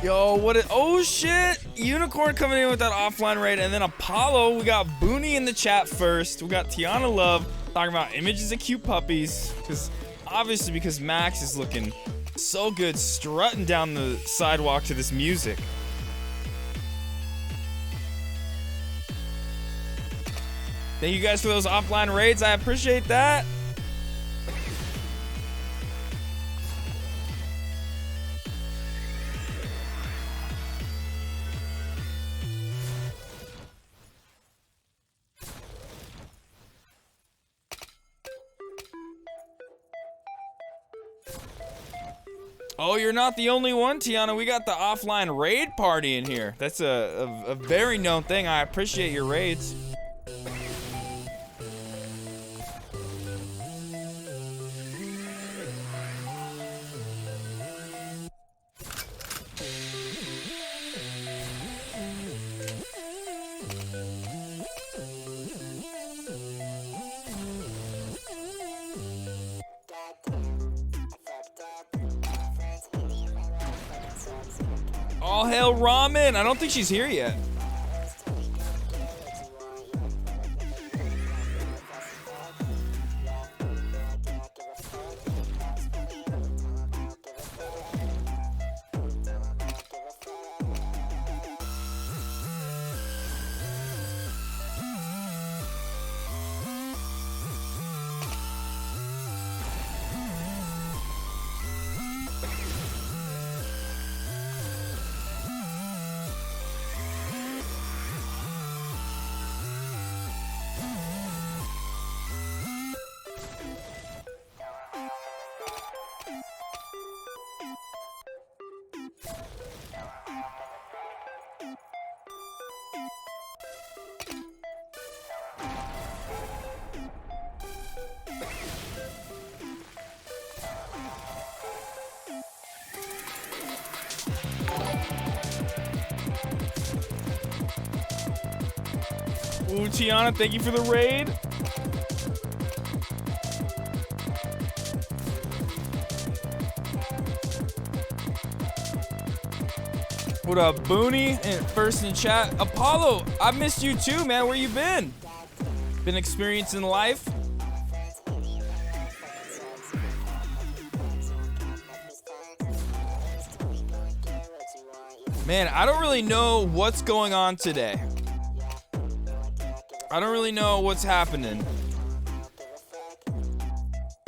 Yo, oh shit! Unicorn coming in with that offline raid, and then Apollo. We got Booney in the chat first. We got Tiana Love talking about images of cute puppies. Because Max is looking so good strutting down the sidewalk to this music. Thank you guys for those offline raids. I appreciate that. Oh, you're not the only one, Tiana. We got the offline raid party in here. That's a very known thing. I appreciate your raids. All hail Ramen. I don't think she's here yet. Ooh, Tiana, thank you for the raid. What up, Booney? And first in chat, Apollo, I missed you too, man. Where you been? Been experiencing life? Man, I don't really know what's going on today. I don't really know what's happening.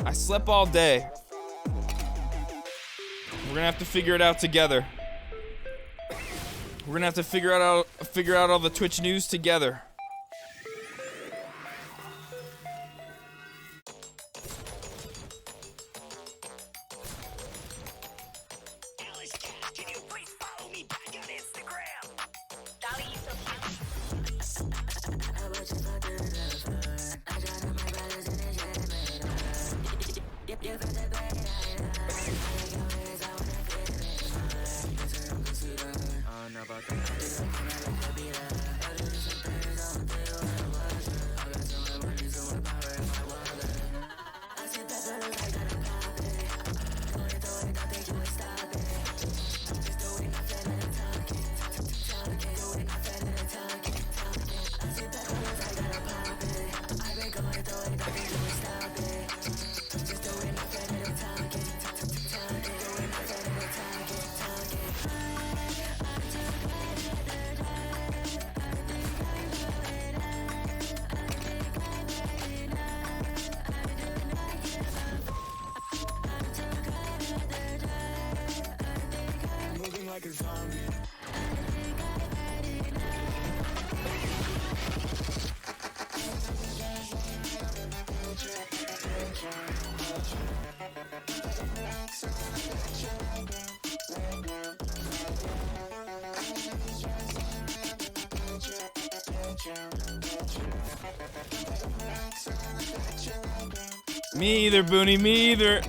I slept all day. We're gonna have to figure it out together. We're gonna have to figure out all the Twitch news together. Me either, Booney, me either.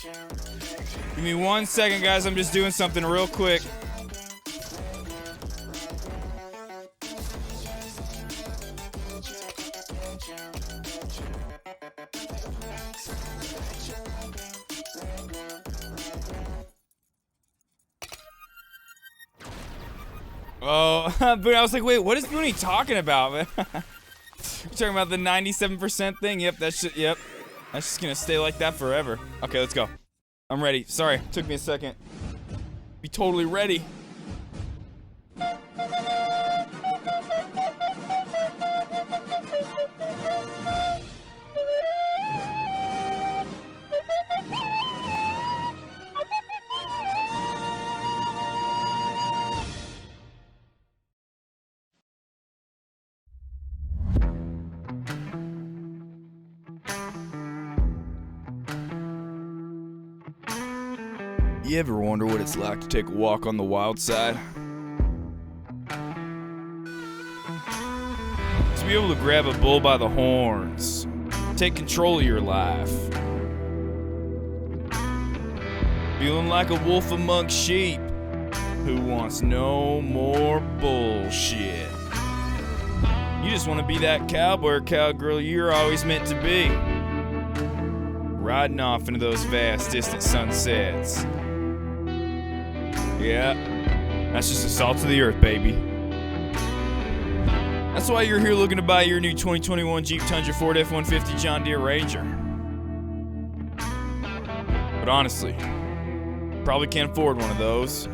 Give me 1 second, guys. I'm just doing something real quick. Oh, but I was like, wait, what is Booney talking about, man? You're talking about the 97% thing? Yep, that's just gonna stay like that forever. Okay, let's go. I'm ready. Sorry, took me a second. Be totally ready. You ever wonder what it's like to take a walk on the wild side? To be able to grab a bull by the horns, take control of your life. Feeling like a wolf amongst sheep who wants no more bullshit. You just want to be that cowboy or cowgirl you're always meant to be. Riding off into those vast, distant sunsets. Yeah, that's just the salt of the earth, baby. That's why you're here looking to buy your new 2021 Jeep Tundra Ford F-150 John Deere Ranger. But honestly, probably can't afford one of those.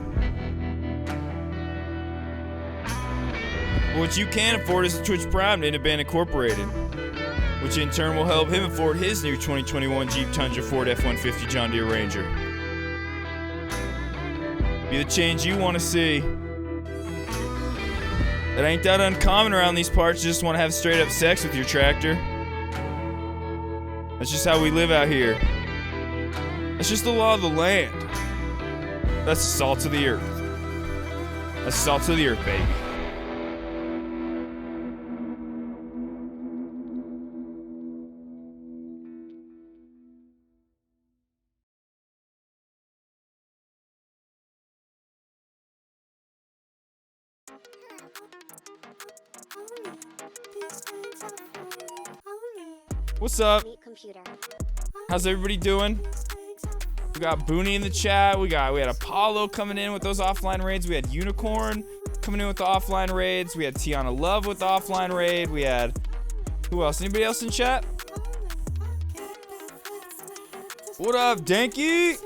What you can afford is the Twitch Prime Native Band Incorporated, which in turn will help him afford his new 2021 Jeep Tundra Ford F-150 John Deere Ranger. Be the change you want to see. It ain't that uncommon around these parts. You just want to have straight up sex with your tractor. That's just how we live out here. That's just the law of the land. That's the salt of the earth. That's the salt of the earth, baby. What's up? How's everybody doing? We got Booney in the chat. We had Apollo coming in with those offline raids. We had Unicorn coming in with the offline raids. We had Tiana Love with the offline raid. We had who else? Anybody else in chat? What up, Danky?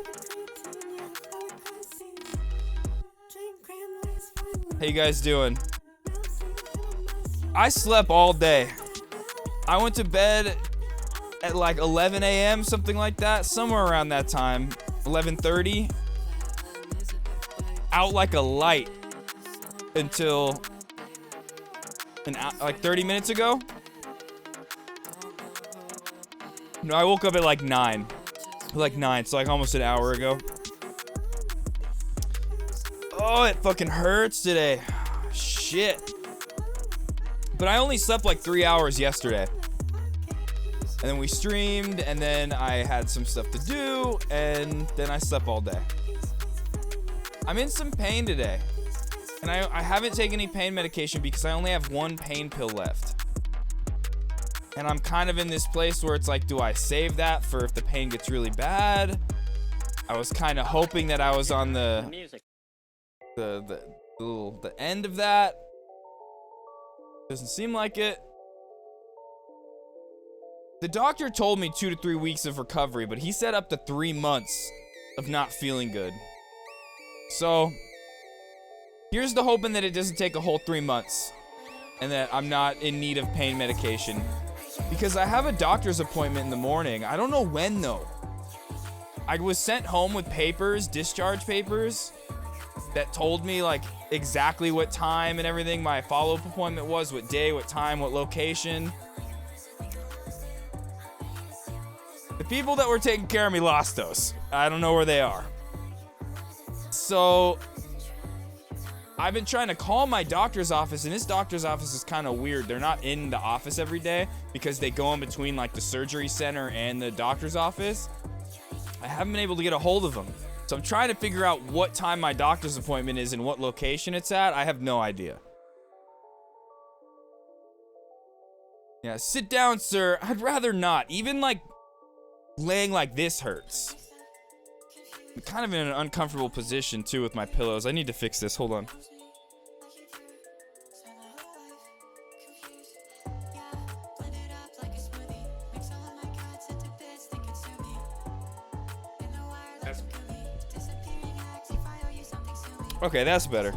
How you guys doing? I slept all day. I went to bed at like 11 a.m., something like that, somewhere around that time, 11:30. Out like a light until like 30 minutes ago. No, I woke up at like 9. So like almost an hour ago. Oh, it fucking hurts today. Shit. But I only slept like 3 hours yesterday. And then we streamed, and then I had some stuff to do, and then I slept all day. I'm in some pain today. And I haven't taken any pain medication because I only have one pain pill left. And I'm kind of in this place where it's like, do I save that for if the pain gets really bad? I was kind of hoping that I was on the end of that. Doesn't seem like it. The doctor told me 2 to 3 weeks of recovery, but he said up to 3 months of not feeling good. So, here's the hoping that it doesn't take a whole 3 months and that I'm not in need of pain medication. Because I have a doctor's appointment in the morning. I don't know when, though. I was sent home with papers, discharge papers, that told me, like, exactly what time and everything my follow-up appointment was, what day, what time, what location. The people that were taking care of me lost those. I don't know where they are. So, I've been trying to call my doctor's office, and this doctor's office is kind of weird. They're not in the office every day because they go in between, like, the surgery center and the doctor's office. I haven't been able to get a hold of him. So I'm trying to figure out what time my doctor's appointment is and what location it's at. I have no idea. Yeah, sit down, sir. I'd rather not. Even, like, laying like this hurts. I'm kind of in an uncomfortable position, too, with my pillows. I need to fix this. Hold on. Okay, that's better.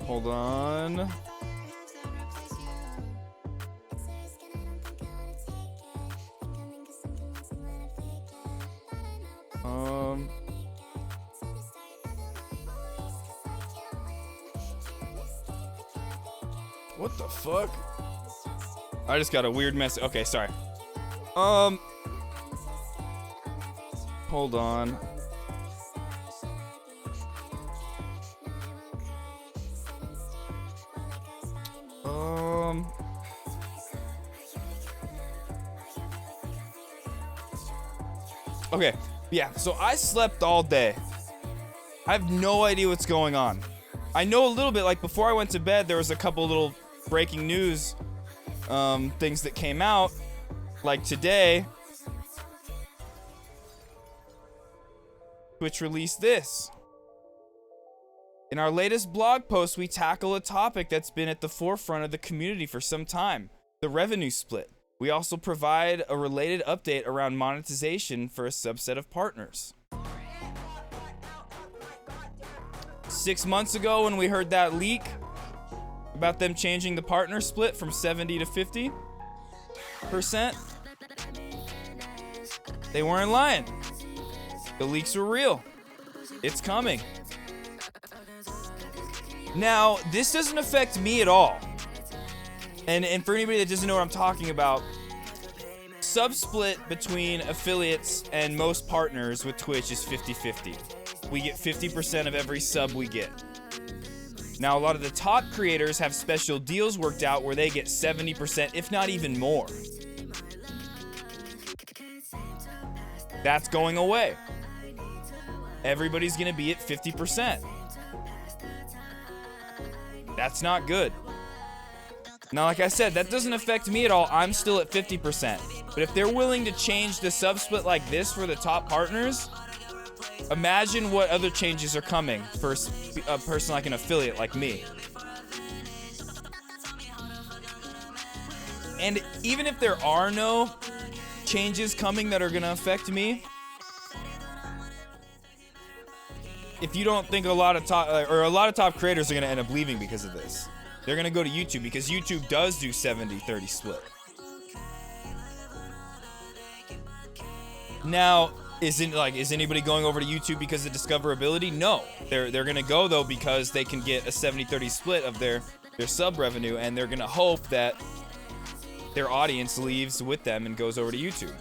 Hold on. What the fuck? I just got a weird message. Okay, sorry. Hold on. Okay, yeah, so I slept all day. I have no idea what's going on. I know a little bit, like before I went to bed, there was a couple little breaking news things that came out. Like today, Twitch released this. In our latest blog post, we tackle a topic that's been at the forefront of the community for some time, the revenue split. We also provide a related update around monetization for a subset of partners. 6 months ago, when we heard that leak about them changing the partner split from 70 to 50%, they weren't lying. The leaks were real. It's coming. Now, this doesn't affect me at all. And for anybody that doesn't know what I'm talking about, sub split between affiliates and most partners with Twitch is 50-50. We get 50% of every sub we get. Now, a lot of the top creators have special deals worked out where they get 70%, if not even more. That's going away. Everybody's gonna be at 50%. That's not good. Now, like I said, that doesn't affect me at all. I'm still at 50%. But if they're willing to change the sub split like this for the top partners, imagine what other changes are coming for a person like an affiliate like me. And even if there are no changes coming that are gonna affect me, if you don't think a lot of top creators are gonna end up leaving because of this, they're gonna go to YouTube because YouTube does do 70-30 split. Now, is anybody going over to YouTube because of discoverability? No. They're gonna go though because they can get a 70-30 split of their sub revenue, and they're gonna hope that their audience leaves with them and goes over to YouTube.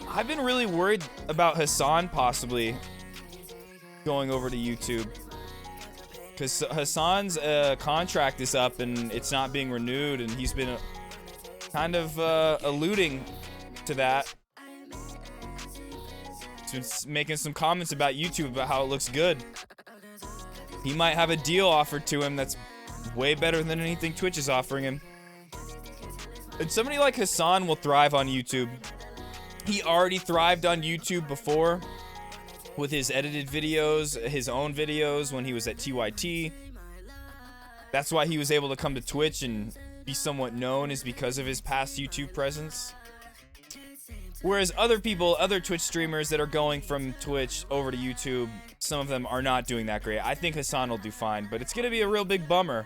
I've been really worried about Hassan possibly going over to YouTube, because Hassan's contract is up and it's not being renewed, and he's been kind of alluding to that. He's been making some comments about YouTube about how it looks good. He might have a deal offered to him that's way better than anything Twitch is offering him. And somebody like Hassan will thrive on YouTube. He already thrived on YouTube before with his edited videos, his own videos when he was at TYT. That's why he was able to come to Twitch and be somewhat known, is because of his past YouTube presence. Whereas other people, other Twitch streamers that are going from Twitch over to YouTube, some of them are not doing that great. I think Hassan will do fine, but it's going to be a real big bummer.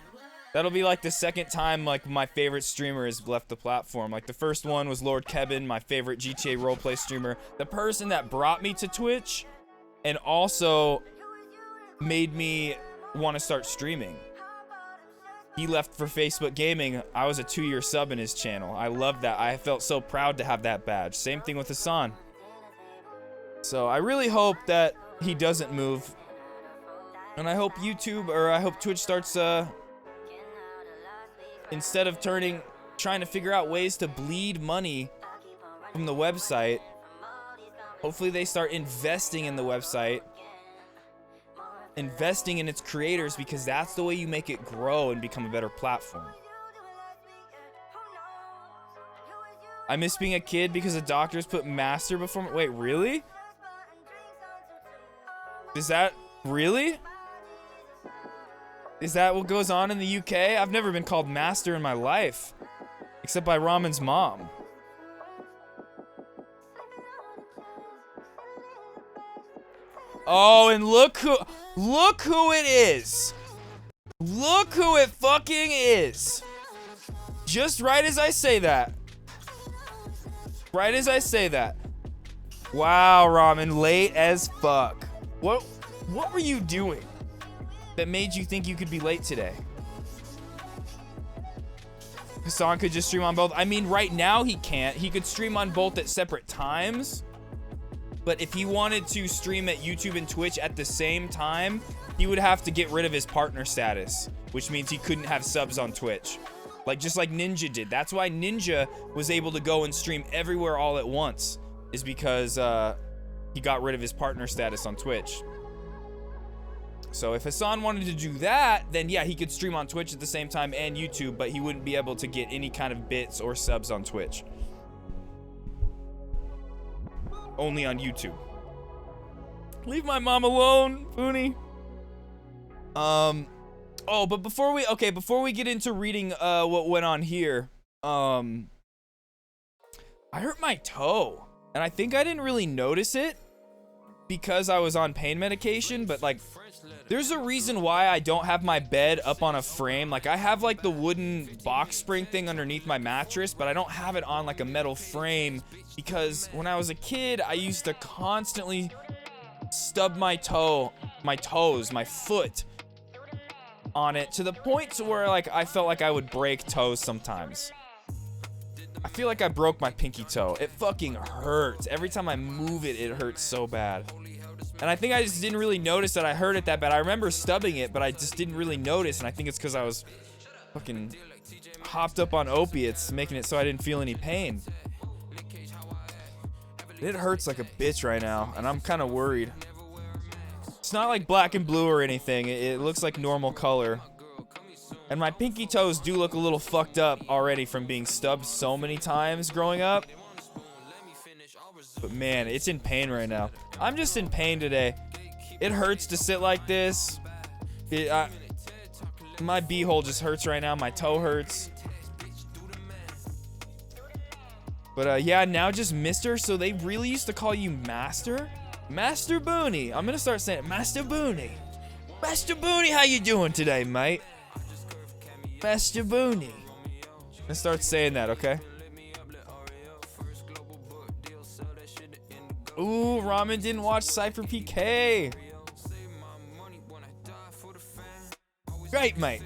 That'll be like the second time like my favorite streamer has left the platform. Like the first one was Lord Kevin, my favorite GTA roleplay streamer. The person that brought me to Twitch and also made me want to start streaming. He left for Facebook Gaming. I was a 2-year sub in his channel. I loved that. I felt so proud to have that badge. Same thing with Hassan. So I really hope that he doesn't move. And I hope YouTube, or I hope Twitch starts instead of trying to figure out ways to bleed money from the website, hopefully they start investing in the website, investing in its creators, because that's the way you make it grow and become a better platform. I miss being a kid because the doctors put master before me. Wait, really? Is that really? Is that what goes on in the UK? I've never been called master in my life, except by Ramen's mom. Oh, and look who it is. Look who it fucking is. Just right as I say that. Right as I say that. Wow, Ramen, late as fuck. What were you doing that made you think you could be late today? Hassan could just stream on both. I mean, right now he can't. He could stream on both at separate times. But if he wanted to stream at YouTube and Twitch at the same time, he would have to get rid of his partner status, which means he couldn't have subs on Twitch. Just like Ninja did. That's why Ninja was able to go and stream everywhere all at once, is because he got rid of his partner status on Twitch. So if Hassan wanted to do that, then yeah, he could stream on Twitch at the same time and YouTube, but he wouldn't be able to get any kind of bits or subs on Twitch. Only on YouTube. Leave my mom alone, Booney. Oh, but before we get into reading what went on here, I hurt my toe, and I think I didn't really notice it because I was on pain medication, but like, there's a reason why I don't have my bed up on a frame. Like, I have like the wooden box spring thing underneath my mattress, but I don't have it on like a metal frame because when I was a kid, I used to constantly stub my foot on it to the point to where like I felt like I would break toes sometimes. I feel like I broke my pinky toe. It fucking hurts. Every time I move it, it hurts so bad. And I think I just didn't really notice that I hurt it that bad. I remember stubbing it, but I just didn't really notice, and I think it's because I was fucking hopped up on opiates, making it so I didn't feel any pain. It hurts like a bitch right now, and I'm kind of worried. It's not like black and blue or anything. It looks like normal color. And my pinky toes do look a little fucked up already from being stubbed so many times growing up. But man, it's in pain right now. I'm just in pain today. It hurts to sit like this. My beehole just hurts right now. My toe hurts. But yeah, now just Mister. So they really used to call you Master? Master Booney. I'm gonna start saying Master Booney. Master Booney, how you doing today, mate? Master Booney. I'm gonna start saying that, okay? Ooh, Ramen didn't watch Cypher PK. Great, mate.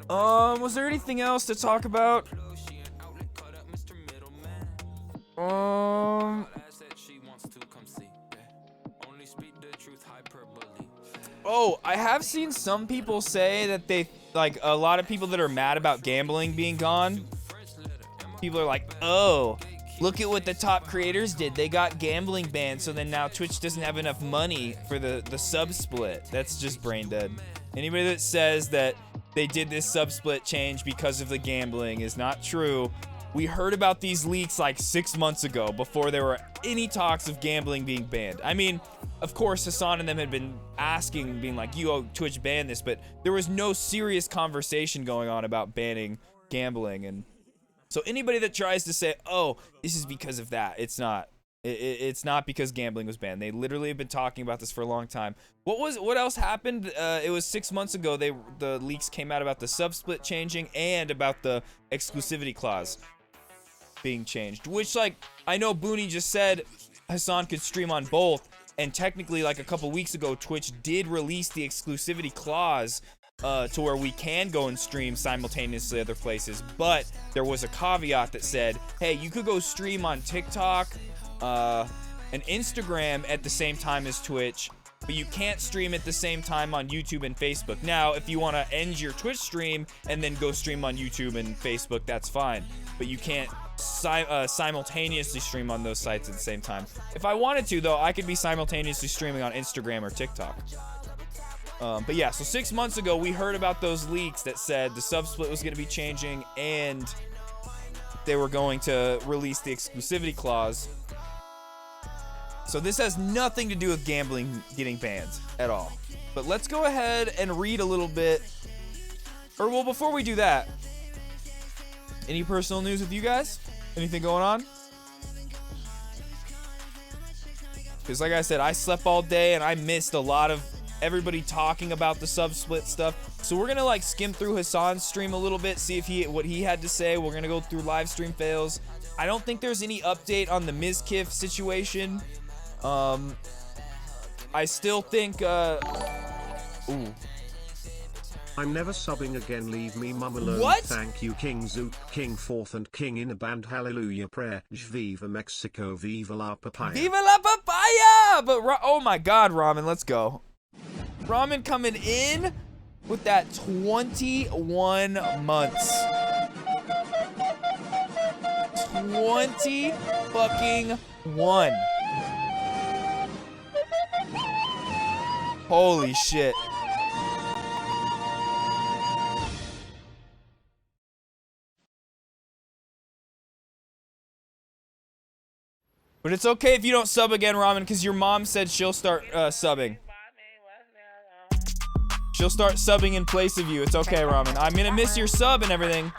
Was there anything else to talk about? Oh, I have seen some people say that they, like, a lot of people that are mad about gambling being gone. People are like, oh, look at what the top creators did. They got gambling banned, so then now Twitch doesn't have enough money for the sub split. That's just brain dead. Anybody that says that they did this sub split change because of the gambling is not true. We heard about these leaks like 6 months ago before there were any talks of gambling being banned. I mean, of course, Hassan and them had been asking, being like, yo, Twitch ban this, but there was no serious conversation going on about banning gambling. And so anybody that tries to say, oh, this is because of that, it's not. It's not because gambling was banned. They literally have been talking about this for a long time. What else happened? It was 6 months ago. The leaks came out about the sub split changing and about the exclusivity clause being changed, which, like, I know Booney just said Hassan could stream on both, and technically, like, a couple weeks ago, Twitch did release the exclusivity clause to where we can go and stream simultaneously other places, but there was a caveat that said, hey, you could go stream on TikTok and Instagram at the same time as Twitch, but you can't stream at the same time on YouTube and Facebook. Now, if you want to end your Twitch stream and then go stream on YouTube and Facebook, that's fine. But you can't simultaneously stream on those sites at the same time. If I wanted to, though, I could be simultaneously streaming on Instagram or TikTok. But yeah, so 6 months ago, we heard about those leaks that said the sub split was going to be changing and they were going to release the exclusivity clause. So this has nothing to do with gambling getting banned at all. But let's go ahead and read a little bit. Or, well, before we do that, any personal news with you guys? Anything going on? Because like I said, I slept all day and I missed a lot of everybody talking about the sub split stuff. So we're gonna like skim through Hassan's stream a little bit, see if what he had to say. We're gonna go through live stream fails. I don't think there's any update on the Mizkif situation. I still think ooh. I'm never subbing again, leave me mum alone. What? Thank you King Zook, King Fourth and King in a band, hallelujah prayer. Viva Mexico, viva la papaya. Viva la papaya! But oh my god, Ramen, let's go. Ramen coming in with that 21 months. 20 fucking 1. Holy shit. But it's okay if you don't sub again, Ramen, because your mom said she'll start subbing. She'll start subbing in place of you. It's okay, Ramen. I'm gonna miss your sub and everything,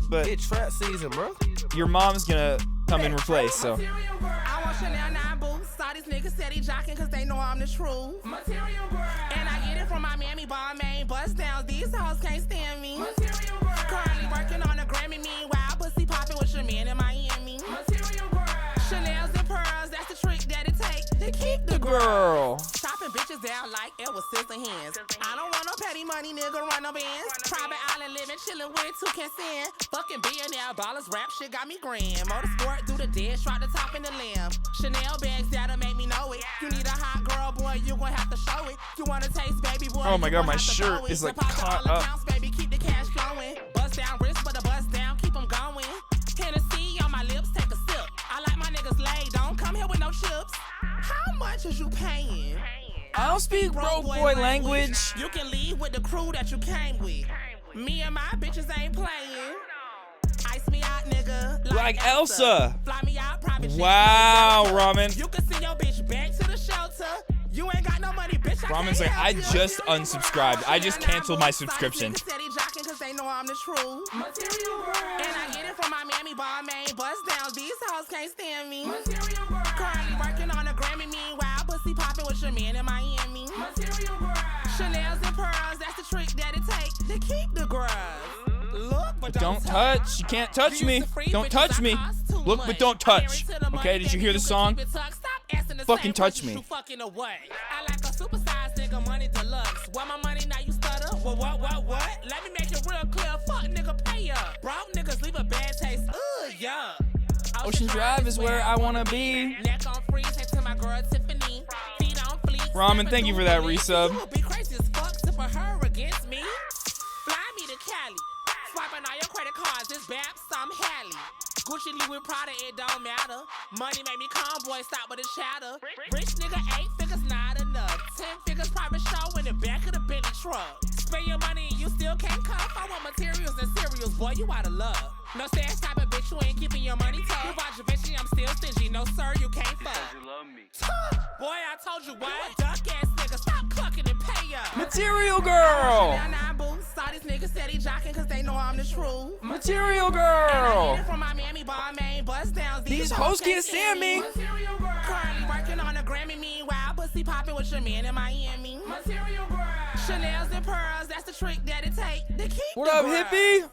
but it's trap season, bro. Your mom's gonna come in replace. So. I want Chanel 9 boots. Saw these niggas steady jocking cause they know I'm the truth. Material girl. And I get it from my mammy, ball main bust downs. These hoes can't stand me. Material girl. Currently working on a Grammy, meanwhile pussy popping with your man in Miami. Material girl. Chanel's and pearls, that's the trick that it takes to keep the girl. Chopping bitches down like it was scissor hands. I don't want no petty money, nigga, run no bands. Private island living, chilling with 2 consent. Fucking billionaire ballers, rap shit got me grand. Motorsport, do the dead, strike the top in the limb. Chanel bags, that'll make me know it. You need a hot girl, boy, you gon' have to show it. You wanna taste, baby boy, oh my god, my shirt shirt is like caught up. Accounts, baby, keep the cash flowing. Bust down wrist, but the bust down, keep them going. Hennessy on my lips, take a sip. I like my niggas laid, don't come here with no chips. How much is you paying? I don't speak broke boy language. You can leave with the crew that you came with. Me and my bitches ain't playing. Ice me out, nigga. Like Elsa. Fly me out, private jet. Wow, Ramen. You can send your bitch back to the shelter. You ain't got no money, bitch. Ramen's like, I just unsubscribed. I just canceled my subscription. Steady jocking cause they know I'm the truth. Material girl. And I get it from my mammy, ball main bust downs. These hoes can't stand me. Material girl. Currently working on a Grammy, meanwhile pussy popping with your man in Miami. Material girl. Chanel's and pearls, that's the trick that it takes to keep the girls. Look, but don't touch. You can't touch me. Don't touch me. Look, but don't touch. Okay, did you hear the song? Fucking touch me. I like a supersized nigga, money deluxe. Want my money, now you stutter? Well, what? Let me make it real clear. Fuck nigga, pay up. Broke niggas leave a bad taste. Yeah. Ocean Drive is where I wanna be. Neck on freeze, head to my girl Tiffany. Feet on fleek. Ramen, thank you for that resub. You would be crazy as fuck to put her against me. Fly me to Cali. Swiping all your credit cards, this Babs, I'm Hallie. Gucci, Louis, Prada, it don't matter. Money make me calm, boy, stop with the chatter. Rich nigga, 8 figures not enough. 10 figures private show in the back of the Bentley truck. Spend your money and you still can't cuff. I want materials and cereals, boy, you out of love. No stash type of bitch, you ain't keeping your money tough. You bought your bitch, I'm still stingy. No sir, you can't fuck. You love me. Boy, I told you what? Duck ass nigga, stop clucking and pay up. Material girl. Saw these niggas steady jocking cause they know I'm the truth. Material girl. From my mammy, ball main bust downs. These hoes can't stand me. Currently working on a Grammy, meanwhile pussy popping with your man in Miami. Material girl. Chanel's and pearls, that's the trick that it takes to keep. What up, hippie?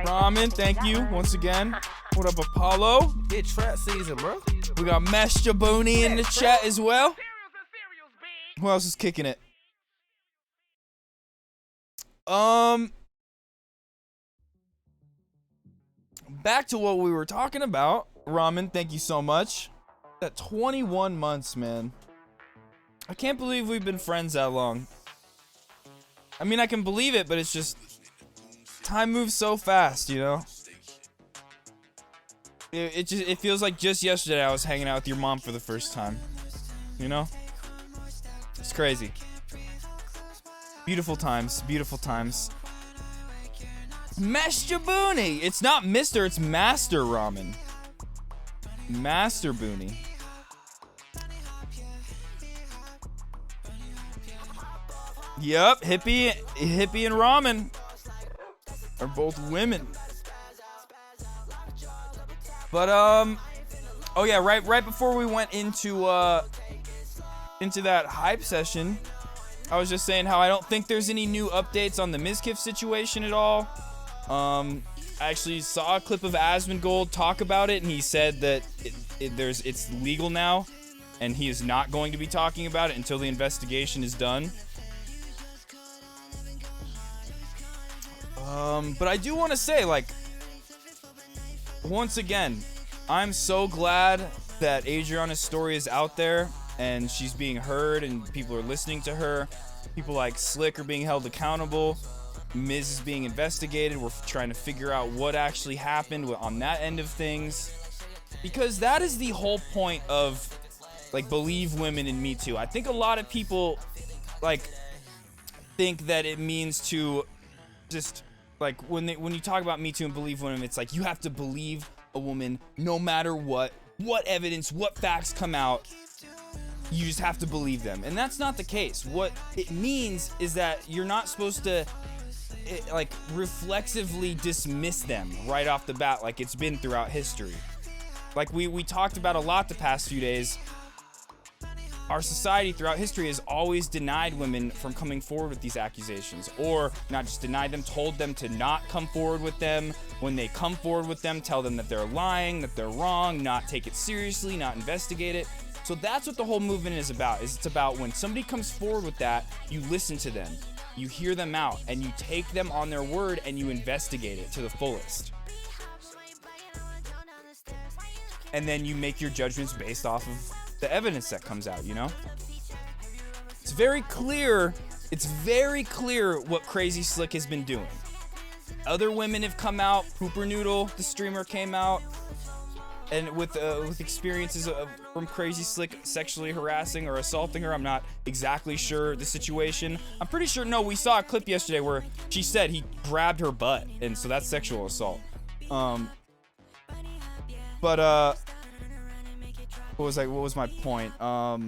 Ramen, thank you once again. What up, Apollo? It's trap season, bro. We got Mesh Jaboni in the chat as well. Who else is kicking it? Back to what we were talking about. Ramen, thank you so much. That 21 months, man. I can't believe we've been friends that long. I mean, I can believe it, but it's just time moves so fast, you know? It feels like just yesterday I was hanging out with your mom for the first time. You know? It's crazy. Beautiful times, beautiful times. Master Booney! It's not Mr., it's Master Ramen. Master Booney. Yup, hippie and ramen are both women. But oh yeah, right before we went into that hype session, I was just saying how I don't think there's any new updates on the Mizkif situation at all. I actually saw a clip of Asmongold talk about it, and he said that it's legal now, and he is not going to be talking about it until the investigation is done. But I do want to say, like, once again, I'm so glad that Adriana's story is out there and she's being heard and people are listening to her. People like Slick are being held accountable. Miz is being investigated. We're trying to figure out what actually happened on that end of things. Because that is the whole point of, like, Believe Women and Me Too. I think a lot of people, like, think that it means to just, like, when you talk about Me Too and Believe Women, it's like you have to believe a woman no matter what evidence, what facts come out. You just have to believe them. And that's not the case. What it means is that you're not supposed to like reflexively dismiss them right off the bat like it's been throughout history. Like we talked about a lot the past few days. Our society throughout history has always denied women from coming forward with these accusations, or not just denied them, told them to not come forward with them. When they come forward with them, tell them that they're lying, that they're wrong, not take it seriously, not investigate it. So that's what the whole movement is about. It's about when somebody comes forward with that, you listen to them, you hear them out, and you take them on their word and you investigate it to the fullest. And then you make your judgments based off of the evidence that comes out, you know? It's very clear what Crazy Slick has been doing. Other women have come out. Pooper Noodle, the streamer, came out and with experiences from Crazy Slick sexually harassing or assaulting her. I'm not exactly sure the situation. I'm pretty sure, no, we saw a clip yesterday where she said he grabbed her butt, and so that's sexual assault. But what was my point? But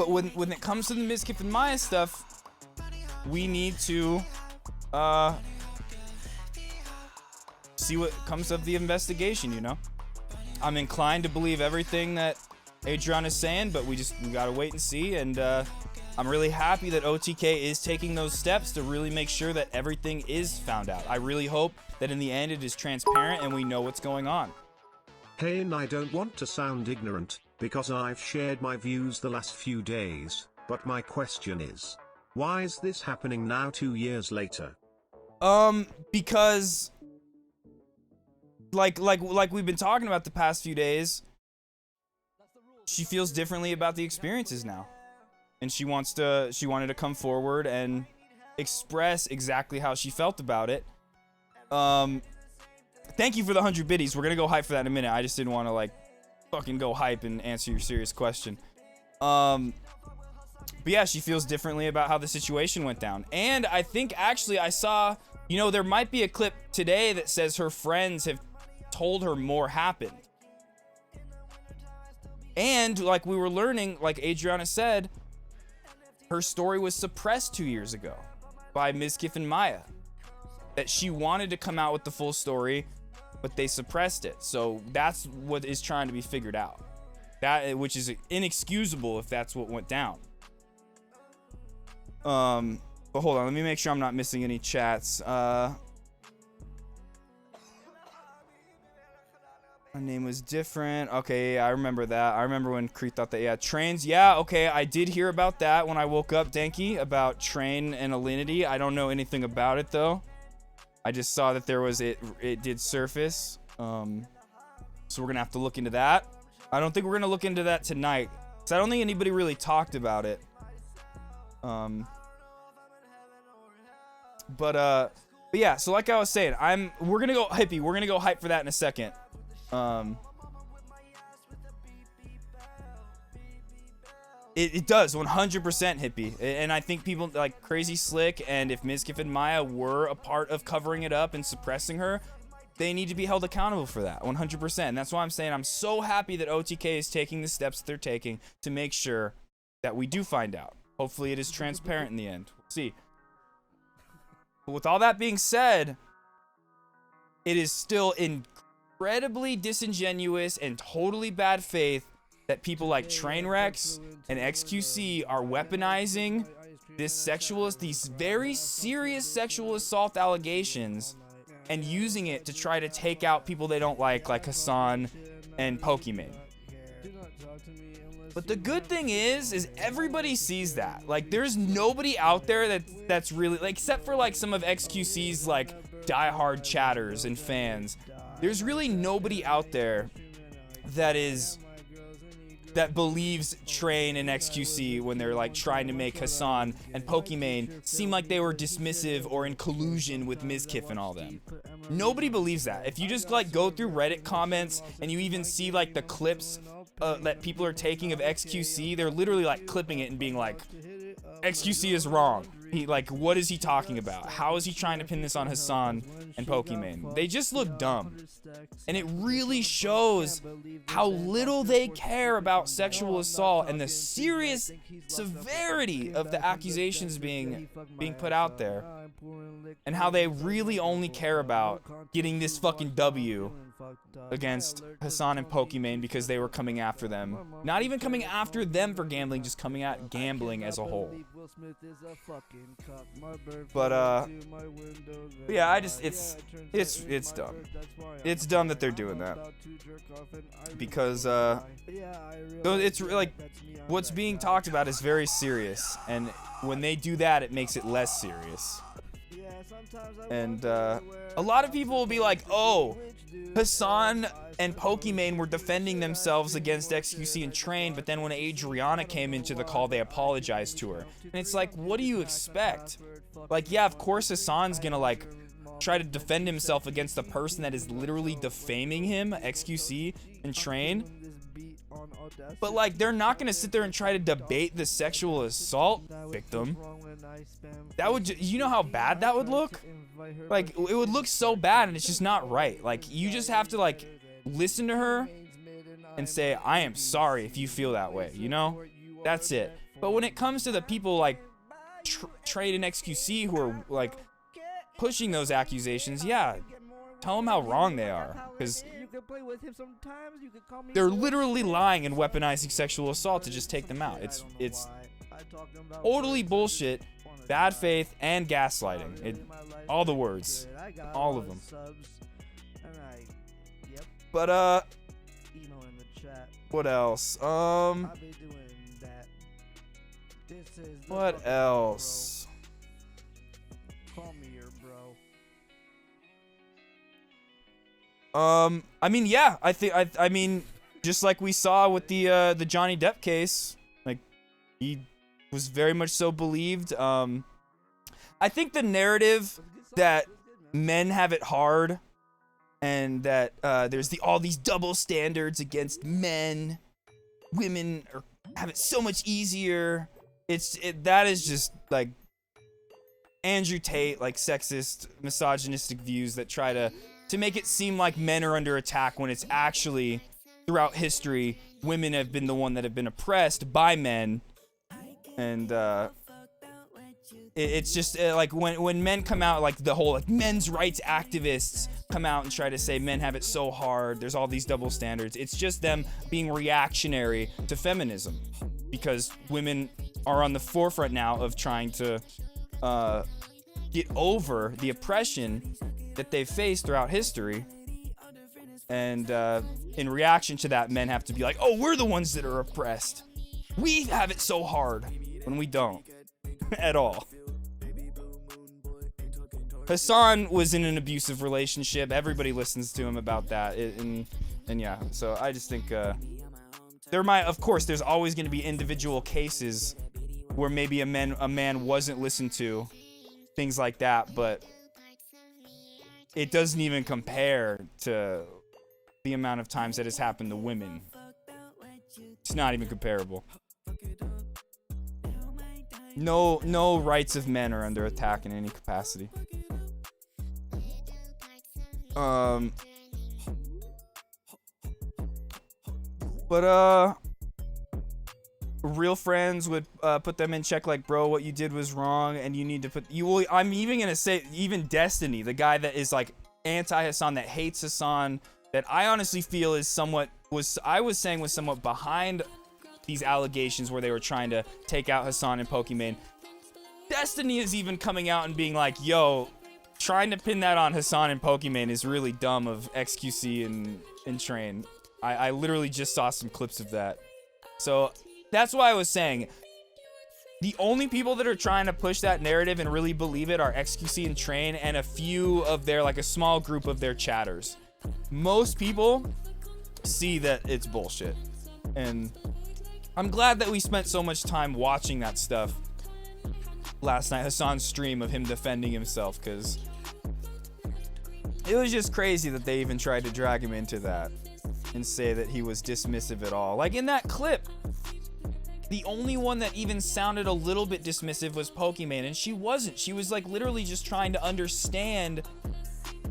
when it comes to the Mizkif and Maya stuff, we need to see what comes of the investigation, you know? I'm inclined to believe everything that Adrian is saying, but we gotta wait and see, and I'm really happy that OTK is taking those steps to really make sure that everything is found out. I really hope that in the end it is transparent and we know what's going on. Hey, and I don't want to sound ignorant, because I've shared my views the last few days, but my question is, why is this happening now 2 years later? Because like we've been talking about the past few days, she feels differently about the experiences now. And she wanted to come forward and express exactly how she felt about it. Thank you for the 100 biddies. We're gonna go hype for that in a minute. I just didn't want to like fucking go hype and answer your serious question. But yeah, she feels differently about how the situation went down. And I think actually I saw, you know, there might be a clip today that says her friends have told her more happened. And like we were learning, like Adriana said, her story was suppressed 2 years ago by Mizkif and Maya. That she wanted to come out with the full story, but they suppressed it. So that's what is trying to be figured out. Which is inexcusable if that's what went down. But hold on, let me make sure I'm not missing any chats. My name was different. Okay, yeah, I remember that. I remember when Cree thought that, yeah, trains. Yeah, okay, I did hear about that when I woke up, Denki, about Train and Alinity. I don't know anything about it, though. I just saw that there was, it did surface. So we're gonna have to look into that. I don't think we're gonna look into that tonight, because I don't think anybody really talked about it. But yeah, so like I was saying, we're gonna go hippie. We're gonna go hype for that in a second. It does 100% hippie, and I think people like Crazy Slick, and if Mizkif and Maya were a part of covering it up and suppressing her, they need to be held accountable for that 100%. And that's why I'm saying I'm so happy that OTK is taking the steps that they're taking to make sure that we do find out. Hopefully it is transparent in the end. We'll see. But with all that being said, it is still incredibly disingenuous and totally bad faith that people like Trainwrecks and XQC are weaponizing these very serious sexual assault allegations and using it to try to take out people they don't like Hassan and Pokimane. But the good thing is everybody sees that. Like, there's nobody out there that's really, like, except for like some of XQC's like diehard chatters and fans. There's really nobody out there that believes Train and XQC when they're like trying to make Hassan and Pokimane seem like they were dismissive or in collusion with Mizkif and all them. Nobody believes that. If you just like go through Reddit comments and you even see like the clips that people are taking of XQC, they're literally like clipping it and being like, XQC is wrong. What is he talking about? How is he trying to pin this on Hassan and Pokimane? They just look dumb. And it really shows how little they care about sexual assault and the serious severity of the accusations being put out there. And how they really only care about getting this fucking W against Hassan and Pokimane because they were coming after them. Not even coming after them for gambling, just coming at gambling as a whole. But yeah, it's dumb. It's dumb that they're doing that. Because it's like what's being talked about is very serious, and when they do that, it makes it less serious. And a lot of people will be like, oh, Hassan and Pokimane were defending themselves against XQC and Train, but then when Adriana came into the call, they apologized to her. And it's like, what do you expect? Like, yeah, of course Hassan's gonna like try to defend himself against the person that is literally defaming him, XQC and Train. But like, they're not gonna sit there and try to debate the sexual assault victim. That would, you know how bad that would look? Like, it would look so bad, and it's just not right. Like, you just have to like listen to her and say, I am sorry if you feel that way, you know? That's it. But when it comes to the people like Trade and XQC who are like pushing those accusations, yeah, tell them how wrong they are, because they're literally lying and weaponizing sexual assault to just take them out. It's totally bullshit, bad faith, and gaslighting. All the words, all of them. But what else? What else? I mean, yeah, I mean, just like we saw with the Johnny Depp case, like, he was very much so believed. I think the narrative that men have it hard and that there's all these double standards against men, women have it so much easier. That is just like Andrew Tate, like sexist, misogynistic views that try to make it seem like men are under attack when it's actually, throughout history, women have been the one that have been oppressed by men. And it's just like when men come out, like the whole like men's rights activists come out and try to say men have it so hard, there's all these double standards. It's just them being reactionary to feminism, because women are on the forefront now of trying to get over the oppression that they've faced throughout history. And in reaction to that, men have to be like, oh, we're the ones that are oppressed. We have it so hard, when we don't at all. Hassan was in an abusive relationship. Everybody listens to him about that. And And yeah, so I just think there might, of course, there's always going to be individual cases where maybe a man wasn't listened to, things like that, but it doesn't even compare to the amount of times that has happened to women. It's not even comparable. No rights of men are under attack in any capacity. But real friends would put them in check, like, bro, what you did was wrong, and you need to put I'm even gonna say, even Destiny, the guy that is like anti-Hassan, that hates Hassan, that I honestly feel is somewhat was somewhat behind these allegations where they were trying to take out Hassan and Pokimane. Destiny is even coming out and being like, yo, trying to pin that on Hassan and Pokimane is really dumb of XQC and Train. I literally just saw some clips of that. So that's why I was saying, the only people that are trying to push that narrative and really believe it are XQC and Train and a few of their, like a small group of their chatters. Most people see that it's bullshit. And I'm glad that we spent so much time watching that stuff last night, Hassan's stream of him defending himself, because it was just crazy that they even tried to drag him into that and say that he was dismissive at all. Like in that clip, the only one that even sounded a little bit dismissive was Pokimane, and she wasn't. She was like literally just trying to understand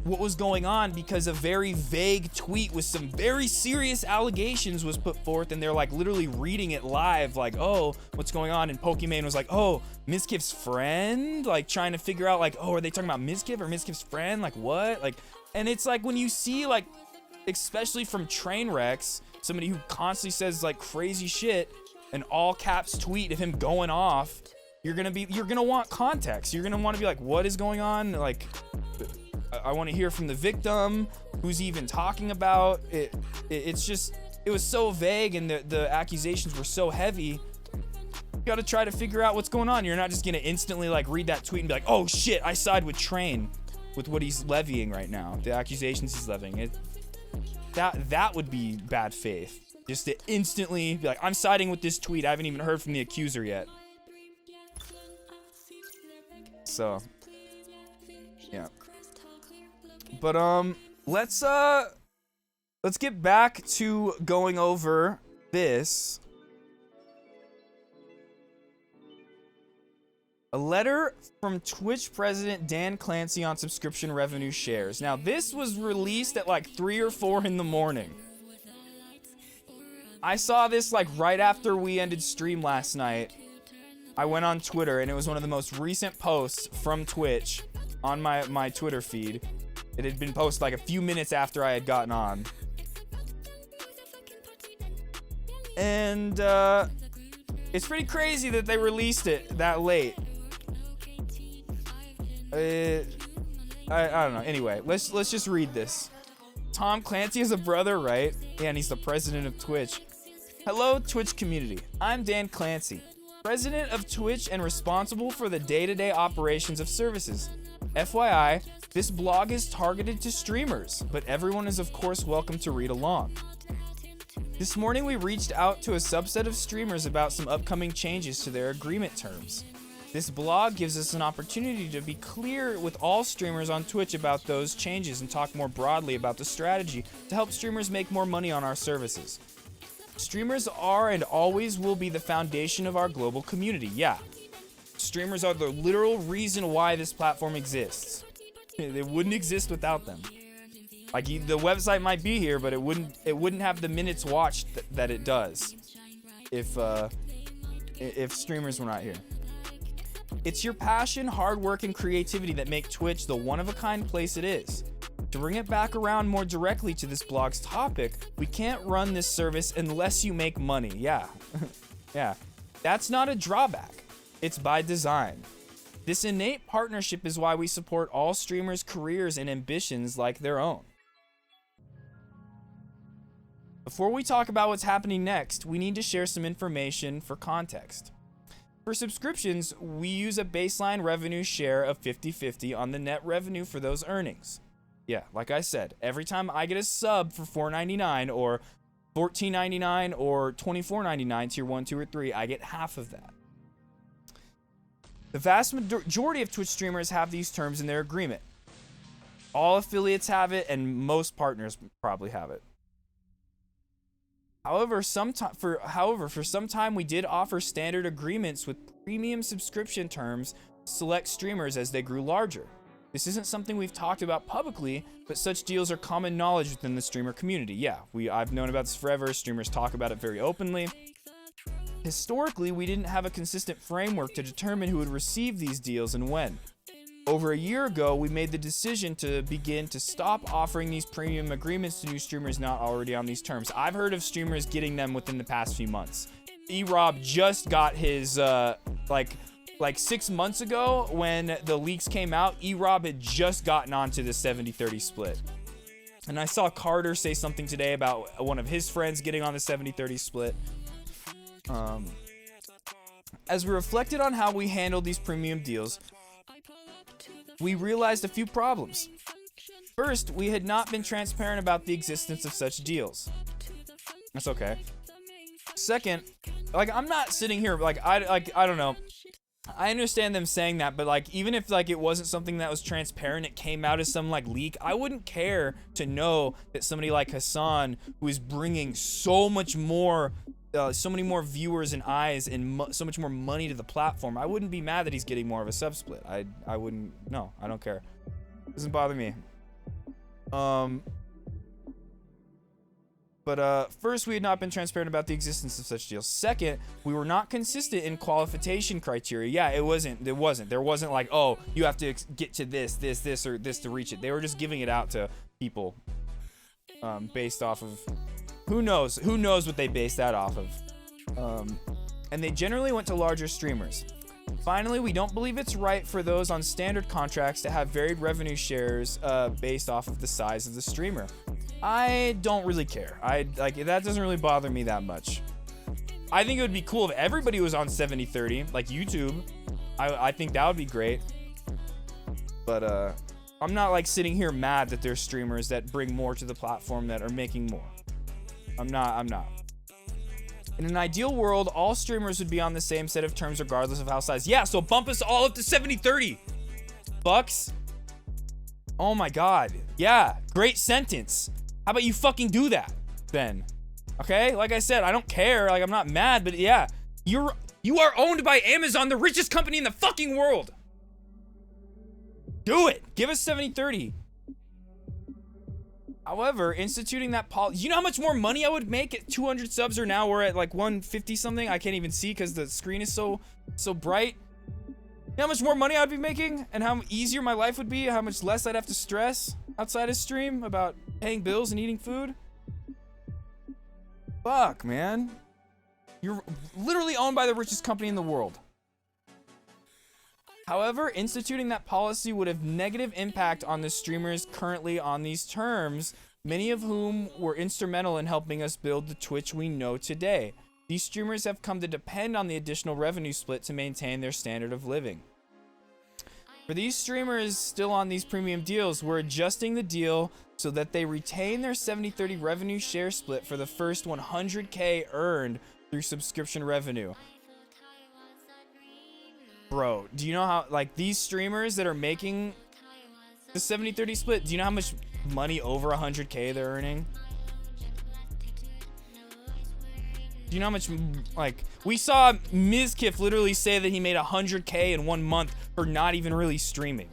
what was going on, because a very vague tweet with some very serious allegations was put forth, and they're like literally reading it live, like, oh, what's going on? And Pokimane was like, oh, Mizkif's friend, like trying to figure out, like, oh, are they talking about Mizkif or Mizkif's friend? Like, what? Like, and it's like when you see, like, especially from Trainwrecks, somebody who constantly says like crazy shit, an all caps tweet of him going off, you're gonna want context. You're gonna want to be like, what is going on? Like, I want to hear from the victim, who's even talking about it. It's just, it was so vague, and the accusations were so heavy. You gotta try to figure out what's going on. You're not just gonna instantly like read that tweet and be like, oh shit, I side with Train with what he's levying right now, the accusations he's levying. That would be bad faith. Just to instantly be like, I'm siding with this tweet. I haven't even heard from the accuser yet. So, yeah. But let's get back to going over this. A letter from Twitch president Dan Clancy on subscription revenue shares. Now, this was released at like 3 or 4 in the morning. I saw this like right after we ended stream last night. I went on Twitter, and it was one of the most recent posts from Twitch on my Twitter feed. It had been posted like a few minutes after I had gotten on. And it's pretty crazy that they released it that late. I don't know. Anyway, let's just read this. Tom Clancy is a brother, right? Yeah, and he's the president of Twitch. Hello, Twitch community. I'm Dan Clancy, president of Twitch and responsible for the day-to-day operations of services. FYI, this blog is targeted to streamers, but everyone is of course welcome to read along. This morning we reached out to a subset of streamers about some upcoming changes to their agreement terms. This blog gives us an opportunity to be clear with all streamers on Twitch about those changes and talk more broadly about the strategy to help streamers make more money on our services. Streamers are and always will be the foundation of our global community, yeah. Streamers are the literal reason why this platform exists. They wouldn't exist without them. Like, the website might be here, but it wouldn't have the minutes watched that it does if streamers were not here. It's your passion, hard work, and creativity that make Twitch the one-of-a-kind place it is. To bring it back around more directly to this blog's topic, we can't run this service unless you make money. Yeah. Yeah. That's not a drawback. It's by design. This innate partnership is why we support all streamers' careers and ambitions like their own. Before we talk about what's happening next, we need to share some information for context. For subscriptions, we use a baseline revenue share of 50-50 on the net revenue for those earnings. Yeah, like I said, every time I get a sub for $4.99 or $14.99 or $24.99, tier 1, 2, or 3, I get half of that. The vast majority of Twitch streamers have these terms in their agreement. All affiliates have it, and most partners probably have it. However, for some time we did offer standard agreements with premium subscription terms to select streamers as they grew larger. This isn't something we've talked about publicly, but such deals are common knowledge within the streamer community. Yeah, I've known about this forever. Streamers talk about it very openly. Historically, we didn't have a consistent framework to determine who would receive these deals and when. Over a year ago, we made the decision to begin to stop offering these premium agreements to new streamers not already on these terms. I've heard of streamers getting them within the past few months. E-Rob just got his, like 6 months ago when the leaks came out, E-Rob had just gotten onto the 70-30 split. And I saw Carter say something today about one of his friends getting on the 70-30 split. As we reflected on how we handled these premium deals, we realized a few problems. First, we had not been transparent about the existence of such deals. That's okay. Second, like, I'm not sitting here like I don't know. I understand them saying that, but like, even if like it wasn't something that was transparent, it came out as some like leak, I wouldn't care to know that somebody like Hassan, who is bringing so much more so many more viewers and eyes and so much more money to the platform, I wouldn't be mad that he's getting more of a sub split. I wouldn't. No, I don't care. Doesn't bother me. But first, we had not been transparent about the existence of such deals. Second, we were not consistent in qualification criteria. Yeah, it wasn't. There wasn't like, oh, you have to get to this, or this to reach it. They were just giving it out to people based off of who knows what they based that off of. And they generally went to larger streamers. Finally, we don't believe it's right for those on standard contracts to have varied revenue shares based off of the size of the streamer. I don't really care. That doesn't really bother me that much. I think it would be cool if everybody was on 70-30, like YouTube. I think that would be great. But I'm not like sitting here mad that there's streamers that bring more to the platform that are making more. I'm not. In an ideal world, all streamers would be on the same set of terms regardless of house size. Yeah, so bump us all up to 70-30. Bucks. Oh my god. Yeah, great sentence. How about you fucking do that then? Okay? Like I said, I don't care. Like, I'm not mad, but yeah. You are owned by Amazon, the richest company in the fucking world. Do it. Give us 70-30. However, instituting that policy, you know how much more money I would make at 200 subs, or now we're at like 150 something? I can't even see because the screen is so bright. You know how much more money I'd be making, and how easier my life would be, how much less I'd have to stress outside of stream about paying bills and eating food? Fuck, man. You're literally owned by the richest company in the world. However, instituting that policy would have negative impact on the streamers currently on these terms, many of whom were instrumental in helping us build the Twitch we know today. These streamers have come to depend on the additional revenue split to maintain their standard of living. For these streamers still on these premium deals, we're adjusting the deal so that they retain their 70-30 revenue share split for the first 100K earned through subscription revenue. Bro, do you know how, like, these streamers that are making the 70-30 split, do you know how much money over 100K they're earning? Do you know how much, like, we saw Mizkif literally say that he made 100K in 1 month for not even really streaming.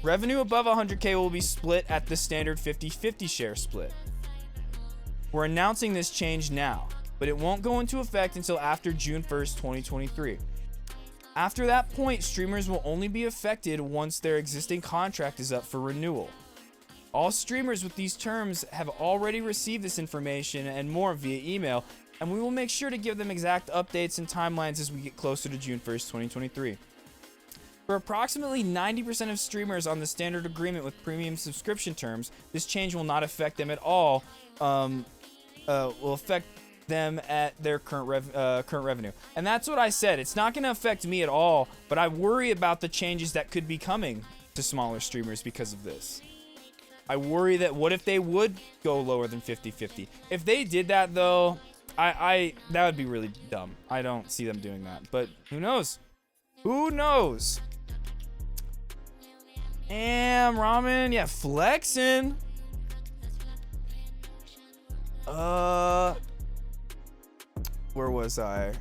Revenue above 100K will be split at the standard 50-50 share split. We're announcing this change now, but it won't go into effect until after June 1st, 2023. After that point, streamers will only be affected once their existing contract is up for renewal. All streamers with these terms have already received this information and more via email, and we will make sure to give them exact updates and timelines as we get closer to June 1st, 2023. For approximately 90% of streamers on the standard agreement with premium subscription terms, this change will not affect them at all. Will affect them at their current revenue. And that's what I said. It's not going to affect me at all, but I worry about the changes that could be coming to smaller streamers because of this. I worry that what if they would go lower than 50-50? If they did that though, that would be really dumb. I don't see them doing that, but who knows? Who knows? And ramen, yeah, flexing. Where was I?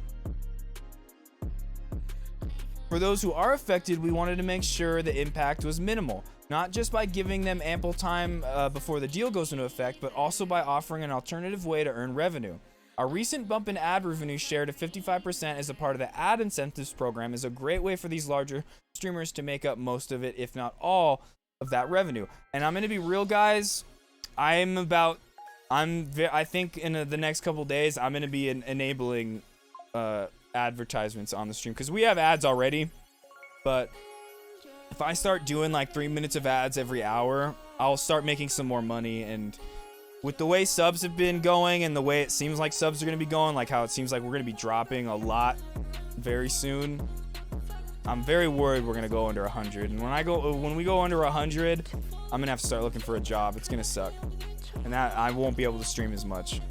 For those who are affected, we wanted to make sure the impact was minimal, not just by giving them ample time before the deal goes into effect, but also by offering an alternative way to earn revenue. Our recent bump in ad revenue share to 55% as a part of the ad incentives program is a great way for these larger streamers to make up most of it, if not all, of that revenue. And I'm going to be real, guys. I think in the next couple days, I'm going to be enabling advertisements on the stream because we have ads already. But if I start doing like 3 minutes of ads every hour, I'll start making some more money. And with the way subs have been going and the way it seems like subs are going to be going, like how it seems like we're going to be dropping a lot very soon, I'm very worried we're going to go under 100. And when we go under 100, I'm going to have to start looking for a job. It's going to suck. And that I won't be able to stream as much.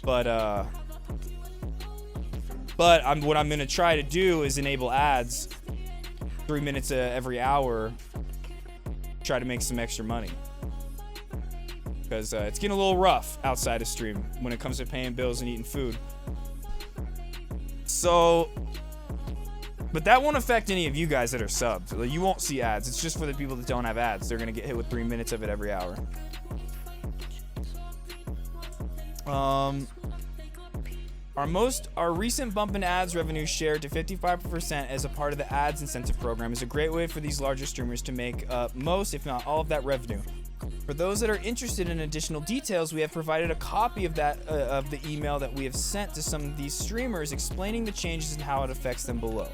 What I'm going to try to do is enable ads 3 minutes every hour, try to make some extra money. Because it's getting a little rough outside of stream when it comes to paying bills and eating food. So, but that won't affect any of you guys that are subbed. Like, you won't see ads. It's just for the people that don't have ads. They're going to get hit with 3 minutes of it every hour. Our recent bump in ads revenue share to 55% as a part of the ads incentive program is a great way for these larger streamers to make up most, if not all, of that revenue. For those that are interested in additional details, we have provided a copy of the email that we have sent to some of these streamers explaining the changes and how it affects them below.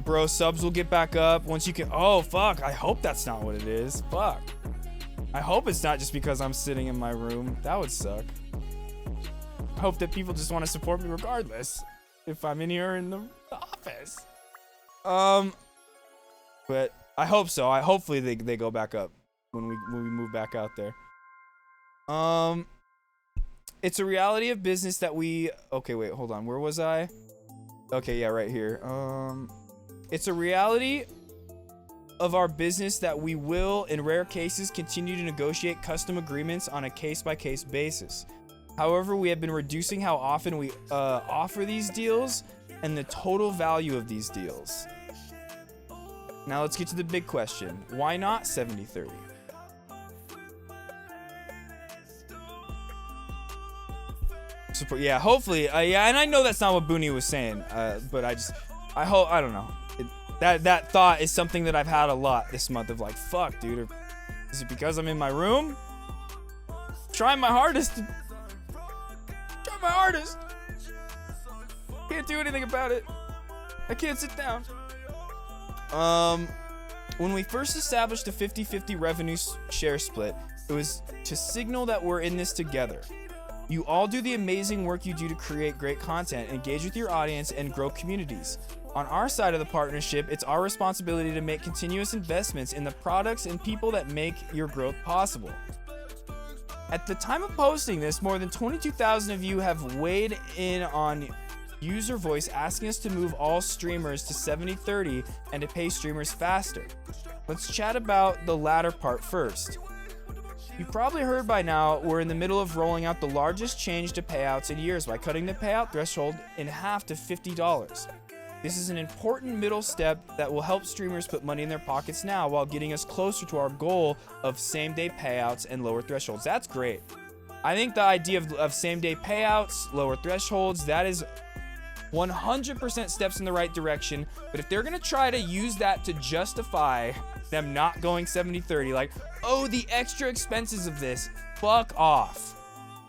Bro, subs will get back up once you can. Oh, fuck. I hope that's not what it is. Fuck. I hope it's not just because I'm sitting in my room. That would suck. I hope that people just want to support me regardless if I'm in here in the office. But I hope so. Hopefully they go back up when we move back out there. It's a reality of business that we. Okay, wait, hold on. Where was I? Okay, yeah, right here. It's a reality of our business that we will, in rare cases, continue to negotiate custom agreements on a case-by-case basis. However, we have been reducing how often we offer these deals and the total value of these deals. Now let's get to the big question. Why not 70-30? Support, yeah, hopefully. Yeah, and I know that's not what Booney was saying, but I hope, I don't know. That thought is something that I've had a lot this month of like, fuck, dude. Is it because I'm in my room? Trying my hardest. Can't do anything about it. I can't sit down. When we first established a 50-50 revenue share split, it was to signal that we're in this together. You all do the amazing work you do to create great content, engage with your audience, and grow communities. On our side of the partnership, it's our responsibility to make continuous investments in the products and people that make your growth possible. At the time of posting this, more than 22,000 of you have weighed in on user voice asking us to move all streamers to 70-30 and to pay streamers faster. Let's chat about the latter part first. You've probably heard by now we're in the middle of rolling out the largest change to payouts in years by cutting the payout threshold in half to $50. This is an important middle step that will help streamers put money in their pockets now while getting us closer to our goal of same-day payouts and lower thresholds. That's great. I think the idea of same-day payouts, lower thresholds, that is 100% steps in the right direction. But if they're going to try to use that to justify them not going 70-30, like, oh, the extra expenses of this, fuck off.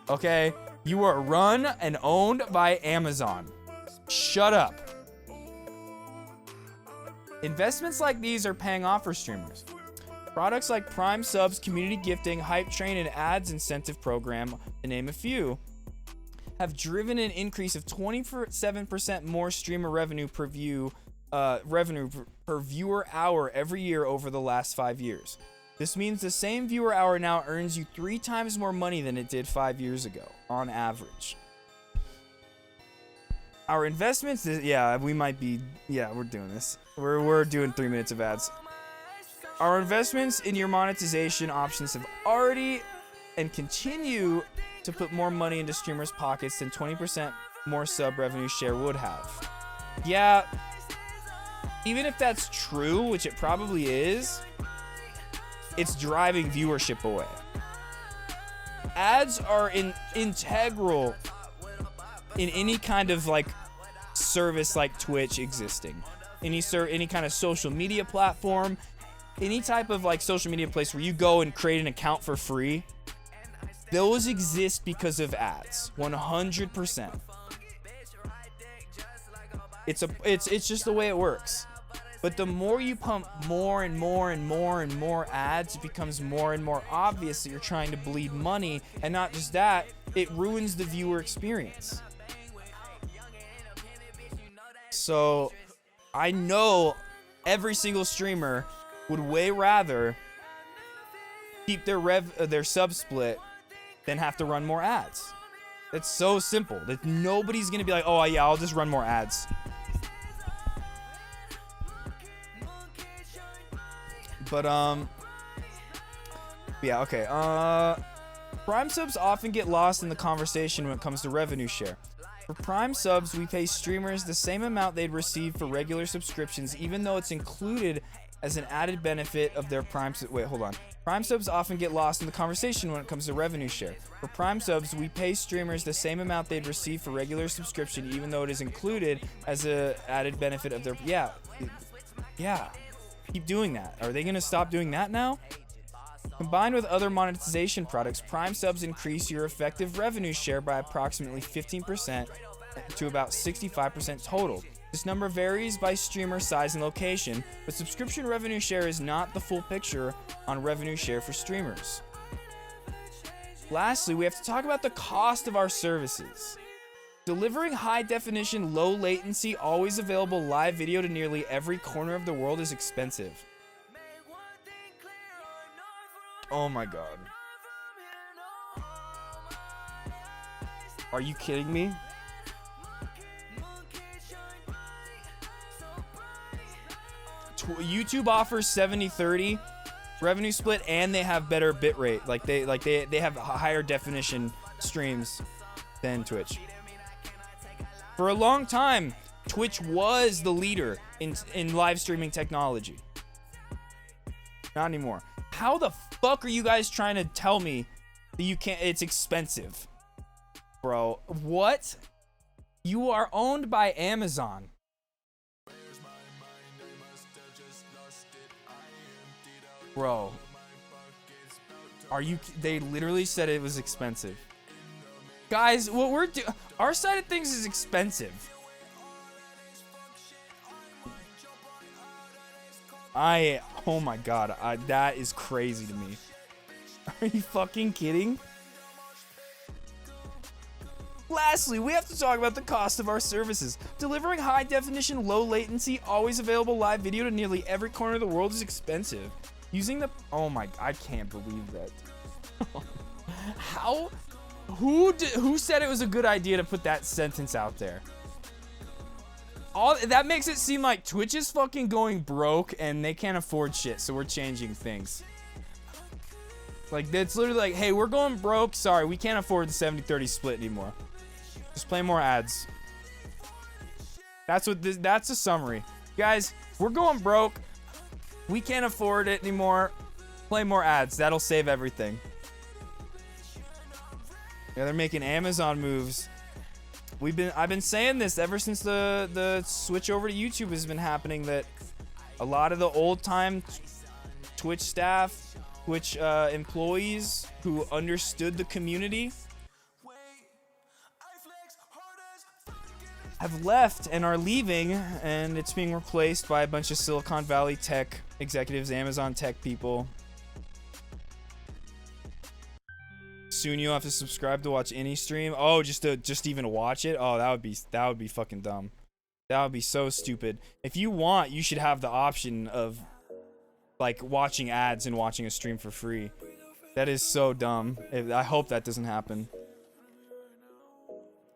Okay? You are run and owned by Amazon. Shut up. Investments like these are paying off for streamers. Products like Prime subs, community gifting, hype train, and ads incentive program, to name a few, have driven an increase of 27% more streamer revenue per viewer hour every year over the last 5 years. This means the same viewer hour now earns you 3 times more money than it did 5 years ago, on average. Our investments, we're doing this. We're doing 3 minutes of ads. Our investments in your monetization options have already and continue to put more money into streamers' pockets than 20% more sub revenue share would have. Yeah, even if that's true, which it probably is, it's driving viewership away. Ads are integral in any kind of like service like Twitch existing. Any kind of social media platform, any type of like social media place where you go and create an account for free, those exist because of ads. 100%. It's just the way it works. But the more you pump more and more and more and more ads, it becomes more and more obvious that you're trying to bleed money. And not just that, it ruins the viewer experience. So I know every single streamer would way rather keep their sub split than have to run more ads. It's so simple that nobody's gonna be like, oh yeah, I'll just run more ads. But yeah, okay. Prime subs often get lost in the conversation when it comes to revenue share. For Prime subs, we pay streamers the same amount they'd receive for regular subscriptions, even though it's included as an added benefit of their Prime Prime subs often get lost in the conversation when it comes to revenue share. For Prime subs, we pay streamers the same amount they'd receive for regular subscription, even though it is included as an added benefit of their... Yeah. Keep doing that. Are they going to stop doing that now? Combined with other monetization products, Prime subs increase your effective revenue share by approximately 15% to about 65% total. This number varies by streamer size and location, but subscription revenue share is not the full picture on revenue share for streamers. Lastly, we have to talk about the cost of our services. Delivering high-definition, low-latency, always available live video to nearly every corner of the world is expensive. Oh my god. Are you kidding me? YouTube offers 70-30 revenue split, and they have better bitrate. Like they have higher definition streams than Twitch. For a long time, Twitch was the leader in live streaming technology. Not anymore. How the fuck are you guys trying to tell me that you can't? It's expensive, bro. What? You are owned by Amazon. Bro, are you? They literally said it was expensive. Guys, what we're doing, our side of things is expensive. Oh my god, that is crazy to me. Are you fucking kidding? Lastly, we have to talk about the cost of our services. Delivering high definition, low latency, always available live video to nearly every corner of the world is expensive. Using the, oh my, I can't believe that. How? Who said it was a good idea to put that sentence out there? That makes it seem like Twitch is fucking going broke and they can't afford shit, so we're changing things. Like, it's literally like, hey, we're going broke. Sorry, we can't afford the 70-30 split anymore. Just play more ads. That's a summary. Guys, we're going broke. We can't afford it anymore. Play more ads. That'll save everything. Yeah, they're making Amazon moves. I've been saying this ever since the switch over to YouTube has been happening, that a lot of the old time Twitch staff, Twitch employees who understood the community have left and are leaving, and it's being replaced by a bunch of Silicon Valley tech executives, Amazon tech people, soon you'll have to subscribe to watch any stream. Oh, just even watch it. Oh, that would be fucking dumb. That would be so stupid. If you want, you should have the option of like watching ads and watching a stream for free. That is so dumb. I hope that doesn't happen.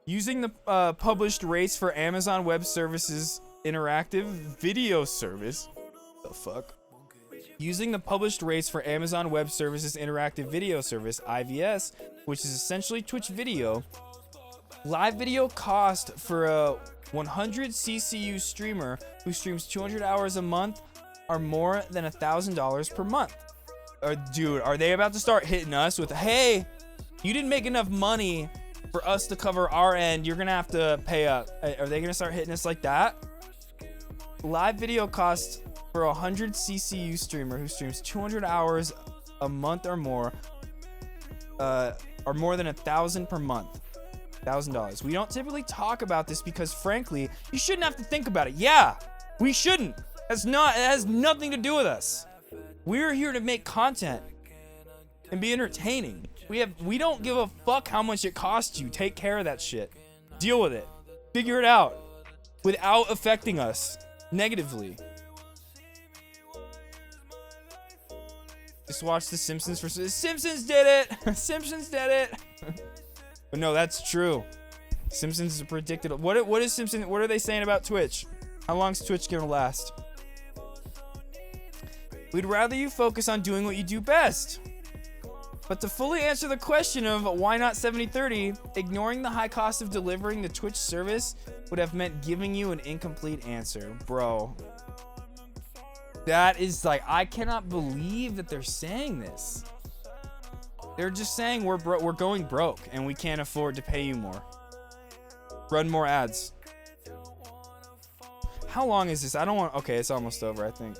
Using the published rates for Amazon Web Services interactive video service. The fuck? Using the published rates for Amazon Web Services interactive video service, IVS, which is essentially Twitch video, live video cost for a 100 CCU streamer who streams 200 hours a month are more than $1,000 per month. Dude, are they about to start hitting us with, hey, you didn't make enough money for us to cover our end, you're gonna have to pay up. Are they gonna start hitting us like that? Live video costs for a 100 CCU streamer who streams 200 hours a month or more are more than $1,000 per month. $1,000. We don't typically talk about this because, frankly, you shouldn't have to think about it. Yeah, we shouldn't. It has nothing to do with us. We're here to make content and be entertaining. We don't give a fuck how much it costs you. Take care of that shit. Deal with it. Figure it out without affecting us negatively. Just watch The Simpsons for Simpsons did it. Simpsons did it. But no, that's true. Simpsons is predicted. What is Simpsons? What are they saying about Twitch? How long's Twitch gonna last? We'd rather you focus on doing what you do best. But to fully answer the question of why not 70/30, ignoring the high cost of delivering the Twitch service would have meant giving you an incomplete answer, bro. That is like, I cannot believe that they're saying this. They're just saying we're going broke and we can't afford to pay you more. Run more ads. How long is this? I don't want. Okay, it's almost over, I think.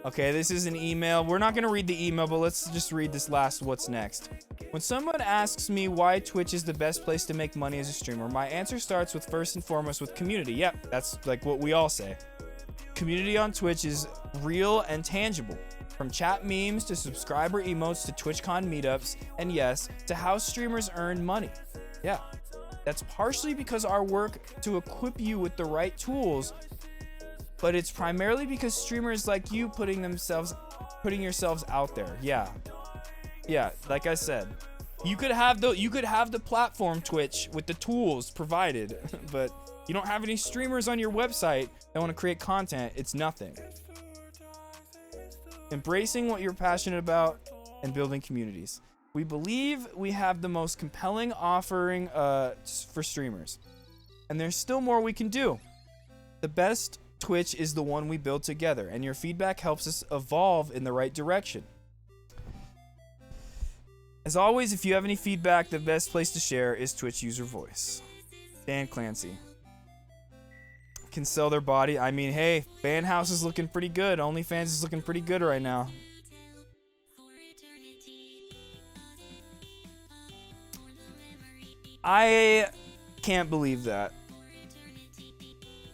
Okay, this is an email. We're not gonna read the email, but let's just read this last what's next. When someone asks me why Twitch is the best place to make money as a streamer, my answer starts with first and foremost with community. Yep, that's like what we all say. Community on Twitch is real and tangible. From chat memes to subscriber emotes to TwitchCon meetups, and yes, to how streamers earn money. Yeah, that's partially because our work to equip you with the right tools, but it's primarily because streamers like you putting yourselves out there. Yeah, like I said, you could have the platform Twitch with the tools provided, but you don't have any streamers on your website that want to create content. It's nothing. Embracing what you're passionate about and building communities. We believe we have the most compelling offering for streamers, and there's still more we can do. The best Twitch is the one we build together, and your feedback helps us evolve in the right direction. As always, if you have any feedback, the best place to share is Twitch user voice. Dan Clancy. Can sell their body. I mean, hey, Fan House is looking pretty good. OnlyFans is looking pretty good right now. I can't believe that.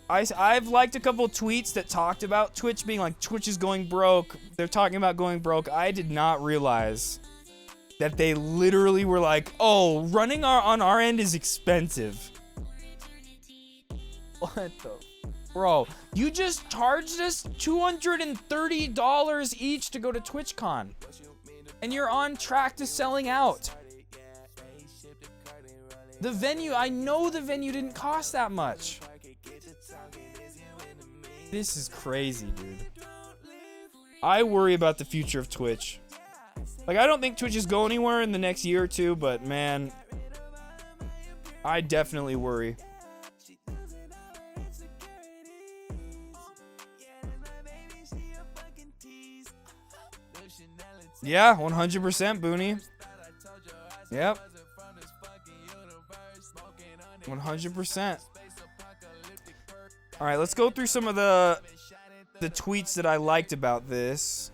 I've liked a couple tweets that talked about Twitch being like, Twitch is going broke. They're talking about going broke. I did not realize that they literally were like, oh, running on our end is expensive. What the? Bro, you just charged us $230 each to go to TwitchCon. And you're on track to selling out. The venue, I know the venue didn't cost that much. This is crazy, dude. I worry about the future of Twitch. Like, I don't think Twitch is going anywhere in the next year or two, but man, I definitely worry. Yeah, 100% Booney. Yep. 100%. All right, let's go through some of the tweets that I liked about this.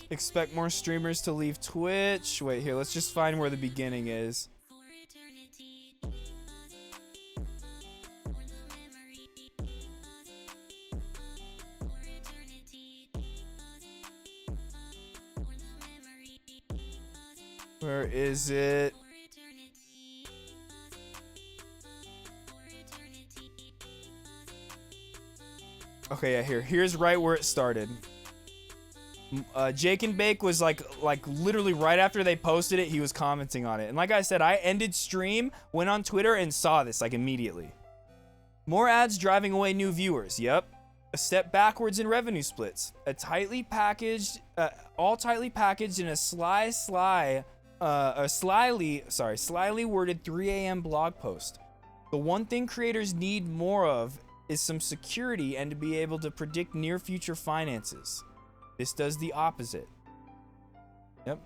Expect more streamers to leave Twitch. Wait, here, let's just find where the beginning is. Where is it? Okay, yeah, here's right where it started. Jake and Bake was like literally right after they posted it, he was commenting on it. And like I said, I ended stream, went on Twitter, and saw this like immediately. More ads driving away new viewers. Yep. A step backwards in revenue splits. A tightly packaged, all tightly packaged in a slyly worded 3 a.m. blog post. The one thing creators need more of is some security and to be able to predict near future finances. This does the opposite. Yep.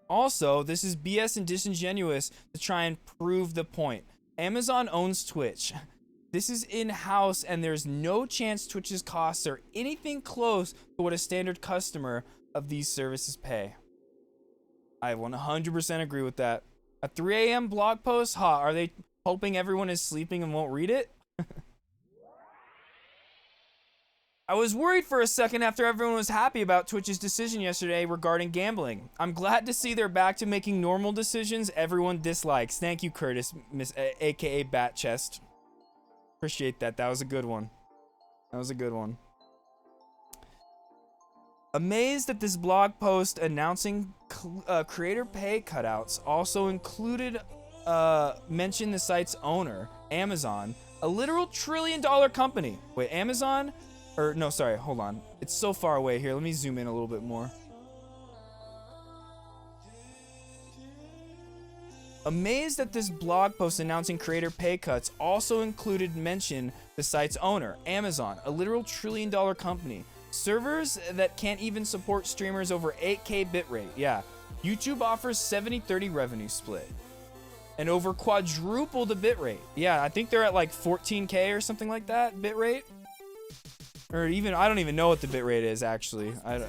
Also, this is BS and disingenuous to try and prove the point. Amazon owns Twitch. This is in-house and there's no chance Twitch's costs are anything close to what a standard customer of these services pay. I 100% agree with that. A 3 a.m. blog post? Ha, are they hoping everyone is sleeping and won't read it? I was worried for a second after everyone was happy about Twitch's decision yesterday regarding gambling. I'm glad to see they're back to making normal decisions everyone dislikes. Thank you, Curtis, aka Bat Chest. Appreciate that. That was a good one. That was a good one. Amazed that this blog post announcing creator pay cutouts also included mention the site's owner, Amazon, a literal $1 trillion company. Wait, Amazon? Or no, sorry, hold on. It's so far away here. Let me zoom in a little bit more. Amazed that this blog post announcing creator pay cuts also included mention the site's owner, Amazon, a literal $1 trillion company. Servers that can't even support streamers over 8K bitrate. Yeah, YouTube offers 70-30 revenue split. And over quadruple the bitrate. Yeah, I think they're at like 14K or something like that, bitrate. Or even, I don't even know what the bitrate is actually. I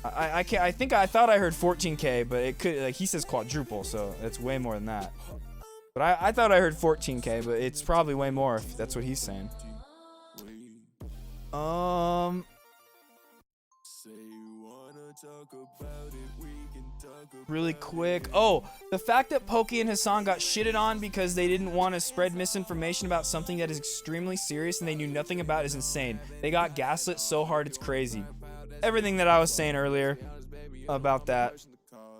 thought I heard 14K, but it could, like, he says quadruple, so it's way more than that. But I thought I heard 14K, but it's probably way more if that's what he's saying. Really quick. Oh, the fact that Pokey and Hassan got shitted on because they didn't want to spread misinformation about something that is extremely serious and they knew nothing about is insane. They got gaslit so hard it's crazy. Everything that I was saying earlier about that.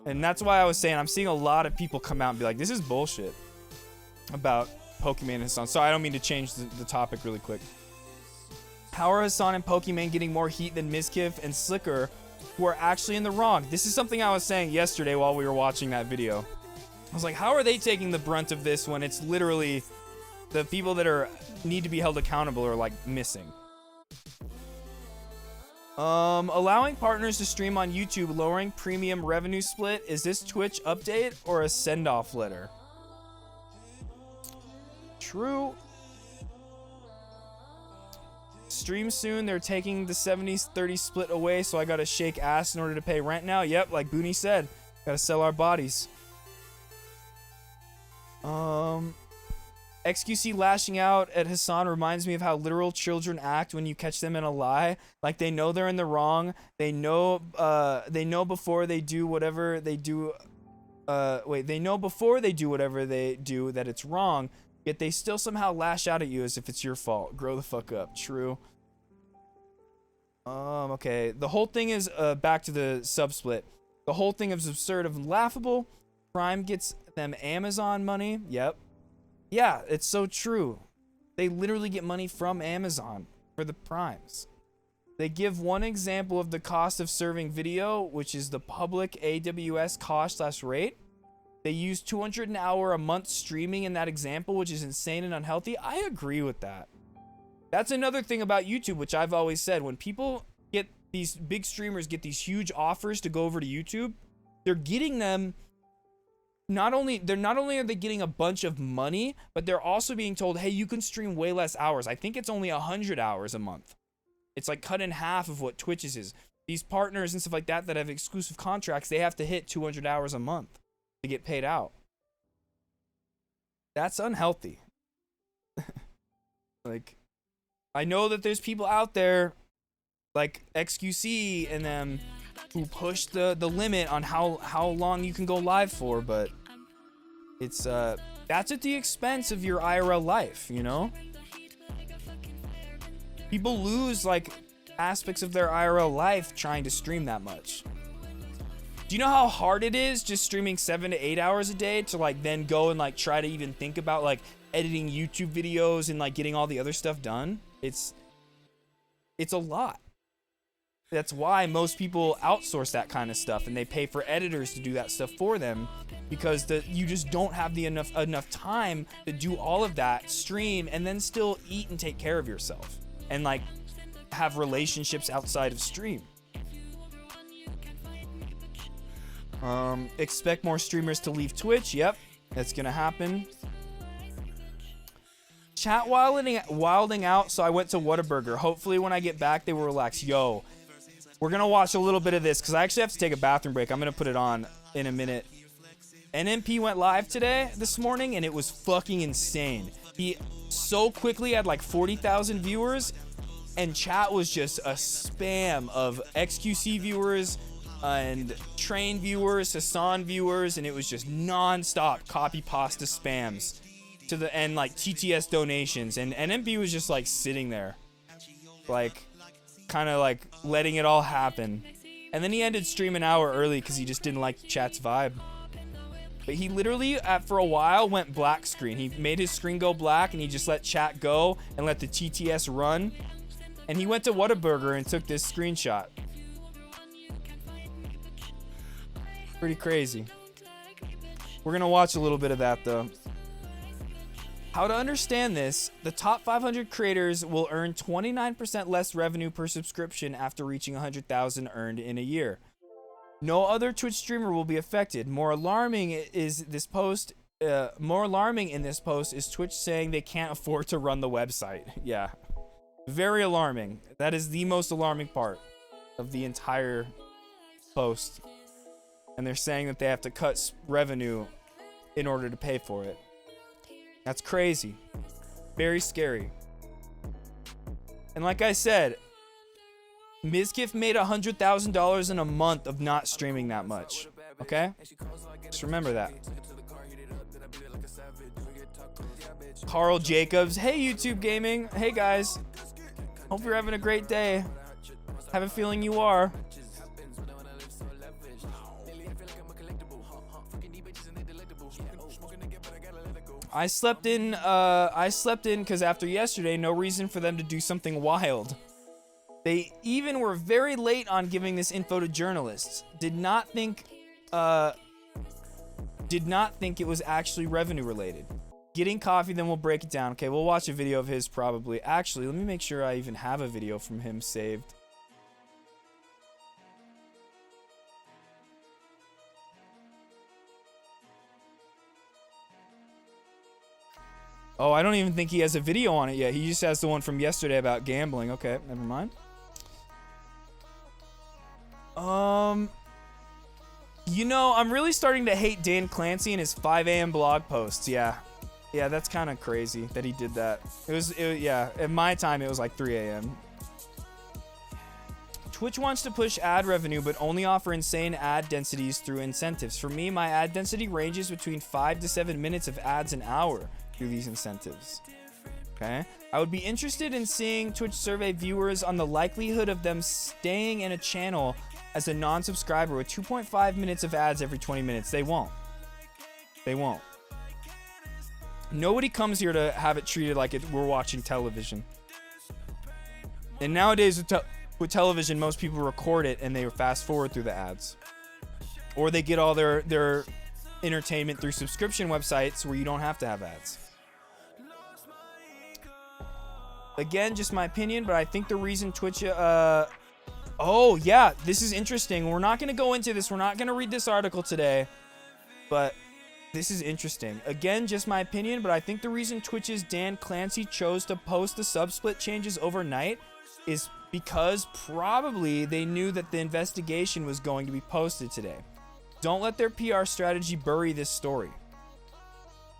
And that's why I was saying I'm seeing a lot of people come out and be like, this is bullshit about Pokemon and Hassan. So I don't mean to change the topic really quick. How are Hassan and Pokemon getting more heat than Mizkif and Slicker, who are actually in the wrong? This is something I was saying yesterday while we were watching that video. I was like, how are they taking the brunt of this when it's literally the people that need to be held accountable are like missing? Allowing partners to stream on YouTube, lowering premium revenue split. Is this Twitch update or a send-off letter? True. Stream soon. They're taking the 70-30 split away, so I gotta shake ass in order to pay rent now. Yep, like Booney said, gotta sell our bodies. XQC lashing out at Hassan reminds me of how literal children act when you catch them in a lie. Like they know they're in the wrong. They know before they do whatever they do. They know before they do whatever they do that it's wrong. Yet they still somehow lash out at you as if it's your fault. Grow the fuck up. True. Okay. The whole thing is back to the sub-split. The whole thing is absurd and laughable. Prime gets them Amazon money. Yep. Yeah, it's so true. They literally get money from Amazon for the primes. They give one example of the cost of serving video, which is the public AWS cost/rate. They use 200 an hour a month streaming in that example, which is insane and unhealthy. I agree with that. That's another thing about YouTube, which I've always said. When people get these big streamers get these huge offers to go over to YouTube, they're getting them. Not only are they getting a bunch of money, but they're also being told, hey, you can stream way less hours. I think it's only 100 hours a month. It's like cut in half of what Twitch's is. These partners and stuff like that have exclusive contracts, they have to hit 200 hours a month to get paid out. That's unhealthy. Like, I know that there's people out there like XQC and them who push the limit on how long you can go live for, but it's that's at the expense of your IRL life, you know? People lose like aspects of their IRL life trying to stream that much. Do you know how hard it is just streaming 7 to 8 hours a day to like then go and like try to even think about like editing YouTube videos and like getting all the other stuff done? It's a lot. That's why most people outsource that kind of stuff and they pay for editors to do that stuff for them, because you just don't have the enough time to do all of that, stream, and then still eat and take care of yourself and like have relationships outside of stream. Expect more streamers to leave Twitch. Yep, that's gonna happen. Chat wilding out, so I went to Whataburger. Hopefully when I get back they will relax. Yo, we're gonna watch a little bit of this because I actually have to take a bathroom break. I'm gonna put it on in a minute. NMP went live this morning and it was fucking insane. He so quickly had like 40,000 viewers and chat was just a spam of XQC viewers and Train viewers, Hassan viewers, and it was just non-stop copy pasta spams to the end, like TTS donations, and NMP was just like sitting there like kind of like letting it all happen. And then he ended stream an hour early because he just didn't like chat's vibe. But he literally for a while went black screen. He made his screen go black and he just let chat go and let the TTS run. And he went to Whataburger and took this screenshot. Pretty crazy. We're gonna watch a little bit of that though. How to understand this: the top 500 creators will earn 29% less revenue per subscription after reaching 100,000 earned in a year. No other Twitch streamer will be affected. More alarming in this post is Twitch saying they can't afford to run the website. Yeah, very alarming. That is the most alarming part of the entire post. And they're saying that they have to cut revenue in order to pay for it. That's crazy. Very scary. And like I said, Mizkif made $100,000 in a month of not streaming that much. Okay? Just remember that. Carl Jacobs. Hey, YouTube Gaming. Hey, guys. Hope you're having a great day. Have a feeling you are. I slept in because after yesterday, no reason for them to do something wild. They even were very late on giving this info to journalists. Did not think it was actually revenue related. Getting coffee, then we'll break it down. Okay, we'll watch a video of his probably. Actually, let me make sure I even have a video from him saved. Oh, I don't even think he has a video on it yet. He just has the one from yesterday about gambling. Okay, never mind. You know, I'm really starting to hate Dan Clancy and his 5 a.m. blog posts. Yeah, that's kind of crazy that he did that. Yeah, at my time, it was like 3 a.m. Twitch wants to push ad revenue, but only offer insane ad densities through incentives. For me, my ad density ranges between 5 to 7 minutes of ads an hour through these incentives. Okay, I would be interested in seeing Twitch survey viewers on the likelihood of them staying in a channel as a non-subscriber with 2.5 minutes of ads every 20 minutes. They won't. Nobody comes here to have it treated like we're watching television. And nowadays with television, most people record it and they fast forward through the ads, or they get all their entertainment through subscription websites where you don't have to have ads. Again, just my opinion, but I think the reason Twitch oh yeah, this is interesting. We're not going to go into this. We're not going to read this article today, but this is interesting. Again, just my opinion, but I think the reason Twitch's Dan Clancy chose to post the sub-split changes overnight is because probably they knew that the investigation was going to be posted today. Don't let their PR strategy bury this story.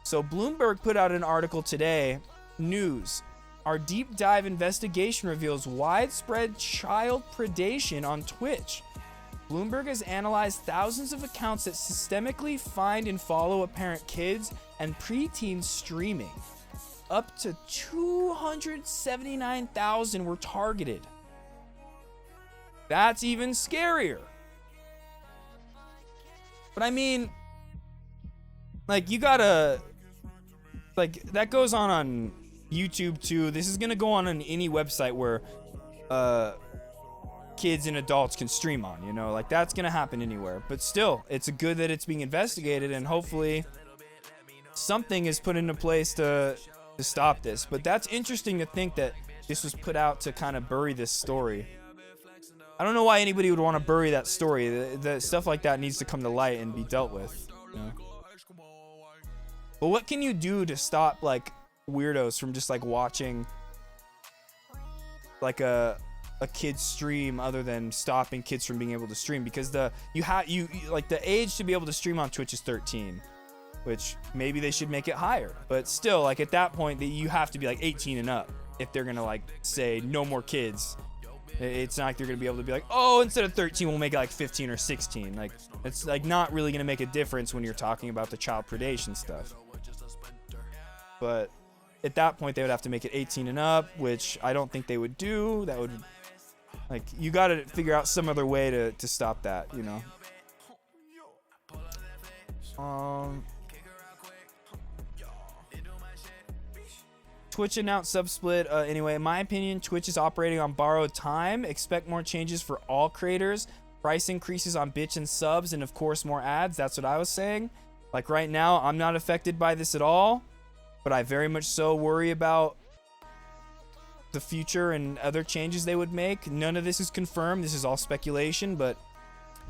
So Bloomberg put out an article today. News. Our deep dive investigation reveals widespread child predation on Twitch. Bloomberg has analyzed thousands of accounts that systemically find and follow apparent kids and preteens streaming. Up to 279,000 were targeted. That's even scarier. But I mean, like, you gotta, like, that goes on YouTube too. This is gonna go on any website where kids and adults can stream on, you know, like, that's gonna happen anywhere. But still, it's good that it's being investigated, and hopefully something is put into place to stop this. But that's interesting to think that this was put out to kind of bury this story. I don't know why anybody would want to bury that story. The stuff like that needs to come to light and be dealt with, you know? But what can you do to stop, like, weirdos from just, like, watching like a kid stream, other than stopping kids from being able to stream? Because you like, the age to be able to stream on Twitch is 13, which maybe they should make it higher. But still, like, at that point, you have to be like 18 and up if they're gonna, like, say no more kids. It's not like they're gonna be able to be like, oh, instead of 13 we'll make it like 15 or 16. Like, it's like not really gonna make a difference when you're talking about the child predation stuff. But at that point they would have to make it 18 and up, which I don't think they would do. That would, like, you gotta figure out some other way to stop that, you know. Twitch announced subsplit. Anyway, in my opinion, Twitch is operating on borrowed time. Expect more changes for all creators, price increases on bits and subs, and of course more ads. That's what I was saying. Like, right now, I'm not affected by this at all, but I very much so worry about the future and other changes they would make. None of this is confirmed. This is all speculation, but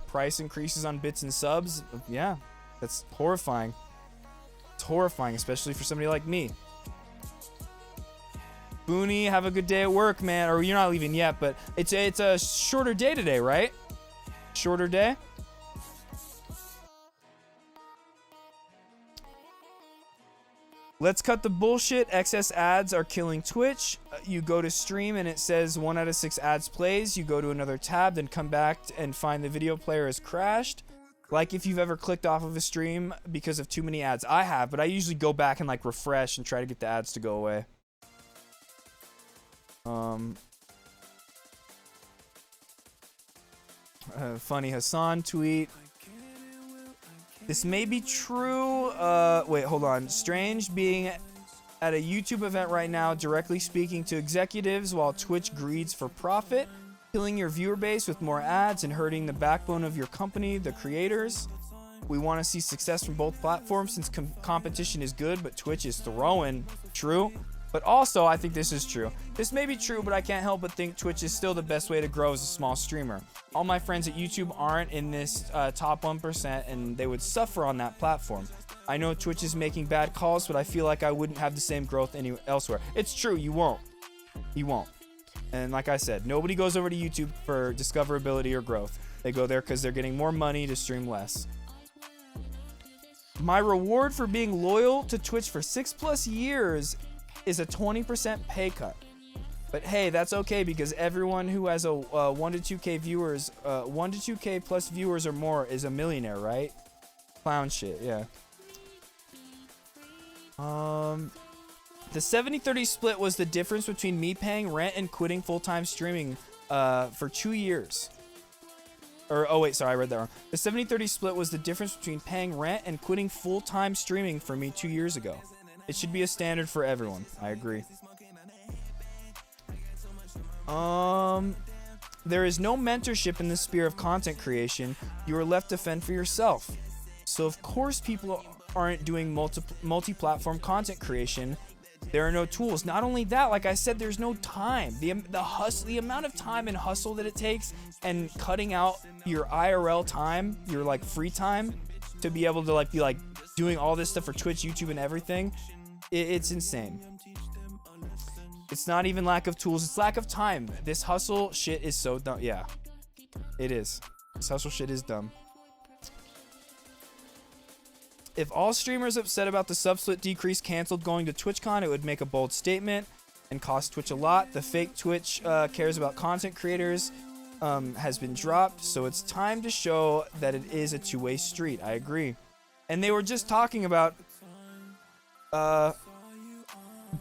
price increases on bits and subs, yeah, that's horrifying. It's horrifying, especially for somebody like me. Booney, have a good day at work, man. Or you're not leaving yet, but it's a shorter day today, right? Shorter day. Let's cut the bullshit. Excess ads are killing Twitch. You go to stream and it says 1 out of 6 ads plays. You go to another tab, then come back and find the video player has crashed. Like, if you've ever clicked off of a stream because of too many ads. I have, but I usually go back and, like, refresh and try to get the ads to go away. Funny Hassan tweet. This may be true. Wait, hold on. Strange being at a YouTube event right now, directly speaking to executives while Twitch greeds for profit, killing your viewer base with more ads and hurting the backbone of your company, the creators. We want to see success from both platforms since competition is good, but Twitch is throwing. True. But also, I think this is true. This may be true, but I can't help but think Twitch is still the best way to grow as a small streamer. All my friends at YouTube aren't in this top 1%, and they would suffer on that platform. I know Twitch is making bad calls, but I feel like I wouldn't have the same growth elsewhere. It's true, you won't. You won't. And like I said, nobody goes over to YouTube for discoverability or growth. They go there because they're getting more money to stream less. My reward for being loyal to Twitch for 6+ years is a 20% pay cut. But hey, that's okay because everyone who has a 1 to 2K viewers, 1 to 2K plus viewers or more is a millionaire, right? Clown shit, yeah. The 70-30 split was the difference between me paying rent and quitting full-time streaming for 2 years. Oh wait, sorry, I read that wrong. The 70-30 split was the difference between paying rent and quitting full-time streaming for me 2 years ago. It should be a standard for everyone. I agree. There is no mentorship in the sphere of content creation. You are left to fend for yourself. So of course people aren't doing multi-platform content creation. There are no tools. Not only that, like I said, there's no time. The amount of time and hustle that it takes, and cutting out your IRL time, your like free time, to be able to like be like doing all this stuff for Twitch, YouTube, and everything. It's insane. It's not even lack of tools, it's lack of time. This hustle shit is so dumb. Yeah, it is. This hustle shit is dumb. If all streamers upset about the subsplit decrease canceled going to TwitchCon, it would make a bold statement and cost Twitch a lot. The fake Twitch cares about content creators. has been dropped, so it's time to show that it is a two-way street. I agree. And they were just talking about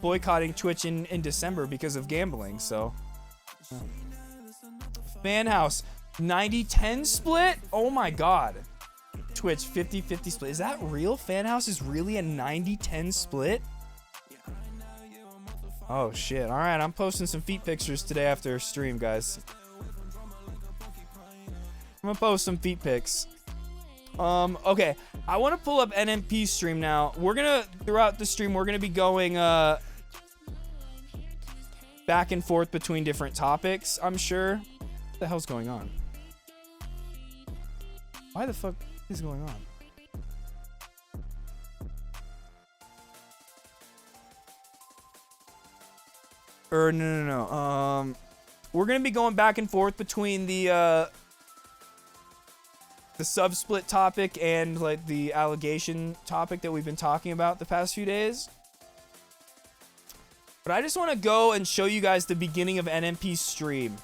boycotting Twitch in December because of gambling, so. Fan House, 90-10 split? Oh my god. Twitch, 50-50 split. Is that real? Fan House is really a 90-10 split? Oh shit. Alright, I'm posting some feet pictures today after stream, guys. I'm gonna post some feet pics. Okay. I want to pull up NMP's stream now. We're gonna, throughout the stream, we're gonna be going, back and forth between different topics, I'm sure. What the hell's going on? Why the fuck is going on? No. We're gonna be going back and forth between the sub split topic and like the allegation topic that we've been talking about the past few days. But I just want to go and show you guys the beginning of NMP's stream.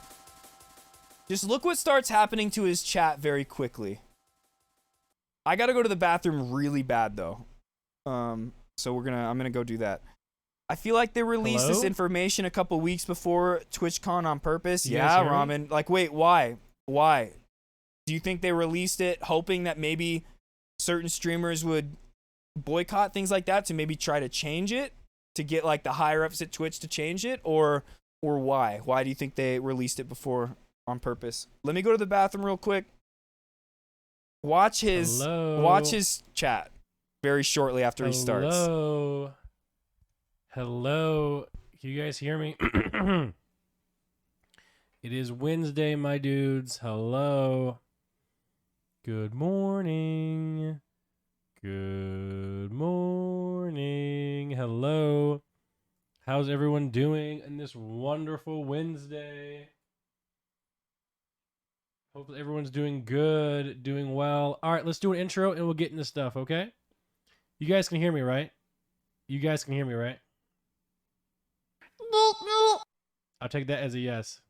Just look what starts happening to his chat very quickly. I gotta go to the bathroom really bad though. So I'm gonna go do that. I feel like they released this information a couple weeks before TwitchCon on purpose. Yeah, Ramen. Like, wait, why? Why? Do you think they released it hoping that maybe certain streamers would boycott things like that to maybe try to change it? To get like the higher ups at Twitch to change it? Or why? Why do you think they released it before on purpose? Let me go to the bathroom real quick. Watch his chat very shortly after he starts. Hello. Can you guys hear me? It is Wednesday, my dudes. Hello. Good morning. Good morning. Hello. How's everyone doing in this wonderful Wednesday? Hopefully everyone's doing good, doing well. All right, let's do an intro and we'll get into stuff, okay? You guys can hear me, right? You guys can hear me, right? I'll take that as a yes.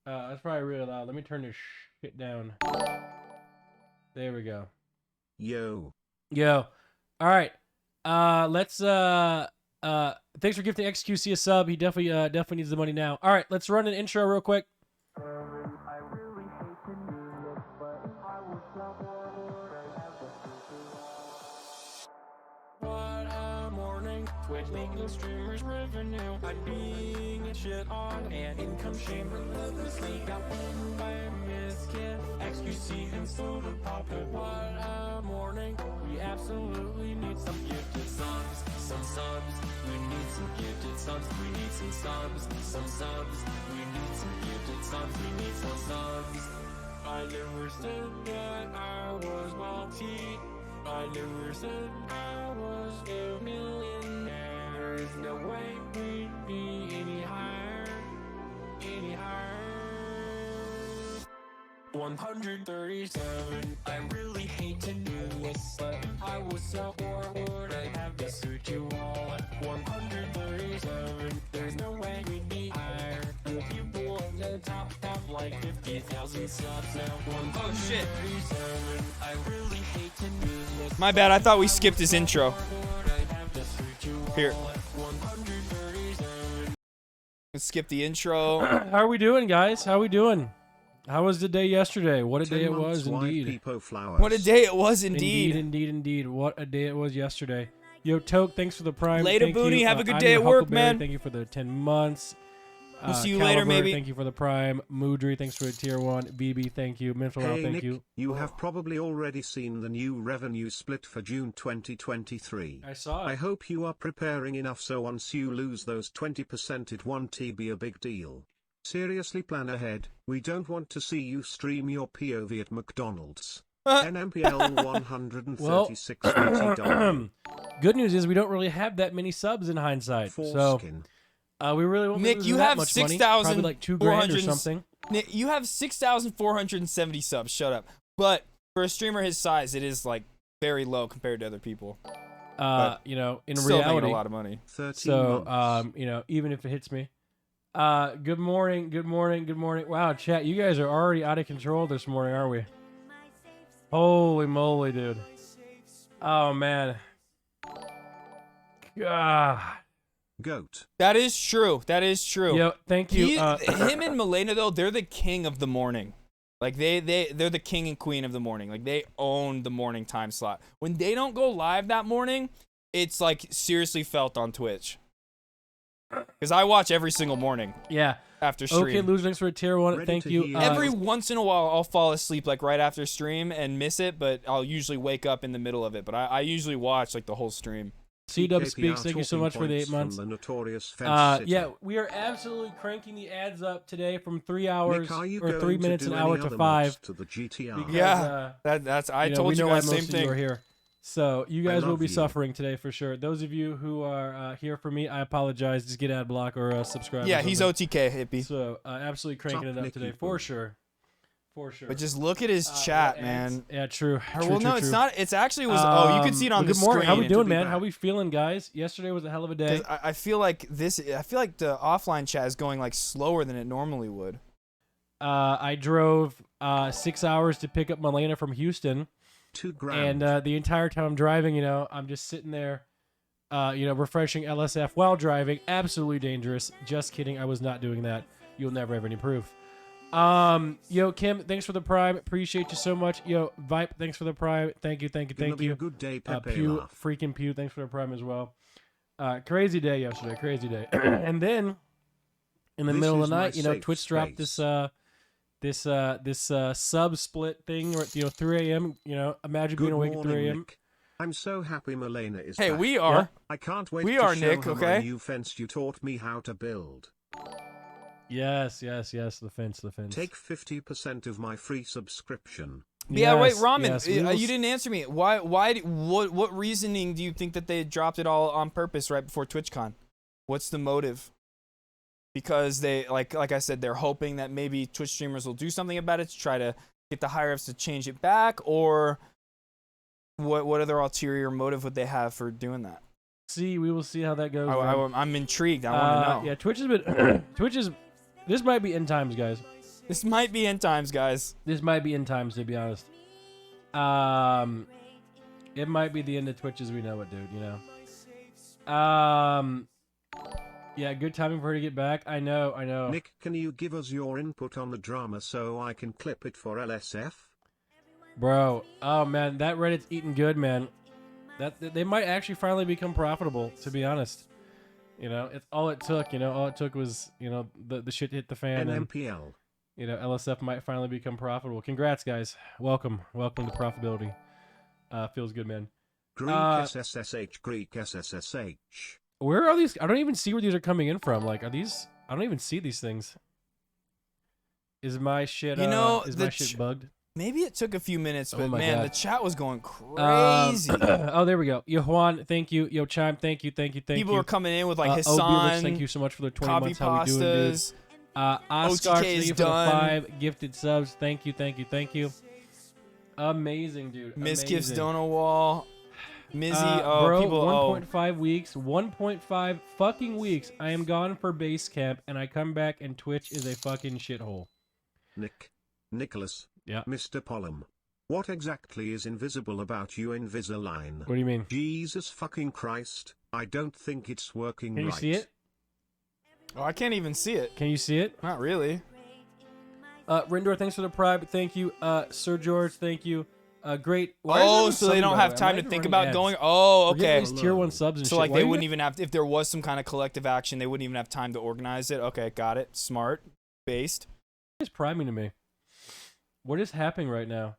That's probably really loud. Let me turn this shit down. There we go. Yo. All right. Let's thanks for gifting XQC a sub. He definitely needs the money now. All right, let's run an intro real quick. Twitch making streamers revenue. I'm being shit on and income shame relentlessly. Got pinned by a miskit. XQC and soda pop. What a morning. We absolutely need some gifted subs. Some subs. We need some gifted subs. We need some subs. Some subs. We need some gifted subs. We need some subs. I never said that I was wealthy. I never said I was a millionaire. There's no way we'd be any higher. 137. I really hate to do this, but I was so bored. I have to suit you all. 137. There's no way we'd be higher. The people on the top have like 50,000 subs now. Oh shit. I really hate to do this. My bad, I thought we skipped his intro. Here. Let's skip the intro. How are we doing, guys? How are we doing? How was the day yesterday? What a day it was, indeed. What a day it was, indeed. Indeed. What a day it was yesterday. Yo, Toke, thanks for the prime. Later, Booney. Have a good day at work, man. Thank you for the 10 months. We'll see you later, maybe. Thank you for the prime. Moodry, thanks for the tier 1. BB, thank you. Mental Hey, thank Nick, you. You have probably already seen the new revenue split for June 2023. I saw it. I hope you are preparing enough so once you lose those 20% it won't be a big deal. Seriously, plan ahead. We don't want to see you stream your POV at McDonald's. NMPL 136 $20. Good news is we don't really have that many subs in hindsight. Foreskin. So we really won't Nick, lose you that have much money. 6,000 Probably like $2,000 or something. Nick, you have 6,470 subs. Shut up. But for a streamer his size, it is like very low compared to other people. You know, in Still making reality, a lot of money. 13 so months. you know, even if it hits me, Good morning. Good morning. Good morning. Wow, chat, you guys are already out of control this morning, are we? Holy moly, dude. Oh, man. God. Goat. That is true. That is true. Yo, thank you. Him and Milena, though, they're the king of the morning. Like, they're the king and queen of the morning. Like, they own the morning time slot. When they don't go live that morning, it's, like, seriously felt on Twitch. Because I watch every single morning. Yeah. After stream. Okay, loser, thanks for a tier 1. Ready Thank to you. heal. Every once in a while, I'll fall asleep, like, right after stream and miss it, but I'll usually wake up in the middle of it. But I usually watch, like, the whole stream. C-Dub PKPR Speaks, thank you so much for the 8 talking months. points from the notorious fence sitter. Yeah, we are absolutely cranking the ads up today from 3 hours Nick, are you or going 3 to minutes do an any hour to other 5. mods to the GTR? Because, Yeah, that's. I told we you know guys why same most of you are thing. here. So you guys will love be you. suffering today for sure. Those of you who are here for me, I apologize. Just get ad block or subscribe. Yeah, or he's something. OTK hippie. So absolutely cranking Top it up Nicky today Boo. for sure. For sure. But just look at his What chat, ads? man. Yeah, true. Or, true, well, true, no, it's true. not. It's actually was. Oh, you could see it on well, the good morning. screen. How we To doing, be man? back. How we feeling, guys? Yesterday was a hell of a day. 'Cause I feel like this. I feel like the offline chat is going like slower than it normally would. I drove 6 hours to pick up Milena from Houston. $2,000. And the entire time I'm driving, I'm just sitting there, refreshing LSF while driving. Absolutely dangerous. Just kidding. I was not doing that. You'll never have any proof. Yo, Kim, thanks for the prime. Appreciate you so much. Yo, Vipe, thanks for the prime. Thank you, thank you, Gonna thank be you. a good day, Pepe Pew, laugh. freaking Pew, thanks for the prime as well. Crazy day yesterday, crazy day. And then in the This middle of is the my night, safe Twitch dropped this space. sub split thing, or 3 a.m. Imagine Good being awake at morning, 3 a.m. Nick. I'm so happy Milena is Hey, back. we are. I can't wait We to are, show Nick, her okay? my new fence you taught me how to build. Yes, the fence. Take 50% of my free subscription. Yeah, wait, Yes, Ramen, yes, we will you didn't answer me. Why? What reasoning do you think that they dropped it all on purpose right before TwitchCon? What's the motive? Because they, like I said, they're hoping that maybe Twitch streamers will do something about it to try to get the higher ups to change it back, or what other ulterior motive would they have for doing that? We will see how that goes. man. I'm intrigued. I want to know. Yeah, Twitch has been. This might be end times, guys. This might be end times, guys. This might be end times, to be honest. It might be the end of Twitch as we know it, dude. Yeah, good timing for her to get back. I know. Nick, can you give us your input on the drama so I can clip it for LSF? Bro, oh man, that Reddit's eating good, man. That they might actually finally become profitable, to be honest. It's all it took. All it took was the shit hit the fan, and NMPL. LSF might finally become profitable. Congrats, guys. Welcome to profitability. Feels good, man. Greek SSSH, Greek SSSH. Where are these? I don't even see where these are coming in from. Like, are these? I don't even see these things. Is my shit? Is my shit bugged? Maybe it took a few minutes, but my man, God. the chat was going crazy. Oh, there we go. Yo, Juan, thank you. Yo, Chime, thank you. People you. were coming in with like Obelix, Hassan, thank you so much for the 20 copy months. How we doing, dude? pastas. Oscar, OTK thank is you for the done. 5 gifted subs. Thank you. Amazing, dude. Miss Amazing. Gifts Donowall. Mizzy, bro, people, 1.5 weeks. 1.5 fucking weeks. I am gone for base camp, and I come back, and Twitch is a fucking shithole. Nicholas. Yeah. Mr. Pollum. What exactly is invisible about you Invisalign? What do you mean? Jesus fucking Christ, I don't think it's working Can you right. see it? Oh, I can't even see it. Can you see it? Not really. Rindor, thanks for the prime. Thank you. Sir George, thank you. Great. Oh, so they don't have time to think about going. Oh, We're getting okay. these tier 1 subs and So shit. like Why they are you wouldn't even have, if there was some kind of collective action, they wouldn't even have time to organize it. Okay, got it. Smart. Based. guys priming to me? What is happening right now?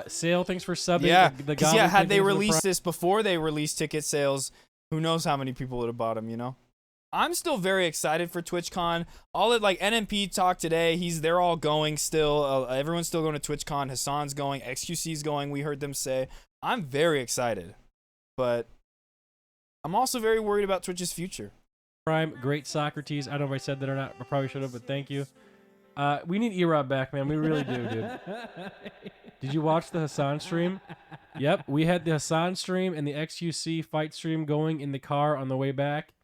Sale, thanks for subbing. Yeah, The because Goblin had King, they thanks for the released this before they released ticket sales, who knows how many people would have bought them, I'm still very excited for TwitchCon. All it like NMP talked today. They're all going still. Everyone's still going to TwitchCon. Hassan's going. XQC's going. We heard them say. I'm very excited, but I'm also very worried about Twitch's future. Prime, great Socrates. I don't know if I said that or not. I probably should have, but thank you. We need E-Rob back, man. We really do, dude. Did you watch the Hassan stream? Yep, we had the Hassan stream and the XQC fight stream going in the car on the way back.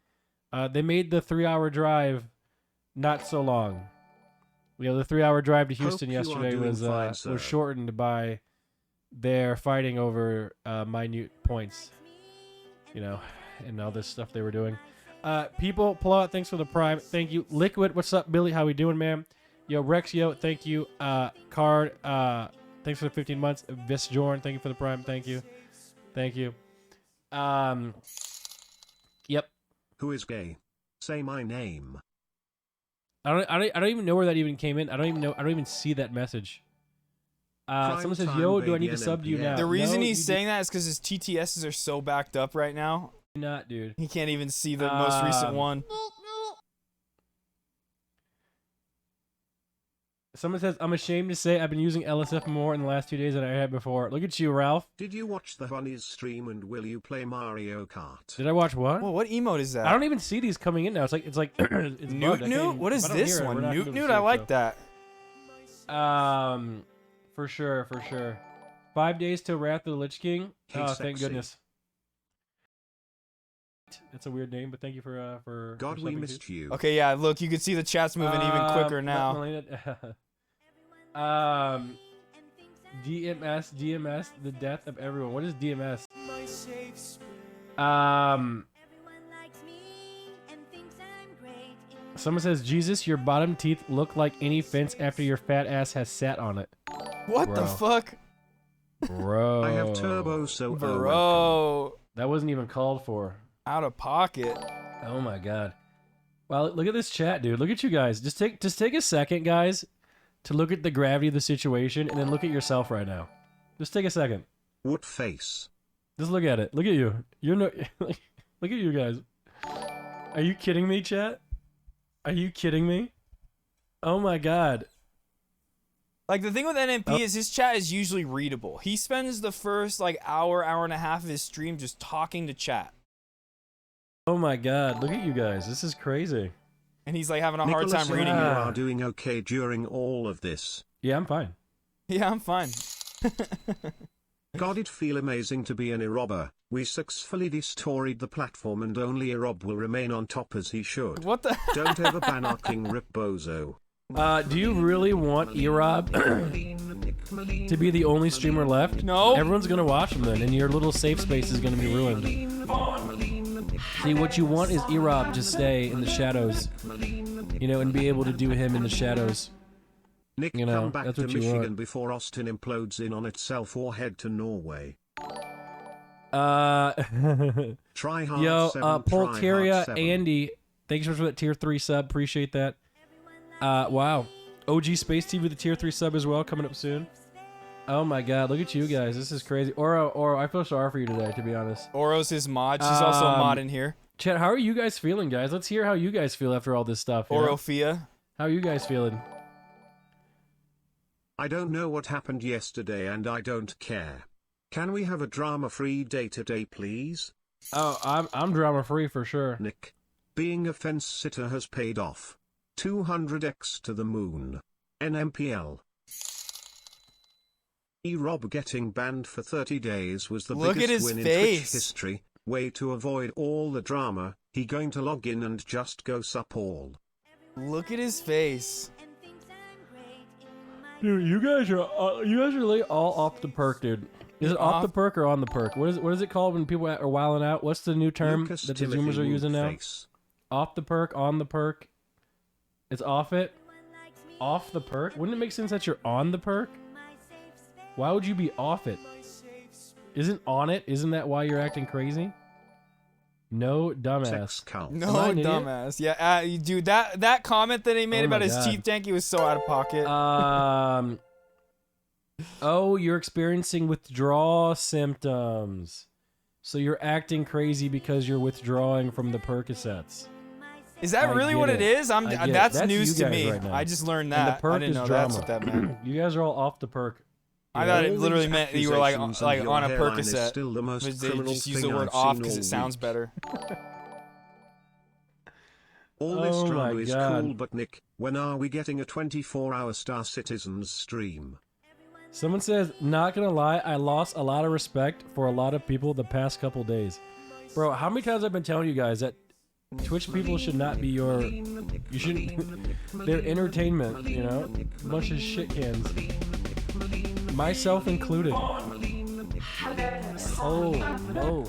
They made the 3-hour drive not so long. You know, the 3-hour drive to Houston Hope you are yesterday doing was fine, sir. was shortened by their fighting over minute points. You know, and all this stuff they were doing. People, pull out. Thanks for the prime. Thank you. Liquid, what's up, Billy? How we doing, man? Yo, Rex, yo, thank you. Card, thanks for the 15 months. Visjorn, thank you for the prime. Thank you. Thank you. Yep. Who is gay? Say my name. I don't even know where that even came in. I don't even see that message. Someone says, time, "Yo, do I baby, need to sub to you NMPL. now?" The reason No, he's you saying that is because his TTSs are so backed up right now. do not, dude. He can't even see the most recent one. Someone says, "I'm ashamed to say I've been using LSF more in the last 2 days than I had before." Look at you, Ralph. Did you watch the Bunnies stream and will you play Mario Kart? Did I watch what? Whoa, what emote is that? I don't even see these coming in now. It's like it's Newt bugged. I can't Newt? even- What is if I don't this hear it, one? we're not Newt gonna be Newt? able I to like see it, that. For sure, for sure. 5 days till Wrath of the Lich King. Hey, Oh, thank sexy. goodness. That's a weird name, but thank you for God, for we subbing, missed dude. you. Okay, yeah, look, you can see the chat's moving even quicker now. DMS, the death of everyone. What is DMS? Someone says, Jesus, your bottom teeth look like any fence after your fat ass has sat on it. What Bro. the fuck? Bro. I have turbo, so Bro. That wasn't even called for. Out of pocket. Oh my god. Well, look at this chat, dude. Look at you guys. Just take a second, guys, to look at the gravity of the situation, and then look at yourself right now. Just take a second. What face? Just look at it. Look at you. You're no. Look at you guys. Are you kidding me, chat? Are you kidding me? Oh my god. Like, the thing with NMP is his chat is usually readable. He spends the first, like, hour and a half of his stream just talking to chat. Oh my god. Look at you guys. This is crazy. And he's, like, having a Nicholas, hard time reading you it. are doing okay during all of this. Yeah, I'm fine. Yeah, I'm fine. God, it feel amazing to be an Iroba. We successfully destroyed the platform and only Irob will remain on top as he should. What the? Don't ever ban our King Rip Bozo. Do you really want Erob to be the only streamer left? No. Everyone's gonna watch him then, and your little safe space is gonna be ruined. See, what you want is Erob to stay in the shadows, you know, and be able to do him in the shadows. Nick, You know, come back that's to what you Michigan want. before Austin implodes in on itself or head to Norway. Try Try hard Yo, 7, try hard Polteria 7. Andy, thanks so much for that tier 3 sub. Appreciate that. Wow. OG Space TV, the tier 3 sub as well, coming up soon. Oh my god, look at you guys. This is crazy. Oro, I feel sorry for you today, to be honest. Oro's his mod. She's also a mod in here. Chat, how are you guys feeling, guys? Let's hear how you guys feel after all this stuff. you know? Orofia. How are you guys feeling? I don't know what happened yesterday and I don't care. Can we have a drama-free day today, please? Oh, I'm drama free for sure. Nick, being a fence sitter has paid off. 200x to the moon. NMPL. E-Rob getting banned for 30 days was the Look at biggest his win in face. Twitch history. Way to avoid all the drama. He going to log in and just go sup all. Look at his face. Dude, you guys are really all off the perk, dude. Is it off the perk or on the perk? What is it called when people are wilding out? What's the new term Lucas that the Timothy Zoomers are using now? Moonface. Off the perk, on the perk. It's off it. Off the perk. Wouldn't it make sense that you're on the perk? Why would you be off it? Isn't on it? Isn't that why you're acting crazy? No, Sex dumbass. cult. No, Am I an idiot? dumbass. Yeah, dude, that comment that he made Oh about my his God. teeth tanky was so out of pocket. Oh, you're experiencing withdrawal symptoms. So you're acting crazy because you're withdrawing from the Percocets. Is that I really get what it it. is? I get it. That's That's news you to guys me. right now. I just learned And the that. perk I didn't is know drama. that's what that meant. You guys are all off the perk. I thought it All literally these meant you were like accusations on and your a hairline is Percocet. still the most But they criminal just use the thing word I've off seen because all it sounds week. better. All this Oh drama my is God. cool, but Nick, when are we getting a 24-hour Star Citizens stream? Someone says, not gonna lie, I lost a lot of respect for a lot of people the past couple days. Bro, how many times I've been telling you guys that Twitch people should not be your. You shouldn't. They're entertainment, you know? A bunch of shit cans. Myself included. Oh, no.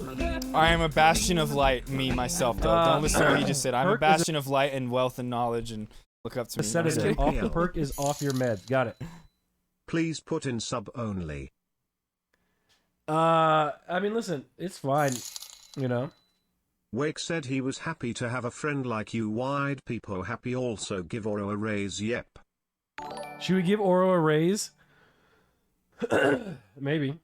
I am a bastion of light, me, myself, though. Don't listen to what he just said. I'm a Perk is bastion of light and wealth and knowledge, and look up to A me. sedative. Off the perk is off your meds. Got it. Please put in sub only. I mean, listen, it's fine, you know? Wake said he was happy to have a friend like you. Wide people happy. Also give Oro a raise. Yep. Should we give Oro a raise? Maybe.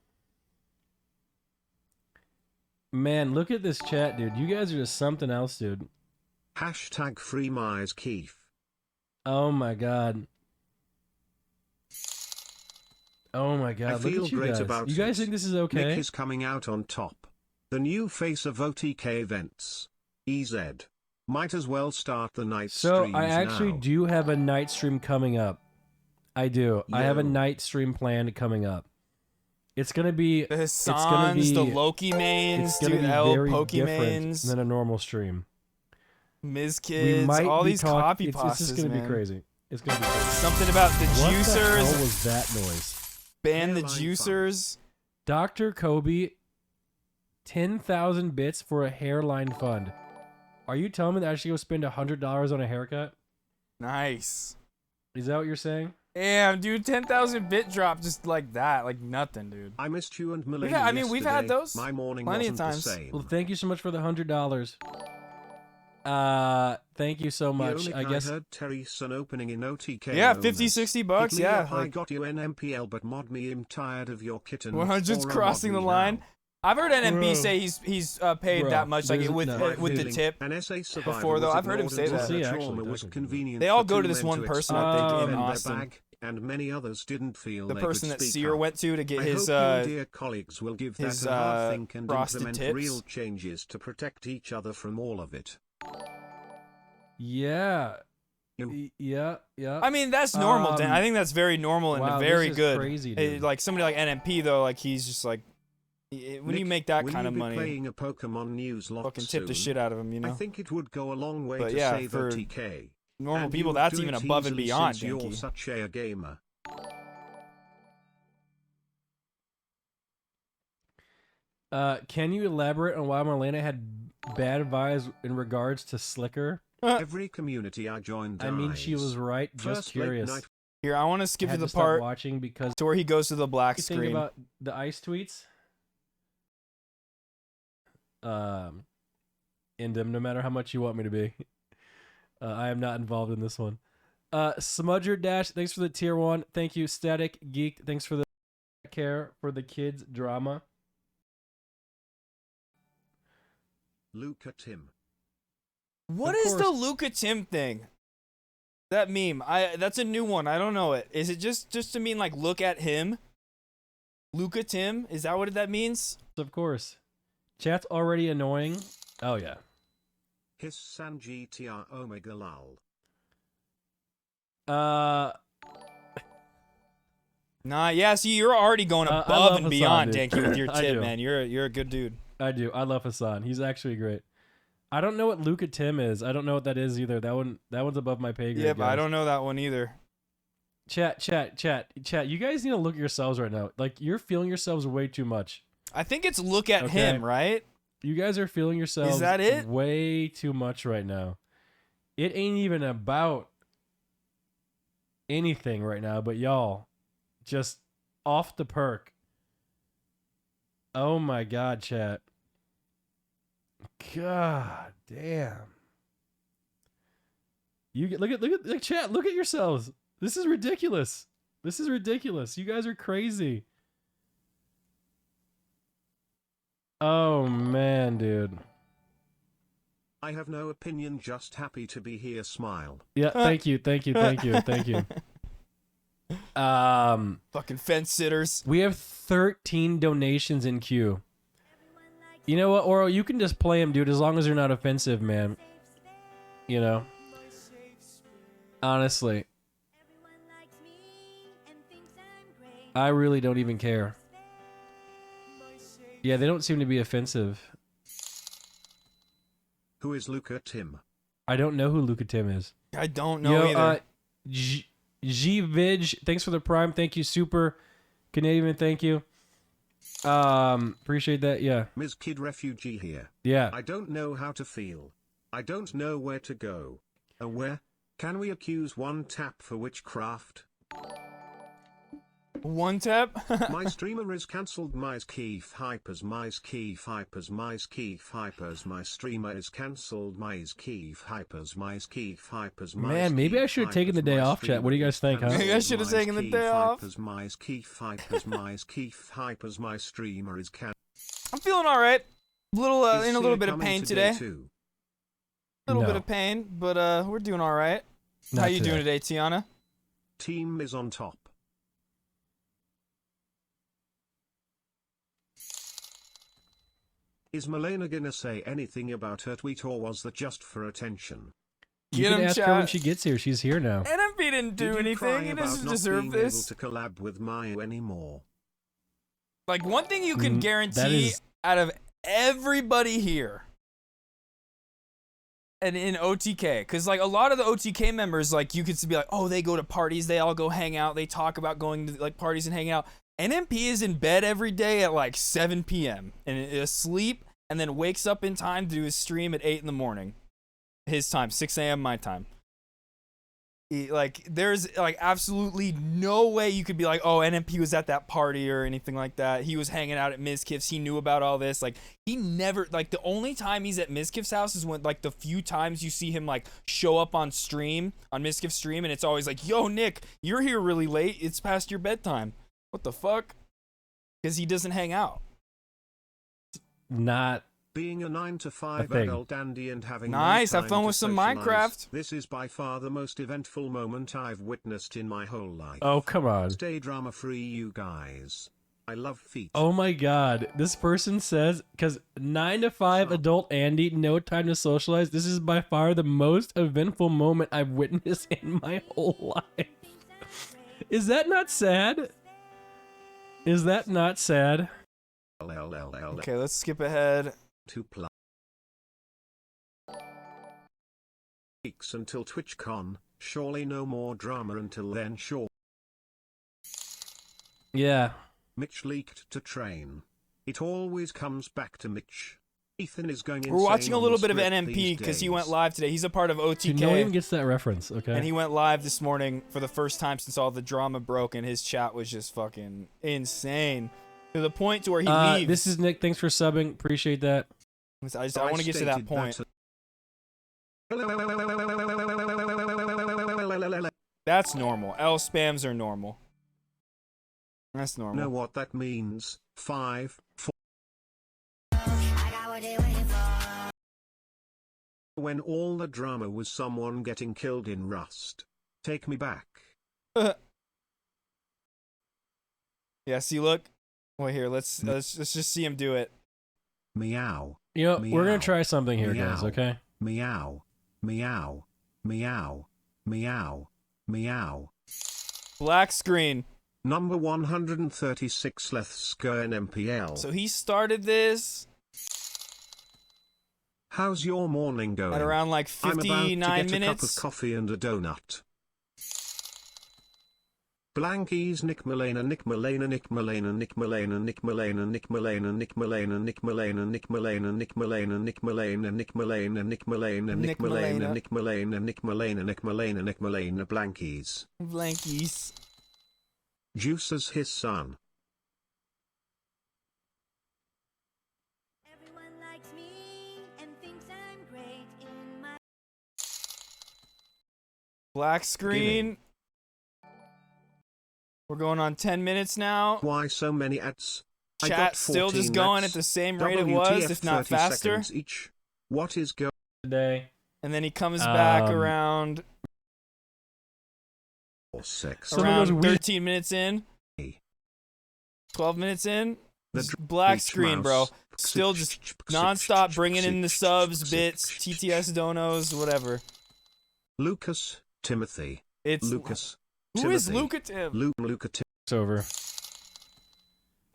Man, look at this chat, dude. You guys are just something else, dude. Hashtag free Mize Keith. Oh my god. Oh my god. I Look feel at you great guys. about You guys it. think this is okay? Nick is coming out on top. The new face of OTK events. EZ. Might as well start the night So streams I actually now. do have a night stream coming up. I do. I have a Yo. night stream planned coming up. It's gonna be. The It's gonna Hassans, be. the Loki mains, It's gonna dude, be L very Pokemans, different than a normal stream. Ms. We Kids, might all be these talk- copy It's pastas, just gonna man. be crazy. It's gonna be crazy. Something about the What the hell juicers. was that noise? Ban the Hairline fun. juicers. Dr. Kobe, 10,000 bits for a hairline fund. Are you telling me that I should go spend $100 on a haircut? Nice. Is that what you're saying? Damn, dude, 10,000 bit drop just like that, like nothing, dude. I missed you and We've Millennium had- I mean, we've had yesterday. those My morning plenty of wasn't times. the same. Well, thank you so much for the $100. Thank you so much. The I only guess. heard Terryson opening in OTK. Yeah, owners. 50, 60 bucks, Hit me yeah. up, I Like, got you an MPL, but mod me. I'm tired of your kitten. 100's Or crossing the mod me line. now. I've heard NMB Bro. say he's paid Bro, that much, like there's with no- with the Feeling tip. an SA survivor before, though. was I've heard him ignored say until that. her See, trauma actually, was technically. convenient They all for go two to this men one to person, I think, explain in their Austin. bag, and many others didn't feel The they person could that speak Seer up. went to get I his hope you dear colleagues will give his, that a hard think and frosted implement tips. real changes to protect each other from all of it. Yeah. You- Yeah. I mean, that's normal, Dan. I think that's very normal and wow, very this is good. crazy, Eh, dude. like somebody like NMP though, like he's just like when you Nick, make that will kind you of be money, playing a Pokemon news lot fucking tip the soon? shit out of him, you know. I think it would go a long way But to yeah, save for OTK. Normal And people, you that's do even it above and easily beyond, since you're Dinky. such a gamer. Can you elaborate on why Marlena had bad vibes in regards to Slicker? Every community I joined I mean, she dies. was right. Just First late curious. night Here, I want to skip to Had the to stop part watching because to where he goes to the black you think screen. about the ice tweets. In them, no matter how much you want me to be. I am not involved in this one. Smudger Dash, thanks for the tier 1. Thank you, Static Geek. Thanks for the care for the kids drama. Luca Tim. What Of is the course. Luca Tim thing? That meme. That's a new one. I don't know it. Is it just to mean like look at him? Luca Tim? Is that what that means? Of course. Chat's already annoying. Oh yeah. His San GTR Omega Lul. Nah, yeah, see, you're already going I above love and Hassan, beyond, dude. Danky, with your I tip, do. man. You're a good dude. I do. I love Hassan. He's actually great. I don't know what Luca Tim is. I don't know what that is either. That one's above my pay grade. Yeah, but I guys. don't know that one either. Chat. You guys need to look at yourselves right now. Like you're feeling yourselves way too much. I think it's look at Okay. him, right? You guys are feeling yourselves that it? way too much right now. It ain't even about anything right now, but y'all just off the perk. Oh my god, chat. God damn. Look at like chat, look at yourselves. This is ridiculous. This is ridiculous. You guys are crazy. Oh man, dude. I have no opinion, just happy to be here. Smile. Yeah, thank you. Fucking fence sitters. We have 13 donations in queue. You know what, Oro? You can just play them, dude, as long as they're not offensive, man. You know? Honestly. I really don't even care. Yeah, they don't seem to be offensive. Who is Luca Tim? I don't know who Luca Tim is. I don't know either. G-Vidge, thanks for the prime. Thank you, Super Canadian. Thank you. Appreciate that. Yeah. Ms. Kid Refugee here. Yeah. I don't know how to feel. I don't know where to go. Where? Can we accuse one tap for witchcraft? One tap? My streamer is cancelled. My Keef Hypers. My Keef Hypers. My Keef Hypers. My streamer is cancelled. My Keef Hypers. My Keef Hypers. Man, maybe I should have taken the day off, chat. What do you guys think, huh? Maybe I should have taken the day off. My Keef Hypers. My Keef Hypers. My streamer is cancelled. I'm feeling all right. In a little bit of pain today. A little bit of pain, but we're doing all right. How you doing today, Tiana? Team is on top. Is Milena gonna say anything about her tweet, or was that just for attention? You can ask her when she gets here. She's here now. NMP didn't do anything. He doesn't deserve this. Able to collab with Maya anymore. Like, one thing you can guarantee out of everybody here, and in OTK, because like a lot of the OTK members, like you could be like, oh, they go to parties, they all go hang out, they talk about going to like parties and hanging out. NMP is in bed every day at like 7 p.m. and asleep, and then wakes up in time to do his stream at 8 in the morning. His time, 6 a.m. my time. There's like absolutely no way you could be like, oh, NMP was at that party or anything like that. He was hanging out at Mizkif's. He knew about all this. Like, he never, like, the only time he's at Mizkif's house is when, like, the few times you see him, like, show up on stream, on Mizkif's stream, and it's always like, yo, Nick, you're here really late. It's past your bedtime. What the fuck? Because he doesn't hang out. Not being a 9-to-5 adult dandy and having nice. No Have fun with some Minecraft. This is by far the most eventful moment I've witnessed in my whole life. Oh, come on. Stay drama free, you guys. I love feet. Oh my god. This person says, because 9-to-5 adult Andy, no time to socialize. This is by far the most eventful moment I've witnessed in my whole life. Is that not sad? Is that not sad? Okay, let's skip ahead. 2 weeks until TwitchCon. Surely no more drama until then, sure. Yeah. Mitch leaked to train. It always comes back to Mitch. Ethan is going insane. We're watching a little bit of script NMP because he went live today. He's a part of OTK. No one even gets that reference, okay? And he went live this morning for the first time since all the drama broke, and his chat was just fucking insane. To the point to where he leaves. This is Nick. Thanks for subbing. Appreciate that. I want to get to that point. That's normal. L spams are normal. That's normal. Know what that means? 5, 4. When all the drama was someone getting killed in Rust. Take me back. Yeah, see, look. Wait here, let's just see him do it. Meow. You know, meow, we're gonna try something here, meow, guys, okay? Meow. Meow. Meow. Meow. Meow. Black screen. Number 136. Let's go NMPL. So he started this. How's your morning going? At around like 59 I'm about to get minutes. A cup of coffee and a donut. Blankies Nick Malena Nick Malena Nick Malena Nick Malena Nick Malena Nick Malena Nick Malena Nick Malena Nick Malena Nick Malena Nick Malena Nick Malena Nick Malena Nick Malena Nick Malena Nick Malena Nick Malena Nick Malena Blankies. Blankies. Juices his son. Everyone likes me and thinks I'm great in my Black screen. We're going on 10 minutes now. Why so many ads? Chat still just going at the same rate it was, if not faster. Each. What is going Today. And then he comes back around 13 minutes in. 12 minutes in. Black screen, bro. Still just non-stop bringing in the subs, bits, TTS donos, whatever. Lucas, Timothy. It's Lucas. Who is Luca Tim? Luca Tim. It's over.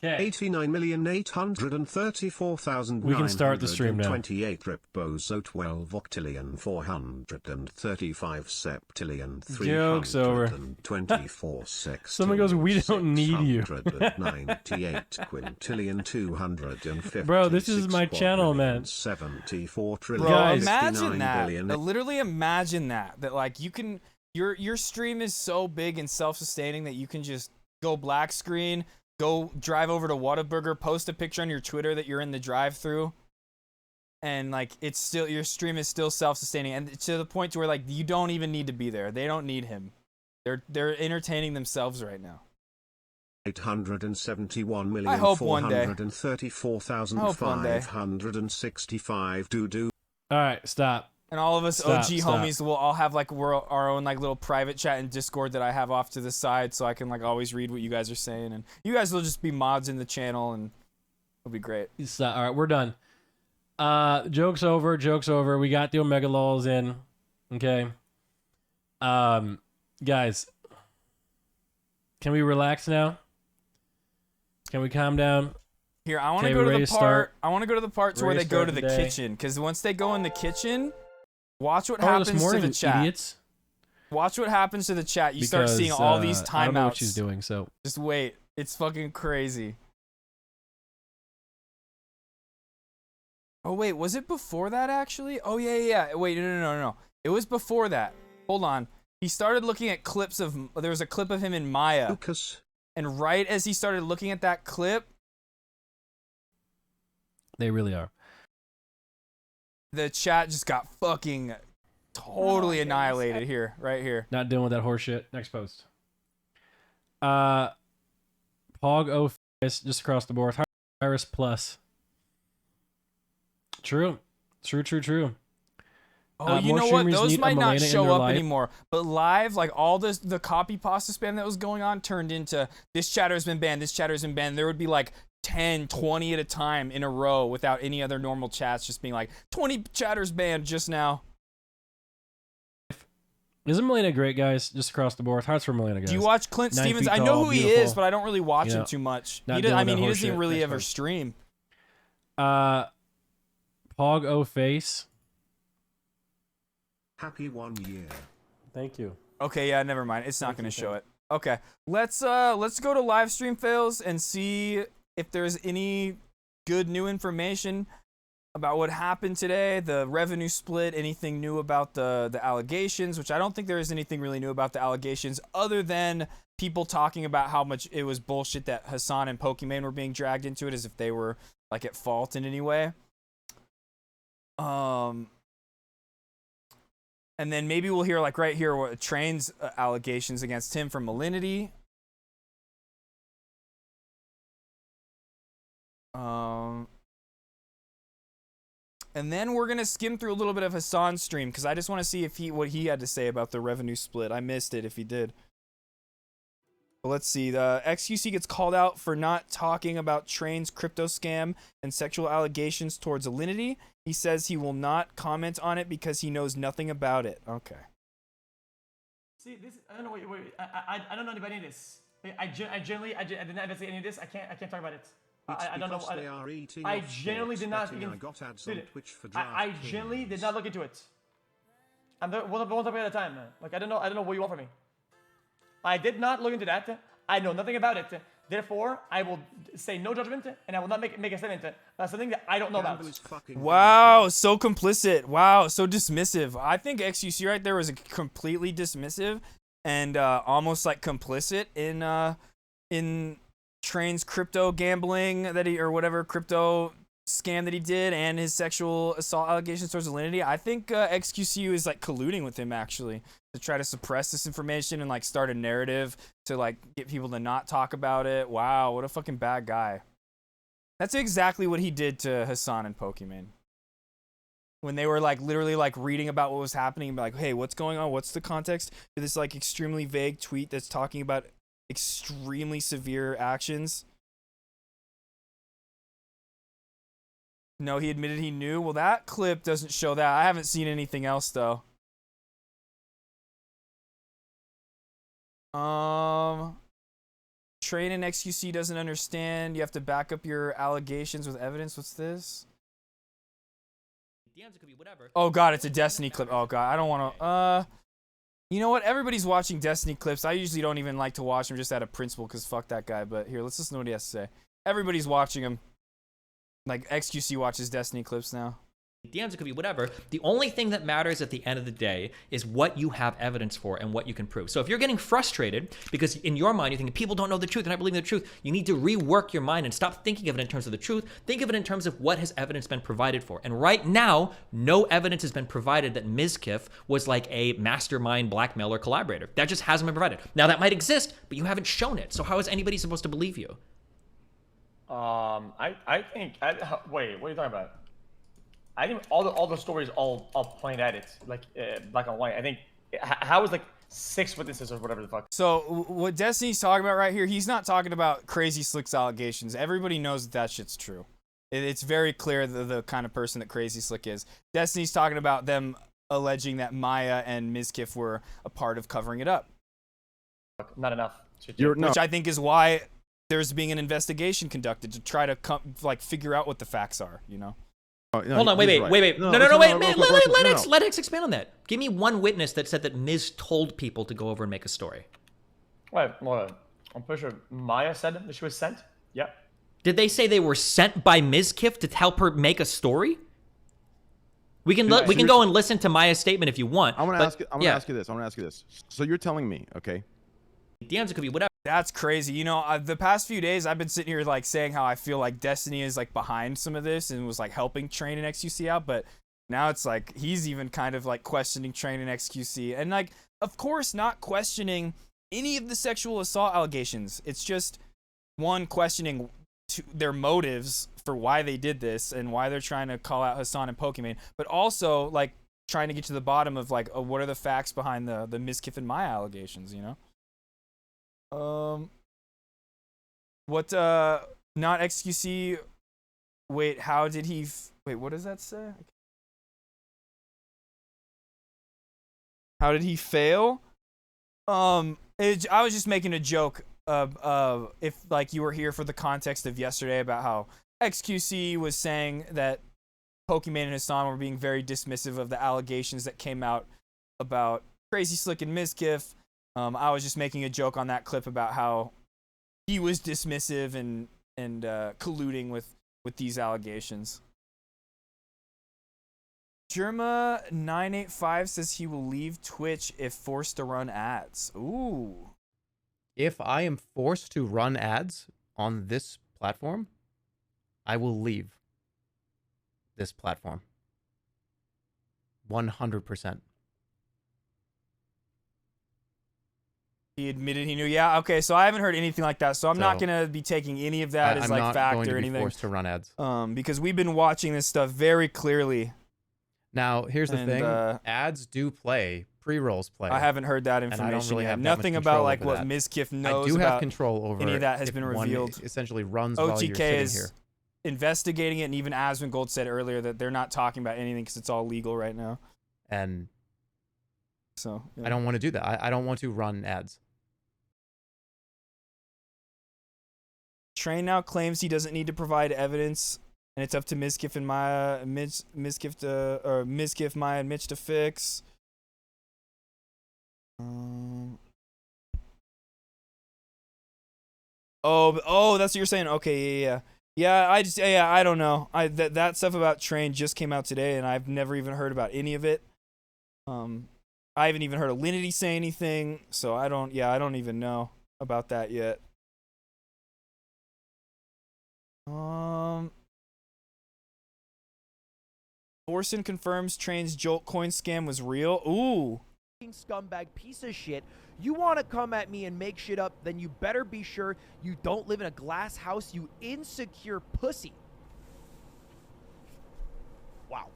Okay. 89,834,928 We can start the stream now. Ripbozo 12 octillion 435 septillion Joke's over. 324 sextillion. Someone goes, "We don't need you." 698 quintillion 250. Bro, this is my channel, man. 74 trillion. Bro, Guys. imagine that. billion. Literally imagine that. That like you can your stream is so big and self-sustaining that you can just go black screen, go drive over to Whataburger, post a picture on your Twitter that you're in the drive-through, and like it's still your stream is still self-sustaining, and to the point to where like you don't even need to be there. They don't need him. They're entertaining themselves right now. 871,434,565 doo-doo. All right, stop. And all of us Stop, OG homies will all have like our own like little private chat in Discord that I have off to the side, so I can like always read what you guys are saying, and you guys will just be mods in the channel, and it'll be great. Stop. All right, we're done. Joke's over. Joke's over. We got the Omega Lulls in. Okay. Guys, can we relax now? Can we calm down? Here, I want to Okay, go we to ready the to part. start? I want to go to the part to where Ready they to go start to the the day? kitchen, because once they go in the kitchen, watch what Oh, happens this morning, to the chat. idiots. Watch what happens to the chat. You start seeing all these I don't know what timeouts. she's doing. So Just wait. It's fucking crazy. Oh, wait. Was it before that, actually? Oh, yeah. Wait, no. It was before that. Hold on. He started looking at clips of... There was a clip of him in Maya. Lucas. And right as he started looking at that clip, they really are. the chat just got fucking totally annihilated here. Right here. Not dealing with that horse shit. Next post. Pog O just across the board. Iris Plus. True. Oh, you more know what? streamers Those need a might not Milena in show their up life. anymore. But live, like all the copy pasta spam that was going on turned into this chatter has been banned, this chatter has been banned. There would be like 10, 20 at a time in a row without any other normal chats just being like 20 chatters banned just now. Isn't Milena great, guys? Just across the board. Hearts for Milena, guys. Do you watch Clint 9 Stevens? feet I know tall, who he beautiful. is, but I don't really watch You him know, too much. not He dealing I with mean, that he horse doesn't even shit. really Next ever post. stream. Pog O Face. Happy 1 year. Thank you. Okay, yeah, never mind. It's not going to show it. Okay, let's go to live stream fails and see if there's any good new information about what happened today, the revenue split, anything new about the allegations, which I don't think there is anything really new about the allegations other than people talking about how much it was bullshit that Hassan and Pokimane were being dragged into it as if they were like at fault in any way. And then maybe we'll hear like right here what Train's allegations against him from Malinity. And then we're gonna skim through a little bit of Hassan's stream because I just want to see if what he had to say about the revenue split. I missed it if he did. But let's see. The XQC gets called out for not talking about Train's crypto scam and sexual allegations towards Alinity. He says he will not comment on it because he knows nothing about it. Okay. See, this I don't know. Wait. I don't know anybody in this. I did not investigate any of this. I can't talk about it. I don't know. I genuinely did not. I got ads on Twitch for I genuinely did not look into it. I'm there one topic at a time, man. Like I don't know what you want from me. I did not look into that. I know nothing about it. Therefore, I will say no judgment, and I will not make a statement. That's something that I don't know about. Wow, so complicit. Wow, so dismissive. I think XUC right there was a completely dismissive and almost like complicit in Train's crypto gambling that he or whatever crypto scam that he did and his sexual assault allegations towards Alinity. I think XQCU is like colluding with him actually to try to suppress this information and like start a narrative to like get people to not talk about it. Wow, what a fucking bad guy. That's exactly what he did to Hassan and Pokimane. When they were like literally like reading about what was happening and be like, hey, what's going on? What's the context to this like extremely vague tweet that's talking about extremely severe actions? No, he admitted he knew. Well, that clip doesn't show that. I haven't seen anything else though. Train and XQC doesn't understand. You have to back up your allegations with evidence. What's this? DMs, it could be whatever. Oh god, it's a Destiny clip. Oh god, I don't want to. You know what? Everybody's watching Destiny clips. I usually don't even like to watch them just out of principle because fuck that guy. But here, let's listen to what he has to say. Everybody's watching him. Like XQC watches Destiny clips now. DMs, it could be whatever. The only thing that matters at the end of the day is what you have evidence for and what you can prove. So if you're getting frustrated because in your mind you think people don't know the truth and I believe in the truth, you need to rework your mind and stop thinking of it in terms of the truth. Think of it in terms of what has evidence been provided for. And right now, no evidence has been provided that Mizkif was like a mastermind blackmailer collaborator. That just hasn't been provided. Now that might exist, but you haven't shown it. So how is anybody supposed to believe you? I think. Wait, what are you talking about? I think all the stories all point at it, like black and white. I think how is like 6 witnesses or whatever the fuck. So what Destiny's talking about right here, he's not talking about Crazy Slick's allegations. Everybody knows that shit's true. It's very clear the kind of person that Crazy Slick is. Destiny's talking about them alleging that Maya and Mizkif were a part of covering it up. Not enough. Which I think is why there's being an investigation conducted to try to figure out what the facts are, you know? No, hold on, wait. No, let X expand on that. Give me one witness that said that Miz told people to go over and make a story. Wait, I'm pretty sure Maya said that she was sent. Yeah. Did they say they were sent by Mizkif to help her make a story? We can go and listen to Maya's statement if you want. I'm gonna ask you this. So you're telling me, okay? DMs, it could be whatever. That's crazy. You know, the past few days I've been sitting here like saying how I feel like Destiny is like behind some of this and was like helping Train and XQC out, but now it's like he's even kind of like questioning Train and XQC and like of course not questioning any of the sexual assault allegations. It's just one questioning their motives for why they did this and why they're trying to call out Hassan and Pokimane, but also like trying to get to the bottom of like what are the facts behind the Mizkif and Maya allegations, you know? Not XQC. Wait, how did he? Wait, what does that say? How did he fail? I was just making a joke. If like you were here for the context of yesterday about how XQC was saying that Pokimane and Hassan were being very dismissive of the allegations that came out about Crazy Slick and Mizkif. I was just making a joke on that clip about how he was dismissive and colluding with these allegations. Germa985 says he will leave Twitch if forced to run ads. Ooh. If I am forced to run ads on this platform, I will leave this platform. 100%. He admitted he knew. Yeah, okay, so I haven't heard anything like that, so I'm not going to be taking any of that as like fact or anything. I'm not forced to run ads. Because we've been watching this stuff very clearly. Now, here's the thing. Ads do play. Pre-rolls play. I haven't heard that information yet. Nothing about like what Mizkif knows. I do have control over any of that has been revealed. Essentially runs while you're sitting here. OTK is investigating it, and even Asmongold said earlier that they're not talking about anything because it's all legal right now. And so I don't want to do that. I don't want to run ads. Train now claims he doesn't need to provide evidence, and it's up to Mizkif and Maya, Mizkif, Maya, and Mitch to fix. Oh, that's what you're saying. Okay, yeah. I don't know. That stuff about Train just came out today, and I've never even heard about any of it. I haven't even heard of Linity say anything, so I don't even know about that yet. Orson confirms Train's Jolt coin scam was real. Ooh. Scumbag piece of shit. You want to come at me and make shit up, then you better be sure you don't live in a glass house, you insecure pussy. Wow.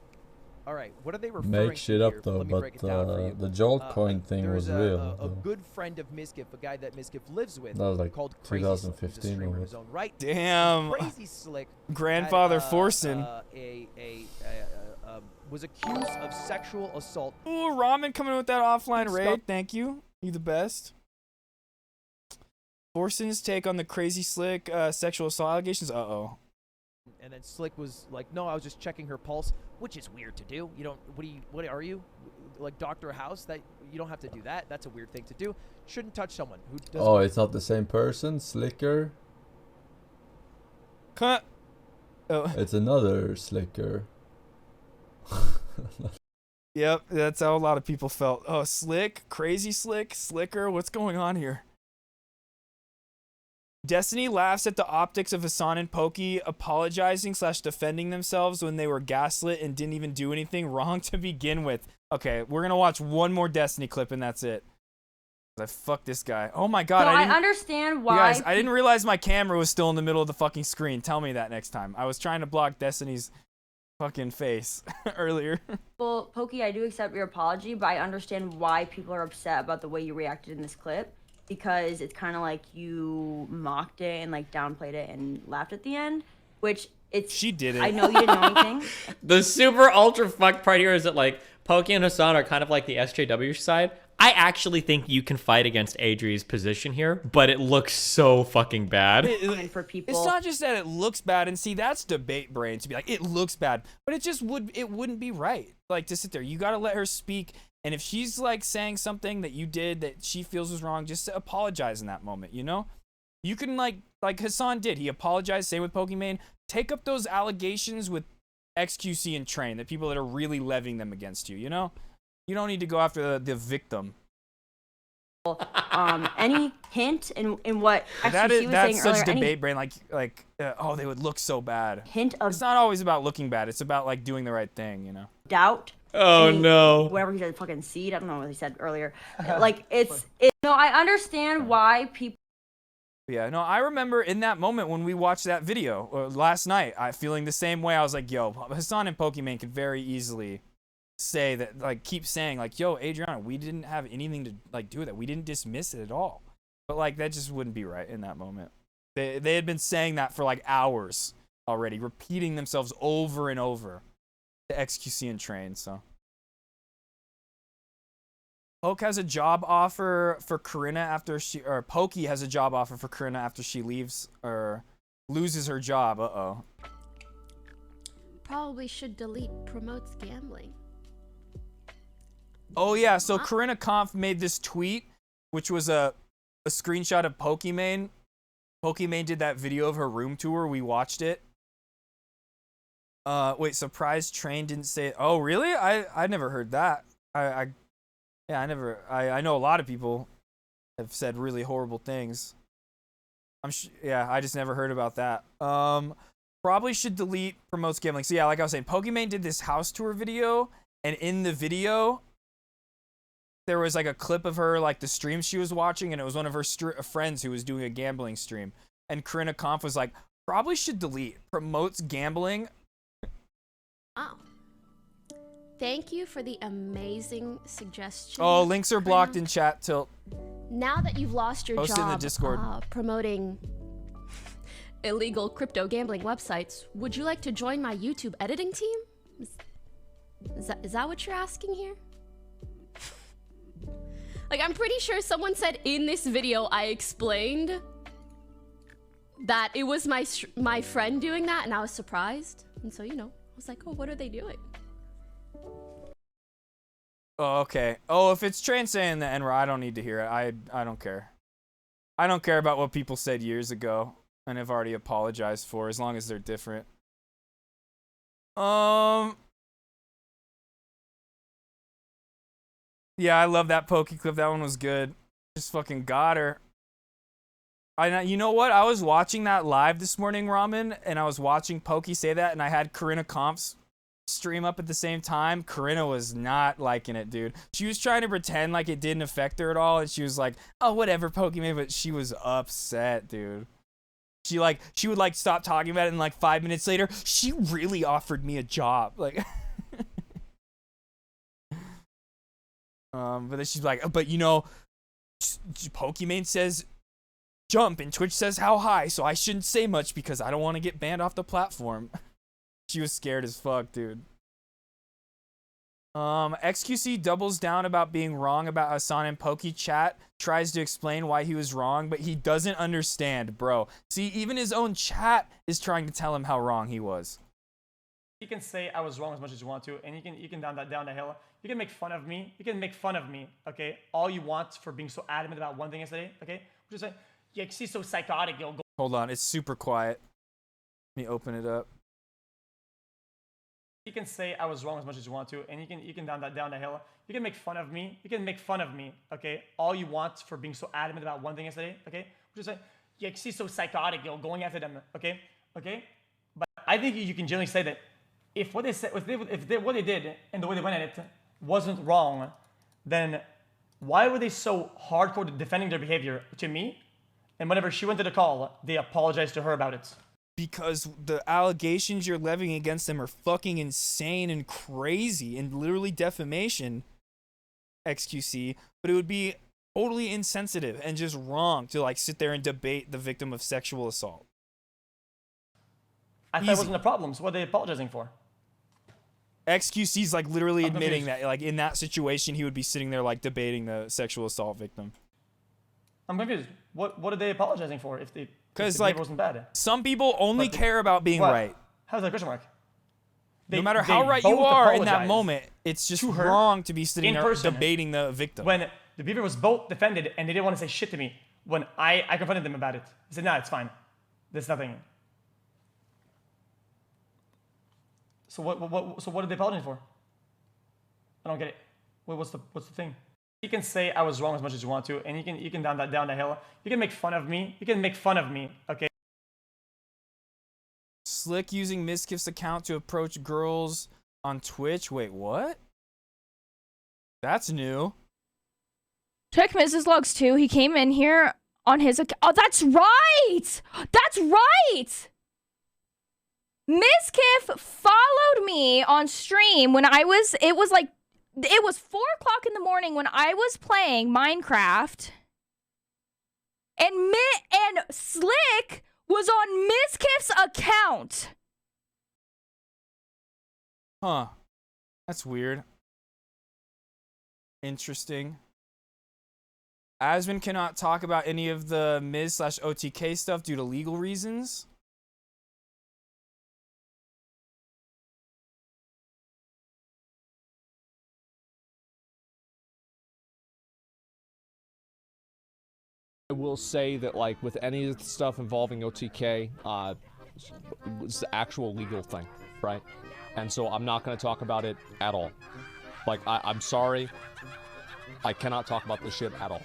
All right, what are they referring to? Make shit up though, but the Jolt coin thing was real. A good friend of Mizkif, a guy that Mizkif lives with, that was like called 2015 Crazy his own right. Damn. Crazy Slick. Grandfather Forsen was accused of sexual assault. Ooh, Ramen coming in with that offline raid. Thank you. You the best. Forson's take on the crazy slick sexual assault allegations. Uh-oh. And then Slick was like, "No, I was just checking her pulse," which is weird to do. You don't. What are you? Like Dr. House? That you don't have to do that. That's a weird thing to do. Shouldn't touch someone who doesn't. Oh, it's not the same person. Slicker. Cut. Oh. It's another Slicker. Yep, that's how a lot of people felt. Oh, Slick, crazy Slick, Slicker. What's going on here? Destiny laughs at the optics of Hassan and Pokey apologizing / defending themselves when they were gaslit and didn't even do anything wrong to begin with. Okay, we're gonna watch one more Destiny clip and that's it. I fucked this guy. Oh my god, So I I didn't, understand why. you guys, I didn't realize my camera was still in the middle of the fucking screen. Tell me that next time. I was trying to block Destiny's fucking face earlier. Well, Pokey, I do accept your apology, but I understand why people are upset about the way you reacted in this clip. Because it's kind of like you mocked it and like downplayed it and laughed at the end, which it's. She did it. I know you didn't know anything. The super ultra fucked part here is that like Pokey and Hassan are kind of like the SJW side. I actually think you can fight against Adri's position here, but it looks so fucking bad. For people. It's not just that it looks bad, and see, that's debate brain to be like, it looks bad, but it wouldn't be right. Like to sit there, you gotta let her speak. And if she's like saying something that you did that she feels was wrong, just to apologize in that moment, you know? You can like Hassan did. He apologized, same with Pokimane. Take up those allegations with XQC and Train, the people that are really levying them against you, you know? You don't need to go after the victim. Any hint in what XQC That's was saying such earlier? debate brain, oh, they would look so bad. Hint of. It's not always about looking bad. It's about like doing the right thing, you know? Doubt. Oh no. Whatever he said, fucking seed. I don't know what he said earlier. Like no, I understand why people. Yeah, no, I remember in that moment when we watched that video last night, I feeling the same way. I was like, yo, Hassan and Pokimane could very easily say that, like, keep saying like, yo, Adriana, we didn't have anything to like do with that. We didn't dismiss it at all. But like that just wouldn't be right in that moment. They had been saying that for like hours already, repeating themselves over and over. The XQC and Train, so. Poke has a job offer for Corinna after Pokey has a job offer for Corinna after she leaves or loses her job. Uh-oh. Probably should delete promotes gambling. Oh yeah, so Corinna Kampf made this tweet, which was a screenshot of Pokimane. Pokimane did that video of her room tour. We watched it. Wait, surprise Train didn't say it. Oh, really? I never heard that. I know a lot of people have said really horrible things. Yeah, I just never heard about that. Probably should delete promotes gambling. So yeah, like I was saying, Pokimane did this house tour video, and in the video, there was like a clip of her, like the stream she was watching, and it was one of her friends who was doing a gambling stream. And Corinna Kampf was like, probably should delete promotes gambling. Oh. Thank you for the amazing suggestion. Oh, links are blocked in chat till. Now that you've lost your Post it in the job Discord. Promoting illegal crypto gambling websites, would you like to join my YouTube editing team? Is that what you're asking here? Like, I'm pretty sure someone said in this video I explained that it was my friend doing that, and I was surprised. And so, you know, I was like, oh, what are they doing? Oh, okay. Oh, if it's Train saying the N-word, I don't need to hear it. I don't care. I don't care about what people said years ago and have already apologized for, as long as they're different. Yeah, I love that Pokey clip. That one was good. Just fucking got her. You know what? I was watching that live this morning, Ramen, and I was watching Pokey say that, and I had Corinna Kampf's stream up at the same time. Corinna was not liking it, dude. She was trying to pretend like it didn't affect her at all, and she was like, oh, whatever, Pokemon, but she was upset, dude. She would like stop talking about it, and like 5 minutes later, she really offered me a job. Like, but then she's like, but you know, Pokemon says jump and Twitch says how high, so I shouldn't say much because I don't want to get banned off the platform. She was scared as fuck, dude. XQC doubles down about being wrong about Hassan and Pokey. Chat tries to explain why he was wrong, but he doesn't understand, bro. See, even his own chat is trying to tell him how wrong he was. You can say I was wrong as much as you want to, and you can down the hill. You can make fun of me. You can make fun of me, okay? All you want for being so adamant about one thing yesterday, okay? Which is like, yeah, she's so psychotic, you'll go. Hold on, it's super quiet. Let me open it up. You can say I was wrong as much as you want to, and you can down the hill. You can make fun of me. You can make fun of me, okay? All you want for being so adamant about one thing yesterday, okay? Which is like, yeah, she's so psychotic, you're going after them, okay? Okay? But I think you can generally say that if what they said, what they did and the way they went at it wasn't wrong, then why were they so hardcore defending their behavior to me? And whenever she went to the call, they apologized to her about it. Because the allegations you're levying against them are fucking insane and crazy and literally defamation, XQC, but it would be totally insensitive and just wrong to like sit there and debate the victim of sexual assault. I thought it wasn't a problem, so what are they apologizing for? XQC's like literally admitting that like in that situation he would be sitting there like debating the sexual assault victim. I'm confused. What are they apologizing for if the Because like wasn't bad? Some people only care about being what? right. How's that question mark? No matter how right you are in that moment, it's just wrong to be sitting there debating the victim. When the beaver was both defended and they didn't want to say shit to me, when I confronted them about it, I said, nah, it's fine. There's nothing. So what are they apologizing for? I don't get it. What's the thing? You can say I was wrong as much as you want to, and you can down the hill. You can make fun of me. You can make fun of me, okay? Slick using Miskiff's account to approach girls on Twitch. Wait, what? That's new. Check Mrs. Logs too. He came in here on his account. Oh, that's right! That's right! Miskiff followed me on stream when it was 4:00 in the morning when I was playing Minecraft. And Slick was on Miskiff's account. Huh. That's weird. Interesting. Asvin cannot talk about any of the Miz/OTK stuff due to legal reasons. I will say that, like, with any of the stuff involving OTK, it's the actual legal thing, right? And so I'm not going to talk about it at all. Like, I'm sorry. I cannot talk about this shit at all.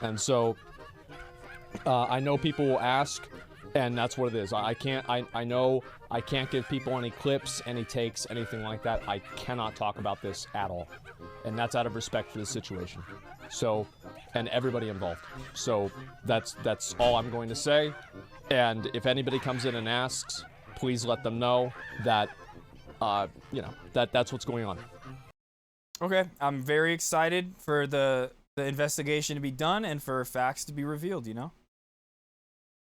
And so, I know people will ask, and that's what it is. I know I can't give people any clips, any takes, anything like that. I cannot talk about this at all. And that's out of respect for the situation. So, and everybody involved. So that's all I'm going to say. And if anybody comes in and asks, please let them know that, that's what's going on. Okay, I'm very excited for the investigation to be done and for facts to be revealed, you know?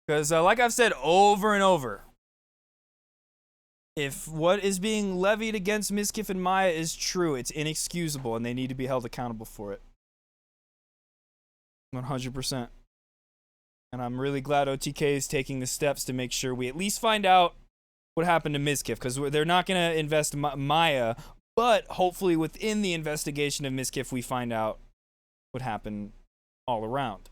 Because like I've said over and over, if what is being levied against Miskiff and Maya is true, it's inexcusable and they need to be held accountable for it. 100%. And I'm really glad OTK is taking the steps to make sure we at least find out what happened to Miskiff, because they're not going to invest Maya, but hopefully within the investigation of Miskiff we find out what happened all around.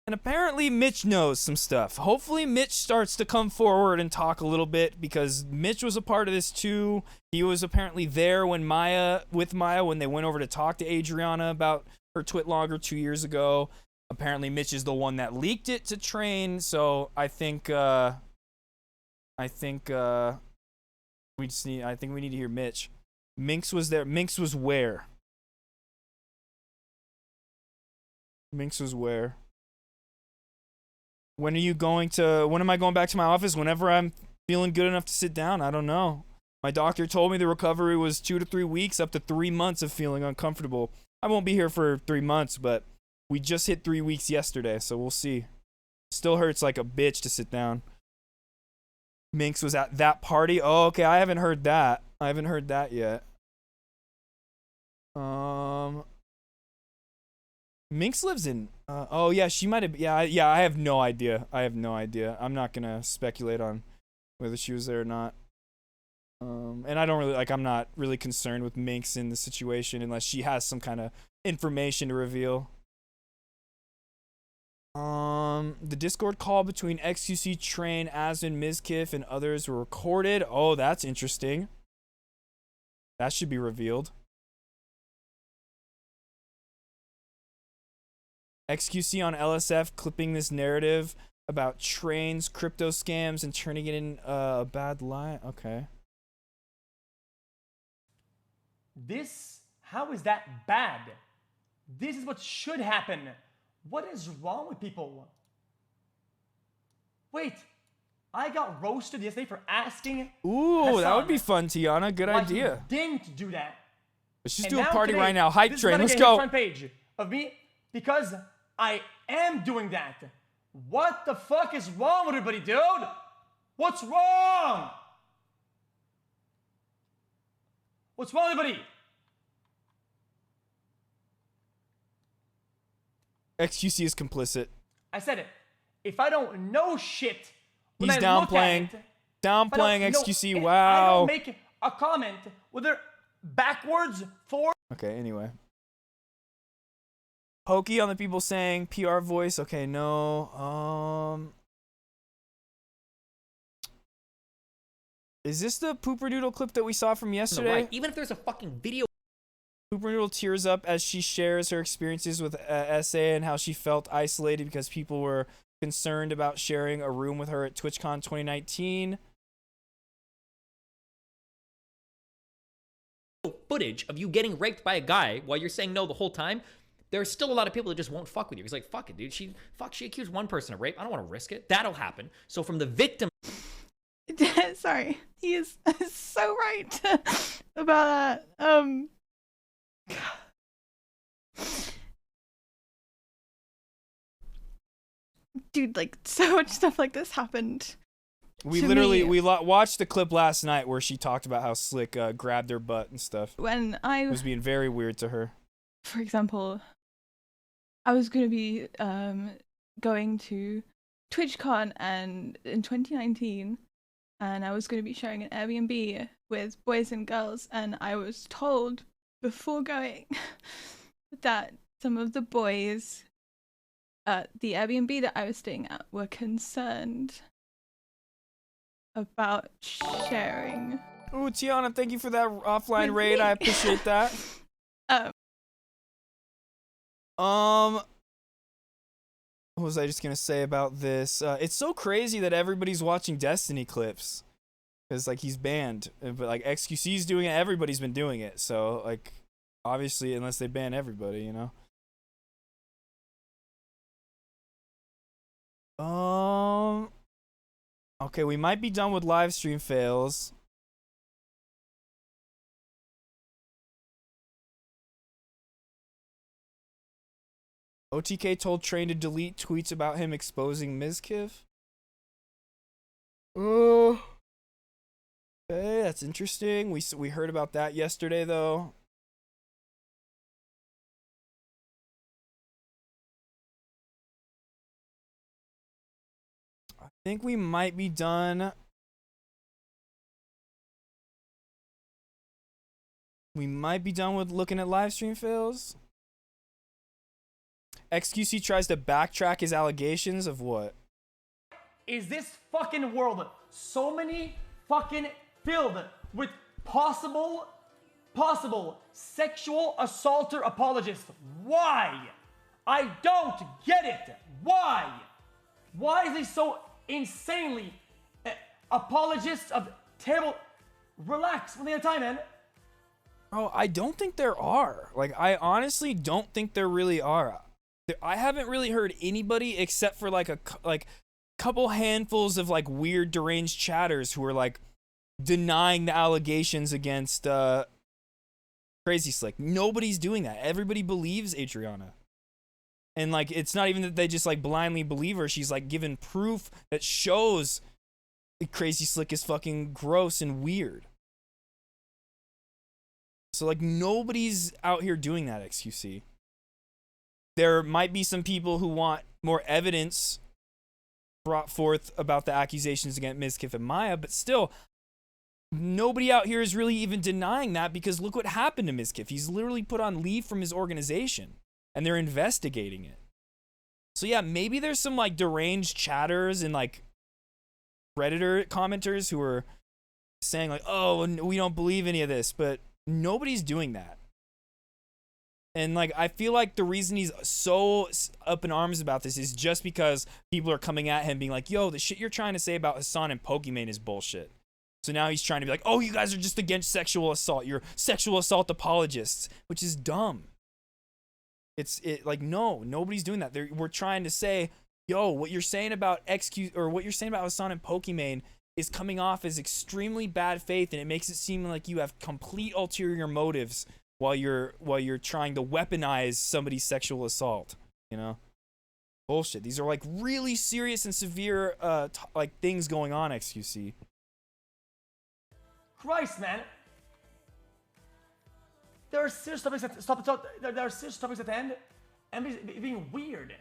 And apparently Mitch knows some stuff. Hopefully Mitch starts to come forward and talk a little bit, because Mitch was a part of this too. He was apparently there when Maya when they went over to talk to Adriana about her twit-logger 2 years ago. Apparently Mitch is the one that leaked it to Train, so I think we need to hear Mitch. Minx was there. Minx was where? Minx was where? When am I going back to my office? Whenever I'm feeling good enough to sit down. I don't know. My doctor told me the recovery was 2 to 3 weeks, up to 3 months of feeling uncomfortable. I won't be here for 3 months, but we just hit 3 weeks yesterday, so we'll see. Still hurts like a bitch to sit down. Minx was at that party. Oh, okay. I haven't heard that. I haven't heard that yet. Minx lives in. Oh yeah, she might have. Yeah, yeah. I have no idea. I'm not gonna speculate on whether she was there or not. And I don't really I'm not really concerned with Minx in the situation unless she has some kind of information to reveal. The Discord call between XQC, Train, Asvin, Mizkif, and others were recorded. Oh, that's interesting. That should be revealed. XQC on LSF clipping this narrative about Trains, crypto scams, and turning it in a bad lie. Okay. How is that bad? This is what should happen. What is wrong with people? Wait, I got roasted yesterday for asking. Ooh, Hassan that would be fun, Tiana. Good why idea. He didn't do that. Let's just And do a now party today, right now. Hype this is train. gonna Let's get hit go. Front page of me because I am doing that. What the fuck is wrong with everybody, dude? What's wrong? What's wrong with everybody? XQC is complicit. I said it. If I don't know shit, when He's I look downplaying. at it, Downplaying if I don't XQC. know- if I Wow. don't make a comment, whether backwards, forward. Okay, anyway. Pokey on the people saying PR voice. Okay, no. Is this the Pooperdoodle clip that we saw from yesterday? Right. Even if there's a fucking video. Pooperdoodle tears up as she shares her experiences with SA and how she felt isolated because people were concerned about sharing a room with her at TwitchCon 2019. Footage of you getting raped by a guy while you're saying no the whole time. There's still a lot of people that just won't fuck with you. He's like, fuck it, dude. She accused one person of rape. I don't want to risk it. That'll happen. So from the victim. Sorry, he is so right about that. Dude, like so much stuff like this happened. We to literally me watched the clip last night where she talked about how Slick grabbed her butt and stuff. when I It was being very weird to her. for example, I was going to be going to TwitchCon and in 2019, and I was going to be sharing an Airbnb with boys and girls, and I was told before going that some of the boys at the Airbnb that I was staying at were concerned about sharing. Ooh, Tiana, thank you for that offline raid. I appreciate that. What was I just gonna say about this? It's so crazy that everybody's watching Destiny clips, cause like he's banned, but like XQC's doing it. Everybody's been doing it, so like obviously unless they ban everybody, you know. Okay, we might be done with live stream fails. OTK told Train to delete tweets about him exposing Mizkif. Oh. Okay, that's interesting. We heard about that yesterday though. I think we might be done. We might be done with looking at live stream fails. XQC tries to backtrack his allegations of what? Is this fucking world so many fucking filled with possible sexual assaulter apologists? Why? I don't get it. Why? Why is he so insanely apologists of terrible? Relax, one thing at a time, man. Oh, I don't think there are. Like, I honestly don't think there really are. I haven't really heard anybody except for like a couple handfuls of like weird deranged chatters who are like denying the allegations against Crazy Slick. Nobody's doing that. Everybody believes Adriana. And like it's not even that they just like blindly believe her. She's like given proof that shows Crazy Slick is fucking gross and weird. So like nobody's out here doing that, XQC. There might be some people who want more evidence brought forth about the accusations against Mizkif and Maya, but still, nobody out here is really even denying that, because look what happened to Mizkif. He's literally put on leave from his organization, and they're investigating it. So yeah, maybe there's some like deranged chatters and like Redditor commenters who are saying like, oh, we don't believe any of this, but nobody's doing that. And like, I feel like the reason he's so up in arms about this is just because people are coming at him being like, yo, the shit you're trying to say about Hassan and Pokimane is bullshit. So now he's trying to be like, oh, you guys are just against sexual assault. You're sexual assault apologists, which is dumb. Like, no, nobody's doing that. We're trying to say, yo, what you're saying about what you're saying about Hassan and Pokimane is coming off as extremely bad faith, and it makes it seem like you have complete ulterior motives while you're trying to weaponize somebody's sexual assault, you know? Bullshit. These are like really serious and severe like things going on, XQC. Christ, man. There are serious topics at there are serious topics at the end, and being weird.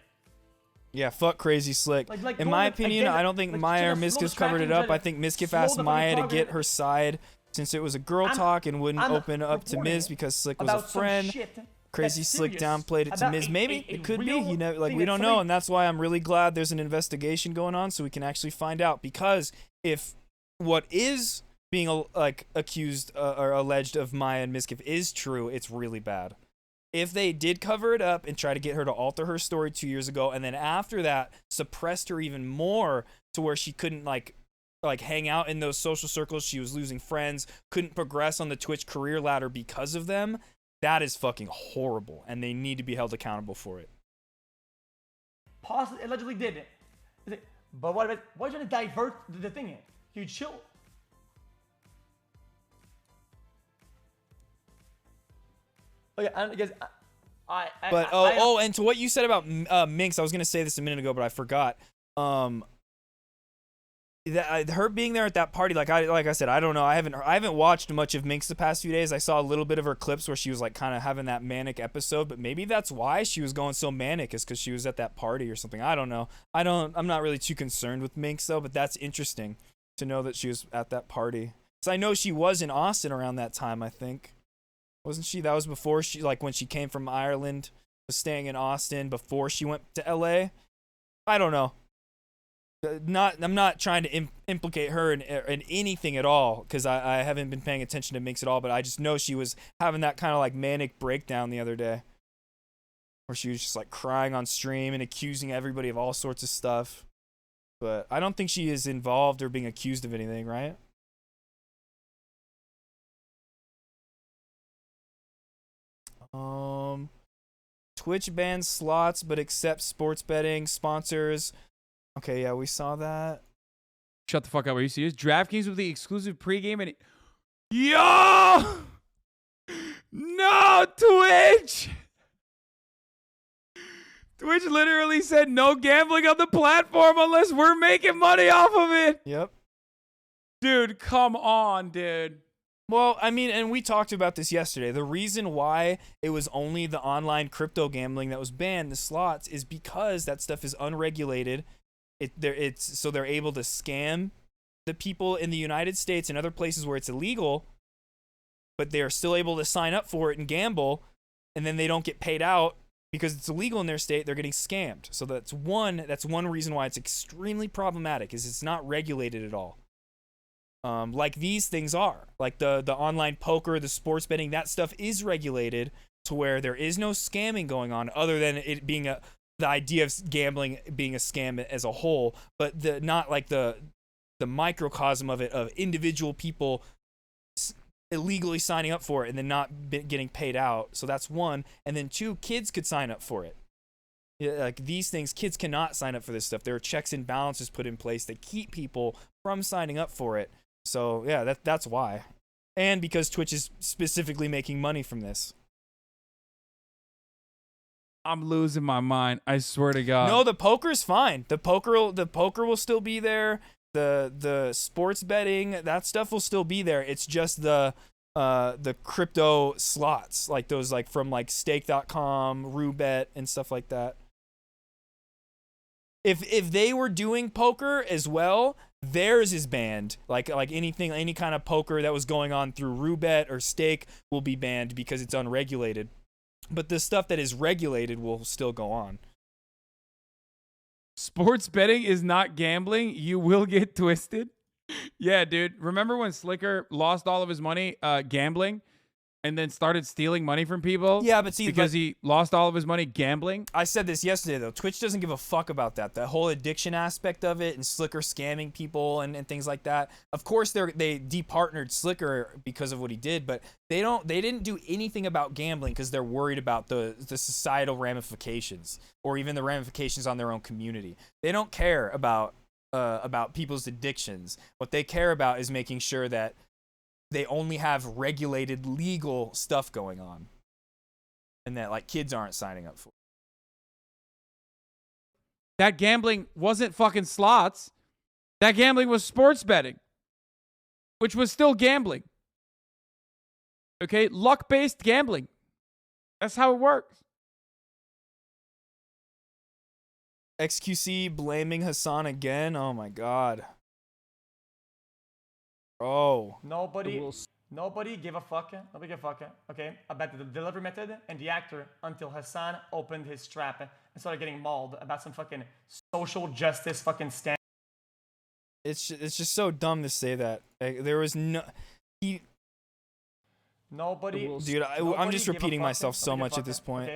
Yeah, fuck Crazy Slick. In my opinion, I don't think Maya or Mizkif covered it up. I think Mizkif asked Maya to get her side since it was a girl talk and wouldn't open up to Miz because Slick was a friend. Crazy Slick downplayed it to Miz. Maybe it could be. You know, like we don't know, and that's why I'm really glad there's an investigation going on so we can actually find out. Because if what is being like accused or alleged of Maya and Mizkif is true, it's really bad. If they did cover it up and try to get her to alter her story 2 years ago, and then after that suppressed her even more to where she couldn't like hang out in those social circles, she was losing friends, couldn't progress on the Twitch career ladder because of them, that is fucking horrible, and they need to be held accountable for it. Possibly, allegedly did it. But why are you trying to divert the thing? You chill. Okay, and I guess and to what you said about Minx, I was gonna say this a minute ago, but I forgot. Her being there at that party, like I said, I don't know. I haven't watched much of Minx the past few days. I saw a little bit of her clips where she was like kind of having that manic episode, but maybe that's why she was going so manic, is because she was at that party or something. I don't know. I'm not really too concerned with Minx though, but that's interesting to know that she was at that party. So I know she was in Austin around that time, I think. Wasn't she? That was before she, like when she came from Ireland, was staying in Austin before she went to LA. I don't know. I'm not trying to implicate her in anything at all, because I haven't been paying attention to Minx at all, but I just know she was having that kind of like manic breakdown the other day, where she was just like crying on stream and accusing everybody of all sorts of stuff. But I don't think she is involved or being accused of anything, right? Twitch bans slots but accepts sports betting sponsors. Okay, yeah, we saw that. Shut the fuck up. Are you serious? DraftKings with the exclusive pregame and yo! No, Twitch! Twitch literally said no gambling on the platform unless we're making money off of it. Yep. Dude, come on, dude. Well, I mean, and we talked about this yesterday. The reason why it was only the online crypto gambling that was banned, the slots, is because that stuff is unregulated. So they're able to scam the people in the United States and other places where it's illegal, but they're still able to sign up for it and gamble, and then they don't get paid out because it's illegal in their state. They're getting scammed. So that's one reason why it's extremely problematic, is it's not regulated at all. Like these things are, like the online poker, the sports betting, that stuff is regulated to where there is no scamming going on, other than it being the idea of gambling being a scam as a whole, but not like the microcosm of it, of individual people illegally signing up for it and then not getting paid out. So that's one. And then two, kids could sign up for it. Yeah, like these things, kids cannot sign up for this stuff. There are checks and balances put in place that keep people from signing up for it. So yeah, that's why. And because Twitch is specifically making money from this. I'm losing my mind. I swear to God. No, the poker's fine. The poker will still be there. The sports betting, that stuff will still be there. It's just the the crypto slots, like those like from like stake.com, Roobet and stuff like that. If they were doing poker as well, theirs is banned. Like anything, any kind of poker that was going on through Roobet or Stake will be banned because it's unregulated. But the stuff that is regulated will still go on. Sports betting is not gambling. You will get twisted. Yeah, dude. Remember when Slicker lost all of his money gambling and then started stealing money from people? Yeah, but see, because he lost all of his money gambling? I said this yesterday, though. Twitch doesn't give a fuck about that. The whole addiction aspect of it and Slicker scamming people and things like that. Of course, they departnered Slicker because of what he did, but they didn't do anything about gambling because they're worried about the societal ramifications or even the ramifications on their own community. They don't care about people's addictions. What they care about is making sure that they only have regulated legal stuff going on and that like kids aren't signing up for. That gambling wasn't fucking slots. That gambling was sports betting, which was still gambling. Okay, luck-based gambling. That's how it works. XQC blaming Hassan again. Oh my god. Oh. Nobody give a fuck. Nobody give a fuck. Okay, about the delivery method and the actor until Hassan opened his trap and started getting mauled about some fucking social justice fucking stand. It's just so dumb to say that. Like, there was no he. Nobody. Dude, I'm just repeating myself so much at this point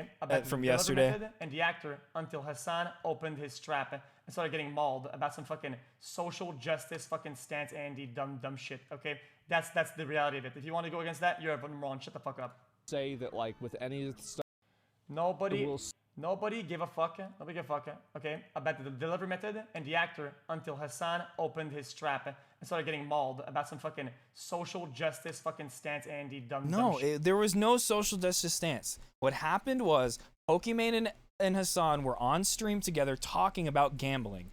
from yesterday. And the actor until Hassan opened his trap and started getting mauled about some fucking social justice fucking stance and the dumb shit. Okay, that's the reality of it. If you want to go against that, you're wrong. Shut the fuck up. Say that like with any of the stuff. Nobody give a fuck. Nobody give a fuck. Okay, about the delivery method and the actor until Hassan opened his trap and started getting mauled about some fucking social justice fucking stance and the dumb shit. There was no social justice stance. What happened was Pokimane and Hassan were on stream together talking about gambling.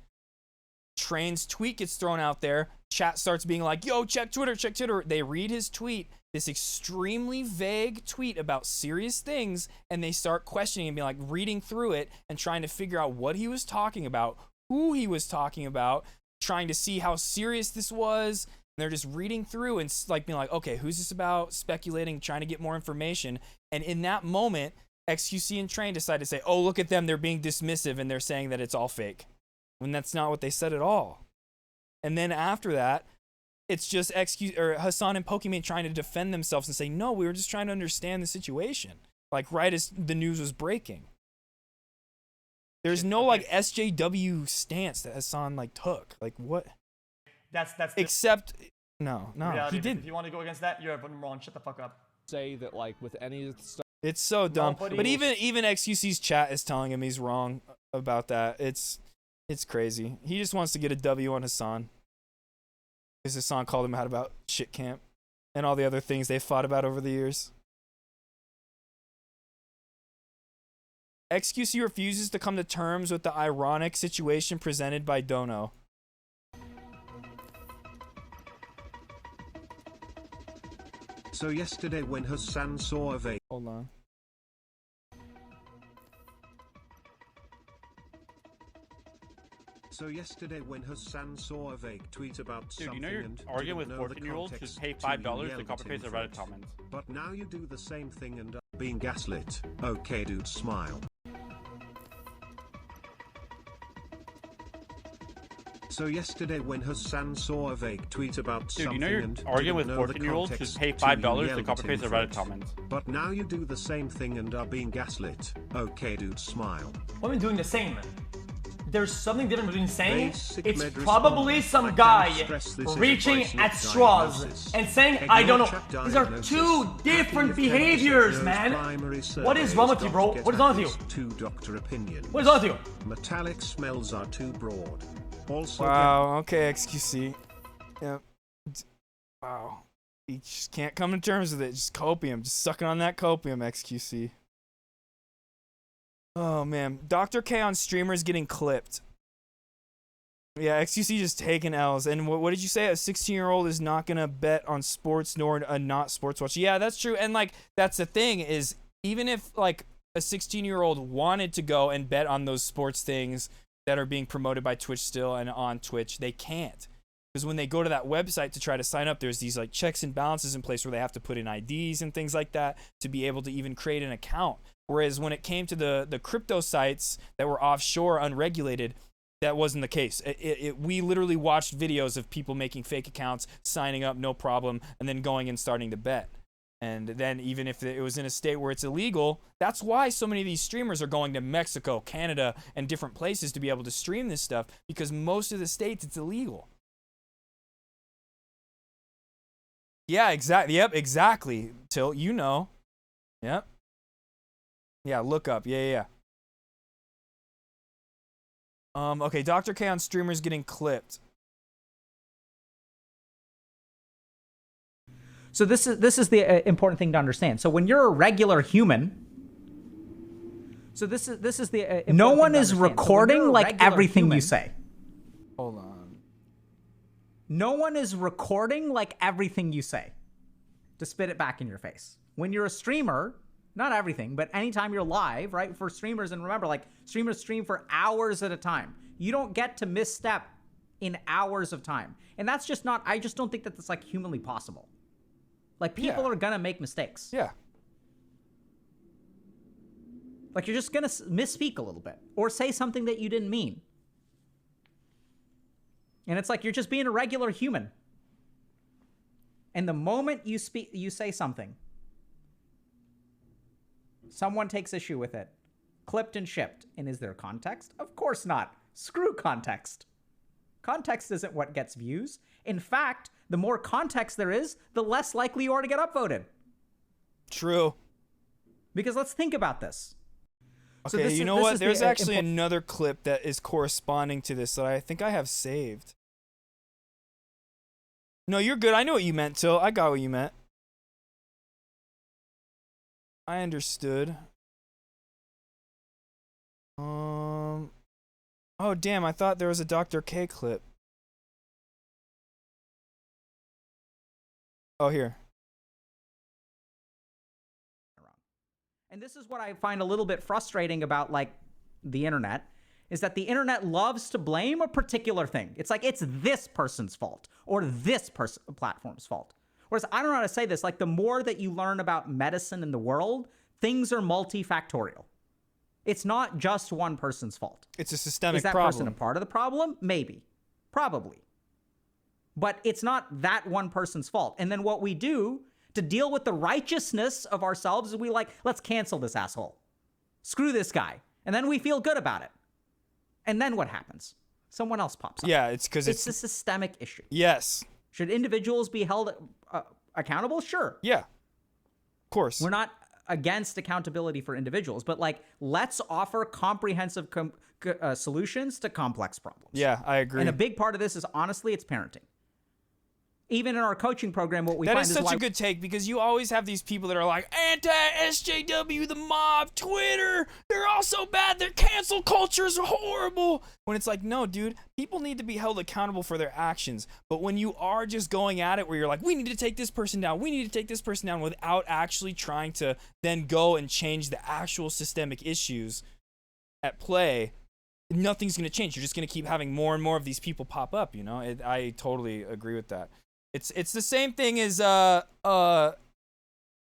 Train's tweet gets thrown out there. Chat starts being like, yo, check Twitter, check Twitter. They read his tweet, this extremely vague tweet about serious things, and they start questioning and being like reading through it and trying to figure out what he was talking about, who he was talking about, trying to see how serious this was. And they're just reading through and like being like, okay, who's this about? Speculating, trying to get more information. And in that moment, XQC and Train decide to say, oh, look at them, they're being dismissive and they're saying that it's all fake. When that's not what they said at all. And then after that, it's just Hassan and Pokimane trying to defend themselves and say, no, we were just trying to understand the situation. Like right as the news was breaking. There's no like SJW stance that Hassan like took. Like what? That's except no, he didn't. If you want to go against that, you're wrong. Shut the fuck up. Say that like with any of the stuff. It's so dumb. But even XQC's chat is telling him he's wrong about that. It's crazy. He just wants to get a W on Hassan. Because Hassan called him out about shit camp and all the other things they fought about over the years. XQC refuses to come to terms with the ironic situation presented by Dono. So yesterday when Hassan saw a vape. Hold on. So yesterday when Hassan saw a vague tweet about something you know you're and arguing didn't with know the 14-year-olds who context pay to $5 yell to copy at paste him their Reddit for it. comments. But now you do the same thing and are being gaslit. Okay dude, smile. So yesterday when Hassan saw a vague tweet about something you know you're and arguing with didn't know the 14-year-olds who context pay to $5 to yell copy at paste him their for Reddit it. comments. But now you do the same thing and are being gaslit. Okay dude, smile. Women doing the same. There's something different between saying Basic it's med probably response. some I guy can't stress this is a reaching voice, at not straws diagnosis. and saying, Ignore I don't know. chat These are diagnosis. two different Happy if 10% behaviors, knows man. primary What is wrong with you, bro? surveys What is wrong with you? don't get access to doctor opinions. What is wrong with you? Metallic smells are too broad. Also, Wow, okay, XQC. Yep. Wow. You just can't come to terms with it. Just copium. Just sucking on that copium, XQC. Oh, man. Dr. K on streamers getting clipped. Yeah, XQC just taking L's. And what did you say? A 16-year-old is not going to bet on sports nor a not sports watch. Yeah, that's true. And, like, that's the thing is even if, like, a 16-year-old wanted to go and bet on those sports things that are being promoted by Twitch still and on Twitch, they can't. Because when they go to that website to try to sign up, there's these, like, checks and balances in place where they have to put in IDs and things like that to be able to even create an account. Whereas when it came to the crypto sites that were offshore, unregulated, that wasn't the case. We literally watched videos of people making fake accounts, signing up, no problem, and then going and starting to bet. And then even if it was in a state where it's illegal, that's why so many of these streamers are going to Mexico, Canada, and different places to be able to stream this stuff, because most of the states it's illegal. Yeah, exactly. Yep, exactly. Till you know. Yep. Yeah, look up. Yeah. Okay, Dr. K on streamers getting clipped. So this is the important thing to understand. So when you're a regular human, so this is the no one is recording like everything you say. Hold on. No one is recording like everything you say to spit it back in your face. When you're a streamer, not everything, but anytime you're live, right? For streamers, and remember, like, streamers stream for hours at a time. You don't get to misstep in hours of time. And that's just not, I just don't think that that's, like, humanly possible. Like, people are gonna make mistakes. Yeah. Like, you're just gonna misspeak a little bit or say something that you didn't mean. And it's like you're just being a regular human. And the moment you say something, someone takes issue with it, clipped and shipped. And is there context? Of course not. Screw context. Context isn't what gets views. In fact, the more context there is, the less likely you are to get upvoted. True. Because let's think about this. Okay, you know what? There's actually another clip that is corresponding to this that I think I have saved. No, you're good. I know what you meant, Till. I got what you meant. I understood. Oh, damn. I thought there was a Dr. K clip. Oh, here. And this is what I find a little bit frustrating about, like, the internet, is that the internet loves to blame a particular thing. It's like it's this person's fault or this platform's fault. Whereas I don't know how to say this, like, the more that you learn about medicine in the world, things are multifactorial. It's not just one person's fault. It's a systemic problem. Is that problem. person a part of the problem? Maybe. Probably. But it's not that one person's fault. And then what we do to deal with the righteousness of ourselves is we like, let's cancel this asshole. Screw this guy. And then we feel good about it. And then what happens? Someone else pops up. Yeah, it's because it's a systemic issue. Yes. Should individuals be held accountable? Sure. Yeah. Of course. We're not against accountability for individuals, but, like, let's offer comprehensive solutions to complex problems. Yeah, I agree. And a big part of this is, honestly, it's parenting. Even in our coaching program, what we find is that is such a good take, because you always have these people that are like, anti-SJW, the mob, Twitter, they're all so bad, their cancel cultures are horrible. When it's like, no, dude, people need to be held accountable for their actions. But when you are just going at it where you're like, we need to take this person down, we need to take this person down, without actually trying to then go and change the actual systemic issues at play, nothing's going to change. You're just going to keep having more and more of these people pop up, you know? I totally agree with that. It's the same thing as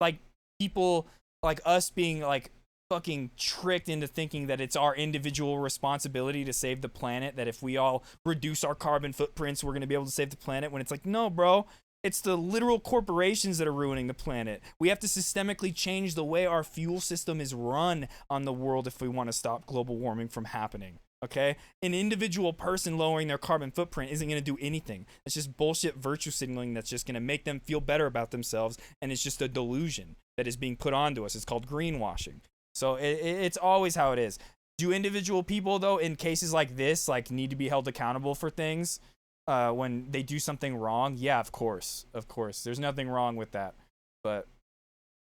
like people like us being like fucking tricked into thinking that it's our individual responsibility to save the planet, that if we all reduce our carbon footprints we're going to be able to save the planet, when it's like, no, bro, it's the literal corporations that are ruining the planet. We have to systemically change the way our fuel system is run on the world if we want to stop global warming from happening. Okay? An individual person lowering their carbon footprint isn't going to do anything. It's just bullshit virtue signaling that's just going to make them feel better about themselves, and it's just a delusion that is being put onto us. It's called greenwashing. So it's always how it is. Do individual people, though, in cases like this, like, need to be held accountable for things when they do something wrong? Yeah, of course. Of course. There's nothing wrong with that. But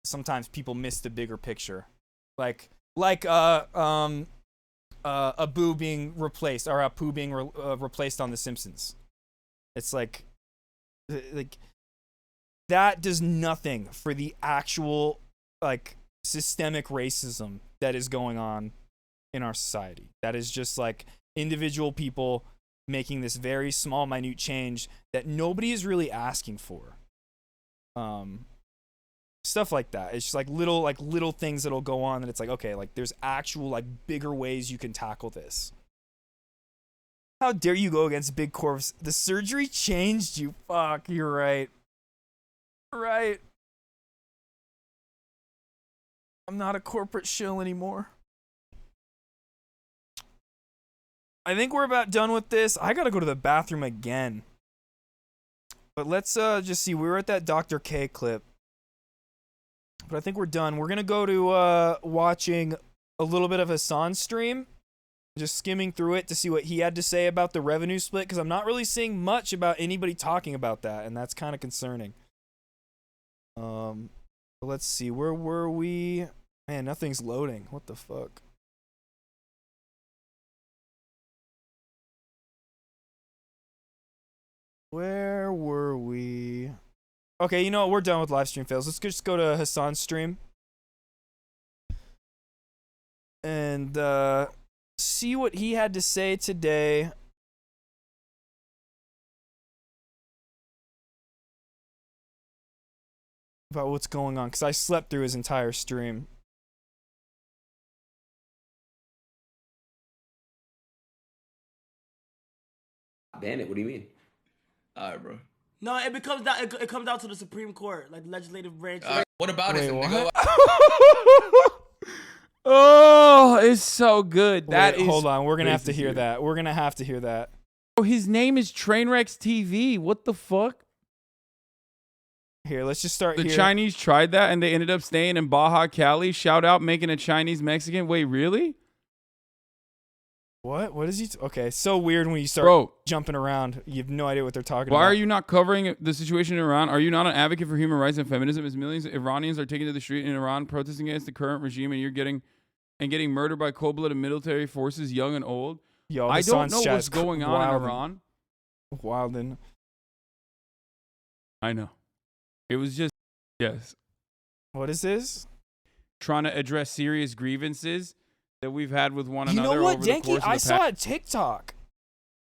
sometimes people miss the bigger picture. Like a Boo being replaced or a Pooh being replaced on The Simpsons. It's like that does nothing for the actual like systemic racism that is going on in our society. That is just like individual people making this very small, minute change that nobody is really asking for. Stuff like that. It's just like little things that'll go on that it's like, okay, like there's actual like bigger ways you can tackle this. How dare you go against Big Corpse? The surgery changed you. Fuck, you're right. Right. I'm not a corporate shill anymore. I think we're about done with this. I gotta go to the bathroom again. But let's just see. We were at that Dr. K clip. But I think we're done. We're gonna go to watching a little bit of Hassan's stream. Just skimming through it to see what he had to say about the revenue split, because I'm not really seeing much about anybody talking about that, and that's kind of concerning. Let's see. Where were we? Man, nothing's loading. What the fuck? Where were we? Okay, you know what? We're done with live stream fails. Let's just go to Hassan's stream. And see what he had to say today. About what's going on, because I slept through his entire stream. Ban it. What do you mean? All right, bro. No, it comes down. It comes down to the Supreme Court, like the legislative branch. What about it? Oh, it's so good. Wait, hold on. We're gonna have to hear that. We're gonna have to hear that. Oh, his name is Trainwrecks TV. What the fuck? Here, let's just start The here. Chinese tried that and they ended up staying in Baja Cali. Shout out making a Chinese Mexican. Wait, really? What? What is he? Okay, so weird when you start jumping around. You have no idea what they're talking Why about. are you not covering the situation in Iran? Are you not an advocate for human rights and feminism as millions of Iranians are taken to the street in Iran protesting against the current regime and you're getting murdered by cold-blooded military forces, young and old? Yo, I don't know what's chat's going on in Iran. Wildin'. I know. It was just, yes. What is this? Trying to address serious grievances that we've had with one You another. know what, over the Denki? course of I the saw past- a TikTok.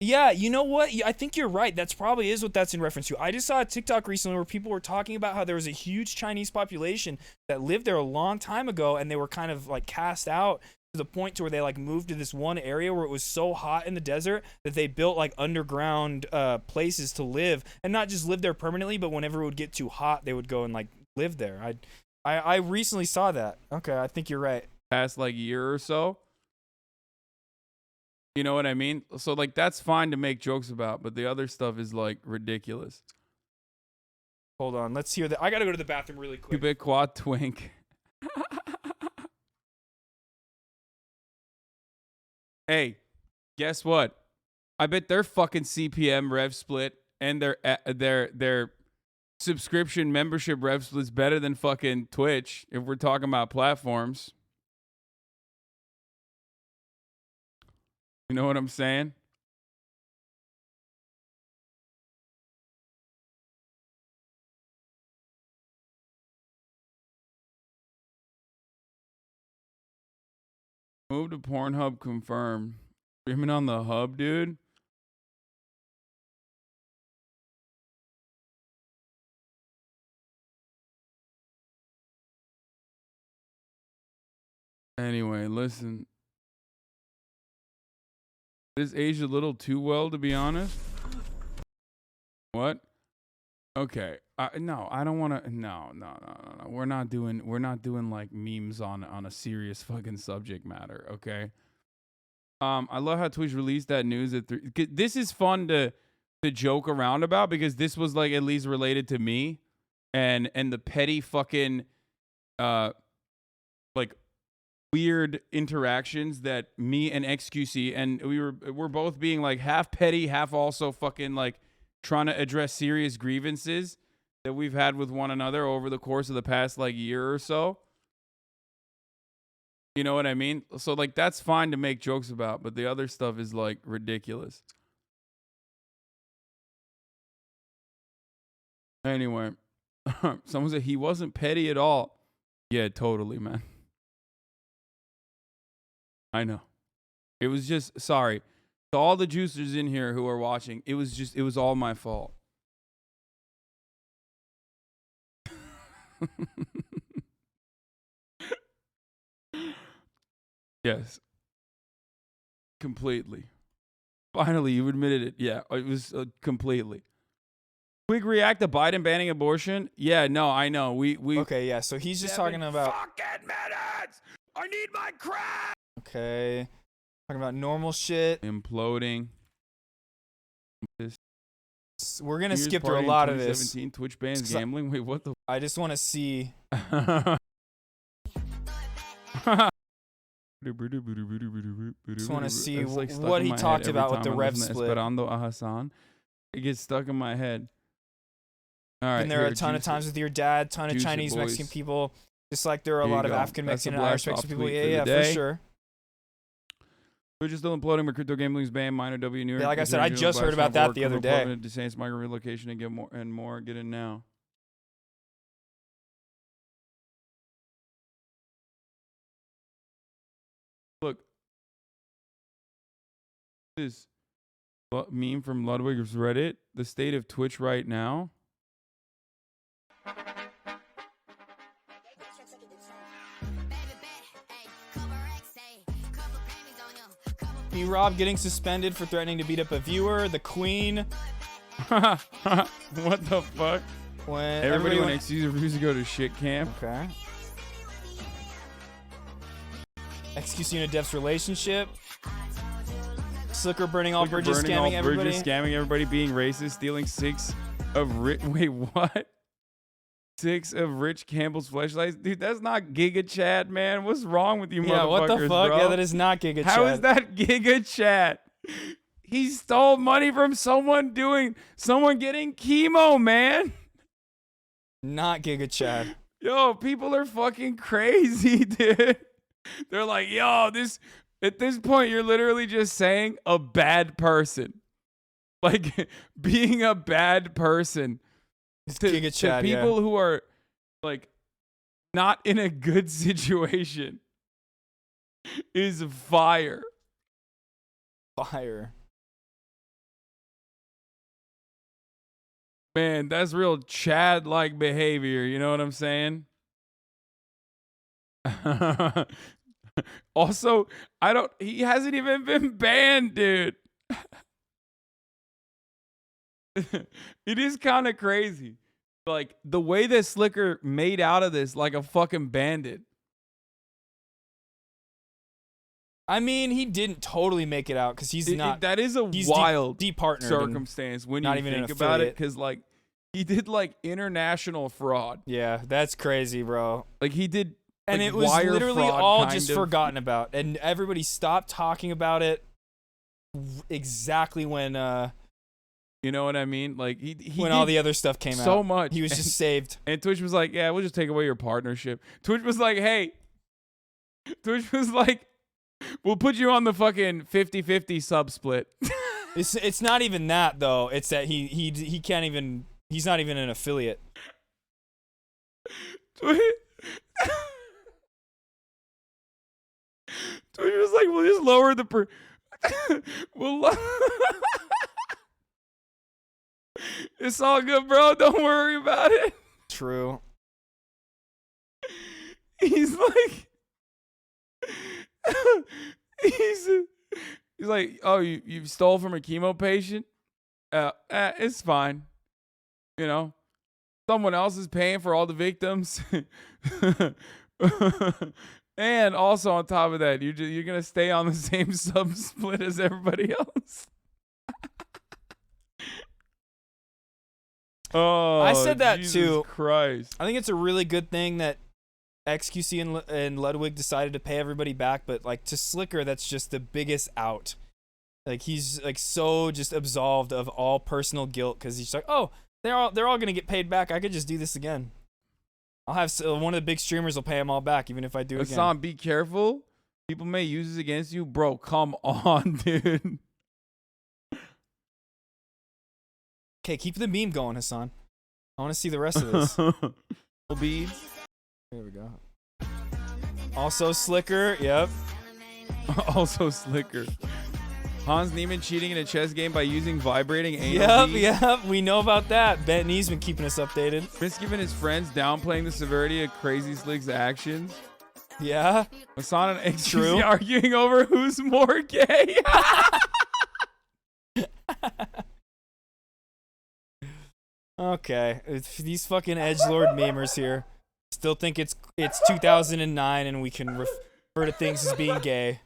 Yeah, you know what? I think you're right. That's probably is what that's in reference to. I just saw a TikTok recently where people were talking about how there was a huge Chinese population that lived there a long time ago, and they were kind of like cast out to the point to where they like moved to this one area where it was so hot in the desert that they built like underground places to live, and not just live there permanently, but whenever it would get too hot, they would go and like live there. I recently saw that. Okay, I think you're right. Past like year or so. You know what I mean? So like that's fine to make jokes about, but the other stuff is like ridiculous. Hold on, let's hear that. I gotta go to the bathroom really quick. Ubiquat twink. Hey, guess what? I bet their fucking CPM rev split and their subscription membership rev split is better than fucking Twitch if we're talking about platforms. You know what I'm saying? Move to Pornhub confirm. Streaming on the hub, dude. Anyway, listen. This aged a little too well, to be honest. What? Okay. No, I don't want to. No. We're not doing like memes on a serious fucking subject matter. Okay. I love how Twitch released that news at 3. This is fun to joke around about because this was like at least related to me, and the petty fucking like weird interactions that me and XQC and we're both being like half petty, half also fucking like trying to address serious grievances that we've had with one another over the course of the past like year or so. You know what I mean? So like that's fine to make jokes about, but the other stuff is like ridiculous. Anyway, someone said he wasn't petty at all. Yeah, totally, man. I know. It was just, sorry. To all the juicers in here who are watching, it was all my fault. Yes. Completely. Finally, you admitted it. Yeah, it was completely. Quick react to Biden banning abortion? Yeah, no, I know. We Okay, yeah, so he's just talking about fucking minutes! I need my crack! Okay. Talking about normal shit. Imploding. We're gonna Year's skip through a party in lot of this. 2017, Twitch bans 'Cause gambling. Wait, what the? I just want to see. Just want to see It's, like, stuck what in he my head talked every about with time the I rev listen to split. Esperando a Hassan. It gets stuck in my head. All right. And there are a here, ton of juice it. times with your dad, ton of Juice it, Chinese, boys. Mexican people. Just like there are a Here you lot of go. African, That's the Mexican, and Irish blast-off Mexican people. tweet Yeah, for the yeah, for day. sure. Twitch is still imploding, but crypto gambling's banned. Minor W New York. Yeah, like I said, I Israel just heard blacks about that work, the other criminal day. plotting, DeSantis migrant relocation and get more. Get in now. Look, this meme from Ludwig's Reddit. The state of Twitch right now. B-Rob getting suspended for threatening to beat up a viewer. The Queen. What the fuck? When Everybody when went- XQC refused to go to shit camp. Okay. XQC in a Dev's relationship. Slicker burning all Slicker bridges, burning scamming all everybody. bridges, scamming everybody, being racist, stealing 6 of wait, what? 6 of Rich Campbell's fleshlights, dude. That's not Giga Chat, man. What's wrong with you, Yeah, motherfuckers, what the fuck? bro? Yeah, that is not Giga How Chat. is that Giga Chat? He stole money from someone getting chemo, man. Not Giga Chat. Yo, people are fucking crazy, dude. They're like, yo, at this point, you're literally just saying a bad person. Like, being a bad person. Giga Chat, to people who are, like, not in a good situation is fire. Fire. Man, that's real Chad-like behavior. You know what I'm saying? Also, he hasn't even been banned, dude. It is kind of crazy. Like, the way that Slicker made out of this like a fucking bandit. I mean, he didn't totally make it out because he's not. That is a he's wild deep partner circumstance when not you even an think about it. affiliate. Because, like, he did, like, international fraud. Yeah, that's crazy, bro. Like, he did. And like, it was wire literally fraud all kind just of. forgotten about. And everybody stopped talking about it exactly when You know what I mean? Like he when did all the other stuff came out. so much. He was just saved. And Twitch was like, yeah, we'll just take away your partnership. Twitch was like, hey. Twitch was like, we'll put you on the fucking 50-50 sub split. It's not even that though. It's that he can't even. He's not even an affiliate. Twitch was like, we'll just lower the It's all good, bro. Don't worry about it. True. He's like, he's like, oh, you stole from a chemo patient? It's fine. You know, someone else is paying for all the victims. And also on top of that, you're gonna stay on the same sub split as everybody else. Oh, I said that Jesus too. Christ. I think it's a really good thing that XQC and Ludwig decided to pay everybody back, but like to Slicker, that's just the biggest out. Like he's like so just absolved of all personal guilt because he's like, oh, they're all gonna get paid back. I could just do this again. I'll have one of the big streamers will pay them all back, even if I do it again. Hassan, be careful. People may use this against you, bro. Come on, dude. Okay, keep the meme going, Hassan. I want to see the rest of this. Beads. There we go. Also Slicker. Yep. Also Slicker. Hans Niemann cheating in a chess game by using vibrating anal beads. Yep. We know about that. Bentley's been keeping us updated. Misgiven his friends downplaying the severity of Crazy Slick's actions. Yeah. Hassan and True. XQC arguing over who's more gay. Okay. These fucking edgelord memers here still think it's 2009 and we can refer to things as being gay.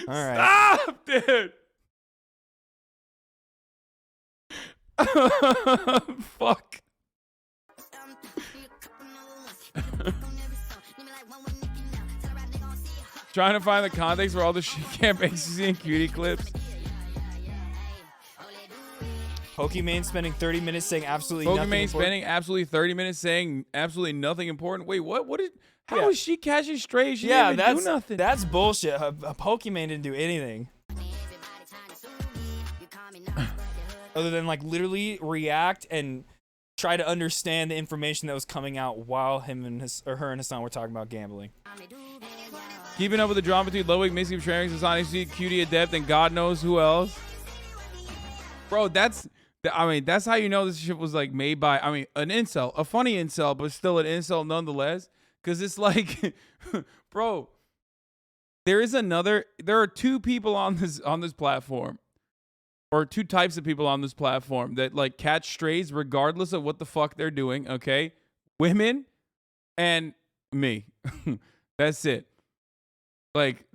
All right. Stop, dude. Fuck. Trying to find the context for all the shit camp XQC and cutie clips. Pokimane spending 30 minutes saying absolutely nothing Pokimane important. spending absolutely 30 minutes saying absolutely nothing important. Wait, what? How is she catching strays? She didn't even do nothing. That's bullshit. Pokimane didn't do anything. Other than like literally react and try to understand the information that was coming out while her and Hassan were talking about gambling. Keeping up with the drama between Ludwig, Missy, Trainings, Hassan, XQC, Cutie Adept, and God knows who else. Bro, that's how you know this shit was like made by, an incel, a funny incel, but still an incel nonetheless. Cause it's like, bro, there are two people on this platform, or two types of people on this platform that like catch strays regardless of what the fuck they're doing. Okay, women and me. That's it. Like,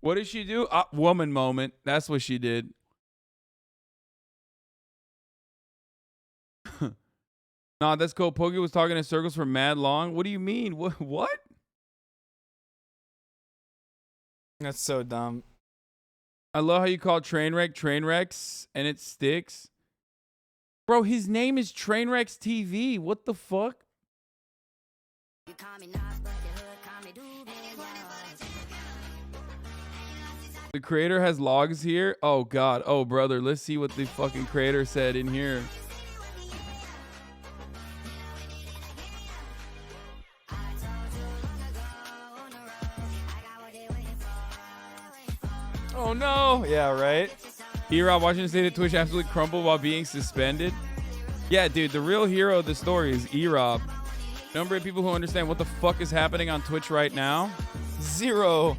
what did she do? Woman moment. That's what she did. Nah, that's cool. Pokey was talking in circles for mad long. What do you mean? What? That's so dumb. I love how you call Trainwreck Trainwrecks and it sticks. Bro, his name is Trainwrecks TV. What the fuck? The creator has logs here. Oh, God. Oh, brother. Let's see what the fucking creator said in here. Oh no! Yeah, right. E-Rob watching the state of Twitch absolutely crumble while being suspended. Yeah, dude, the real hero of the story is E-Rob. Number of people who understand what the fuck is happening on Twitch right now? 0.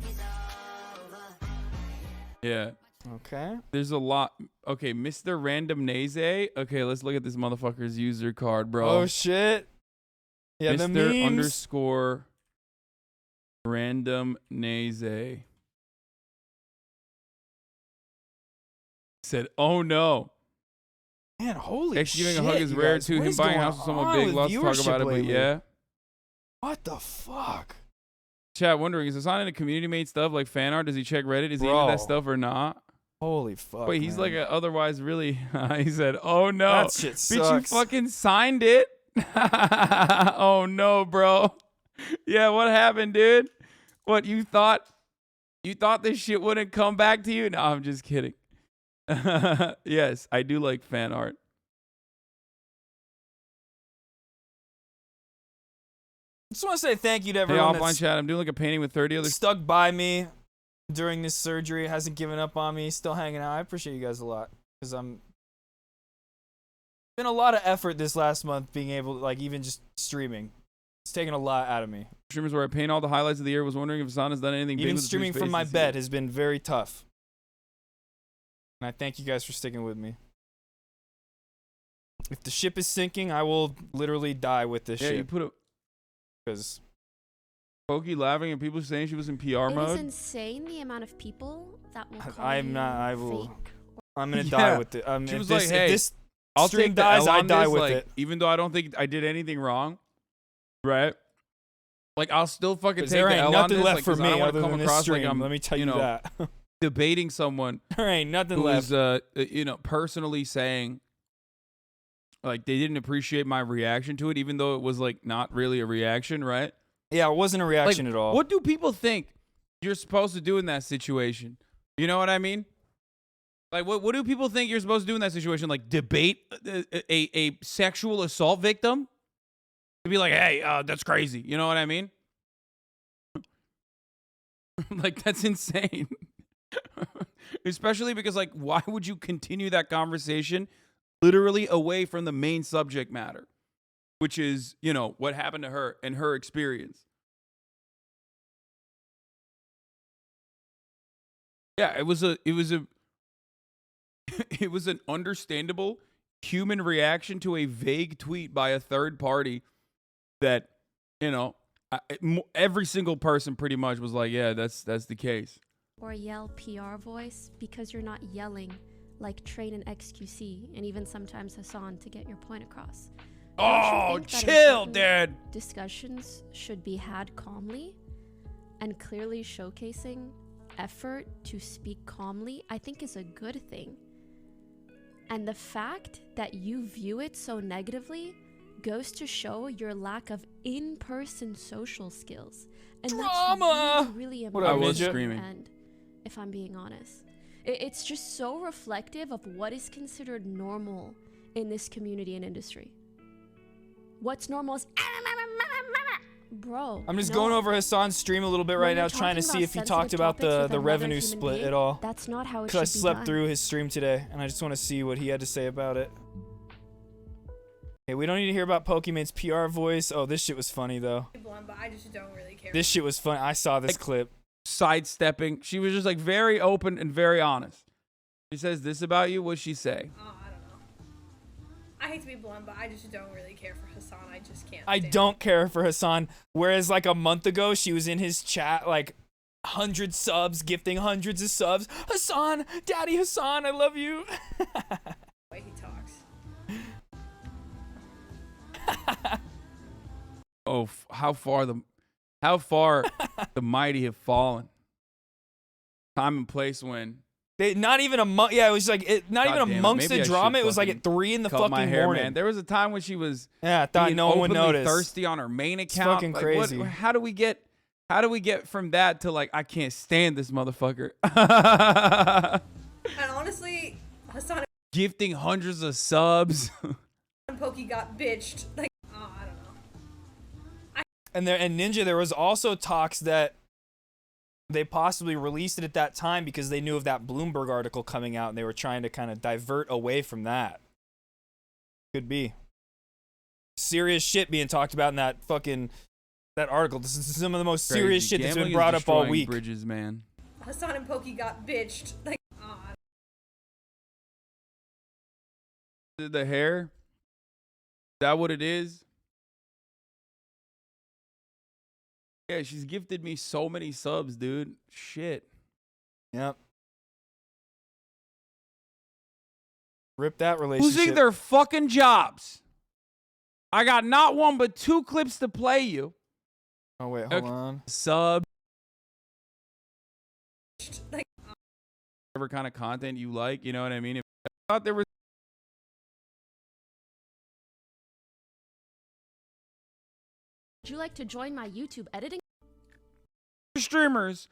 Yeah. Okay. There's a lot. Okay, Mr. Random Naze. Okay, let's look at this motherfucker's user card, bro. Oh shit. Yeah, the memes. Mr. underscore Random Naze. Said, oh no. Man, holy X shit. giving a hug is rare too. Him buying a house with someone big. Lots to talk about it, but yeah. What the fuck? Chat wondering, is Hassan into community made stuff like fan art? Does he check Reddit? Is he into that stuff or not? Holy fuck. Wait, he's man. like otherwise really. He said, oh no. That shit Bitch, you sucks. fucking signed it? Oh no, bro. Yeah, what happened, dude? What, you thought this shit wouldn't come back to you? No, I'm just kidding. Yes, I do like fan art. Just want to say thank you to Hey, everyone offline chat, I'm doing like a painting with 30 other stuck by me during this surgery, hasn't given up on me, still hanging out. I appreciate you guys a lot because been a lot of effort this last month being able to, like, even just streaming. It's taken a lot out of me. streamers where I paint all the highlights of the year. Was wondering if Hassan has done anything big Even with the streaming Twitch from my space this bed year. has been very tough. And I thank you guys for sticking with me. If the ship is sinking, I will literally die with this ship. You put a because Pokey laughing and people saying she was in PR It is mode. insane the amount of people that will call I'm you not. I will. fake. I'm gonna Yeah. die with it. She If was this, like, "Hey, if this I'll stream take the dies, L I on die this, with like, it." even though I don't think I did anything wrong, right? Like, I'll still fucking take There the ain't L on nothing this, left like, for 'cause I me don't wanna other come than this across like stream. I'm, Let me tell you know, that. debating someone There ain't nothing who left. is, personally saying Like they didn't appreciate my reaction to it, even though it was like not really a reaction, right? Yeah, it wasn't a reaction Like, at all. What do people think you're supposed to do in that situation? You know what I mean? Like, what do people think you're supposed to do in that situation? Like, debate a sexual assault victim? To be like, hey, that's crazy. You know what I mean? Like, that's insane. Especially because, like, why would you continue that conversation literally away from the main subject matter, which is, you know, what happened to her and her experience? Yeah, it was an understandable human reaction to a vague tweet by a third party that, you know, every single person pretty much was like, yeah, that's the case. Or yell PR voice because you're not yelling like Train and XQC and even sometimes Hassan to get your point across. Oh, chill, Dad. Discussions should be had calmly and clearly showcasing effort to speak calmly, I think is a good thing. And the fact that you view it so negatively goes to show your lack of in-person social skills. And Drama! That's really What up, important. I was screaming. And if I'm being honest, it's just so reflective of what is considered normal in this community and industry. What's normal is bro. I'm just no. going over Hassan's stream a little bit When right you're now, trying to talking see if he about talked about sensitive topics the with revenue another human split being, at all. That's not how it Because I should be slept done. through his stream today, and I just want to see what he had to say about it. Hey, we don't need to hear about Pokemon's PR voice. Oh, this shit was funny, though. But I just don't really care. This shit was funny. I saw this clip. Sidestepping. She was just like very open and very honest. She says this about you. What'd she say? I don't know. I hate to be blunt, but I just don't really care for Hassan. I just can't. I don't care for Hassan. Whereas like a month ago, she was in his chat like 100 subs, gifting hundreds of subs. Hassan, Daddy Hassan, I love you. The way he talks. Oh, how far the mighty have fallen. Time and place when. Not even a month. Yeah, it was like not God even damn it, amongst maybe the I drama. should It was like fucking at 3 in the cut fucking my hair, morning. man. There was a time when she was I thought being no one would openly notice. thirsty on her main It's account. fucking Like, crazy. how do we get from that to like I can't stand this motherfucker? And honestly, Hassan Gifting hundreds of subs. and Pokey got bitched. Like, I don't know. And Ninja, there was also talks that they possibly released it at that time because they knew of that Bloomberg article coming out and they were trying to kind of divert away from that. Could be. Serious shit being talked about in that article. This is some of the most serious shit that's been Gambling is brought up all destroying week. Bridges, man. Hassan and Pokey got bitched. Like, The hair? Is that what it is? Yeah, she's gifted me so many subs, dude. Shit. Yep. Rip that relationship. Losing their fucking jobs. I got not one but 2 clips to play you. Oh, wait, hold on. Sub. like, Whatever kind of content you like, you know what I mean? If I thought there was Would you like to join my YouTube editing? streamers,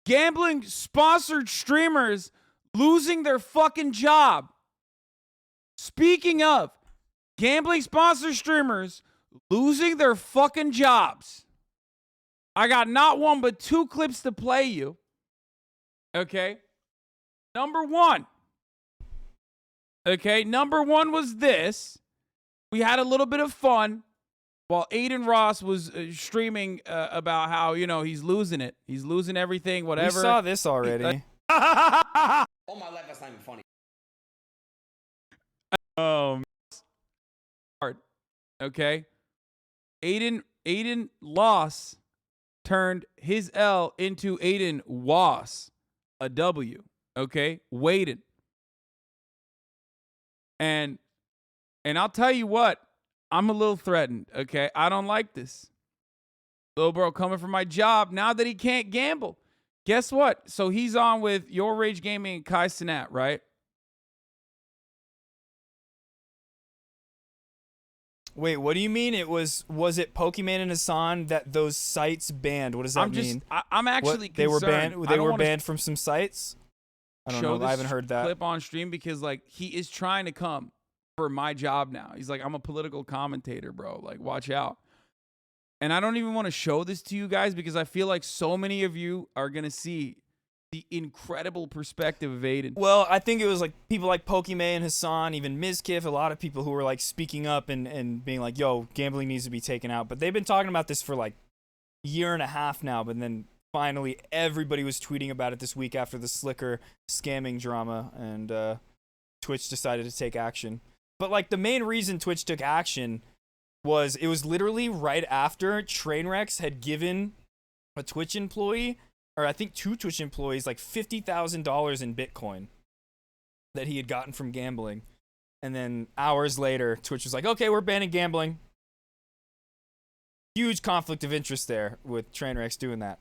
gambling sponsored streamers losing their fucking job. Speaking of gambling sponsored streamers losing their fucking jobs. I got not one but 2 clips to play you. Okay. Number 1. Okay. Number 1 was this. We had a little bit of fun while Aiden Ross was streaming about how, you know, he's losing it. He's losing everything, whatever. We saw this already. All my life, that's not even funny. Hard. Okay. Aiden loss turned his L into Aiden was a W. Okay. Waited. And I'll tell you what, I'm a little threatened. Okay. I don't like this. Little bro coming for my job now that he can't gamble. Guess what? So he's on with Your Rage Gaming and Kai Cenat, right? Wait, what do you mean? Was it Pokemon and Hassan that those sites banned? What does that mean? I'm actually They were concerned. banned. I They don't were wanna banned from some sites. I don't show know. this I haven't heard that. clip on stream because like he is trying to come for my job now. He's like, I'm a political commentator, bro. Like, watch out. And I don't even want to show this to you guys because I feel like so many of you are gonna see the incredible perspective of Aiden. Well, I think it was like people like Pokemon and Hassan, even Mizkif, a lot of people who were like speaking up and being like, yo, gambling needs to be taken out. But they've been talking about this for like a year and a half now. But then finally everybody was tweeting about it this week after the Slicker scamming drama. And Twitch decided to take action. But like the main reason Twitch took action was it was literally right after Trainwrecks had given a Twitch employee, or I think 2 Twitch employees, like $50,000 in Bitcoin that he had gotten from gambling. And then hours later, Twitch was like, okay, we're banning gambling. Huge conflict of interest there with Trainwrecks doing that.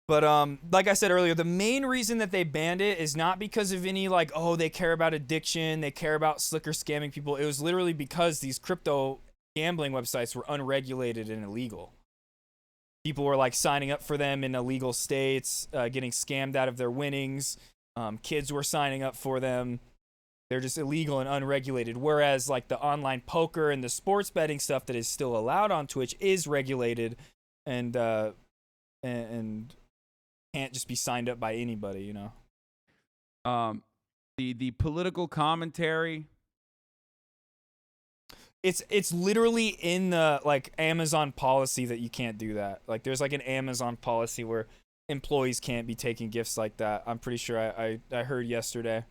But like I said earlier, the main reason that they banned it is not because of any like, oh, they care about addiction, they care about Slicker scamming people. It was literally because these crypto gambling websites were unregulated and illegal. People were like signing up for them in illegal states, getting scammed out of their winnings. Kids were signing up for them. They're just illegal and unregulated. Whereas like the online poker and the sports betting stuff that is still allowed on Twitch is regulated and can't just be signed up by anybody, you know. The political commentary. It's literally in the like Amazon policy that you can't do that. Like there's like an Amazon policy where employees can't be taking gifts like that. I'm pretty sure I heard yesterday.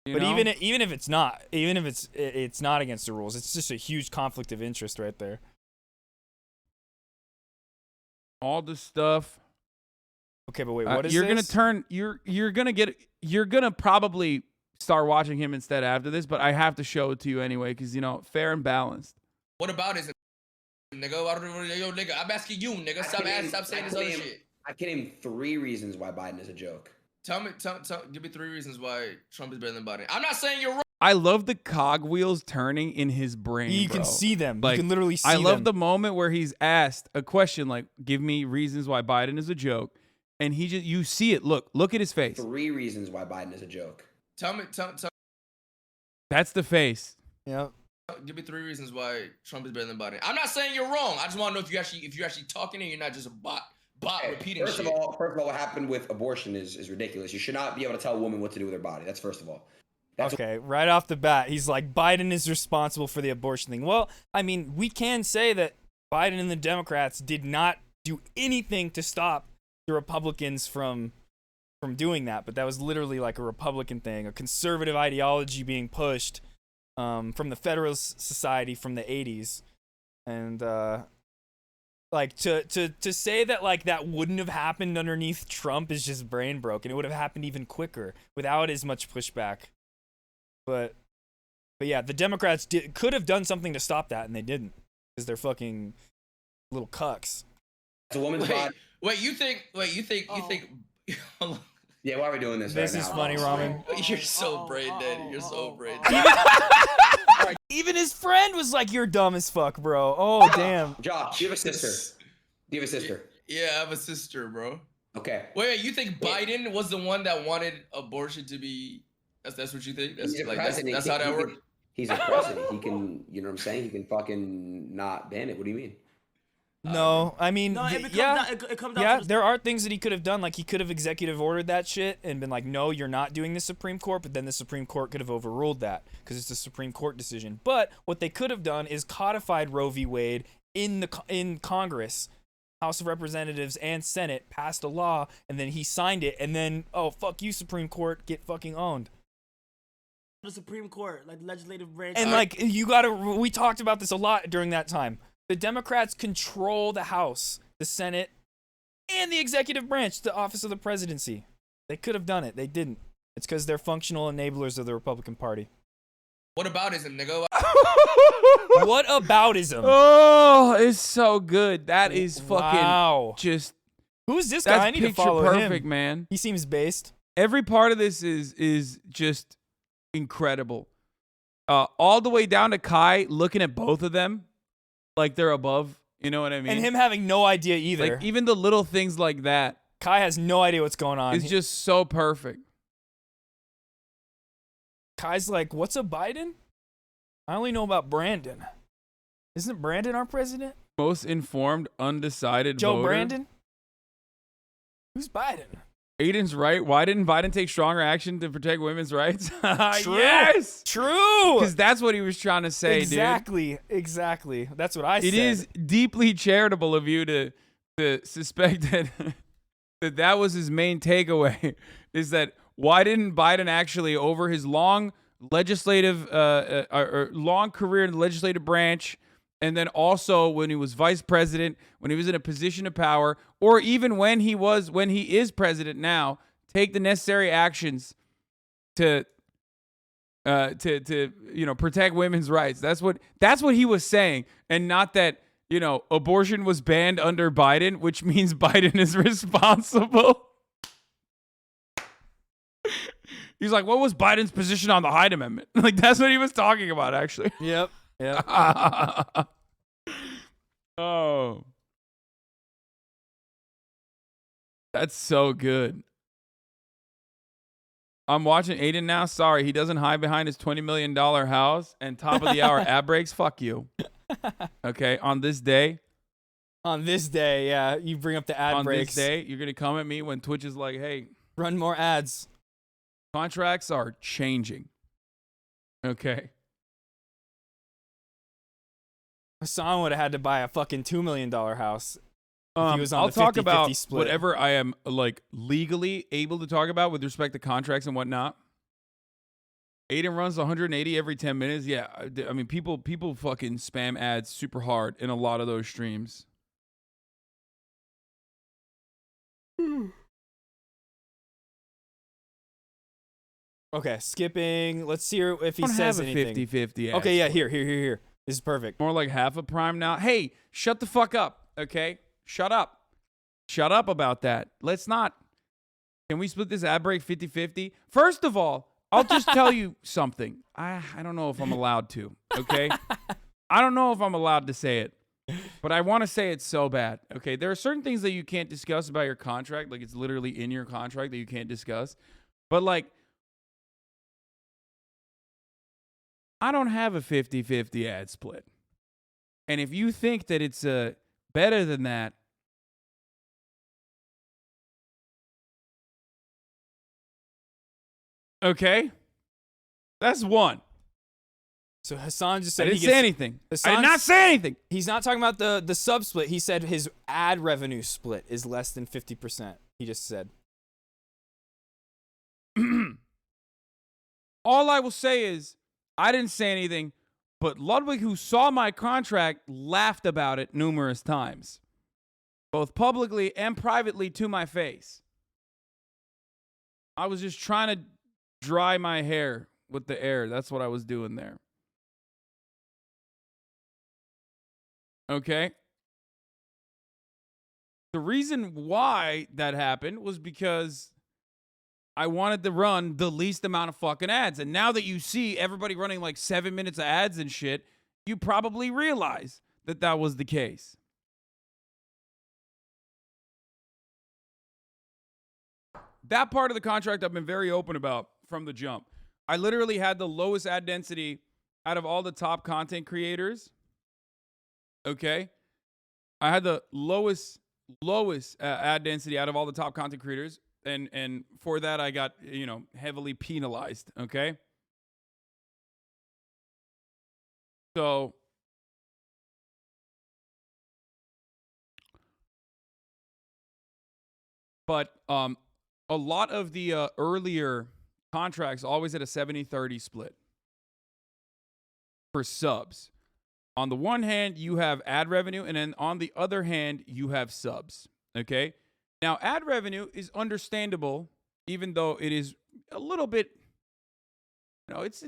But even if it's not, even if it's not against the rules, it's just a huge conflict of interest right there. All the stuff. Okay, but wait, what is you're this? You're gonna probably start watching him instead after this, but I have to show it to you anyway because you know, fair and balanced. What about it, nigga? Yo, nigga, I'm asking you, nigga. Stop saying this other shit. I can name 3 reasons why Biden is a joke. Tell give me 3 reasons why Trump is better than Biden. I'm not saying you're wrong. I love the cogwheels turning in his brain. You bro. can see them. Like, You can literally see I them. love the moment where he's asked a question like, "Give me reasons why Biden is a joke," and you see it. Look at his face. 3 reasons why Biden is a joke. Tell. That's the face. Yep. Give me 3 reasons why Trump is better than Biden. I'm not saying you're wrong. I just want to know if you're actually talking and you're not just a bot repeating First shit. of all, what happened with abortion is ridiculous. You should not be able to tell a woman what to do with her body. That's first of all. Okay, right off the bat, he's like, Biden is responsible for the abortion thing. Well, I mean, we can say that Biden and the Democrats did not do anything to stop the Republicans from doing that, but that was literally like a Republican thing, a conservative ideology being pushed from the Federalist Society from the 80s. And like to say that like that wouldn't have happened underneath Trump is just brain broken. It would have happened even quicker without as much pushback. But yeah, the Democrats could have done something to stop that, and they didn't, because they're fucking little cucks. It's a woman's body. Wait, you think? Yeah, why are we doing this? This right is now? funny, Ramen. You're so brain dead. You're so brain dead. Even his friend was like, "You're dumb as fuck, bro." Oh damn. Josh, do you have a sister? Do you have a sister? Yeah, I have a sister, bro. Okay. Wait, you think Biden was the one that wanted abortion to be? That's what you think? That's how that works. He's a president. He can, you know what I'm saying? He can fucking not ban it. What do you mean? No, I mean, it comes down yeah, to there are things that he could have done. Like, he could have executive ordered that shit and been like, no, you're not doing the Supreme Court, but then the Supreme Court could have overruled that because it's a Supreme Court decision. But what they could have done is codified Roe v. Wade in Congress, House of Representatives and Senate, passed a law, and then he signed it, and then, oh, fuck you, Supreme Court, get fucking owned. the Supreme Court, like the legislative branch. And like, we talked about this a lot during that time. The Democrats control the House, the Senate, and the executive branch, the office of the presidency. They could have done it. They didn't. It's because they're functional enablers of the Republican Party. What aboutism, nigga? What aboutism? Oh, it's so good. That is fucking wow. Just. Who's this guy? I need to follow perfect, him. Man. He seems based. Every part of this is just incredible. all the way down to Kai looking at both of them like they're above. You know what I mean? And him having no idea either. Like even the little things like that. Kai has no idea what's going on. It's just so perfect. Kai's like, what's a Biden? I only know about Brandon. Isn't Brandon our president? Most informed, undecided Joe voter. Brandon? Who's Biden? Aiden's right. Why didn't Biden take stronger action to protect women's rights? True. Yes! True. Because that's what he was trying to say, Exactly. Exactly. That's what I said. It is deeply charitable of you to suspect that that was his main takeaway, is that why didn't Biden actually, over his long legislative, or long career in the legislative branch, and then also when he was vice president, when he was in a position of power, or even when he is president now, take the necessary actions to protect women's rights. That's what he was saying, and not that, abortion was banned under Biden, which means Biden is responsible. He's like, what was Biden's position on the Hyde Amendment? Like, that's what he was talking about, actually. Yep. Oh. That's so good. I'm watching Aiden now. Sorry, he doesn't hide behind his $20 million house and top of the hour ad breaks. Fuck you. Okay, on this day. On this day, yeah. You bring up the ad breaks. On this day, you're going to come at me when Twitch is like, hey. Run more ads. Contracts are changing. Okay. Hassan would have had to buy a fucking $2 million house. If he was on I'll the 50-50 talk about split. whatever I am like legally able to talk about with respect to contracts and whatnot. Aiden runs 180 every 10 minutes. Yeah, I mean people fucking spam ads super hard in a lot of those streams. Okay, skipping. Let's see if he Don't says have a anything. 50-50 ad Okay, yeah, split. here. This is perfect. More like half a prime now. Hey, shut the fuck up, okay? Shut up. Shut up about that. Let's not. Can we split this ad break 50-50? First of all, I'll just tell you something. I don't know if I'm allowed to, okay? I don't know if I'm allowed to say it, but I want to say it so bad, okay? There are certain things that you can't discuss about your contract. Like, it's literally in your contract that you can't discuss. But, like, I don't have a 50-50 ad split. And if you think that it's better than that, okay, that's one. So Hassan just said I didn't say anything. I did not say anything. He's not talking about the sub split. He said his ad revenue split is less than 50%. He just said. All I will say is I didn't say anything, but Ludwig, who saw my contract, laughed about it numerous times, both publicly and privately to my face. I was just trying to dry my hair with the air. That's what I was doing there. Okay? The reason why that happened was because I wanted to run the least amount of fucking ads. And now that you see everybody running like 7 minutes of ads and shit, you probably realize that that was the case. That part of the contract I've been very open about from the jump. I literally had the lowest ad density out of all the top content creators. Okay? I had the lowest ad density out of all the top content creators. And for that, I got, heavily penalized, okay? So, but a lot of the earlier contracts always had a 70-30 split for subs. On the one hand, you have ad revenue, and then on the other hand, you have subs, okay? Now, ad revenue is understandable, even though it is a little bit, it's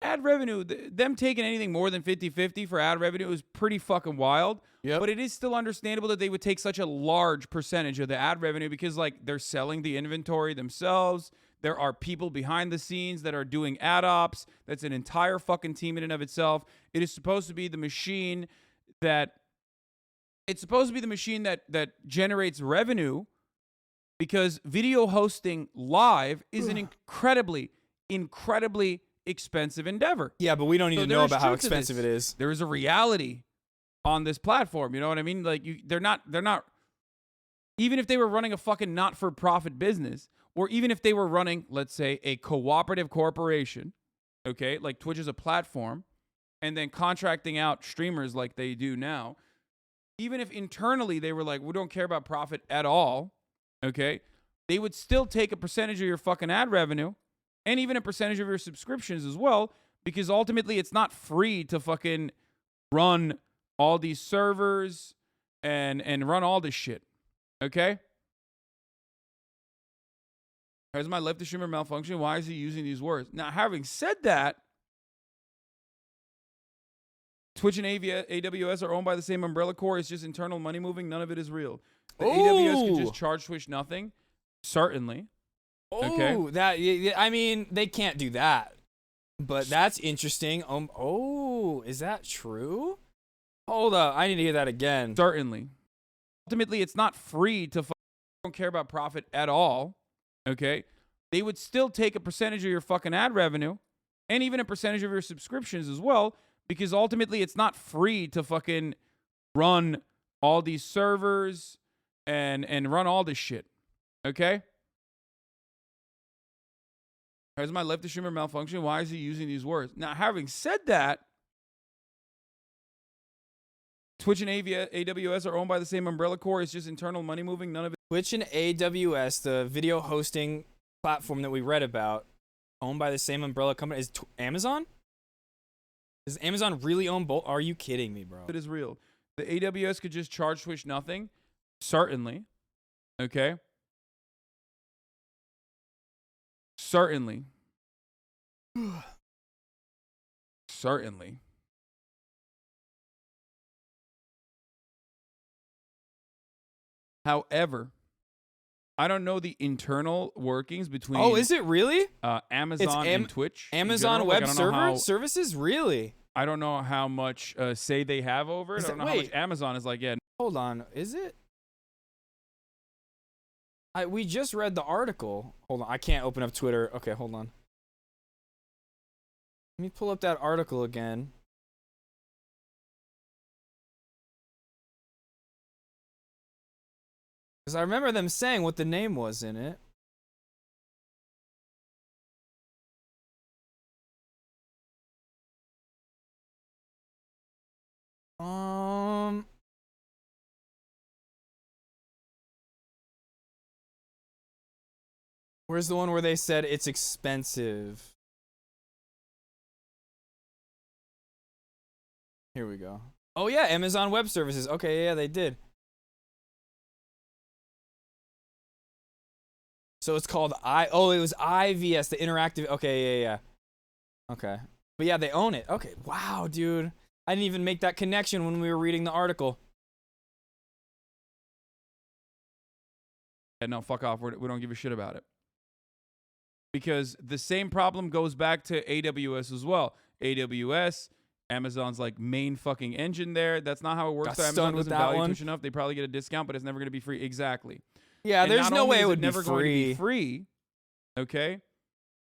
ad revenue. Them taking anything more than 50-50 for ad revenue is pretty fucking wild. Yep. But it is still understandable that they would take such a large percentage of the ad revenue because, like, they're selling the inventory themselves. There are people behind the scenes that are doing ad ops. That's an entire fucking team in and of itself. It is supposed to be the machine that generates revenue, because video hosting live is an incredibly expensive endeavor. Yeah, but we don't need to know about how expensive it is. There is a reality on this platform. You know what I mean? Like they're not. Even if they were running a fucking not-for-profit business, or even if they were running, let's say, a cooperative corporation, okay, like Twitch is a platform, and then contracting out streamers like they do now, even if internally they were like, we don't care about profit at all, okay, they would still take a percentage of your fucking ad revenue and even a percentage of your subscriptions as well, because ultimately it's not free to fucking run all these servers and run all this shit, okay? Has my leftist streamer malfunction? Why is he using these words? Now, having said that, Twitch and AWS are owned by the same umbrella core. It's just internal money moving. None of it is real. The AWS could just charge Twitch nothing. Certainly. Okay. Oh, that, I mean, they can't do that. But that's interesting. Is that true? Hold up. I need to hear that again. Certainly. Ultimately, it's not free to don't care about profit at all. Okay. They would still take a percentage of your fucking ad revenue and even a percentage of your subscriptions as well, because ultimately it's not free to fucking run all these servers and run all this shit. Okay? Has my leftist streamer malfunction? Why is he using these words? Now, having said that, Twitch and AWS are owned by the same umbrella core. It's just internal money moving. None of it. Twitch and AWS, the video hosting platform that we read about, owned by the same umbrella company, is Amazon? Does Amazon really own both? Are you kidding me, bro? It is real. The AWS could just charge Twitch nothing. Certainly. Okay? Certainly. Certainly. However, I don't know the internal workings between. Oh, is it really? Amazon and Twitch. Amazon Web Services? Really? I don't know how much say they have over it. I don't know how much Amazon is like. Yeah. Hold on. Is it? We just read the article. Hold on. I can't open up Twitter. Okay, hold on. Let me pull up that article again. Because I remember them saying what the name was in it. Where's the one where they said it's expensive? Here we go. Oh yeah, Amazon Web Services. Okay, yeah, they did. So it's called it was IVS, the interactive. Okay, yeah. Okay. But yeah, they own it. Okay. Wow, dude. I didn't even make that connection when we were reading the article. Yeah, no, fuck off. We don't give a shit about it. Because the same problem goes back to AWS as well. AWS, Amazon's like main fucking engine there. That's not how it works. Got Amazon stunned with doesn't that value one. Twitch enough. They probably get a discount, but it's never going to be free. Exactly. Yeah, And there's not no only way is it would never be going to free. be free. Okay.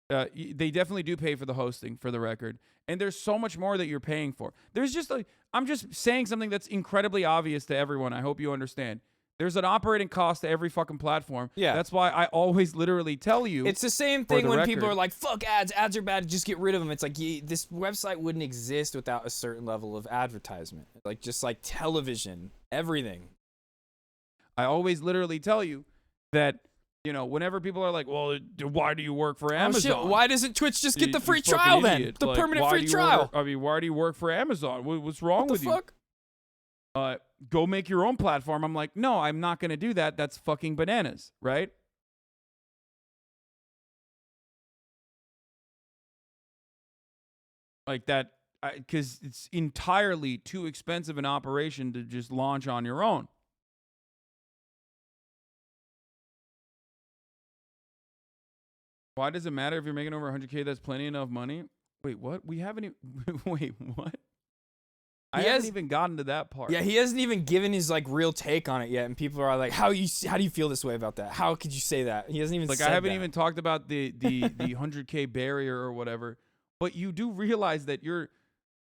They definitely do pay for the hosting, for the record. And there's so much more that you're paying for. There's just like, I'm just saying something that's incredibly obvious to everyone. I hope you understand. There's an operating cost to every fucking platform. Yeah. That's why I always literally tell you. It's the same for thing the when people record. are like, fuck ads. Ads are bad. Just get rid of them. It's like, this website wouldn't exist without a certain level of advertisement. Like, just like television, everything. I always literally tell you that, you know, whenever people are like, well, why do you work for Amazon? Oh, shit. Why doesn't Twitch just get the free fucking trial then? idiot. The Like, permanent why free do you trial. why do you work for Amazon? What's wrong with What the fuck? you? Go make your own platform. I'm like, no, I'm not going to do that. That's fucking bananas, right? Like that, because it's entirely too expensive an operation to just launch on your own. Why does it matter if you're making over 100K? That's plenty enough money. Wait, what? We haven't even. Wait, what? I haven't even gotten to that part. Yeah, he hasn't even given his like real take on it yet, and people are like, "How do you feel this way about that? How could you say that?" He hasn't even Like said I haven't that. even talked about the 100K barrier or whatever. But you do realize that you're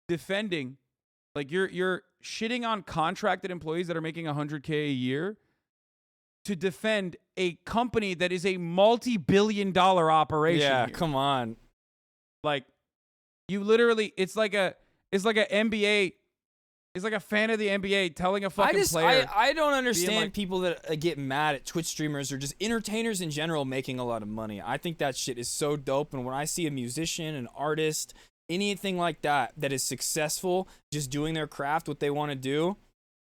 defending, like you're shitting on contracted employees that are making 100K a year to defend a company that is a multi-billion-dollar operation. Yeah, here. come on. Like you literally, it's like a NBA. It's like a fan of the NBA telling a fucking player. I don't understand like, people that get mad at Twitch streamers or just entertainers in general making a lot of money. I think that shit is so dope. And when I see a musician, an artist, anything like that is successful, just doing their craft, what they want to do,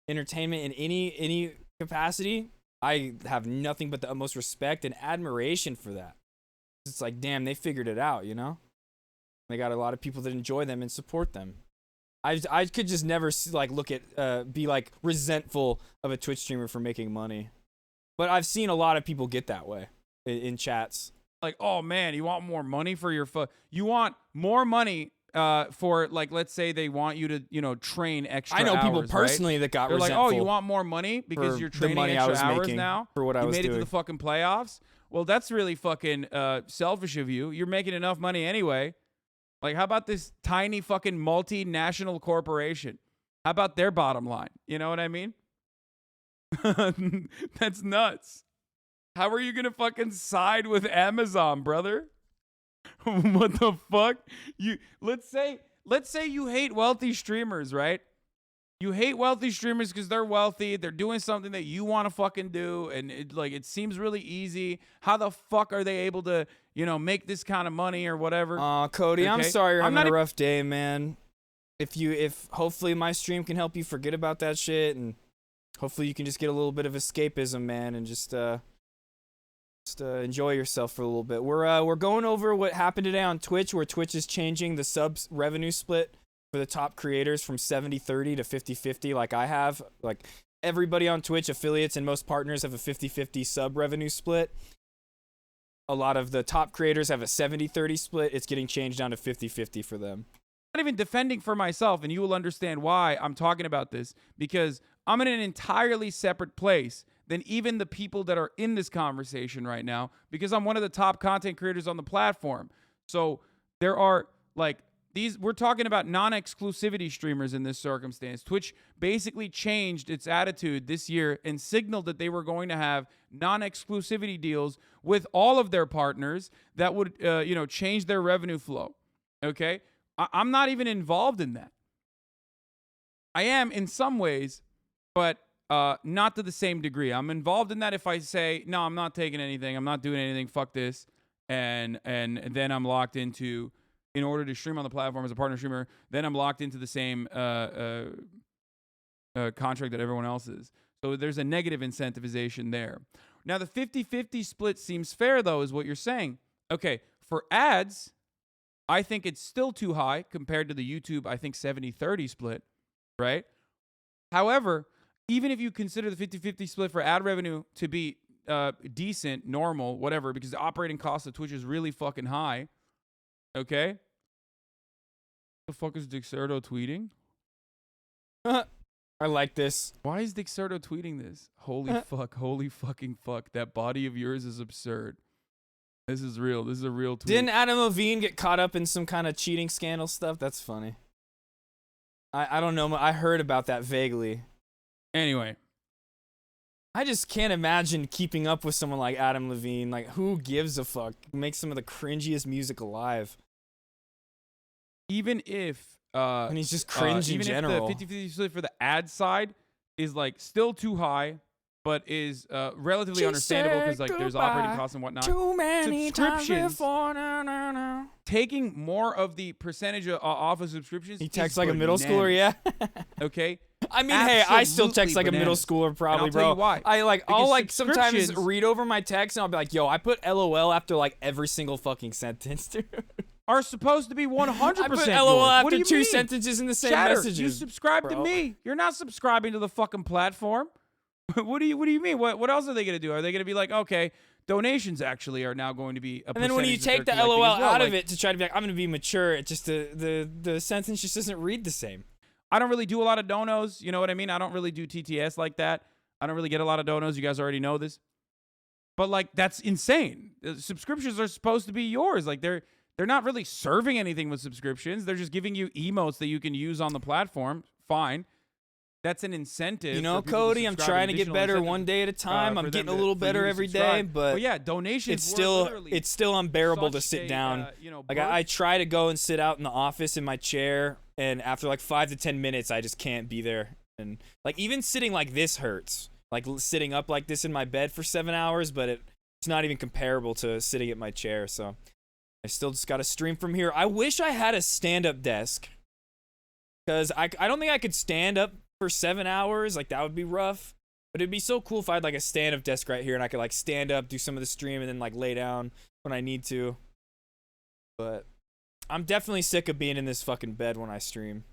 entertainment in any capacity, I have nothing but the utmost respect and admiration for that. It's like, damn, they figured it out, you know? They got a lot of people that enjoy them and support them. I could just never like look at be like resentful of a Twitch streamer for making money, but I've seen a lot of people get that way in chats. Like, oh man, you want more money for your you want more money for, like, let's say they want you to train extra hours. I know people right? personally that got They're resentful. like, oh, you want more money because you're training money I extra was hours making now for what I you was made it to doing. the fucking playoffs. Well, that's really fucking selfish of you. You're making enough money anyway. Like, how about this tiny fucking multinational corporation? How about their bottom line? You know what I mean? That's nuts. How are you gonna fucking side with Amazon, brother? What the fuck? Let's say you hate wealthy streamers, right? You hate wealthy streamers because they're wealthy. They're doing something that you want to fucking do, and it seems really easy. How the fuck are they able to, make this kind of money or whatever? Cody, I'm Okay? sorry you're I'm having not a rough day, man. If hopefully my stream can help you forget about that shit, and hopefully you can just get a little bit of escapism, man, and just enjoy yourself for a little bit. We're going over what happened today on Twitch, where Twitch is changing the subs revenue split for the top creators from 70-30 to 50-50, like I have. Like, everybody on Twitch, affiliates and most partners have a 50-50 sub revenue split. A lot of the top creators have a 70-30 split. It's getting changed down to 50-50 for them. I'm not even defending for myself, and you will understand why I'm talking about this, because I'm in an entirely separate place than even the people that are in this conversation right now, because I'm one of the top content creators on the platform. So there are, like, we're talking about non-exclusivity streamers in this circumstance. Twitch basically changed its attitude this year and signaled that they were going to have non-exclusivity deals with all of their partners that would, change their revenue flow. Okay? I'm not even involved in that. I am in some ways, but not to the same degree. I'm involved in that if I say, no, I'm not taking anything. I'm not doing anything. Fuck this. And then I'm locked into, in order to stream on the platform as a partner streamer, then I'm locked into the same contract that everyone else is. So there's a negative incentivization there. Now, the 50-50 split seems fair, though, is what you're saying. Okay, for ads, I think it's still too high compared to the YouTube, I think, 70-30 split, right? However, even if you consider the 50-50 split for ad revenue to be decent, normal, whatever, because the operating cost of Twitch is really fucking high, okay? The fuck is Dixerto tweeting? I like this. Why is Dixerto tweeting this? Holy fuck, holy fucking fuck. That body of yours is absurd. This is real. This is a real tweet. Didn't Adam Levine get caught up in some kind of cheating scandal stuff? That's funny. I don't know. I heard about that vaguely. Anyway. I just can't imagine keeping up with someone like Adam Levine. Like, who gives a fuck? He makes some of the cringiest music alive. Even if and he's just cringe in general. If the 50-50 split for the ad side is like still too high, but is relatively understandable because like there's operating costs and whatnot. Too many times subscriptions, before, no. taking more of the percentage off of subscriptions. He texts like a middle schooler, yeah. Okay. I mean, hey, I still text like a middle bananas. schooler, probably, And I'll tell bro. you why. I'll Because sometimes subscriptions read over my text and I'll be like, yo, I put LOL after like every single fucking sentence, dude. Are supposed to be 100%. I put yours. LOL What after do you two mean? sentences in the same Chatter, messages. You subscribe to bro. me. You're not subscribing to the fucking platform. What do you mean? What else are they going to do? Are they going to be like, okay, donations actually are now going to be a And then when you percentage take that the they're LOL collecting as well? out of Like, it to try to be like, I'm going to be mature, it just the sentence just doesn't read the same. I don't really do a lot of donos. You know what I mean? I don't really do TTS like that. I don't really get a lot of donos. You guys already know this. But like, that's insane. Subscriptions are supposed to be yours. Like they're not really serving anything with subscriptions. They're just giving you emotes that you can use on the platform. Fine. That's an incentive. You know, for people Cody, I'm subscribe, trying an to get additional better incentive, one day at a time. I'm for getting them a little for you better to every day, subscribe. but yeah, donations it's were still literally it's still unbearable to such sit a, down. Like birth. I try to go and sit out in the office in my chair, and after like 5 to 10 minutes, I just can't be there. And like even sitting like this hurts. Like sitting up like this in my bed for 7 hours, but it's not even comparable to sitting at my chair. So I still just got to stream from here. I wish I had a stand-up desk, because I don't think I could stand up for 7 hours. Like that would be rough. But it'd be so cool if I had like a stand-up desk right here and I could like stand up, do some of the stream, and then like lay down when I need to. But I'm definitely sick of being in this fucking bed when I stream.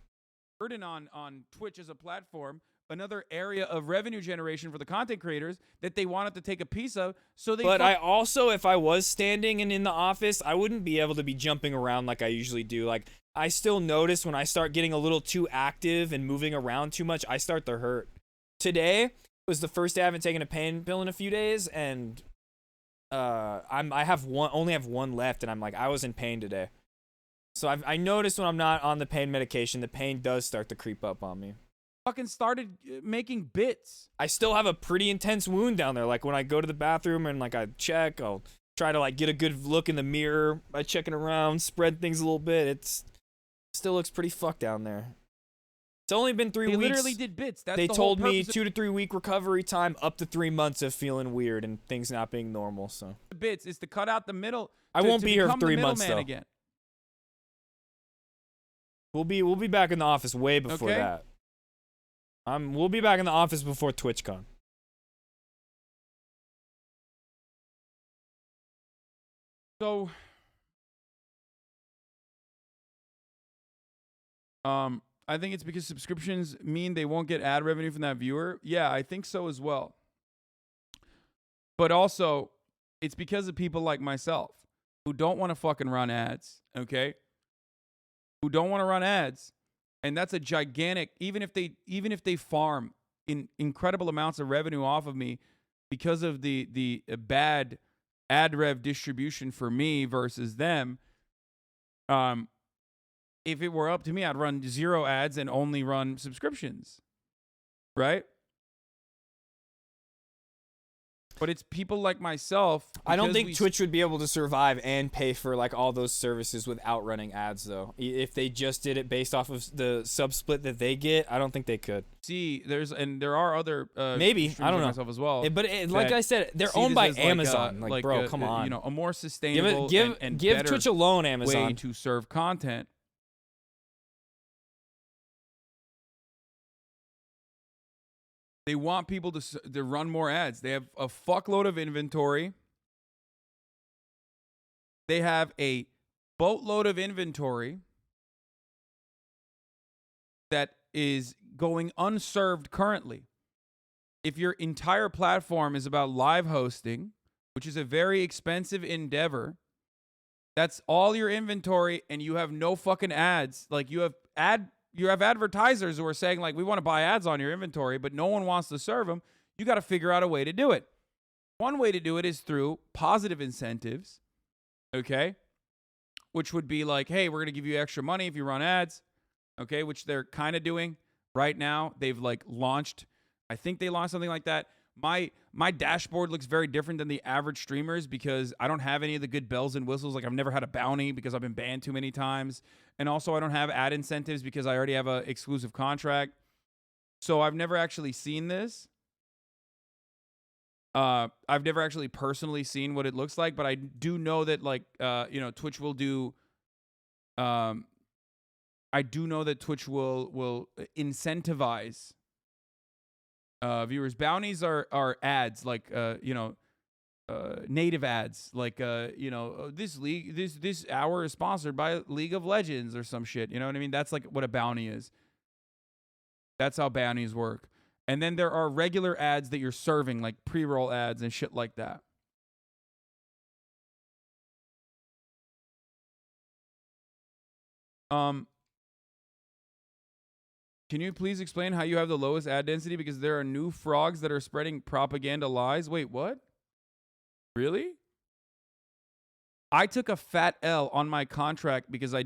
Burden on Twitch as a platform, another area of revenue generation for the content creators that they wanted to take a piece of. So they. But I also, if I was standing and in the office, I wouldn't be able to be jumping around like I usually do. Like I still notice when I start getting a little too active and moving around too much, I start to hurt. Today was the first day I haven't taken a pain pill in a few days, and I only have one left, and I'm like, I was in pain today. So I noticed when I'm not on the pain medication, the pain does start to creep up on me. Fucking started making bits. I still have a pretty intense wound down there. Like when I go to the bathroom and like I check, I'll try to like get a good look in the mirror by checking around, spread things a little bit. It still looks pretty fucked down there. It's only been 3 weeks. They literally did bits. That's they the whole told me purpose 2 to 3 week recovery time, up to 3 months of feeling weird and things not being normal. So bits is to cut out the middle. I won't be here for become the 3 months though. again. We'll be back in the office way before Okay. that. We'll be back in the office before TwitchCon. So, I think it's because subscriptions mean they won't get ad revenue from that viewer. Yeah, I think so as well. But also, it's because of people like myself who don't want to fucking run ads, okay? Who don't want to run ads. And that's a gigantic, even if they farm in incredible amounts of revenue off of me because of the bad ad rev distribution for me versus them, if it were up to me, I'd run 0 ads and only run subscriptions, right? But it's people like myself. I don't think Twitch would be able to survive and pay for like all those services without running ads though. If they just did it based off of the sub split that they get, I don't think they could. See, there are other maybe I don't know myself as well. But like I said, they're owned by Amazon. Like bro, come on. You know, a more sustainable give better Twitch a loan, Amazon, way to serve content. They want people to run more ads. They have a fuckload of inventory. They have a boatload of inventory that is going unserved currently. If your entire platform is about live hosting, which is a very expensive endeavor, that's all your inventory and you have no fucking ads. Like you have advertisers who are saying like, we want to buy ads on your inventory, but no one wants to serve them. You got to figure out a way to do it. One way to do it is through positive incentives, okay? Which would be like, hey, we're going to give you extra money if you run ads, okay? Which they're kind of doing right now. They've like launched, I think they launched something like that. My dashboard looks very different than the average streamers because I don't have any of the good bells and whistles. Like I've never had a bounty because I've been banned too many times. And also I don't have ad incentives because I already have an exclusive contract. So I've never actually seen this. I've never actually personally seen what it looks like, but I do know that like, Twitch will do, I do know that Twitch will incentivize viewers. Bounties are ads like native ads like this hour is sponsored by League of Legends or some shit. You know what I mean? That's like what a bounty is. That's how bounties work. And then there are regular ads that you're serving, like pre-roll ads and shit like that. Can you please explain how you have the lowest ad density? Because there are new frogs that are spreading propaganda lies. Wait, what? Really? I took a fat L on my contract because I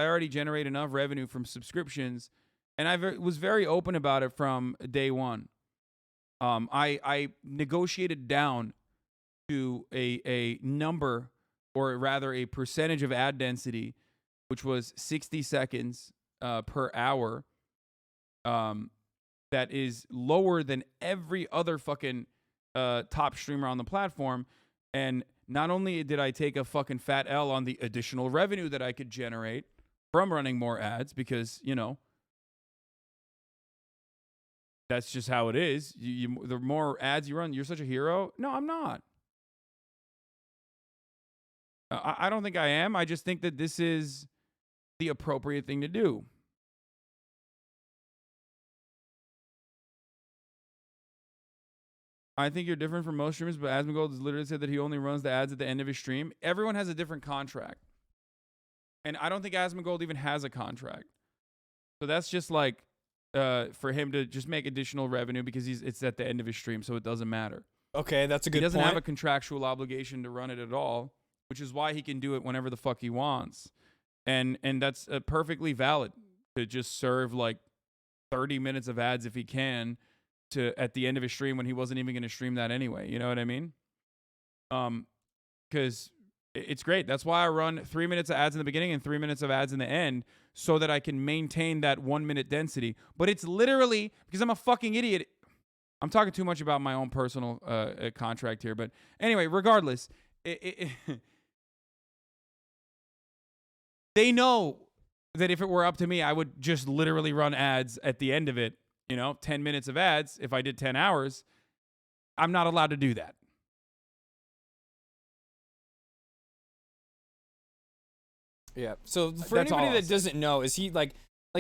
already generate enough revenue from subscriptions, and I was very open about it from day one. I negotiated down to a number, or rather a percentage of ad density, which was 60 seconds per hour. That is lower than every other fucking top streamer on the platform. And not only did I take a fucking fat L on the additional revenue that I could generate from running more ads, because, you know, that's just how it is. The more ads you run, you're such a hero. No, I'm not. I don't think I am. I just think that this is the appropriate thing to do. I think you're different from most streamers, but Asmongold has literally said that he only runs the ads at the end of his stream. Everyone has a different contract. And I don't think Asmongold even has a contract. So that's just like for him to just make additional revenue because it's at the end of his stream, so it doesn't matter. Okay, that's a good point. He doesn't have a contractual obligation to run it at all, which is why he can do it whenever the fuck he wants. And that's perfectly valid to just serve like 30 minutes of ads if he can at the end of his stream when he wasn't even going to stream that anyway. You know what I mean? Because it's great. That's why I run 3 minutes of ads in the beginning and 3 minutes of ads in the end, so that I can maintain that 1 minute density. But it's literally because I'm a fucking idiot. I'm talking too much about my own personal contract here. But anyway, regardless, they know that if it were up to me, I would just literally run ads at the end of it. 10 minutes of ads. If I did 10 hours, I'm not allowed to do that. Yeah. So for That's anybody all that I'll say. doesn't know, is he like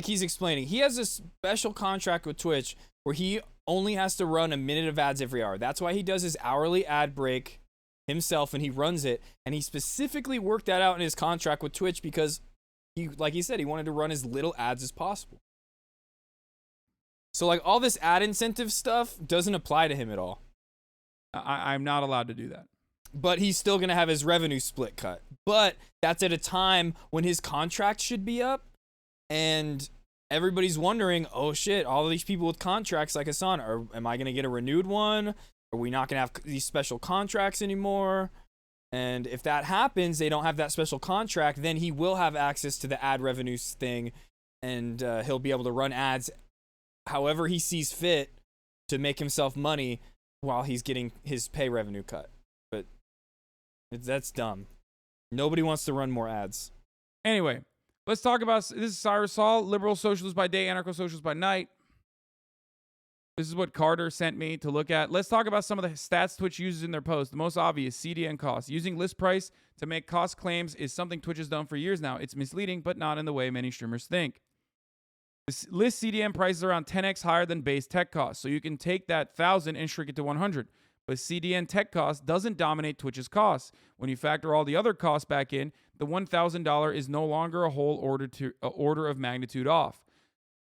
he's explaining, he has a special contract with Twitch where he only has to run a minute of ads every hour. That's why he does his hourly ad break himself and he runs it. And he specifically worked that out in his contract with Twitch because like he said, he wanted to run as little ads as possible. So like all this ad incentive stuff doesn't apply to him at all. I'm not allowed to do that. But he's still going to have his revenue split cut. But that's at a time when his contract should be up. And everybody's wondering, oh shit, all of these people with contracts like Hassan, am I going to get a renewed one? Are we not going to have these special contracts anymore? And if that happens, they don't have that special contract, then he will have access to the ad revenues thing. And he'll be able to run ads however he sees fit to make himself money while he's getting his pay revenue cut. But that's dumb. Nobody wants to run more ads. Anyway, let's talk about, this is Cyrus Saul, liberal socialist by day, anarcho-socialist by night. This is what Carter sent me to look at. Let's talk about some of the stats Twitch uses in their post. The most obvious, CDN costs. Using list price to make cost claims is something Twitch has done for years now. It's misleading, but not in the way many streamers think. This list CDN price is around 10x higher than base tech costs, so you can take that 1,000 and shrink it to 100. But CDN tech cost doesn't dominate Twitch's costs. When you factor all the other costs back in, the $1,000 is no longer a whole order of magnitude off.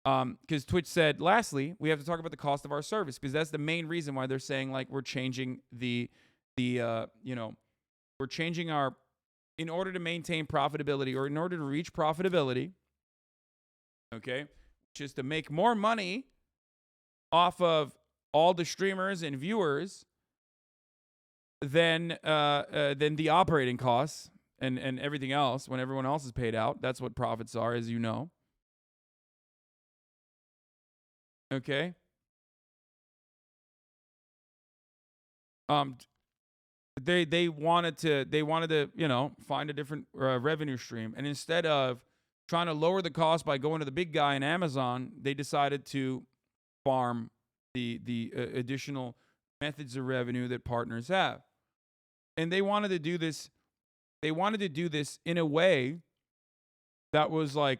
Because Twitch said, lastly, we have to talk about the cost of our service, because that's the main reason why they're saying like we're changing we're changing our, in order to maintain profitability, or in order to reach profitability, okay, which is to make more money off of all the streamers and viewers than the operating costs and everything else. When everyone else is paid out, that's what profits are, as you know. Okay. They wanted to find a different revenue stream, and instead of trying to lower the cost by going to the big guy in Amazon, they decided to farm the additional methods of revenue that partners have. And they wanted to do this. They wanted to do this in a way that was like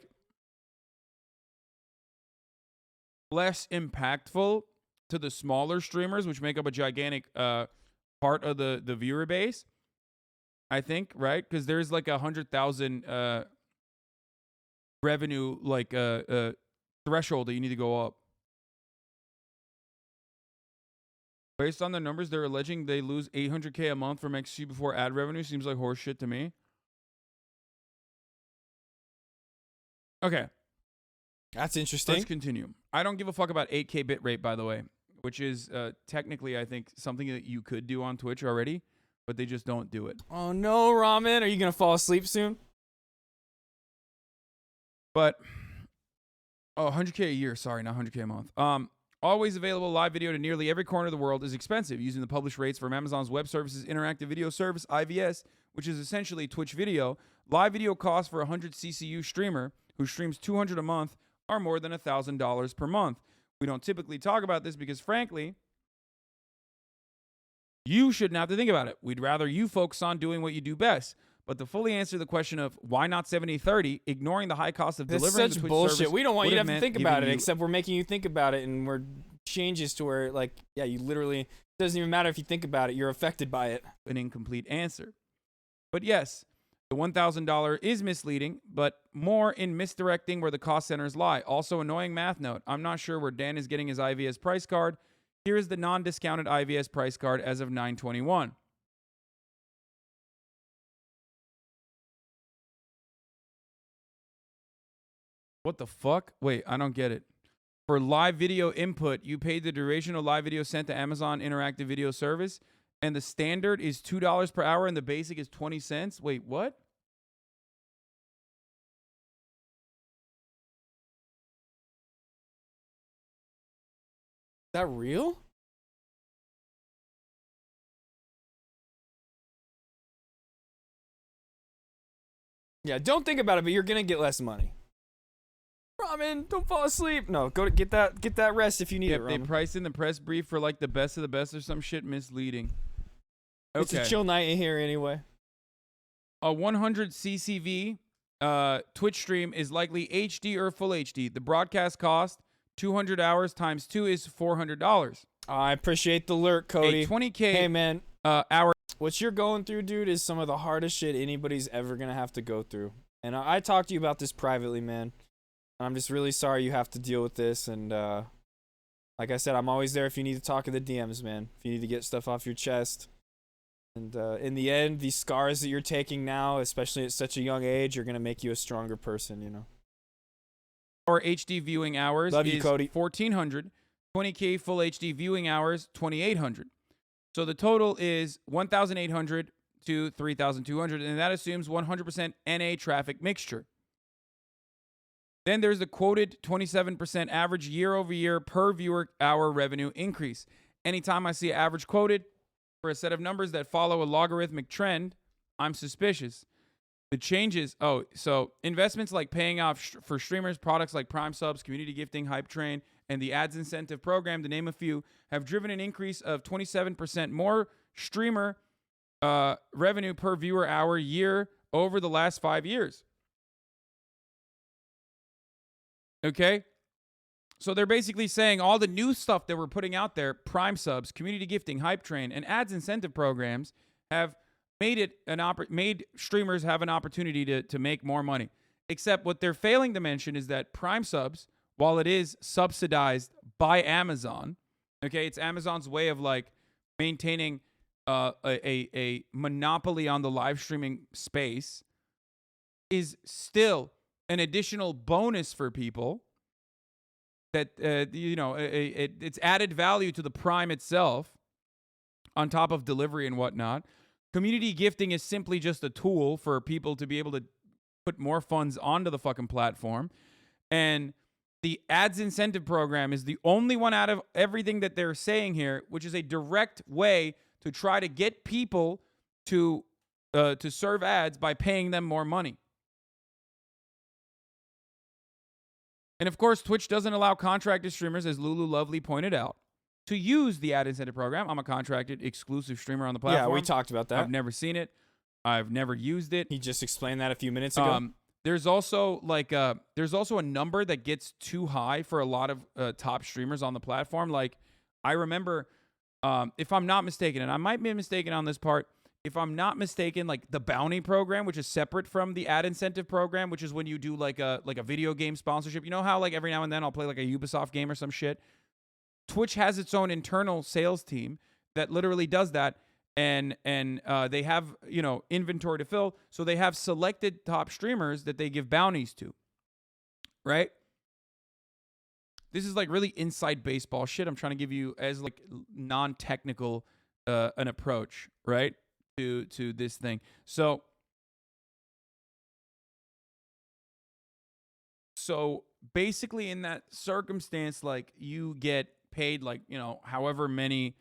less impactful to the smaller streamers, which make up a gigantic part of the viewer base. I think, right? Because there's like 100,000 revenue threshold that you need to go up. Based on the numbers, they're alleging they lose $800K a month from XQ before ad revenue. Seems like horse shit to me. Okay. That's interesting. Let's continue. I don't give a fuck about 8K bitrate, by the way, which is technically, I think, something that you could do on Twitch already, but they just don't do it. Oh no, Ramen. Are you going to fall asleep soon? But, 100K a year. Sorry, not 100K a month. Always available live video to nearly every corner of the world is expensive. Using the published rates from Amazon's Web Services Interactive Video Service, IVS, which is essentially Twitch video, live video costs for a 100 CCU streamer who streams 200 a month are more than $1,000 per month. We don't typically talk about this because, frankly, you shouldn't have to think about it. We'd rather you focus on doing what you do best. But to fully answer the question of why not 70-30, ignoring the high cost of delivering This is the such Twitch bullshit. service We don't want you to would have to meant think about it, giving you- except we're making you think about it, and we're changes to where, like, yeah, you literally, it doesn't even matter if you think about it, you're affected by it. An incomplete answer. But yes, the $1,000 is misleading, but more in misdirecting where the cost centers lie. Also, annoying math note. I'm not sure where Dan is getting his IVS price card. Here is the non-discounted IVS price card as of 9/21. What the fuck? Wait, I don't get it. For live video input, you paid the duration of live video sent to Amazon Interactive Video Service, and the standard is $2 per hour and the basic is 20 cents. Wait, what? Is that real? Yeah, don't think about it, but you're gonna get less money. Ramen, don't fall asleep. No, go to get that rest if you need it. They Ramen. priced in the press brief for like the best of the best or some shit misleading. It's a chill night in here anyway. A 100 CCV Twitch stream is likely HD or full HD. The broadcast cost 200 hours times 2 is $400. I appreciate the alert, Cody. A 20K Hey man, hour. What you're going through, dude, is some of the hardest shit anybody's ever gonna have to go through. And I talked to you about this privately, man. I'm just really sorry you have to deal with this. And like I said, I'm always there if you need to talk in the DMs, man. If you need to get stuff off your chest. And in the end, these scars that you're taking now, especially at such a young age, are gonna make you a stronger person, you know. Or HD viewing hours Love you, is Cody. 1,400. 20K full HD viewing hours, 2,800. So the total is 1,800 to 3,200, and that assumes 100% NA traffic mixture. Then there's the quoted 27% average year-over-year per viewer hour revenue increase. Anytime I see average quoted for a set of numbers that follow a logarithmic trend, I'm suspicious. The changes, so investments like paying off for streamers, products like Prime Subs, Community Gifting, Hype Train, and the Ads Incentive Program, to name a few, have driven an increase of 27% more streamer revenue per viewer hour year over the last 5 years. Okay? So they're basically saying all the new stuff that we're putting out there, Prime Subs, Community Gifting, Hype Train, and Ads Incentive Programs, have made streamers have an opportunity to make more money. Except what they're failing to mention is that Prime Subs, while it is subsidized by Amazon, okay, it's Amazon's way of like maintaining a monopoly on the live streaming space, is still an additional bonus for people that it's added value to the Prime itself on top of delivery and whatnot. Community gifting is simply just a tool for people to be able to put more funds onto the fucking platform. And the ads incentive program is the only one out of everything that they're saying here, which is a direct way to try to get people to serve ads by paying them more money. And of course, Twitch doesn't allow contracted streamers, as Lulu Lovely pointed out, to use the ad incentive program. I'm a contracted exclusive streamer on the platform. Yeah, we talked about that. I've never seen it. I've never used it. He just explained that a few minutes ago. There's also a number that gets too high for a lot of top streamers on the platform. Like I remember, if I'm not mistaken, and I might be mistaken on this part, if I'm not mistaken, like the bounty program, which is separate from the ad incentive program, which is when you do like a video game sponsorship. You know how like every now and then I'll play like a Ubisoft game or some shit? Twitch has its own internal sales team that literally does that. And they have, you know, inventory to fill. So they have selected top streamers that they give bounties to. Right? This is like really inside baseball shit I'm trying to give you as like non-technical an approach, right? To this thing. So basically in that circumstance, like you get paid like, you know, however many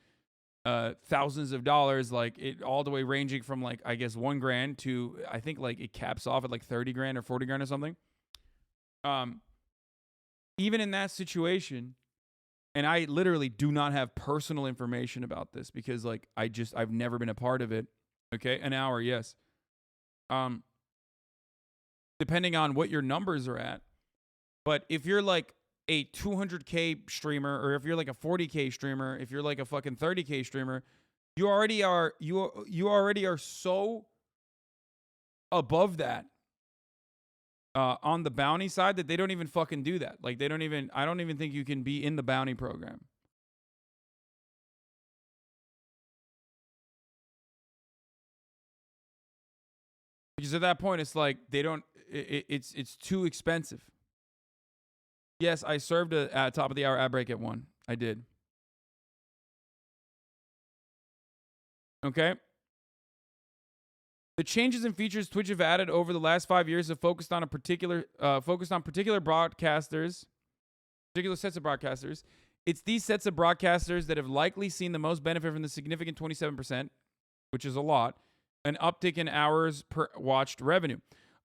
thousands of dollars, like it all the way ranging from like, I guess $1,000 to, I think like it caps off at like 30 grand or 40 grand or something. Even in that situation, and I literally do not have personal information about this because like I've never been a part of it. Okay. An hour. Yes. Depending on what your numbers are at, but if you're like a 200K streamer, or if you're like a 40K streamer, if you're like a fucking 30K streamer, you already are so above that on the bounty side that they don't even fucking do that. Like I don't even think you can be in the bounty program. Because at that point, it's like it's too expensive. Yes, I served at top of the hour ad break at 1. I did. Okay. The changes and features Twitch have added over the last 5 years have focused on particular broadcasters, particular sets of broadcasters. It's these sets of broadcasters that have likely seen the most benefit from the significant 27%, which is a lot, an uptick in hours per watched revenue.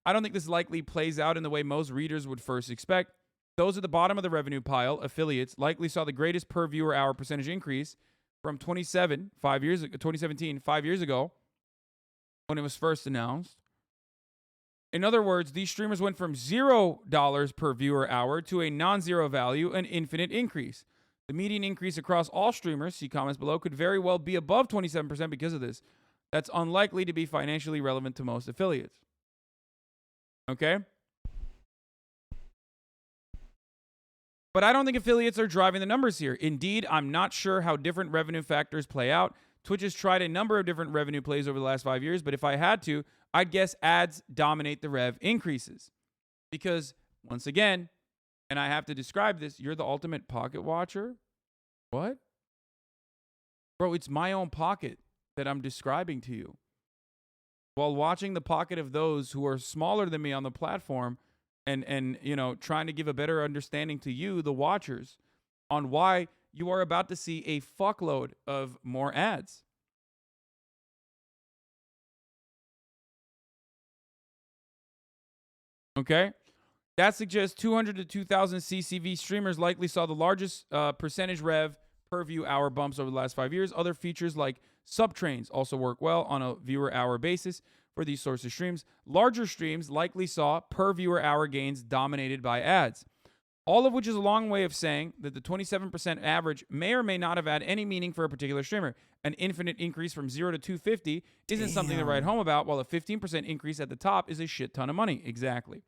I don't think this likely plays out in the way most readers would first expect. Those at the bottom of the revenue pile, affiliates, likely saw the greatest per viewer hour percentage increase from 2017, 5 years ago, when it was first announced. In other words, these streamers went from $0 per viewer hour to a non-zero value, an infinite increase. The median increase across all streamers, see comments below, could very well be above 27% because of this. That's unlikely to be financially relevant to most affiliates. Okay? But I don't think affiliates are driving the numbers here. Indeed, I'm not sure how different revenue factors play out. Twitch has tried a number of different revenue plays over the last 5 years, but if I had to, I'd guess ads dominate the rev increases. Because, once again, and I have to describe this, you're the ultimate pocket watcher? What? Bro, it's my own pocket that I'm describing to you. While watching the pocket of those who are smaller than me on the platform, and you know, trying to give a better understanding to you, the watchers, on why you are about to see a fuckload of more ads. Okay? That suggests 200 to 2,000 CCV streamers likely saw the largest percentage rev per view hour bumps over the last 5 years. Other features like subtrains also work well on a viewer hour basis for these sorts of streams. Larger streams likely saw per viewer hour gains dominated by ads. All of which is a long way of saying that the 27% average may or may not have had any meaning for a particular streamer. An infinite increase from 0 to 250 isn't something to write home about, while a 15% increase at the top is a shit ton of money. Exactly.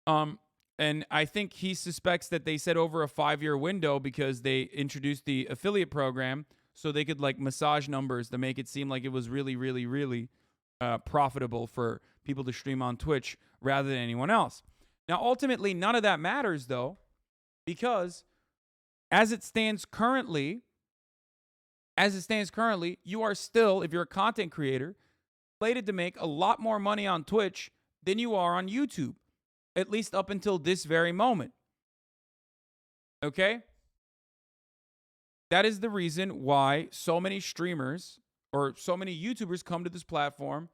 And I think he suspects that they said over a 5-year window because they introduced the affiliate program so they could like massage numbers to make it seem like it was really, really, really profitable for people to stream on Twitch rather than anyone else. Now, ultimately, none of that matters, though, because as it stands currently, you are still, if you're a content creator, slated to make a lot more money on Twitch than you are on YouTube, at least up until this very moment. Okay? That is the reason why so many streamers or so many YouTubers come to this platform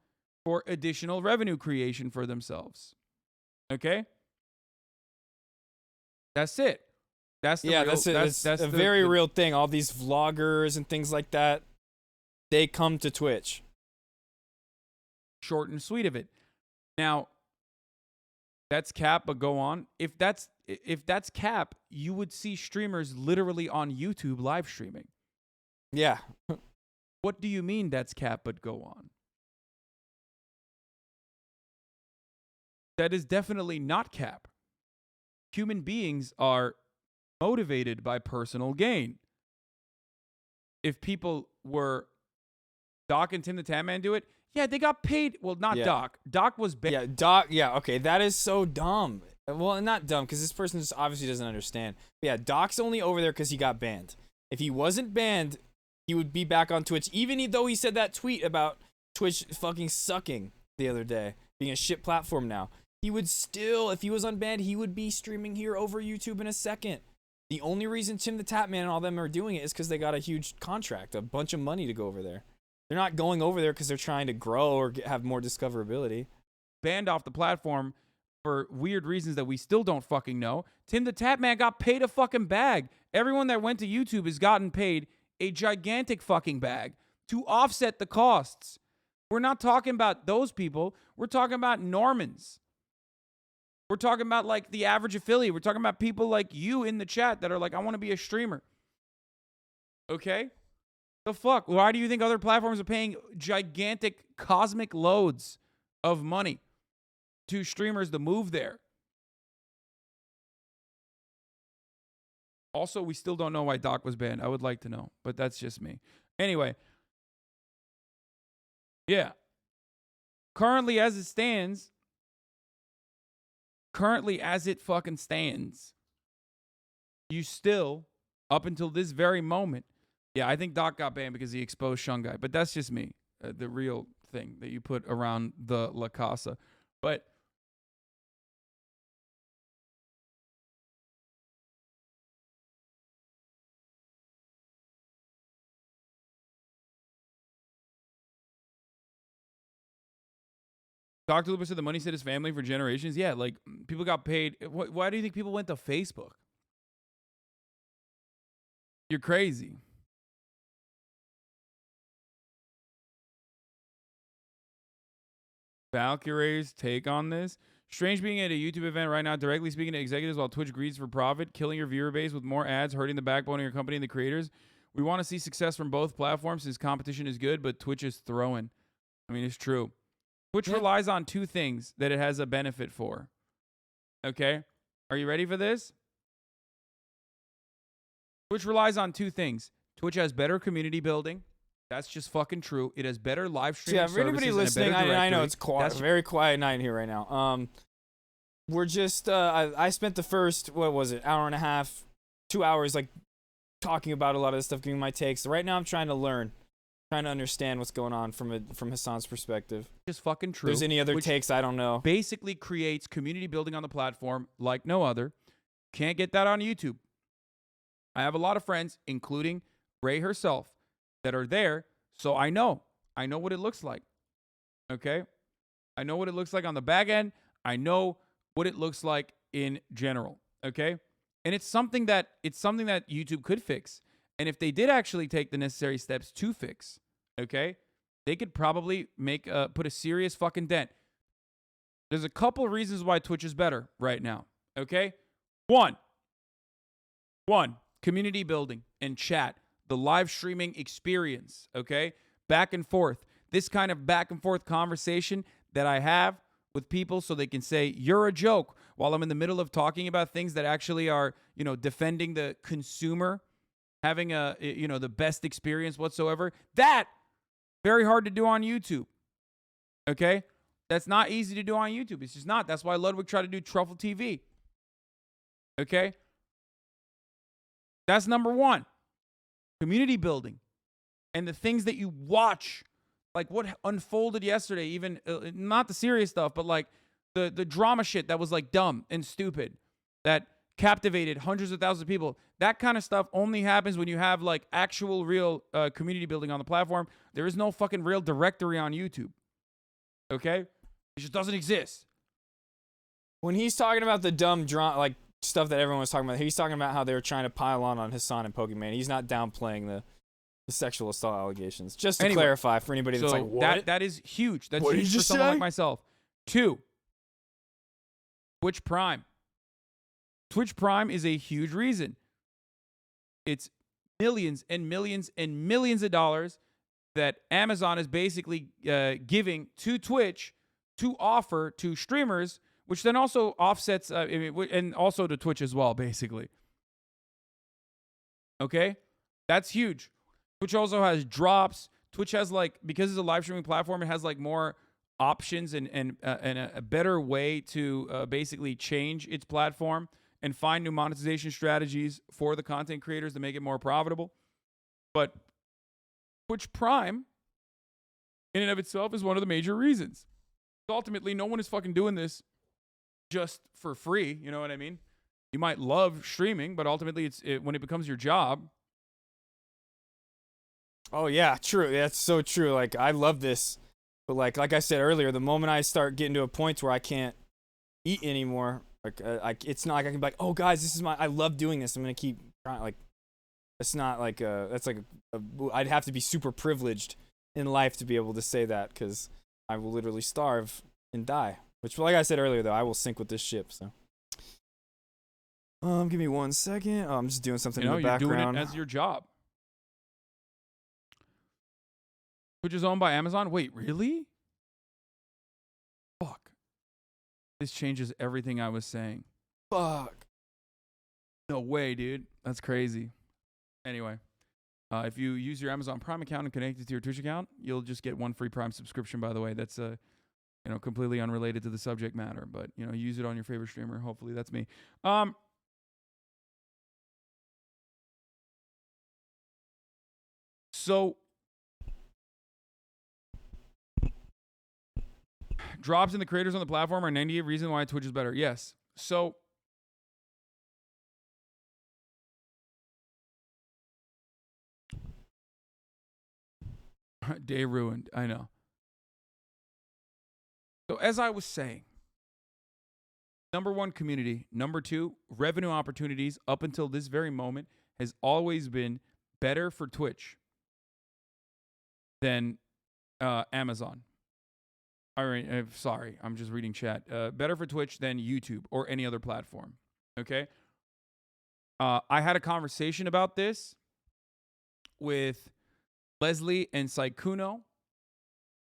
for additional revenue creation for themselves. Okay? That's it. That's the real, that's it. That's a very real thing. All these vloggers and things like that, they come to Twitch. Short and sweet of it. Now, that's cap, but go on. If if that's cap, you would see streamers literally on YouTube live streaming. Yeah. What do you mean that's cap, but go on? That is definitely not cap. Human beings are motivated by personal gain. If people were Doc and Tim the Tatman do it, yeah, they got paid. Well, not Doc. Doc was banned. Yeah, Doc. Yeah, okay, that is so dumb. Well, not dumb because this person just obviously doesn't understand. But yeah, Doc's only over there because he got banned. If he wasn't banned, he would be back on Twitch, even though he said that tweet about Twitch fucking sucking the other day, being a shit platform now. He would still, if he was unbanned, he would be streaming here over YouTube in a second. The only reason Tim the Tatman and all them are doing it is because they got a huge contract, a bunch of money to go over there. They're not going over there because they're trying to grow or have more discoverability. Banned off the platform for weird reasons that we still don't fucking know. Tim the Tatman got paid a fucking bag. Everyone that went to YouTube has gotten paid a gigantic fucking bag to offset the costs. We're not talking about those people. We're talking about Normans. We're talking about like the average affiliate. We're talking about people like you in the chat that are like, I want to be a streamer. Okay? The fuck? Why do you think other platforms are paying gigantic cosmic loads of money to streamers to move there? Also, we still don't know why Doc was banned. I would like to know, but that's just me. Anyway. Yeah. Currently as it fucking stands, you still, up until this very moment, yeah, I think Doc got banned because he exposed Shun Guy, but that's just me, the real thing that you put around the La Casa. But Dr. Lupus said the money said his family for generations. Yeah, like people got paid. Why do you think people went to Facebook? You're crazy. Valkyrie's take on this. Strange being at a YouTube event right now, directly speaking to executives while Twitch greeds for profit, killing your viewer base with more ads, hurting the backbone of your company and the creators. We want to see success from both platforms since competition is good, but Twitch is throwing. I mean, it's true. Twitch relies on two things that it has a benefit for. Okay? Are you ready for this? Twitch relies on two things. Twitch has better community building. That's just fucking true. It has better live streaming services. Yeah, for anybody listening, I know it's quiet, very quiet night here right now. We're just, I spent the first, what was it, hour and a half, 2 hours, like, talking about a lot of this stuff, giving my takes. Right now I'm trying to learn. Trying to understand what's going on from Hassan's perspective. Just fucking true. If there's any other takes, I don't know. Basically creates community building on the platform like no other. Can't get that on YouTube. I have a lot of friends, including Ray herself, that are there, so I know what it looks like. Okay? I know what it looks like on the back end. I know what it looks like in general. Okay? And it's something that YouTube could fix. And if they did actually take the necessary steps to fix, okay, they could probably put a serious fucking dent. There's a couple of reasons why Twitch is better right now, okay? One, community building and chat, the live streaming experience, okay? Back and forth. This kind of back and forth conversation that I have with people so they can say, you're a joke, while I'm in the middle of talking about things that actually are, defending the consumer, having the best experience whatsoever. That, very hard to do on YouTube. Okay? That's not easy to do on YouTube. It's just not. That's why Ludwig tried to do Truffle TV. Okay? That's number one. Community building. And the things that you watch. Like what unfolded yesterday, even, not the serious stuff, but like the drama shit that was like dumb and stupid. That captivated hundreds of thousands of people. That kind of stuff only happens when you have like actual real community building on the platform. There is no fucking real directory on YouTube. Okay? It just doesn't exist. When he's talking about the dumb like stuff that everyone was talking about, he's talking about how they were trying to pile on Hassan and Pokemon. He's not downplaying the sexual assault allegations. Just to clarify for anybody that's like, what? That is huge. That's what huge for someone like myself. 2, Twitch Prime. Twitch Prime is a huge reason. It's millions and millions and millions of dollars that Amazon is basically giving to Twitch to offer to streamers, which then also offsets, and also to Twitch as well, basically. Okay? That's huge. Twitch also has drops. Twitch has, like, because it's a live streaming platform, it has, like, more options and a better way to basically change its platform and find new monetization strategies for the content creators to make it more profitable. But Twitch Prime, in and of itself, is one of the major reasons. Ultimately, no one is fucking doing this just for free. You know what I mean? You might love streaming, but ultimately, when it becomes your job. Oh yeah, true. That's so true. Like, I love this, but like I said earlier, the moment I start getting to a point where I can't eat anymore, like it's not like I can be like, oh guys, this is I love doing this. I'm gonna keep trying. Like, it's not like that's like I'd have to be super privileged in life to be able to say that, because I will literally starve and die. Which, like I said earlier, though, I will sink with this ship. So, give me 1 second. Oh, I'm just doing something in the background. You're doing it as your job. Which is owned by Amazon? Wait, really? Fuck. This changes everything I was saying. Fuck. No way, dude. That's crazy. Anyway, if you use your Amazon Prime account and connect it to your Twitch account, you'll just get 1 free Prime subscription, by the way. That's completely unrelated to the subject matter, but use it on your favorite streamer. Hopefully that's me. So drops in the creators on the platform are 98 reasons why Twitch is better. Yes. So day ruined. I know. So as I was saying, number 1, community. Number 2, revenue opportunities up until this very moment has always been better for Twitch than Amazon. All right, sorry, I'm just reading chat. Better for Twitch than YouTube or any other platform. Okay. I had a conversation about this with Leslie and Saikuno.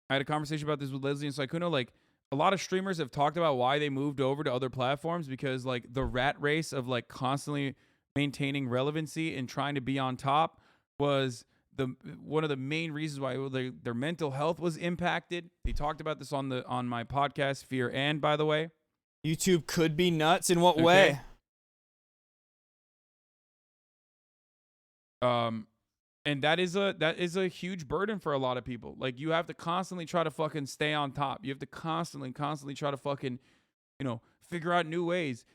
Like, a lot of streamers have talked about why they moved over to other platforms, because like the rat race of like constantly maintaining relevancy and trying to be on top was one of the main reasons why their mental health was impacted. They talked about this on my podcast, Fear and, by the way. YouTube could be nuts. In what way? And that is a huge burden for a lot of people. Like, you have to constantly try to fucking stay on top. You have to constantly try to fucking, figure out new ways.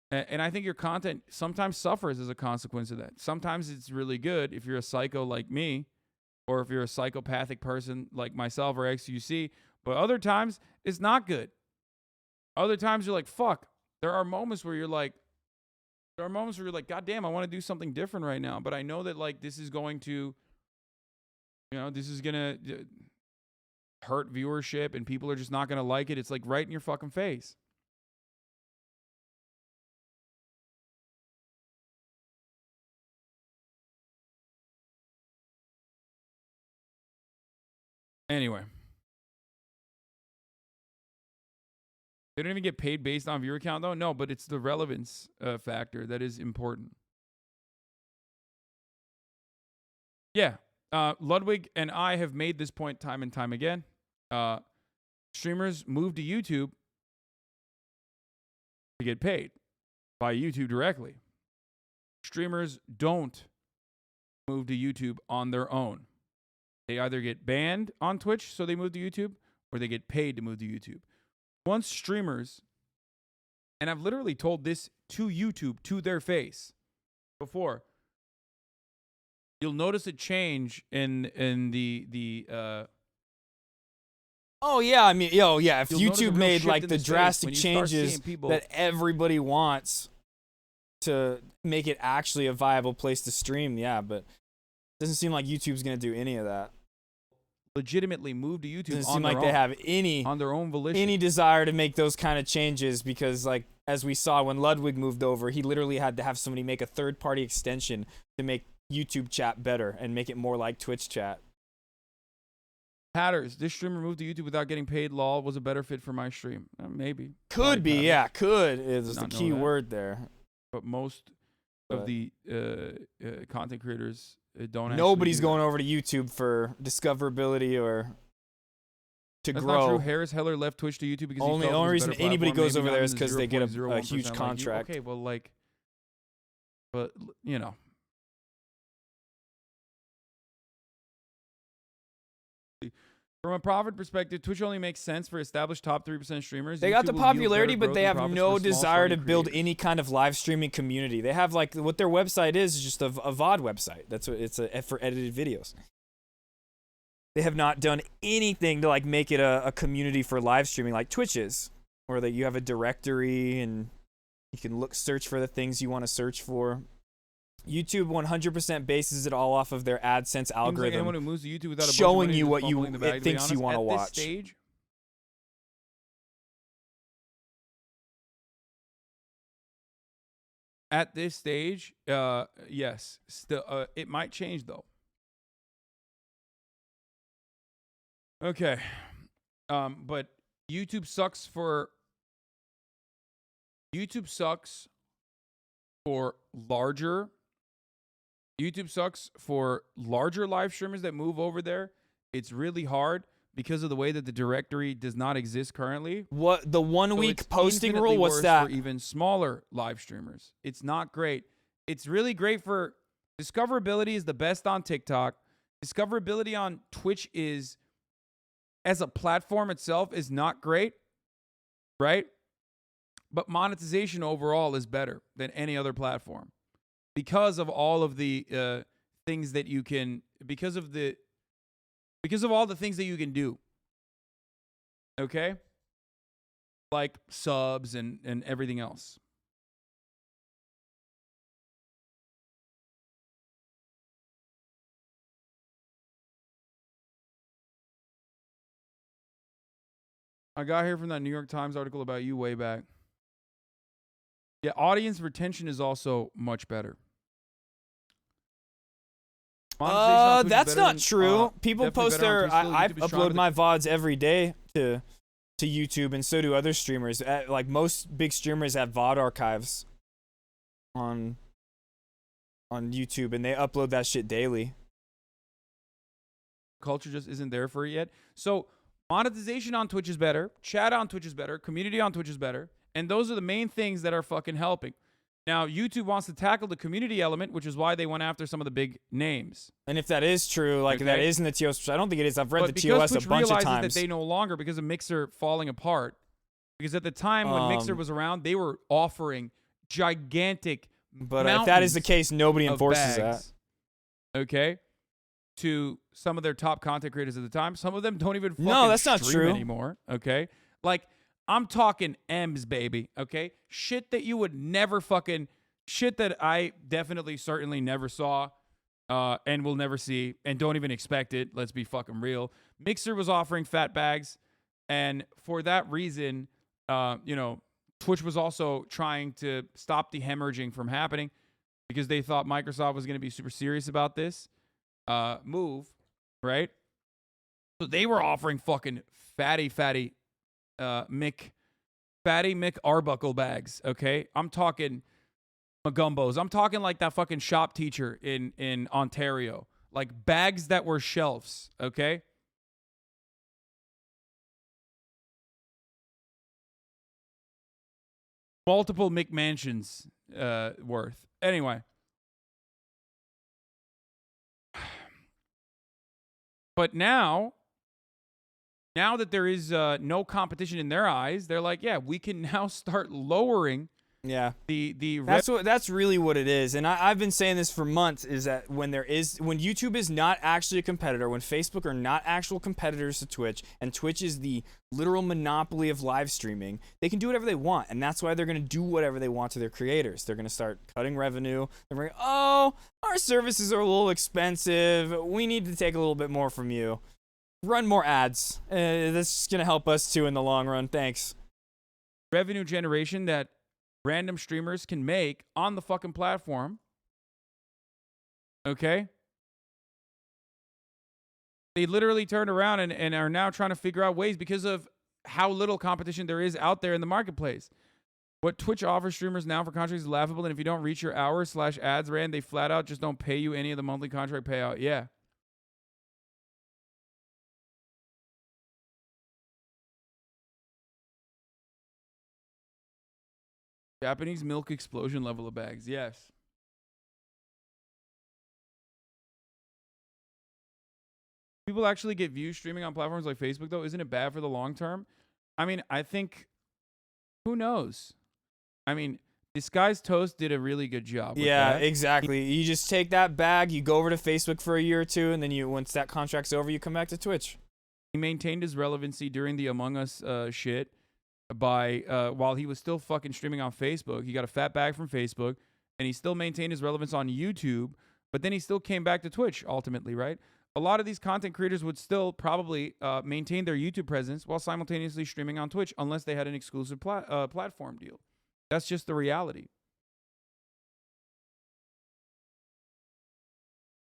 And I think your content sometimes suffers as a consequence of that. Sometimes it's really good if you're a psycho like me, or if you're a psychopathic person like myself or XUC. But other times it's not good. Other times you're like, fuck. There are moments where you're like, God damn, I want to do something different right now. But I know that like this is going to, this is gonna hurt viewership, and people are just not gonna like it. It's like right in your fucking face. Anyway, they don't even get paid based on viewer count, though. No, but it's the relevance factor that is important. Yeah, Ludwig and I have made this point time and time again. Streamers move to YouTube to get paid by YouTube directly. Streamers don't move to YouTube on their own. They either get banned on Twitch, so they move to YouTube, or they get paid to move to YouTube. Once streamers, and I've literally told this to YouTube, to their face, before, you'll notice a change in the Oh yeah, I mean, yeah. If You'll notice a YouTube real made shift like in the the space drastic when you start changes seeing people- that everybody wants to make it actually a viable place to stream, yeah, but it doesn't seem like YouTube's gonna do any of that. legitimately move to YouTube Doesn't on seem their like own, they have any on their own volition. desire to make those kind of changes, because like as we saw when Ludwig moved over, he literally had to have somebody make a third-party extension to make YouTube chat better and make it more like Twitch chat. Hatters, this streamer moved to YouTube without getting paid. Lol was a better fit for my stream. Maybe. Could be, Hatters. yeah, could is Did the not know key that. word there. But most of the content creators don't. Nobody's actually do going over to YouTube for discoverability or to That's grow. not true. Harris Heller left Twitch to YouTube because Only he felt it was a reason better anybody platform. goes Maybe over not there in is the 'cause they get a 0.01% huge like you. contract. Okay, well, like, but you know. From a profit perspective, Twitch only makes sense for established top 3% streamers. They got the YouTube will yield popularity, better but growth they and have profits no for small, desire to starting build creators. any kind of live streaming community. They have like what their website is just a VOD website. That's what it's for edited videos. They have not done anything to like make it a community for live streaming like Twitch is, where that you have a directory and you can search for the things you want to search for. YouTube 100% bases it all off of their AdSense Seems like algorithm, anyone who moves to YouTube without a bunch of showing money you is what fumbling the bag. it To be thinks you honest, want to at this watch. stage, at this stage, yes, still, it might change though. Okay, but YouTube sucks for larger. YouTube sucks for larger live streamers that move over there. It's really hard because of the way that the directory does not exist currently. What the 1 week it's posting infinitely rule? What's worse that? for even smaller live streamers? It's not great. It's really great for discoverability. Is the best on TikTok. Discoverability on Twitch is, as a platform itself, is not great, right? But monetization overall is better than any other platform because of all of the things that you can, because of all the things that you can do. Okay? Like subs and everything else. I got here from that New York Times article about you way back. Yeah, audience retention is also much better. Monetization on Twitch is That's better not than- true. People definitely post better on their. Twitch still. I YouTube is stronger upload than- my VODs every day to YouTube, and so do other streamers. Like most big streamers have VOD archives on YouTube, and they upload that shit daily. Culture just isn't there for it yet. So monetization on Twitch is better. Chat on Twitch is better. Community on Twitch is better. And those are the main things that are fucking helping. Now, YouTube wants to tackle the community element, which is why they went after some of the big names. And if that is true, like that Okay. is in the TOS, which I don't think it is. I've read But the because TOS Twitch a bunch of realizes times. that they no longer, because of Mixer falling apart, because at the time when Mixer Um, was around, they were offering gigantic But if that is the case, nobody of enforces bags, okay, to some of their top content creators at the time. Some of them don't even fucking No, that's not stream true. anymore, okay? Like, I'm talking M's, baby, okay? Shit that you would never fucking, shit that I definitely, certainly never saw and will never see and don't even expect it. Let's be fucking real. Mixer was offering fat bags, and for that reason, Twitch was also trying to stop the hemorrhaging from happening because they thought Microsoft was going to be super serious about this move, right? So they were offering fucking fatty Mick Arbuckle bags, okay? I'm talking Magumbos. I'm talking like that fucking shop teacher in Ontario. Like bags that were shelves, okay? Multiple McMansions worth. Anyway. But now that there is no competition in their eyes, they're like, yeah, we can now start lowering That's really what it is. And I've been saying this for months, is that when YouTube is not actually a competitor, when Facebook are not actual competitors to Twitch, and Twitch is the literal monopoly of live streaming, they can do whatever they want. And that's why they're going to do whatever they want to their creators. They're going to start cutting revenue. They're going, oh, our services are a little expensive. We need to take a little bit more from you. Run more ads. That's just going to help us too in the long run. Thanks. revenue generation that random streamers can make on the fucking platform. Okay? They literally turned around and are now trying to figure out ways because of how little competition there is out there in the marketplace. What Twitch offers streamers now for contracts is laughable, and if you don't reach your hours/ads ran, they flat out just don't pay you any of the monthly contract payout. Yeah. Japanese milk explosion level of bags. Yes. People actually get views streaming on platforms like Facebook, though. Isn't it bad for the long term? I mean, I think, who knows? I mean, this guy's Toast did a really good job with that. Exactly. You just take that bag, you go over to Facebook for a year or two, and then once that contract's over, you come back to Twitch. He maintained his relevancy during the Among Us shit by while he was still fucking streaming on Facebook. He got a fat bag from Facebook, and he still maintained his relevance on YouTube, but then he still came back to Twitch ultimately, right? A lot of these content creators would still probably maintain their YouTube presence while simultaneously streaming on Twitch unless they had an exclusive platform deal. That's just the reality.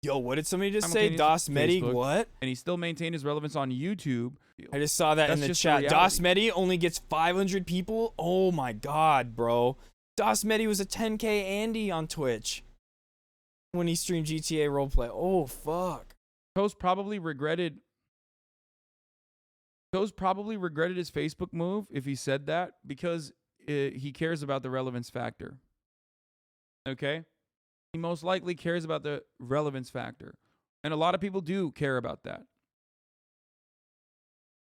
Yo, what did somebody just say? Das Medi, what? And he still maintained his relevance on YouTube. I just saw that in the chat. Das Medi only gets 500 people? Oh my god, bro. Das Medi was a 10K Andy on Twitch when he streamed GTA roleplay. Oh, fuck. Toast probably regretted his Facebook move if he said that, because he cares about the relevance factor. Okay? He most likely cares about the relevance factor. And a lot of people do care about that.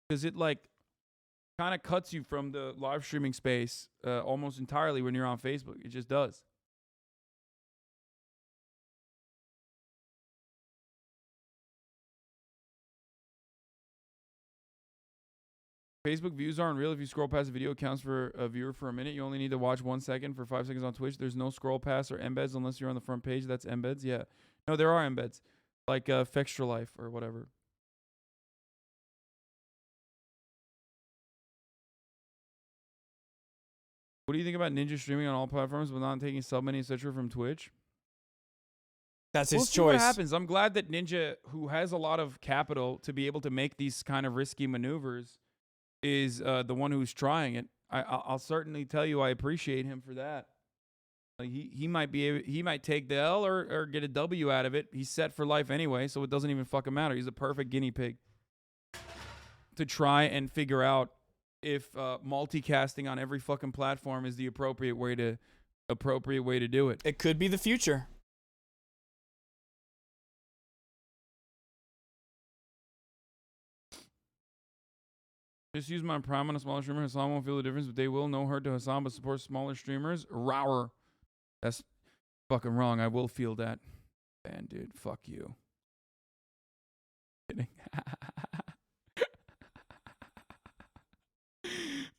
Because it, like, kind of cuts you from the live streaming space almost entirely when you're on Facebook. It just does. Facebook views aren't real. If you scroll past a video, it counts for a viewer for a minute. You only need to watch 1 second for 5 seconds on Twitch. There's no scroll past or embeds unless you're on the front page. That's embeds. Yeah. No, there are embeds. Like Fextra Life or whatever. What do you think about Ninja streaming on all platforms but not taking sub money, etc. from Twitch? That's We'll his see what choice. happens. I'm glad that Ninja, who has a lot of capital to be able to make these kind of risky maneuvers, is the one who's trying it. I'll certainly tell you I appreciate him for that. Like he might take the L or get a W out of it. He's set for life anyway, so it doesn't even fucking matter. He's a perfect guinea pig to try and figure out if multicasting on every fucking platform is the appropriate way to do it. It could be the future. Just use my Prime on a smaller streamer. Hassan won't feel the difference, but they will. No hurt to Hassan, but support smaller streamers. Rower. That's fucking wrong. I will feel that. Man, dude, fuck you. Kidding.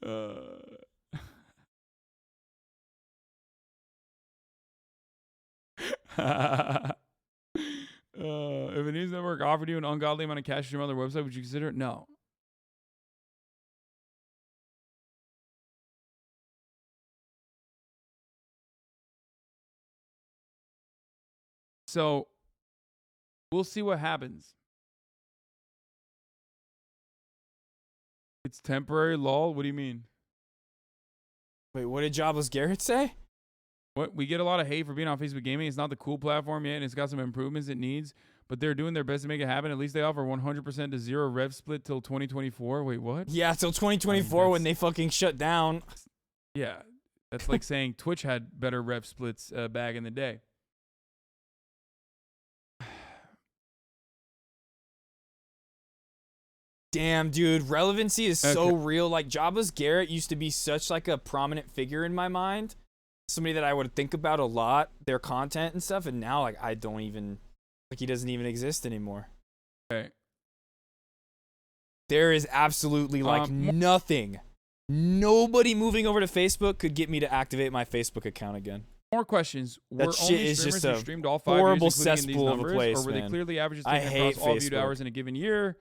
If a news network offered you an ungodly amount of cash from another website, would you consider it? No. So, we'll see what happens. It's temporary, lol. What do you mean? Wait, what did Jobless Garrett say? What? We get a lot of hate for being on Facebook Gaming. It's not the cool platform yet, and it's got some improvements it needs, but they're doing their best to make it happen. At least they offer 100% to zero rev split till 2024. Wait, what? Yeah, till 2024 when they fucking shut down. Yeah, that's like saying Twitch had better rev splits back in the day. Damn, dude, relevancy is so real. Like, Jobless Garrett used to be such like a prominent figure in my mind. Somebody that I would think about a lot, their content and stuff, and now like I don't even like he doesn't even exist anymore. Okay. There is absolutely like nothing. Nobody moving over to Facebook could get me to activate my Facebook account again. More questions. That were shit only is streamers just who a streamed all 5 horrible years, including in these cesspool of a numbers, place, or were they man. clearly averages I taken hate across all viewed Facebook. hours in a given year?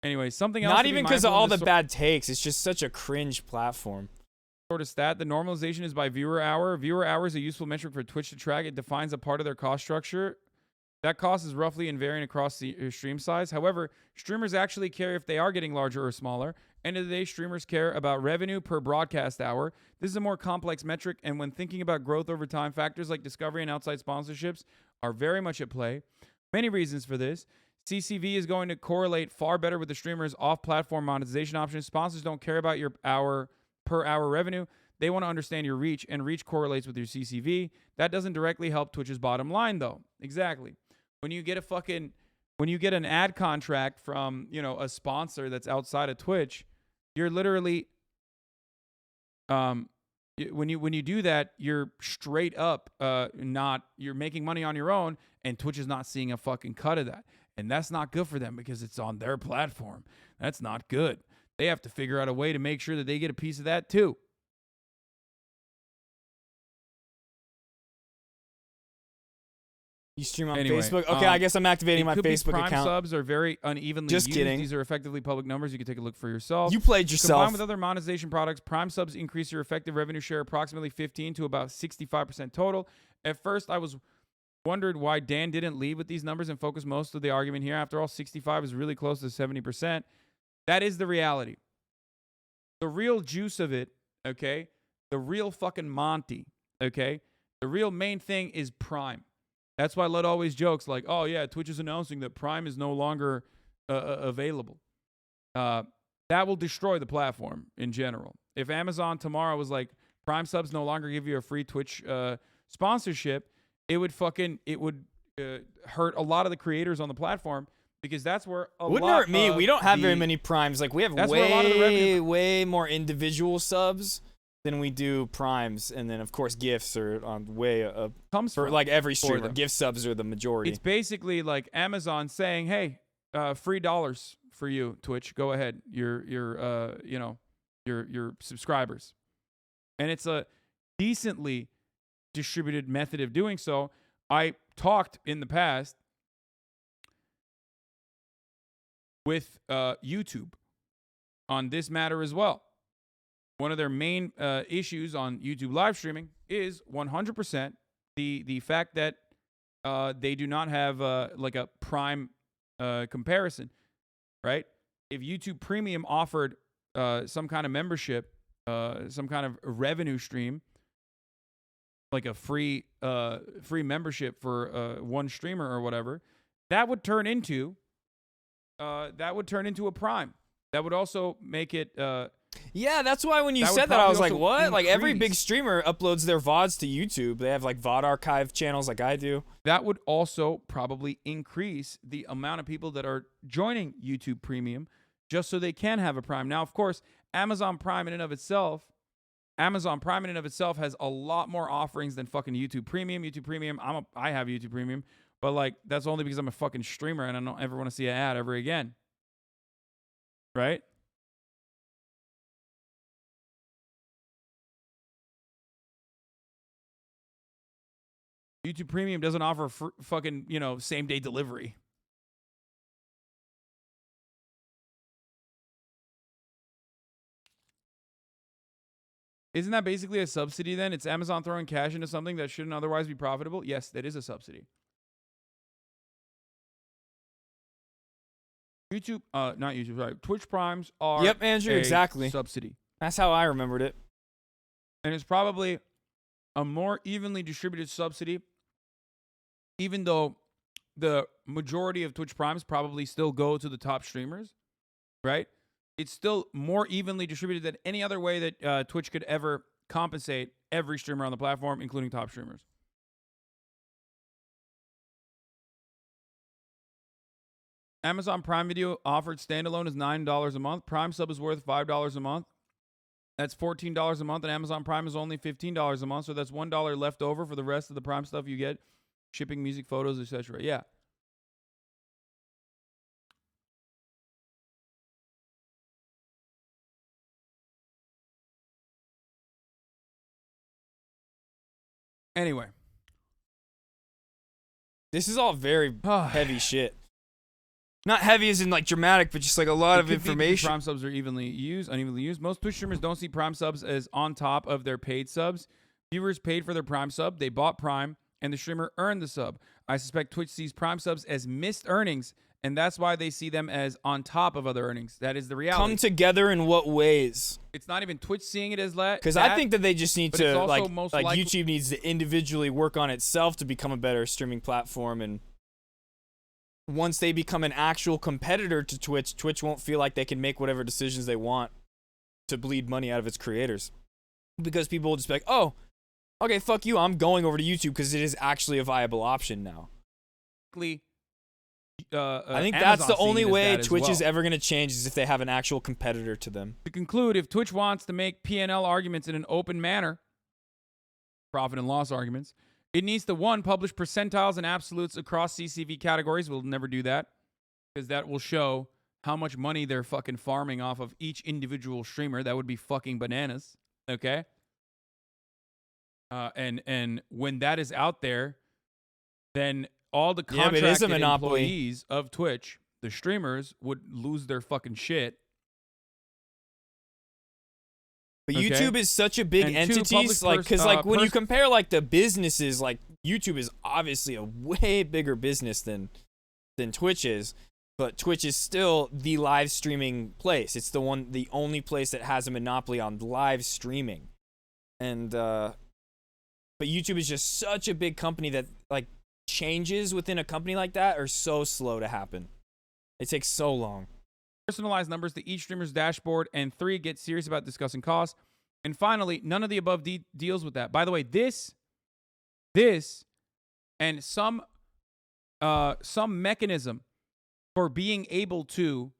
Anyway, something else. Not to be even because of mindful all in the this bad takes. It's just such a cringe platform. sort of stat. The normalization is by viewer hour. Viewer hour is a useful metric for Twitch to track. It defines a part of their cost structure. That cost is roughly invariant across the stream size. However, streamers actually care if they are getting larger or smaller. End of the day, streamers care about revenue per broadcast hour. This is a more complex metric, and when thinking about growth over time, factors like discovery and outside sponsorships are very much at play. Many reasons for this. CCV is going to correlate far better with the streamer's off-platform monetization options. Sponsors don't care about your per hour revenue. They want to understand your reach, and reach correlates with your CCV. That doesn't directly help Twitch's bottom line, though. Exactly. When you get an ad contract from, a sponsor that's outside of Twitch, you're literally, when you do that, you're straight up you're making money on your own, and Twitch is not seeing a fucking cut of that. And that's not good for them because it's on their platform. That's not good. They have to figure out a way to make sure that they get a piece of that too. You stream on Anyway, Facebook? Okay, I guess I'm activating my Facebook Prime account. subs are very unevenly Just used. kidding. These are effectively public numbers. You can take a look for yourself. You played yourself. Combined with other monetization products, Prime subs increase your effective revenue share approximately 15 to about 65% total. At first, I was wondered why Dan didn't lead with these numbers and focus most of the argument here. After all, 65 is really close to 70%. That is the reality. The real juice of it, okay? The real fucking Monty, okay? The real main thing is Prime. That's why Lud always jokes like, oh, yeah, Twitch is announcing that Prime is no longer available. That will destroy the platform in general. If Amazon tomorrow was like, Prime subs no longer give you a free Twitch sponsorship, it would hurt a lot of the creators on the platform because that's where Wouldn't hurt me. We don't have very many Primes. Like, we have way more individual subs than we do Primes, and then of course gifts are on way up. Comes for from like every streamer. them. Gift subs are the majority. It's basically like Amazon saying, "Hey, free dollars for you, Twitch. Go ahead, your subscribers," and it's a decently distributed method of doing so. I talked in the past with YouTube on this matter as well. One of their main issues on YouTube live streaming is 100% the fact that they do not have like a Prime comparison, right? If YouTube Premium offered some kind of membership, some kind of revenue stream, like a free membership for one streamer or whatever, that would turn into a Prime. That would also make it. Yeah, that's why when you said that, I was like, what? Like, every big streamer uploads their VODs to YouTube. They have, like, VOD archive channels like I do. That would also probably increase the amount of people that are joining YouTube Premium just so they can have a Prime. Now, of course, Amazon Prime in and of itself has a lot more offerings than fucking YouTube Premium. YouTube Premium, I have YouTube Premium, but, like, that's only because I'm a fucking streamer and I don't ever want to see an ad ever again. Right? YouTube Premium doesn't offer fucking, same-day delivery. Isn't that basically a subsidy then? It's Amazon throwing cash into something that shouldn't otherwise be profitable? Yes, that is a subsidy. YouTube, not YouTube, sorry. Twitch Primes are Yep, Andrew, exactly. subsidy. That's how I remembered it. And it's probably a more evenly distributed subsidy, even though the majority of Twitch Primes probably still go to the top streamers, right? It's still more evenly distributed than any other way that Twitch could ever compensate every streamer on the platform, including top streamers. Amazon Prime Video offered standalone is $9 a month. Prime sub is worth $5 a month. That's $14 a month, and Amazon Prime is only $15 a month, so that's $1 left over for the rest of the Prime stuff you get, shipping, music, photos, etc. Yeah. Anyway. This is all very heavy shit. Not heavy as in like dramatic, but just like a lot It of could be because information. Prime subs are unevenly used. Most Twitch streamers don't see Prime subs as on top of their paid subs. Viewers paid for their Prime sub, they bought Prime, and the streamer earned the sub. I suspect Twitch sees Prime subs as missed earnings, and that's why they see them as on top of other earnings. That is the reality. Come together in what ways? It's not even Twitch seeing it as that. Because I think that they just need but it's to also like most like likely- YouTube needs to individually work on itself to become a better streaming platform, and once they become an actual competitor to Twitch, Twitch won't feel like they can make whatever decisions they want to bleed money out of its creators, because people will just be like, oh, okay, fuck you, I'm going over to YouTube because it is actually a viable option now. I think that's the only way Twitch is ever going to change, is if they have an actual competitor to them. To conclude, if Twitch wants to make P&L arguments in an open manner, profit and loss arguments, it needs to, 1, publish percentiles and absolutes across CCV categories. We'll never do that, because that will show how much money they're fucking farming off of each individual streamer. That would be fucking bananas, okay? And when that is out there, then all the Yeah, but it is a contracted monopoly. employees of Twitch, the streamers, would lose their fucking shit. But Okay. YouTube is such a big And 2, entity, public like, because like when you pers- compare like the businesses, like YouTube is obviously a way bigger business than Twitch is, but Twitch is still the live streaming place. It's the only place that has a monopoly on live streaming, and but YouTube is just such a big company that like changes within a company like that are so slow to happen. It takes so long. Personalized numbers to each streamer's dashboard, and 3, get serious about discussing costs. And finally, none of the above deals with that. By the way, this and some mechanism for being able to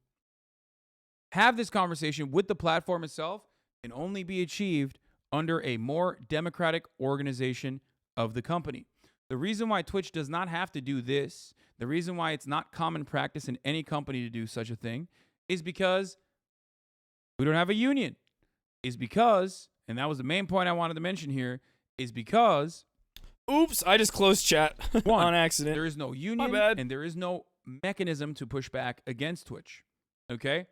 have this conversation with the platform itself can only be achieved under a more democratic organization of the company. The reason why Twitch does not have to do this, the reason why it's not common practice in any company to do such a thing, is because we don't have a union. Is because, and that was the main point I wanted to mention here, is because... Oops, I just closed chat on accident. There is no union, and there is no mechanism to push back against Twitch. Okay?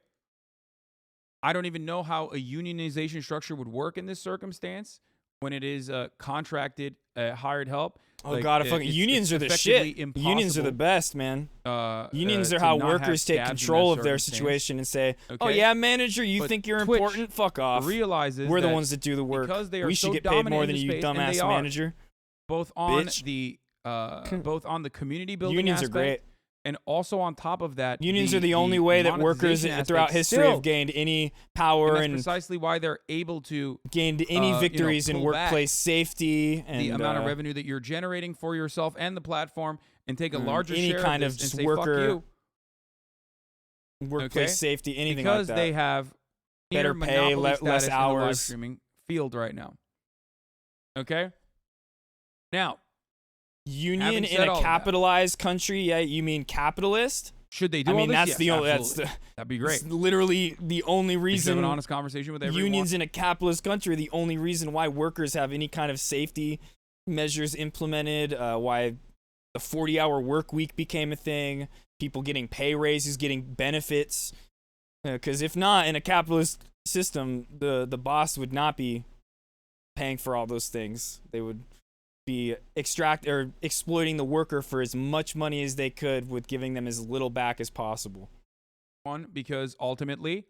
I don't even know how a unionization structure would work in this circumstance when it is contracted, hired help. Oh god, unions are the shit. Unions are the best, man. Unions are how workers take control of their situation and say, "Oh yeah, manager, you think you're Twitch important? Fuck off." Realizes we're the that ones that do the work. because they are We so should get paid more dominant than in you, space, and they dumbass are, manager. Both on Bitch. the both on the community building Unions are aspect, great. and also on top of that, Unions are the only way that workers monetization throughout aspect history still, have gained any power and and that's precisely why they're able to gained any victories in pull back workplace safety and the amount of revenue that you're generating for yourself and the platform, and take a larger any share kind of of this just and say, worker fuck you. workplace Okay? safety, anything because like that. they have Better near pay, monopoly less status in the live hours. streaming field right now. Okay. Now, Union having in said a all that, capitalized country, yeah, you mean capitalist? should they do I all mean, this? that's Yes, the only absolutely. that's the That'd be great. it's literally the only We should have reason an honest conversation with everyone. unions in a capitalist country, the only reason why workers have any kind of safety measures implemented, why the 40-hour work week became a thing, people getting pay raises, getting benefits. Because if not, in a capitalist system, the boss would not be paying for all those things. They would be exploiting the worker for as much money as they could, with giving them as little back as possible. One, because ultimately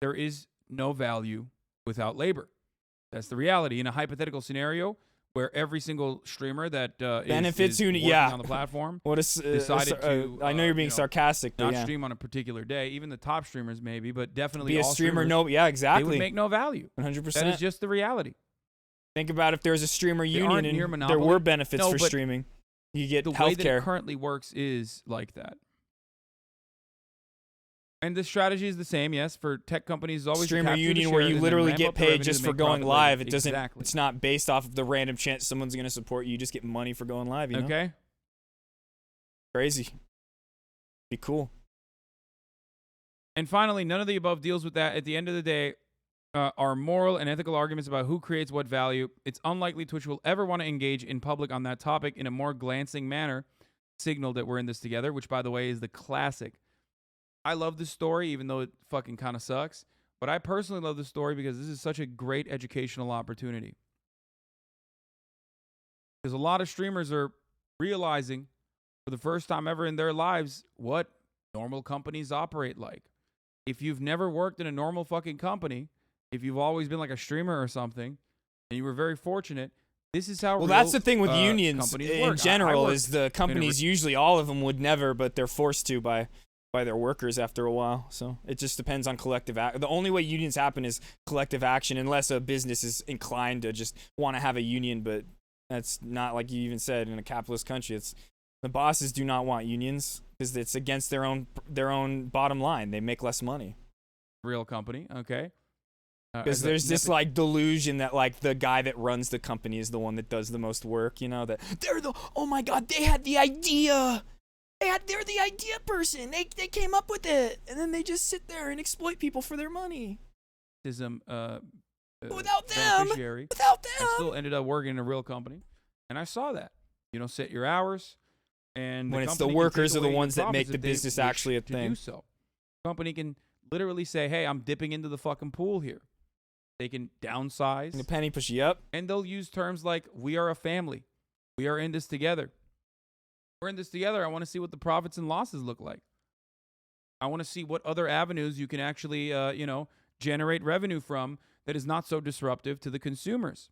there is no value without labor. That's the reality. In a hypothetical scenario where every single streamer that Benefits is who, working yeah. on the platform What is decided to I know you're being sarcastic, but not yeah. stream on a particular day. Even the top streamers maybe, but definitely Be a all streamer, streamers, yeah, they exactly. would make no value. 100%. That is just the reality. Think about if there was a streamer They aren't union near and there monopoly. were benefits No, for but streaming. You get the way that it healthcare. currently works is like that. And the strategy is the same, yes, for tech companies. Is always to Streamer capture the union share where and you then literally ramp get up the paid revenue just to for make going profit live. later. It doesn't. Exactly. It's not based off of the random chance someone's going to support you. You just get money for going live. You know? Okay. Crazy. Be cool. And finally, none of the above deals with that. At the end of the day, are moral and ethical arguments about who creates what value. It's unlikely Twitch will ever want to engage in public on that topic in a more glancing manner. Signal that we're in this together, which, by the way, is the classic I love this story, even though it fucking kind of sucks. But I personally love this story because this is such a great educational opportunity. Because a lot of streamers are realizing for the first time ever in their lives what normal companies operate like. If you've never worked in a normal fucking company, if you've always been like a streamer or something, and you were very fortunate, this is how Well, real, that's the thing with unions companies in work. general I is the companies usually all of them would never, but they're forced to by their workers after a while. So it just depends on collective act. The only way unions happen is collective action, unless a business is inclined to just want to have a union. But that's not, like you even said, in a capitalist country. It's the bosses do not want unions because it's against their own bottom line. They make less money. Real company, okay. Because there's this like delusion that like the guy that runs the company is the one that does the most work, you know, that oh my god, they had the idea. They're the idea person. They came up with it. And then they just sit there and exploit people for their money. Without them, I still ended up working in a real company. And I saw that. You don't set your hours. And when it's the company can workers take are the away your ones that make profits the if they business wish actually a to thing. do so. Company can literally say, hey, I'm dipping into the fucking pool here. They can downsize. And a penny push you up. And they'll use terms like, we are a family. We are in this together. We're in this together. I want to see what the profits and losses look like. I want to see what other avenues you can actually, generate revenue from that is not so disruptive to the consumers.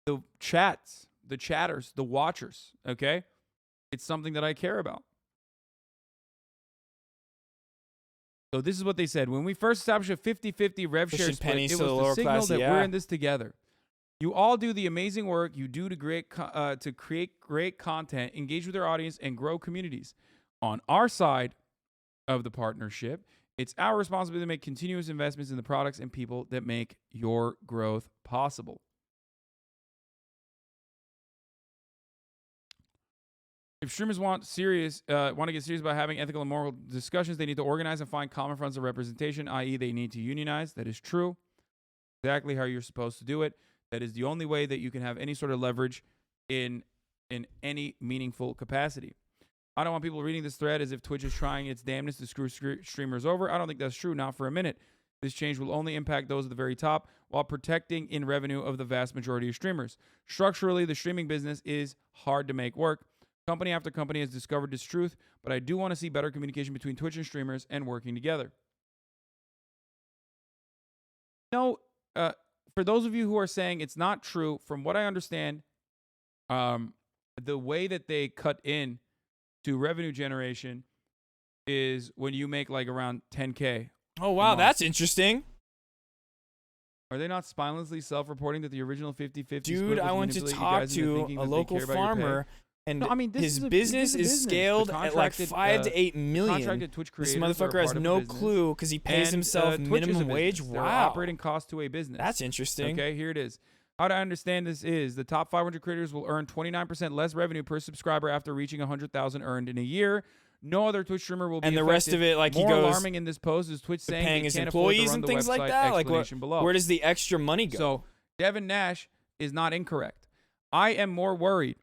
The chats, the chatters, the watchers, okay? It's something that I care about. So this is what they said. When we first established a 50-50 rev share split, it was the signal that we're in this together. You all do the amazing work you do to create great content, engage with your audience, and grow communities. On our side of the partnership, it's our responsibility to make continuous investments in the products and people that make your growth possible. If streamers want to get serious about having ethical and moral discussions, they need to organize and find common fronts of representation, i.e. they need to unionize. That is true. Exactly how you're supposed to do it. That is the only way that you can have any sort of leverage in any meaningful capacity. I don't want people reading this thread as if Twitch is trying its damnedest to screw streamers over. I don't think that's true, not for a minute. This change will only impact those at the very top while protecting in revenue of the vast majority of streamers. Structurally, the streaming business is hard to make work. Company after company has discovered this truth, but I do want to see better communication between Twitch and streamers and working together. For those of you who are saying it's not true, from what I understand, the way that they cut in to revenue generation is when you make like around 10K. Oh, wow, that's interesting. Are they not spinelessly self-reporting that the original 50-50 Dude, I went to talk to a local farmer, and his business is scaled at like 5 to 8 million. This motherfucker has no clue because he pays himself minimum wage. Wow. Wow. Operating cost to a business. That's interesting. Okay, here it is. How to understand this is the top 500 creators will earn 29% less revenue per subscriber after reaching 100,000 earned in a year. No other Twitch streamer will be and the affected. rest of it, like More he goes alarming in this post is Twitch saying paying he his can't afford to employees run and the things like website. that. Like Below. where does the extra money go? So Devin Nash is not incorrect. I am more worried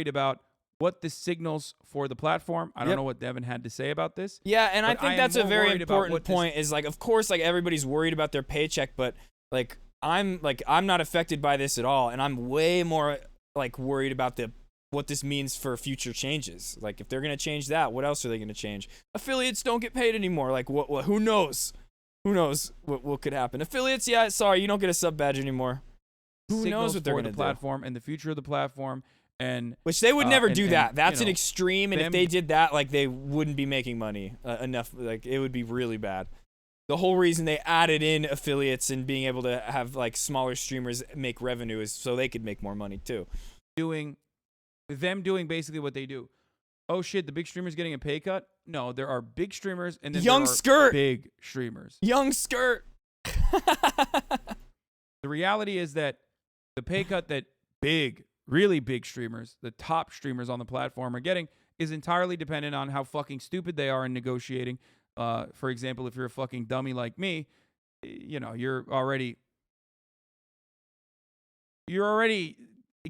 about what this signals for the platform. I don't know what Devin had to say about this. Yeah, and I think that's a very important point. Is like, of course, like everybody's worried about their paycheck, but like I'm not affected by this at all, and I'm way more like worried about what this means for future changes. Like if they're gonna change that, what else are they gonna change? Affiliates don't get paid anymore. Like what? Who knows? Who knows what could happen? Affiliates, yeah, sorry, you don't get a sub badge anymore. Who knows what they're gonna do? The platform and the future of the platform. And which they would never do that. That's an extreme, and if they did that, like they wouldn't be making money enough. Like it would be really bad. The whole reason they added in affiliates and being able to have like smaller streamers make revenue is so they could make more money too. Doing basically what they do. Oh shit, the big streamer's getting a pay cut? No, there are big streamers and then there are big streamers. Young Skirt. The reality is that the pay cut that really big streamers, the top streamers on the platform are getting is entirely dependent on how fucking stupid they are in negotiating. For example, if you're a fucking dummy like me, you're already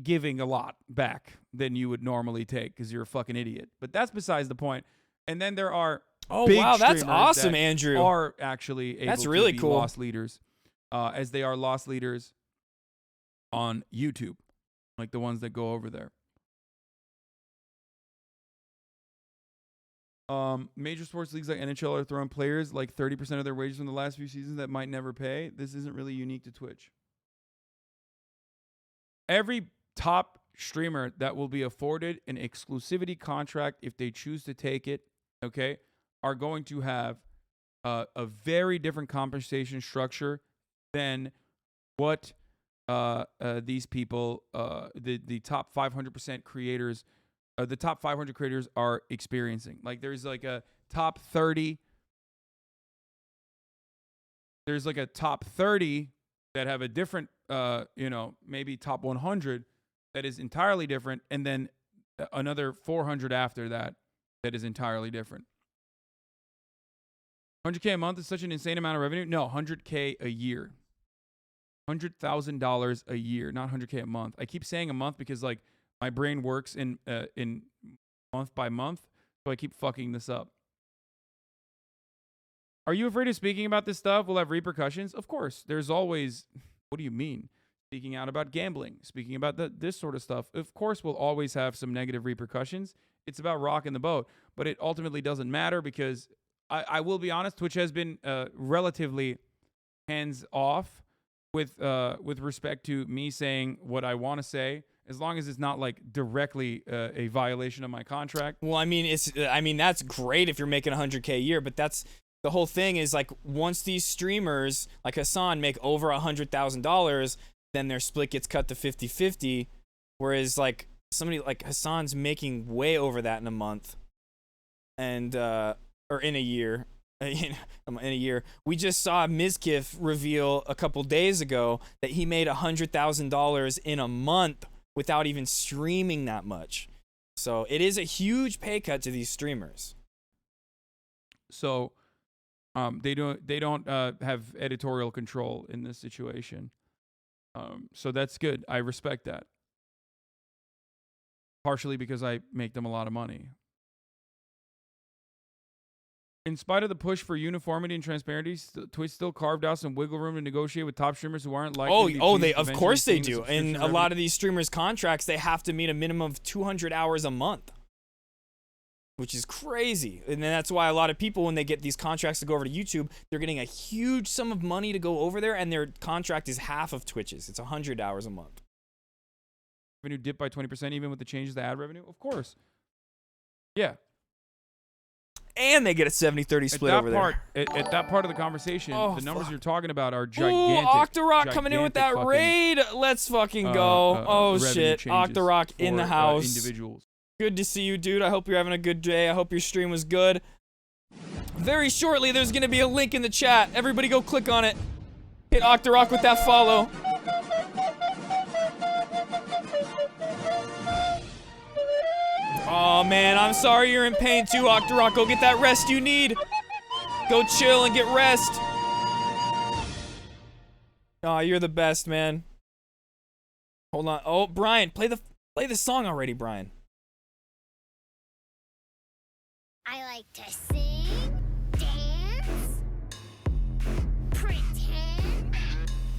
giving a lot back than you would normally take because you're a fucking idiot. But that's besides the point. And then there are Oh, big wow, that's streamers awesome, that Andrew. Are actually able That's to really be cool. loss leaders, as they are loss leaders on YouTube, like the ones that go over there. Major sports leagues like NHL are throwing players like 30% of their wages from the last few seasons that might never pay. This isn't really unique to Twitch. Every top streamer that will be afforded an exclusivity contract, if they choose to take it, okay, are going to have a very different compensation structure than what these people, the top 500% creators, the top 500 creators are experiencing. Like there's like a top 30. There's like a top 30 that have a different, maybe top 100 that is entirely different, and then another 400 after that that is entirely different. 100K a month is such an insane amount of revenue. No, 100K a year. $100,000 a year, not 100K a month. I keep saying a month because like my brain works in month by month, so I keep fucking this up. Are you afraid of speaking about this stuff will have repercussions? Of course. There's always, what do you mean? Speaking out about gambling, speaking about this sort of stuff, of course will always have some negative repercussions. It's about rocking the boat, but it ultimately doesn't matter because I will be honest, Twitch has been relatively hands off with respect to me saying what I want to say, as long as it's not like directly a violation of my contract. Well, I mean that's great if you're making 100K a year, but that's the whole thing is like once these streamers like Hassan make over $100,000, then their split gets cut to 50-50, whereas like somebody like Hassan's making way over that in a month, and or in a year. In a year, we just saw Mizkif reveal a couple days ago that he made $100,000 in a month without even streaming that much. So it is a huge pay cut to these streamers. So they don't have editorial control in this situation. So that's good. I respect that. Partially because I make them a lot of money. In spite of the push for uniformity and transparency, Twitch still carved out some wiggle room to negotiate with top streamers who aren't likely to be of course they do. In a lot of these streamers' contracts, they have to meet a minimum of 200 hours a month, which is crazy. And then that's why a lot of people, when they get these contracts to go over to YouTube, they're getting a huge sum of money to go over there, and their contract is half of Twitch's. It's 100 hours a month. Revenue dipped by 20% even with the changes to ad revenue? Of course. Yeah. And they get a 70-30 split over there. At that part of the conversation, the numbers you're talking about are gigantic. Ooh, Octorok coming in with that raid. Let's fucking go. Oh, shit. Octorok in the house. Individuals. Good to see you, dude. I hope you're having a good day. I hope your stream was good. Very shortly, there's going to be a link in the chat. Everybody go click on it. Hit Octorok with that follow. Oh man, I'm sorry you're in pain too, Octorok. Go get that rest you need. Go chill and get rest. Oh, you're the best, man. Hold on. Oh, Brian, play the song already, Brian. I like to sing, dance, pretend,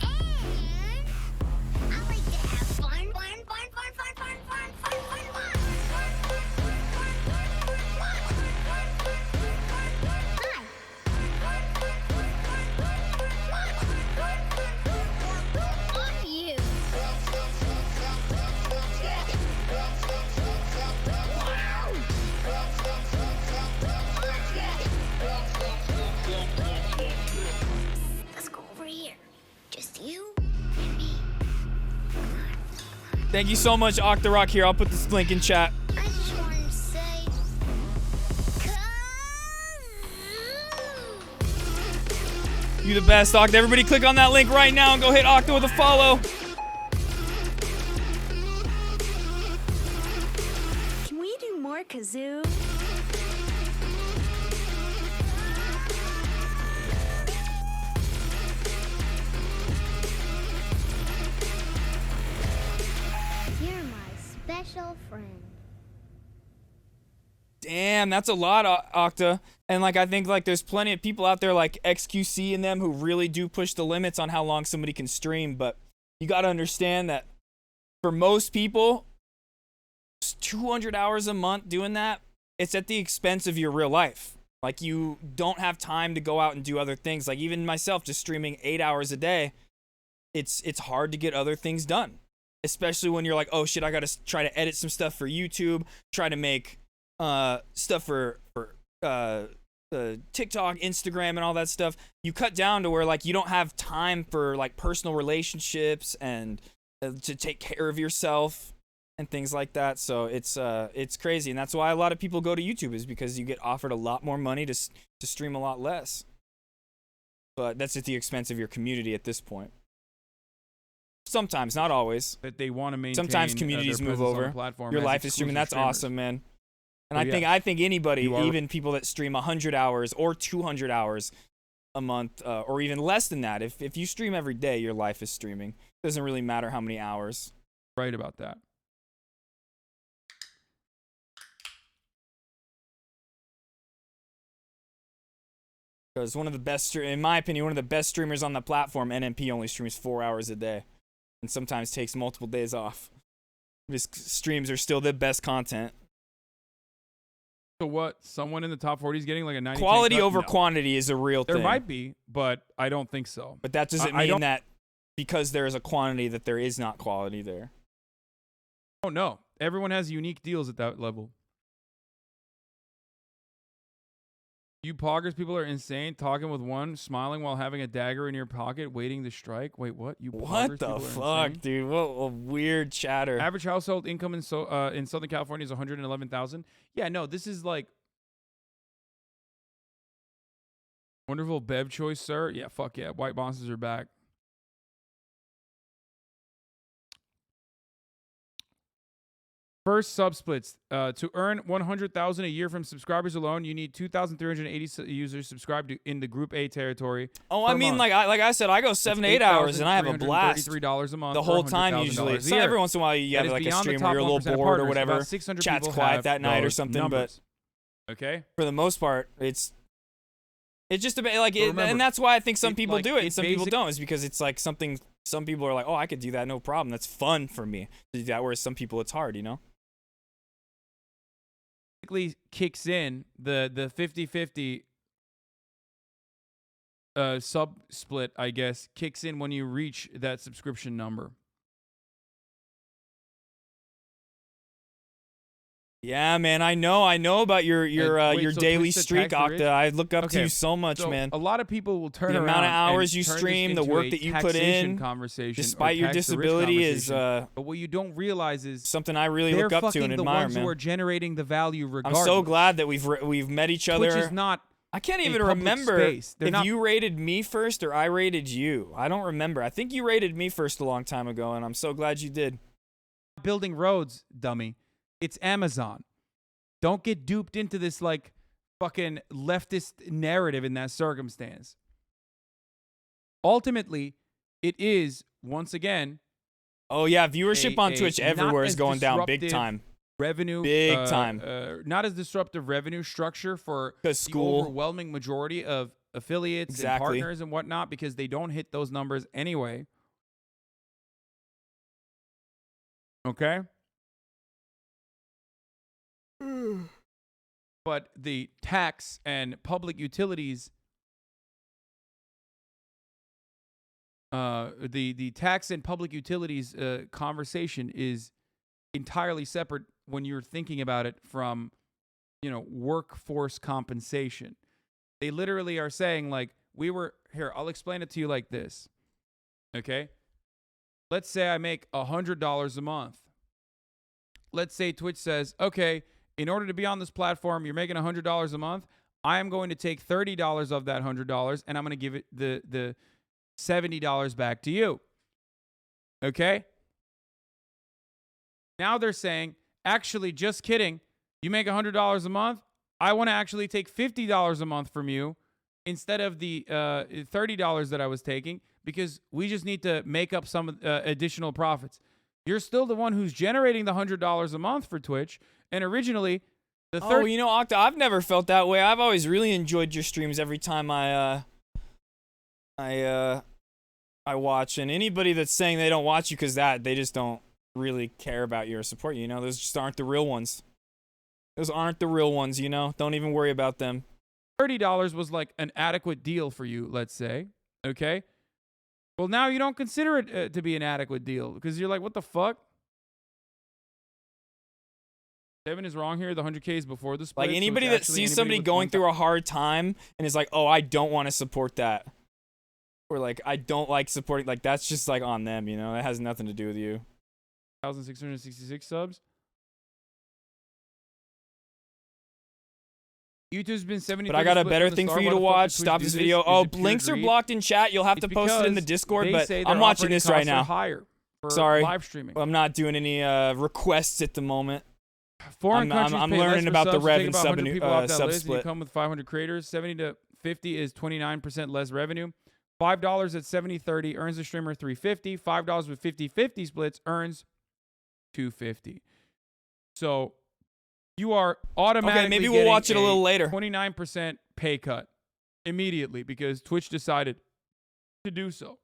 and I like to have fun. Let's go over here. Just you and me. Thank you so much, Octorok. Here, I'll put this link in chat. I just wanted to say, You the best, Octa. Everybody click on that link right now and go hit Octa with a follow. can we do more kazoo? You're my special friend. Damn, that's a lot, Octa. And like I think like there's plenty of people out there like XQC and them who really do push the limits on how long somebody can stream, but you got to understand that for most people 200 hours a month doing that, it's at the expense of your real life. Like you don't have time to go out and do other things. Like even myself just streaming 8 hours a day, it's hard to get other things done. Especially when you're like, "Oh shit, I got to try to edit some stuff for YouTube, try to make stuff for TikTok, Instagram, and all that stuff." You cut down to where like you don't have time for like personal relationships and to take care of yourself and things like that. So it's crazy, and that's why a lot of people go to YouTube, is because you get offered a lot more money to stream a lot less. But that's at the expense of your community at this point. Sometimes, not always. That they want to maintain. Sometimes communities their move presence on over. the platform Your as life is streaming. That's exclusive awesome, man. And Oh, I think anybody, You are- even people that stream 100 hours or 200 hours a month, or even less than that, if you stream every day, your life is streaming. It doesn't really matter how many hours. Right about that. Because one of the best, in my opinion, one of the best streamers on the platform, NMP, only streams 4 hours a day, and sometimes takes multiple days off. His streams are still the best content. So what? Someone in the top 40 is getting like a 90 Quality cut? over No. quantity is a real There thing. might be, but I don't think so. But that doesn't I mean don't- that because there is a quantity that there is not quality there. Oh no, everyone has unique deals at that level. You poggers people are insane. Talking with one, smiling while having a dagger in your pocket, waiting to strike. Wait, what? You poggers What the people are fuck, insane? dude? What a weird chatter. Average household income in Southern California is 111,000. Yeah, no, this is like wonderful Bev choice, sir. Yeah, fuck yeah, white bosses are back. First sub splits. To earn 100,000 a year from subscribers alone, you need 2,380 users subscribed in the Group A territory. Oh, I mean, like I said, I go 7 to 8 hours and I have a blast. $33 a month. The or whole time $100,000 usually. a So year. every once in a while you That have is like a beyond the stream top where you're a 1% little of bored or partners. whatever. About 600 Chat's people quiet have that night or those something, numbers. Okay. For the most part, it's just about like, So remember, and that's why I think some people like, do it and it some people basic- don't. Is because it's like something. Some people are like, oh, I could do that, no problem. That's fun for me to do that. Whereas some people, it's hard, you know. Basically kicks in the 50-50 sub split, I guess, kicks in when you reach that subscription number. Yeah, man, I know about your Wait, so daily Twitch the streak, tax the rich? Octa. I look up to Okay, you so much, so man. A lot of people will turn the around amount of hours and you turn this stream, the into work a that you put taxation in, conversation, or despite your tax the rich disability, is conversation. But what you don't realize is something I really they're look up to fucking and the admire, ones man. who are generating the value I'm regardless. so glad that we've met each other. Twitch is not. I can't a even public remember space. They're if not you rated me first or I rated you. I don't remember. I think you rated me first a long time ago, and I'm so glad you did. building roads, dummy. It's Amazon. Don't get duped into this like fucking leftist narrative in that circumstance. Ultimately, it is once again. Oh yeah, viewership on Twitch everywhere is going down big time. Revenue, Big time. Not as disruptive revenue structure for the school. overwhelming majority of affiliates and Exactly. partners and whatnot, because they don't hit those numbers anyway. Okay. But the tax and public utilities, the tax and public utilities conversation is entirely separate when you're thinking about it from, workforce compensation. They literally are saying like, I'll explain it to you like this. Okay. Let's say I make $100 a month. Let's say Twitch says, okay, in order to be on this platform, you're making $100 a month. I am going to take $30 of that $100 and I'm going to give it the $70 back to you. Okay? Now they're saying, actually, just kidding. You make $100 a month. I want to actually take $50 a month from you instead of the $30 that I was taking, because we just need to make up some additional profits. You're still the one who's generating the $100 a month for Twitch. And originally, Oh, you know, Octa, I've never felt that way. I've always really enjoyed your streams every time I watch. And anybody that's saying they don't watch you because they just don't really care about you or support you. You know, those just aren't the real ones. Those aren't the real ones. You know, don't even worry about them. $30 was like an adequate deal for you, let's say. Okay. Well, now you don't consider it to be an adequate deal because you're like, what the fuck? Devin is wrong here. The 100K is before the split. Like anybody that sees somebody going through a hard time and is like, oh, I don't want to support that. Or like, I don't like supporting, like that's just like on them, you know? It has nothing to do with you. 1,666 subs. YouTube's been 70. But I got a better thing for you to watch. Stop this video. Oh, links are blocked in chat. You'll have to post it in the Discord, but I'm watching this right now. Sorry. Live streaming. I'm not doing any requests at the moment. Foreign countries I'm pay learning less about for the subs, rev take and about sub 100 people off that list, and split. you come with 500 creators. 70 to 50 is 29% less revenue. $5 at 70/30 earns the streamer $350. $5 with 50/50 splits earns $250. So you are automatically okay, maybe we'll watch it a little later. 29% pay cut immediately because Twitch decided to do so.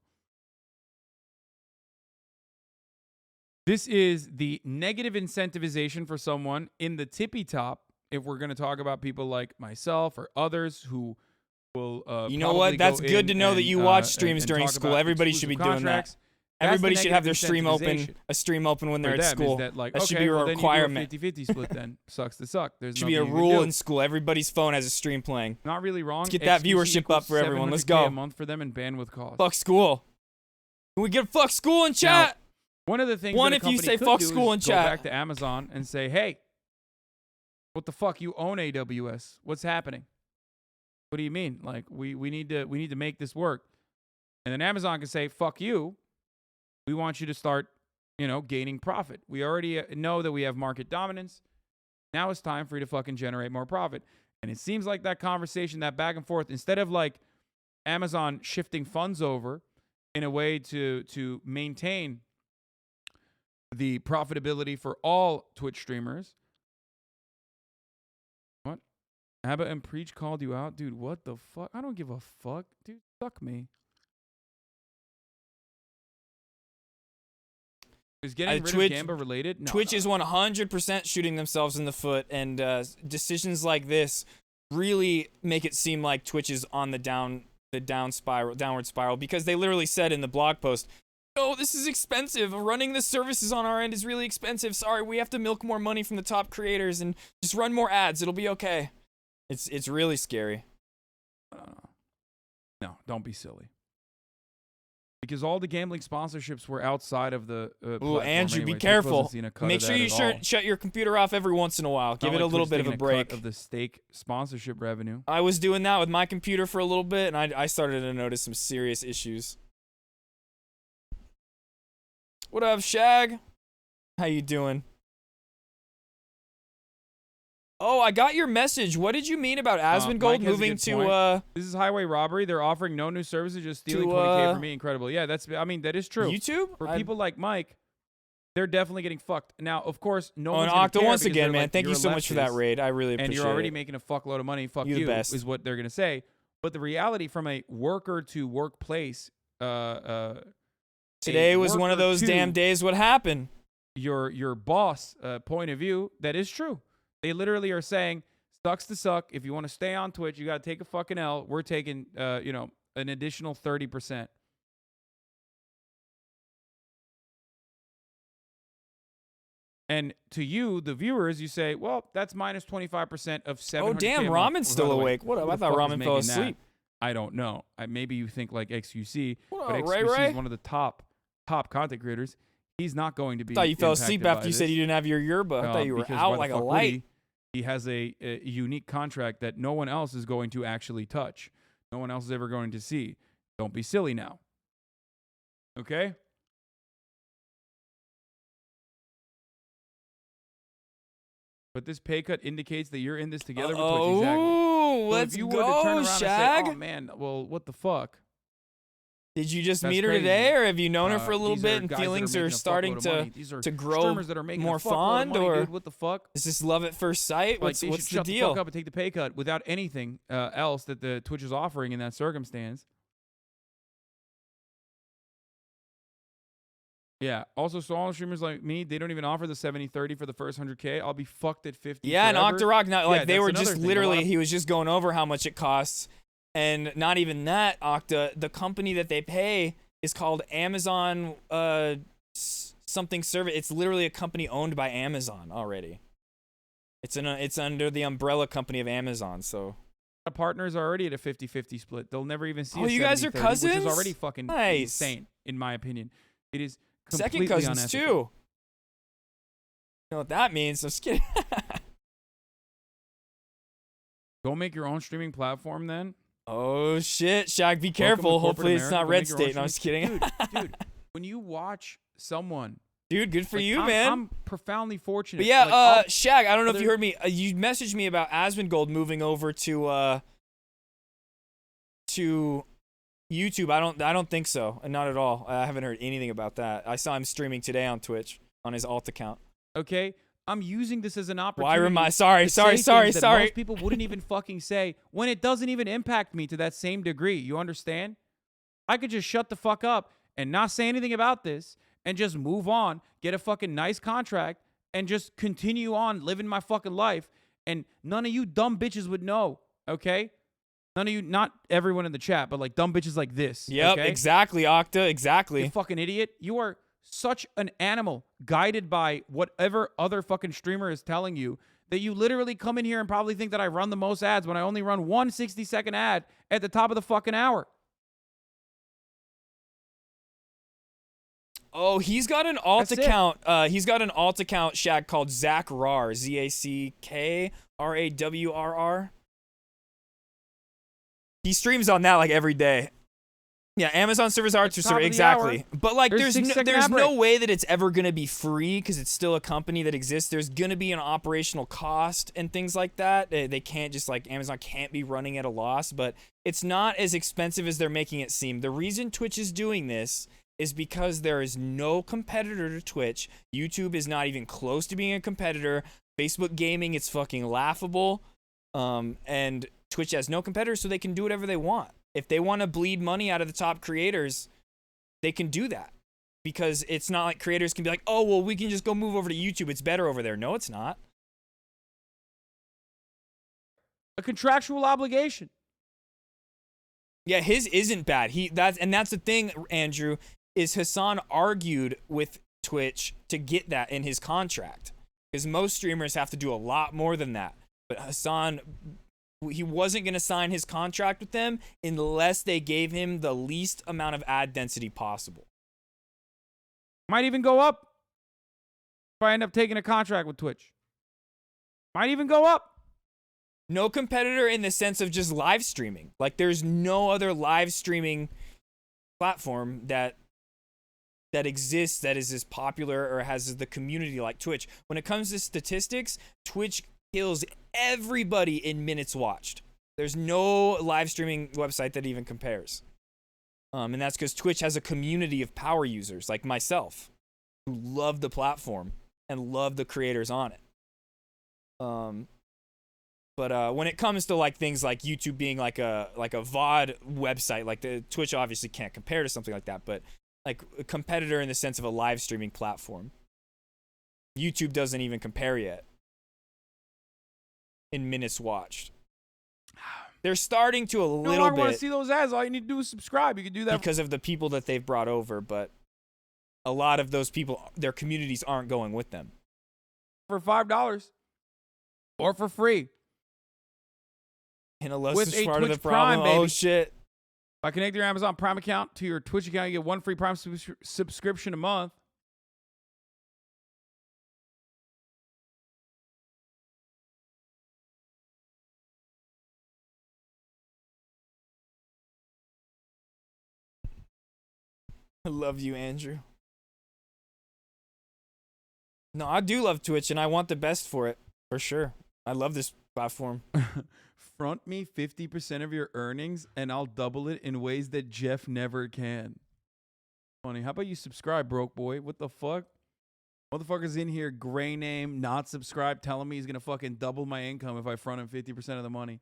This is the negative incentivization for someone in the tippy top. If we're going to talk about people like myself or others who will, you know what? That's good to know that you watch streams during school. Everybody should be doing that. Everybody should have their stream open, when they're at school. That should be a requirement. 50-50 split then. Sucks to suck. There's should be a rule in school. Everybody's phone has a stream playing. Not really wrong. Let's get that viewership up for everyone. Let's go. A month for them and bandwidth costs. Fuck school. Can we get fuck school in chat? Now, one of the things that if you say fuck school in chat. Go back to Amazon and say, hey, what the fuck? You own AWS. What's happening? What do you mean? Like we need to make this work. And then Amazon can say, fuck you. We want you to start, gaining profit. We already know that we have market dominance. Now it's time for you to fucking generate more profit. And it seems like that conversation, that back and forth, instead of like Amazon shifting funds over in a way to maintain the profitability for all Twitch streamers. What? Abba and Preach called you out? Dude, what the fuck? I don't give a fuck. Dude, suck me. Is getting rid of Gamba related? No, Twitch is 100% shooting themselves in the foot, and decisions like this really make it seem like Twitch is on the downward spiral, because they literally said in the blog post, oh, this is expensive. Running the services on our end is really expensive. Sorry, we have to milk more money from the top creators and just run more ads. It'll be okay. It's really scary. No, don't be silly. Because all the gambling sponsorships were outside of the Ooh, Andrew, be careful. Make sure you shut your computer off every once in a while. Give it a little bit of a break. Cut of the stake sponsorship revenue. I was doing that with my computer for a little bit, and I started to notice some serious issues. What up, Shag? How you doing? Oh, I got your message. What did you mean about Asmongold moving to This is highway robbery. They're offering no new services, just stealing 20K from me. Incredible. Yeah, that is true. YouTube? For people like Mike, they're definitely getting fucked. Now, of course, no one's and gonna Octa, care once because again, they're man, like, thank you "You're so much for that leftist, raid. I really appreciate it. and you're already making a fuckload of money. Fuck you, you, the best. is what they're gonna say. But the reality from a worker to workplace, today was one of those damn days. What happened? Your boss point of view, that is true. They literally are saying, sucks to suck. If you want to stay on Twitch, you got to take a fucking L. We're taking, an additional 30%. And to you, the viewers, you say, well, that's minus 25% of 700K. Oh, damn, Ramen's still awake. What up? I thought Ramen fell asleep. I don't know. Maybe you think like XQC, what but up, XQC is one of the top content creators. He's not going to be. I thought you fell asleep after you said you didn't have your yerba. I thought you were out like a light. He has a unique contract that no one else is going to actually touch. No one else is ever going to see. Don't be silly now. Okay? But this pay cut indicates that you're in this together with Twitch. Exactly. Oh, so let's if you go, were to turn around Shag. and say, oh man, well, what the fuck? Did you just That's meet her crazy. today, or have you known her for a little These bit are and guys that feelings making are a starting fuckload of to money. These are grow streamers that are making more a fuckload of fond, money, or dude. What the fuck? is this love at first sight? Like, What's they what's should the shut deal? the fuck up and take the pay cut without anything else that the Twitch is offering in that circumstance. Yeah. Also, so all streamers like me, they don't even offer the 70-30 for the first 100K. I'll be fucked at 50. Yeah, and forever. Octorok, not like Yeah, they that's were another just thing. A lot literally, of- he was just going over how much it costs, and not even that. Octa, the company that they pay is called Amazon something service. It's literally a company owned by Amazon already. It's under the umbrella company of Amazon. So partners are already at a 50-50 split. They'll never even see. Oh, a you guys are 70-30, which cousins? is already fucking Nice. insane, in my opinion. It is second completely cousins unethical. too. You know what that means? I'm just kidding. Go make your own streaming platform then. Oh shit, Shaq, be Welcome to careful. corporate Hopefully it's America. not Go Red make your own State. No, I'm just kidding. Dude, when you watch someone, Dude, good for like, you, I'm, man. I'm profoundly fortunate. But yeah, Like, Shaq, I don't know if you other- heard me. You messaged me about Asmongold moving over to YouTube. I don't think so. Not at all. I haven't heard anything about that. I saw him streaming today on Twitch on his alt account. Okay, I'm using this as an Why opportunity. remind? Sorry. to say things that Sorry. Most people wouldn't even fucking say when it doesn't even impact me to that same degree. You understand? I could just shut the fuck up and not say anything about this and just move on, get a fucking nice contract, and just continue on living my fucking life. And none of you dumb bitches would know. Okay? None of you, not everyone in the chat, but like dumb bitches like this. Yep, okay? exactly, Octa, exactly. You fucking idiot. You are such an animal guided by whatever other fucking streamer is telling you that you literally come in here and probably think that I run the most ads when I only run one 60-second ad at the top of the fucking hour. Oh, he's got an alt That's it. account. He's got an alt account, Shaq, called Zach Rar. ZACKRAWRR. He streams on that like every day. Yeah, Amazon servers are to top serve of the exactly. hour. But like There's there's 6-second there's ad no break. way that it's ever going to be free because it's still a company that exists. There's going to be an operational cost and things like that. They can't just like Amazon can't be running at a loss, but it's not as expensive as they're making it seem. The reason Twitch is doing this is because there is no competitor to Twitch. YouTube is not even close to being a competitor. Facebook gaming, it's fucking laughable. And Twitch has no competitor, so they can do whatever they want. If they want to bleed money out of the top creators, they can do that. Because it's not like creators can be like, oh, well, we can just go move over to YouTube. It's better over there. No, it's not. A contractual obligation. Yeah, his isn't bad. That's the thing, Andrew, is Hassan argued with Twitch to get that in his contract. Because most streamers have to do a lot more than that. But Hassan, he wasn't going to sign his contract with them unless they gave him the least amount of ad density possible. Might even go up if I end up taking a contract with Twitch. Might even go up. No competitor in the sense of just live streaming. Like there's no other live streaming platform that exists that is as popular or has the community like Twitch. When it comes to statistics, Twitch kills everybody in minutes watched. There's no live streaming website that even compares. And that's because Twitch has a community of power users like myself who love the platform and love the creators on it. But when it comes to like things like YouTube being like a VOD website, like the Twitch obviously can't compare to something like that, but like a competitor in the sense of a live streaming platform. YouTube doesn't even compare yet in minutes watched. They're starting to a No little longer want to bit see those ads. All you need to do is subscribe. You can do that because of the people that they've brought over, but a lot of those people, their communities aren't going with them. for $5 or for free. And unless With it's a part of Twitch the problem, Prime, oh baby. shit. By connecting your Amazon Prime account to your Twitch account, you get one free Prime subscription a month. I love you, Andrew. No, I do love Twitch, and I want the best for it, for sure. I love this platform. Front me 50% of your earnings, and I'll double it in ways that Jeff never can. Funny. How about you subscribe, broke boy? What the fuck? Motherfucker's in here, gray name, not subscribed, telling me he's gonna fucking double my income if I front him 50% of the money.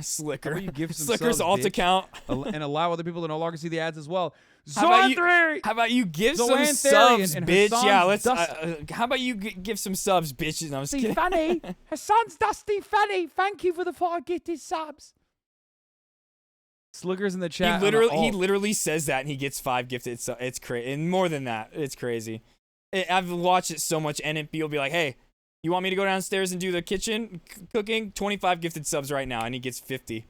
Slicker. How about you give some Slicker's subs, alt bitch, account. and allow other people to no longer see the ads as well. How about you give some subs, bitch? Yeah, let's. How about you give some subs, bitches? No, I'm just Dusty kidding. Fanny. Hassan's Dusty Fanny. Thank you for the 5 gifted subs. Slicker's in the chat. He literally says that, and he gets 5 gifted. So it's crazy, and more than that, it's crazy. I've watched it so much. NMP will be like, "Hey, you want me to go downstairs and do the kitchen cooking? 25 gifted subs right now," and he gets 50.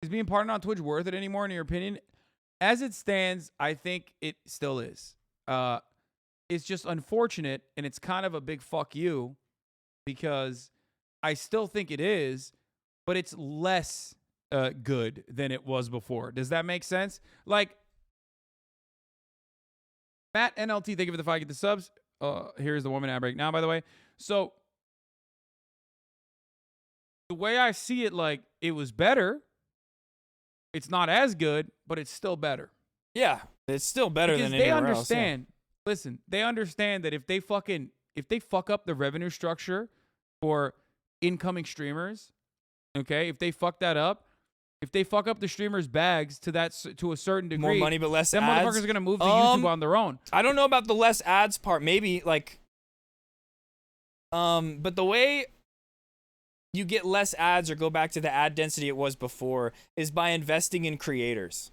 Is being partnered on Twitch worth it anymore, in your opinion? As it stands, I think it still is. It's just unfortunate, and it's kind of a big fuck you, because I still think it is, but it's less good than it was before. Does that make sense? Like, Matt NLT, thank you for the 5 get the subs. Here's the woman ad break now, by the way. So the way I see it, like, it was better. It's not as good, but it's still better. Yeah, it's still better Because than they anywhere understand. else. Listen, they understand that if they fuck up the revenue structure for incoming streamers, okay, if they fuck that up, if they fuck up the streamers' bags to a certain degree, More money but less then ads. motherfuckers are gonna move to YouTube on their own. I don't know about the less ads part. Maybe like, but the way you get less ads or go back to the ad density it was before is by investing in creators.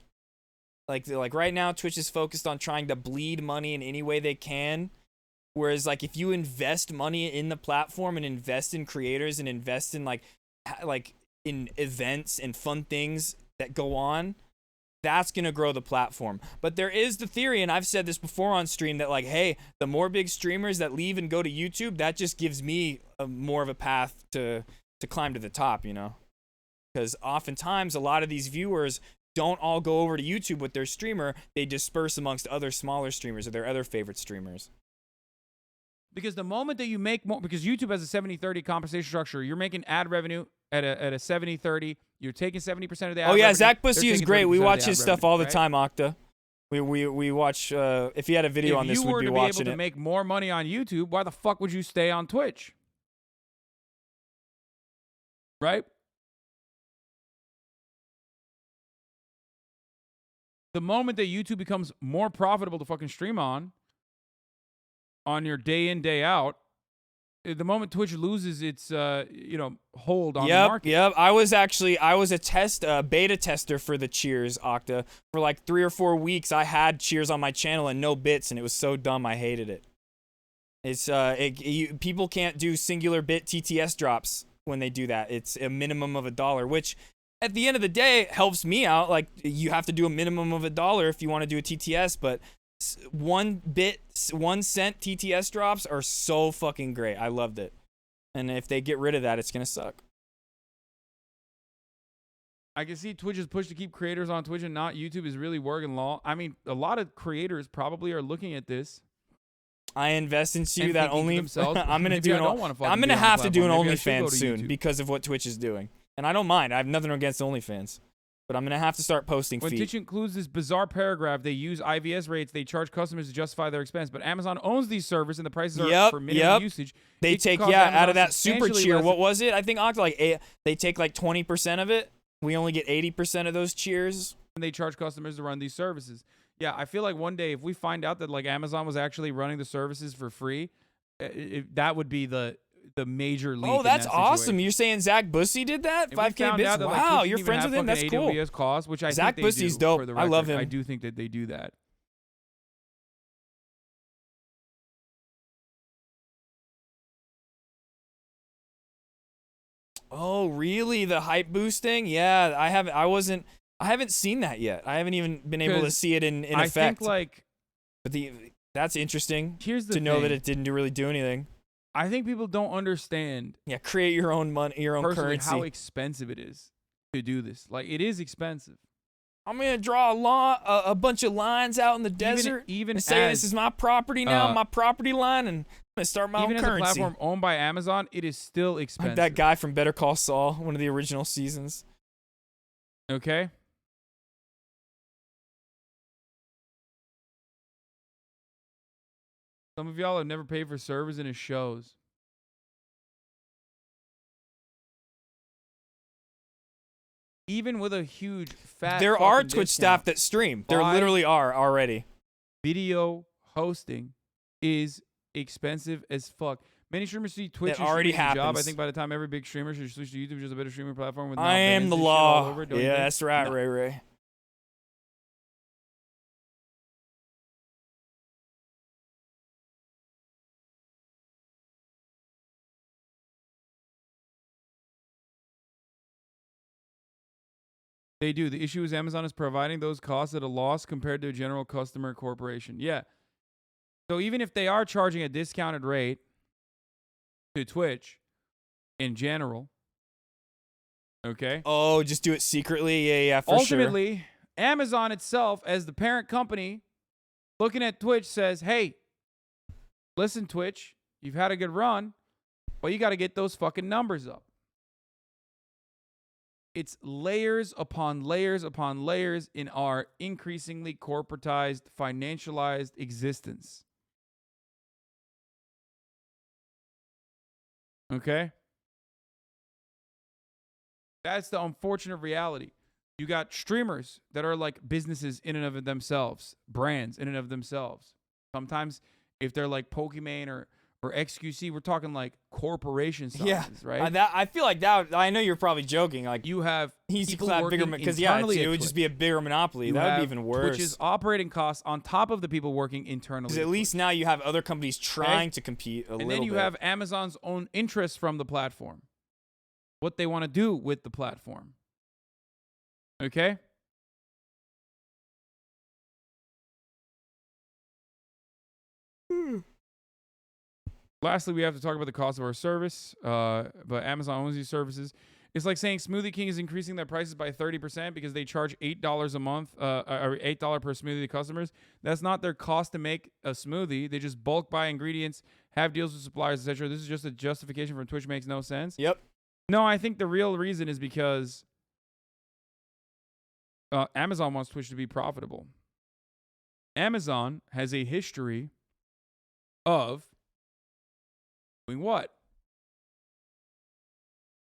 Like right now, Twitch is focused on trying to bleed money in any way they can. Whereas like if you invest money in the platform and invest in creators and invest in like in events and fun things that go on, that's going to grow the platform. But there is the theory, and I've said this before on stream, that like, hey, the more big streamers that leave and go to YouTube, that just gives me more of a path to climb to the top, you know? Because oftentimes a lot of these viewers don't all go over to YouTube with their streamer. They disperse amongst other smaller streamers or their other favorite streamers. Because the moment that you make more, because YouTube has a 70-30 compensation structure, you're making ad revenue at a 70-30. You're taking 70% of the ad Oh yeah, revenue, Zach they're Bussy is taking great. 30% We of the watch ad his stuff revenue, all the right? time, Octa. We watch. If he had a video on this, If you were we'd be to be watching able to it. make more money on YouTube, why the fuck would you stay on Twitch? Right? The moment that YouTube becomes more profitable to fucking stream on your day in, day out, the moment Twitch loses its hold on the market. Yep. I was a beta tester for the Cheers, Octa. For like 3 or 4 weeks, I had Cheers on my channel and no bits, and it was so dumb I hated it. It's people can't do singular bit TTS drops when they do that. It's a minimum of $1, which at the end of the day helps me out. Like, you have to do a minimum of $1 if you want to do a TTS, but 1 cent TTS drops are so fucking great. I loved it. And if they get rid of that, it's gonna suck. I can see Twitch's push to keep creators on Twitch and not YouTube is really working law. I mean, a lot of creators probably are looking at this. I invest into and that thinking to only. themselves, I'm gonna maybe do I an. don't wanna fucking I'm be gonna on the have to do an platform. Maybe I should go OnlyFans to soon YouTube. because of what Twitch is doing, and I don't mind. I have nothing against OnlyFans, but I'm gonna have to start posting When feed. Twitch includes this bizarre paragraph, they use IVS rates. They charge customers to justify their expense, but Amazon owns these servers and the prices are for minimum usage. They It take costs out Amazon of that super substantially cheer. less- What was it? I think Octa they take like 20% of it. We only get 80% of those cheers. And they charge customers to run these services. Yeah, I feel like one day if we find out that like Amazon was actually running the services for free, that would be the major leap. Oh, that's in that awesome! situation. You're saying Zach Bussy did that? If we 5K found bits. out that, like, Wow, Twitch you're didn't friends even with him. have That's fucking cool. AWS costs, which I Zach think they Bussy's do, dope. for the I love record. him. I do think that they do that. Oh, really? The hype boosting? Yeah, I haven't seen that yet. I haven't even been able to 'Cause see it in I effect. think like but that's interesting. Here's the to know that thing. it didn't really do anything. I think people don't understand. Yeah, create your own money, your own personally currency. how expensive it is to do this. Like, it is expensive. I'm gonna draw a bunch of lines out in the desert. Even and say as, this is my property now, my property line, and I'm gonna start my even own as currency. a platform owned by Amazon, it is still expensive. Like that guy from Better Call Saul, one of the original seasons. Okay. Some of y'all have never paid for servers in his shows. Even with a huge fat. There are fucking Twitch discount, staff that stream. There buy literally are already. Video hosting is expensive as fuck. Many streamers see Twitch It as already a job. I happens. think by the time every big streamer should switch to YouTube, which is a better streaming platform. With I am the all law. over, don't you Yeah, think? that's right, No. Ray Ray. They do. The issue is Amazon is providing those costs at a loss compared to a general customer corporation. Yeah. So even if they are charging a discounted rate to Twitch in general, okay? Oh, just do it secretly? Yeah, for sure. Ultimately, Amazon itself, as the parent company, looking at Twitch, says, hey, listen, Twitch, you've had a good run, but you got to get those fucking numbers up. It's layers upon layers upon layers in our increasingly corporatized, financialized existence. Okay? That's the unfortunate reality. You got streamers that are like businesses in and of themselves, brands in and of themselves. Sometimes if they're like Pokimane or XQC, we're talking like corporation sizes, right? I feel like that. I know you're probably joking. Like you have easy people clap bigger working because internally it at would just Twitch. be a bigger monopoly. You That would have be even worse. Twitch's operating costs on top of the people working internally. Because at least now you have other companies trying Okay? to compete a And little then you bit. have Amazon's own interests from the platform. What they want to do with the platform. Okay? Lastly, we have to talk about the cost of our service. But Amazon owns these services. It's like saying Smoothie King is increasing their prices by 30% because they charge $8 a month, or $8 per smoothie to customers. That's not their cost to make a smoothie. They just bulk buy ingredients, have deals with suppliers, etc. This is just a justification from Twitch. Makes no sense. Yep. No, I think the real reason is because Amazon wants Twitch to be profitable. Amazon has a history of doing what?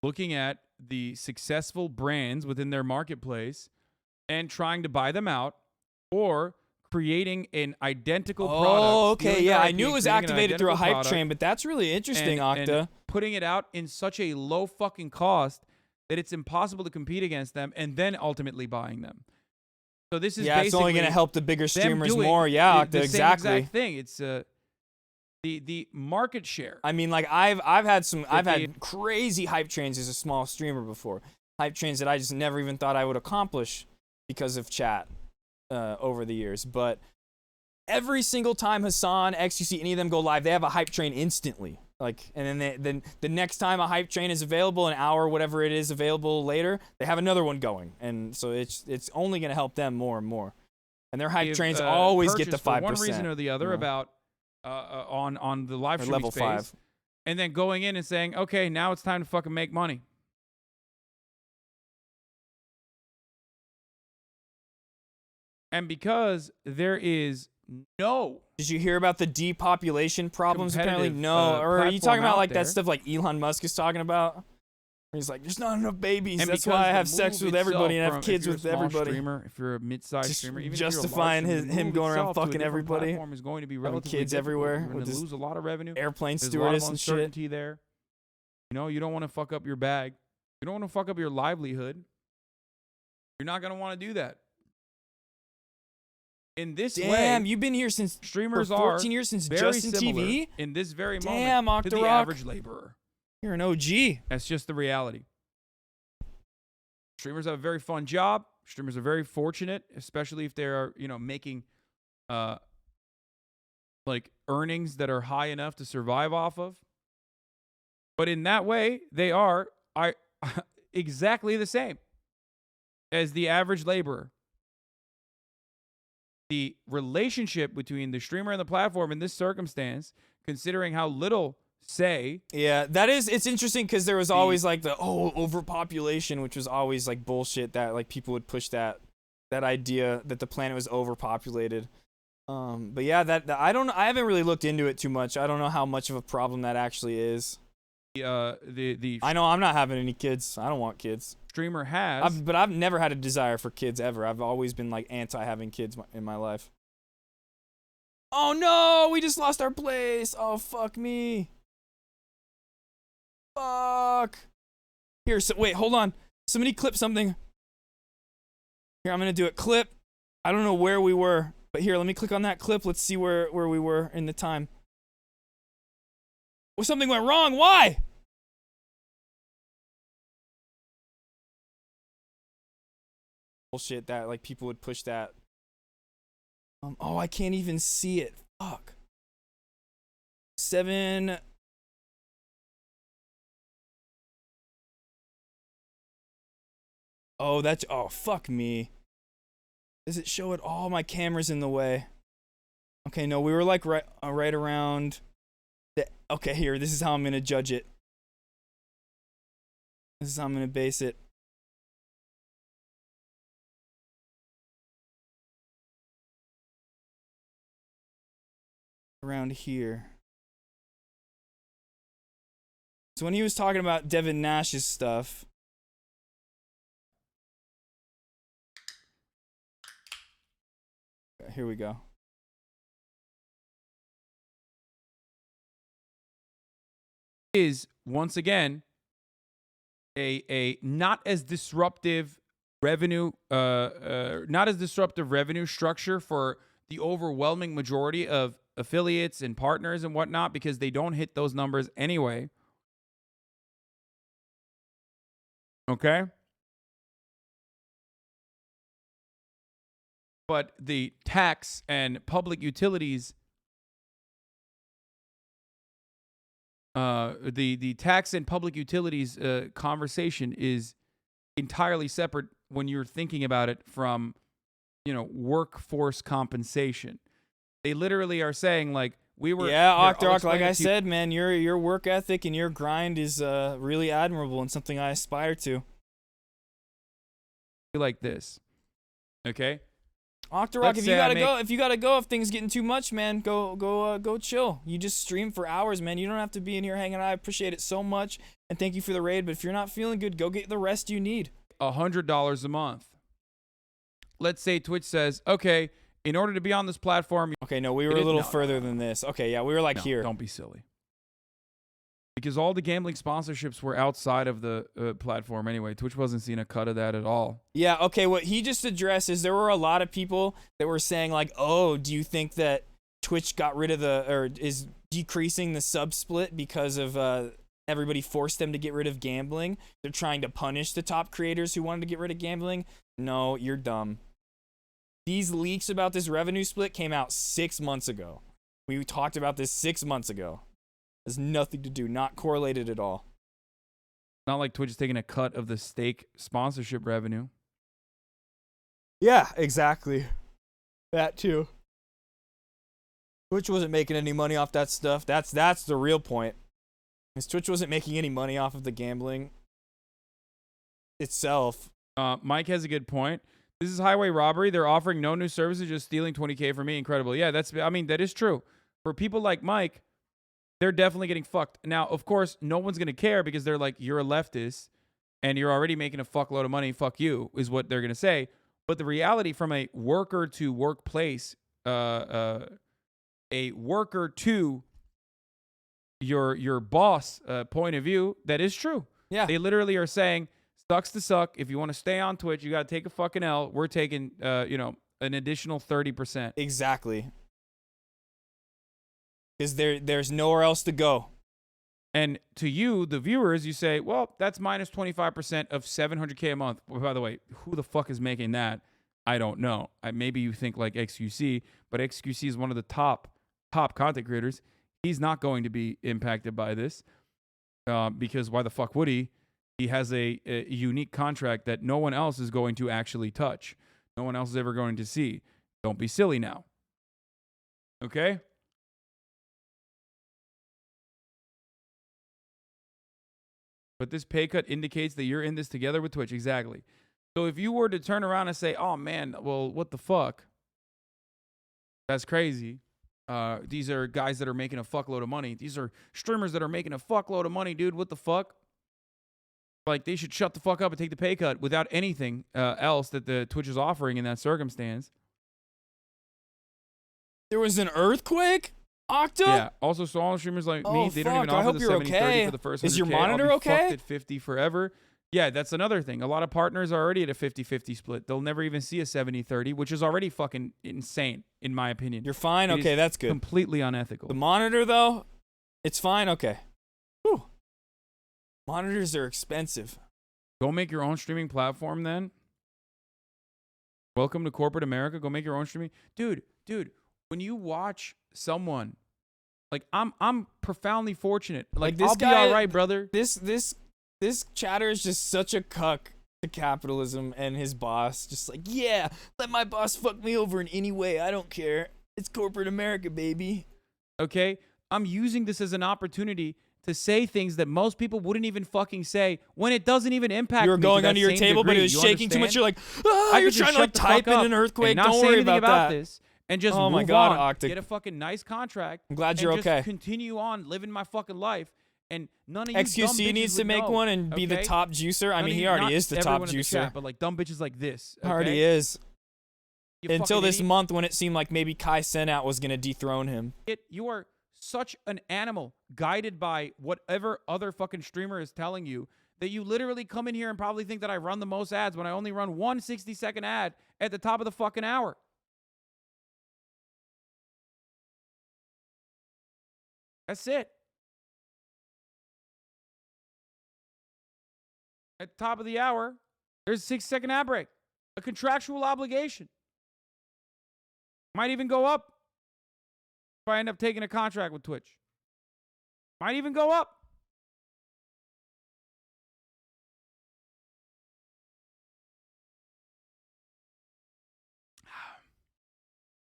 Looking at the successful brands within their marketplace and trying to buy them out, or creating an identical product. Oh, okay. stealing Yeah, their I IP, knew it was creating an activated through a identical hype product, train, but that's really interesting, and Octa. putting it out in such a low fucking cost that it's impossible to compete against them, and then ultimately buying them. So this is Yeah, it's only basically going to help the bigger them streamers doing more. Yeah, the Octa, same exactly. exact thing. It's the market share. I mean, like I've the- had crazy hype trains as a small streamer before. Hype trains that I just never even thought I would accomplish because of chat over the years. But every single time Hassan, XQC, any of them go live, they have a hype train instantly. Like, and then the next time a hype train is available, an hour, whatever it is available later, they have another one going, and so it's only going to help them more and more. And their hype If, trains always get the purchased for 5%. one reason or the other you know? about on the live Or streaming level space, 5. and then going in and saying, okay, now it's time to fucking make money. And because there is no. Did you hear about the depopulation problems? Apparently, competitive, no. Or are you platform talking about out like there. that stuff like Elon Musk is talking about? He's like, there's not enough babies. And That's because why I the have sex move with everybody and itself have from- kids if you're a with small everybody. Streamer, if you're a mid-sized Just streamer, even justifying if you're a large streamer, him the move going around itself to a fucking different everybody. platform is going to be Having relatively kids difficult. everywhere You're going with to his lose a lot of revenue. airplane There's a lot of stewardess and shit. uncertainty there. You know, you don't want to fuck up your bag. You don't want to fuck up your livelihood. You're not going to want to do that. In this way, Damn, you've been here since streamers for 14 years since very Justin similar TV. in this very Damn, moment to the Octarock. average laborer. You're an OG. That's just the reality. Streamers have a very fun job. Streamers are very fortunate, especially if they're, making like earnings that are high enough to survive off of. But in that way, they are exactly the same as the average laborer. the relationship between the streamer and the platform in this circumstance, considering how little say. Yeah, it's interesting because there was always like the overpopulation, which was always like bullshit that like people would push that idea that the planet was overpopulated. But yeah, that I don't know. I haven't really looked into it too much. I don't know how much of a problem that actually is. I know I'm not having any kids. I don't want kids. Streamer has, but I've never had a desire for kids ever. I've always been like anti having kids in my life. Oh no, we just lost our place. Oh fuck me. Fuck. Here, so wait, hold on. Somebody clip something. Here, I'm gonna do it. Clip. I don't know where we were, but here, let me click on that clip. Let's see where we were in the time. Well, something went wrong. Why? Bullshit that like people would push that. Oh, I can't even see it. Fuck. 7. Oh, fuck me. Does it show it? Oh, my camera's in the way. Okay, no, we were like right around the, okay, here, this is how I'm going to judge it. This is how I'm going to base it. Around here. So when he was talking about Devin Nash's stuff, here we go. Is once again a not as disruptive revenue structure for the overwhelming majority of affiliates and partners and whatnot, because they don't hit those numbers anyway. Okay? But the tax and public utilities, the tax and public utilities conversation is entirely separate when you're thinking about it from, workforce compensation. They literally are saying like Octorok, like I said, man, your work ethic and your grind is really admirable and something I aspire to. Like this, okay? Octorok, if you gotta go, if things getting too much, man, go chill. You just stream for hours, man. You don't have to be in here hanging out. I appreciate it so much, and thank you for the raid. But if you're not feeling good, go get the rest you need. $100 a month. Let's say Twitch says, okay, in order to be on this platform. Okay, no, we were a little further than this. Okay, yeah, we were like here. Don't be silly. Because all the gambling sponsorships were outside of the platform anyway. Twitch wasn't seeing a cut of that at all. Yeah, okay, what he just addressed is there were a lot of people that were saying like, oh, do you think that Twitch got rid of or is decreasing the sub split because of everybody forced them to get rid of gambling? They're trying to punish the top creators who wanted to get rid of gambling? No, you're dumb. These leaks about this revenue split came out 6 months ago. We talked about this 6 months ago. Has nothing to do, not correlated at all. Not like Twitch is taking a cut of the stake sponsorship revenue. Yeah, exactly. That too. Twitch wasn't making any money off that stuff. That's the real point. Because Twitch wasn't making any money off of the gambling itself. Mike has a good point. This is highway robbery. They're offering no new services, just stealing $20K from me. Incredible. Yeah, that is true. For people like Mike, they're definitely getting fucked. Now, of course, no one's going to care because they're like, you're a leftist and you're already making a fuckload of money. Fuck you, is what they're going to say. But the reality from a worker to workplace, a worker to your boss point of view, that is true. Yeah. They literally are saying, sucks to suck. If you want to stay on Twitch, you got to take a fucking L. We're taking, an additional 30%. Exactly. Because there's nowhere else to go. And to you, the viewers, you say, well, that's minus 25% of $700K a month. Well, by the way, who the fuck is making that? I don't know. Maybe you think like XQC, but XQC is one of the top content creators. He's not going to be impacted by this because why the fuck would he? He has a unique contract that no one else is going to actually touch. No one else is ever going to see. Don't be silly now. Okay? But this pay cut indicates that you're in this together with Twitch. Exactly. So if you were to turn around and say, oh, man, well, what the fuck? That's crazy. These are guys that are making a fuckload of money. These are streamers that are making a fuckload of money, dude. What the fuck? Like, they should shut the fuck up and take the pay cut without anything else that the Twitch is offering in that circumstance. There was an earthquake? Octa? Yeah. Also, so all streamers like me, they don't even I offer hope the you're 70-30 okay. for the first 100K. Is your I'll monitor be okay? fucked at 50 forever. Yeah, that's another thing. A lot of partners are already at a 50-50 split. They'll never even see a 70-30, which is already fucking insane, in my opinion. You're fine? It Okay, is that's good. Completely unethical. The monitor, though, it's fine? Okay. Whew. Monitors are expensive. Go make your own streaming platform then. Welcome to corporate America. Go make your own streaming. Dude, when you watch someone, like I'm profoundly fortunate. Like this I'll guy, be all right, brother. This chatter is just such a cuck to capitalism and his boss. Just like, yeah, let my boss fuck me over in any way. I don't care. It's corporate America, baby. Okay? I'm using this as an opportunity to say things that most people wouldn't even fucking say when it doesn't even impact You were me to going that under your same table, but degree. it was You shaking too much. understand? You're like, I you're could just trying to shut like the type fuck in up an earthquake. and not Don't say worry anything about that. this and just Oh my move God, on, Octa. get a fucking nice contract. I'm glad you're and just okay. continue on living my fucking life. And none of you dumb XQC bitches needs to would make know, one and be the okay? top juicer. I None mean, of he you- already not is the top everyone in the juicer. chat, but like dumb bitches like this. Okay? Already is. You Until fucking this idiot. month when it seemed like maybe Kai Cenat was going to dethrone him. You are such an animal guided by whatever other fucking streamer is telling you that you literally come in here and probably think that I run the most ads when I only run one 60-second ad at the top of the fucking hour. That's it. At the top of the hour, there's a 6-second ad break. A contractual obligation. Might even go up if I end up taking a contract with Twitch. Might even go up.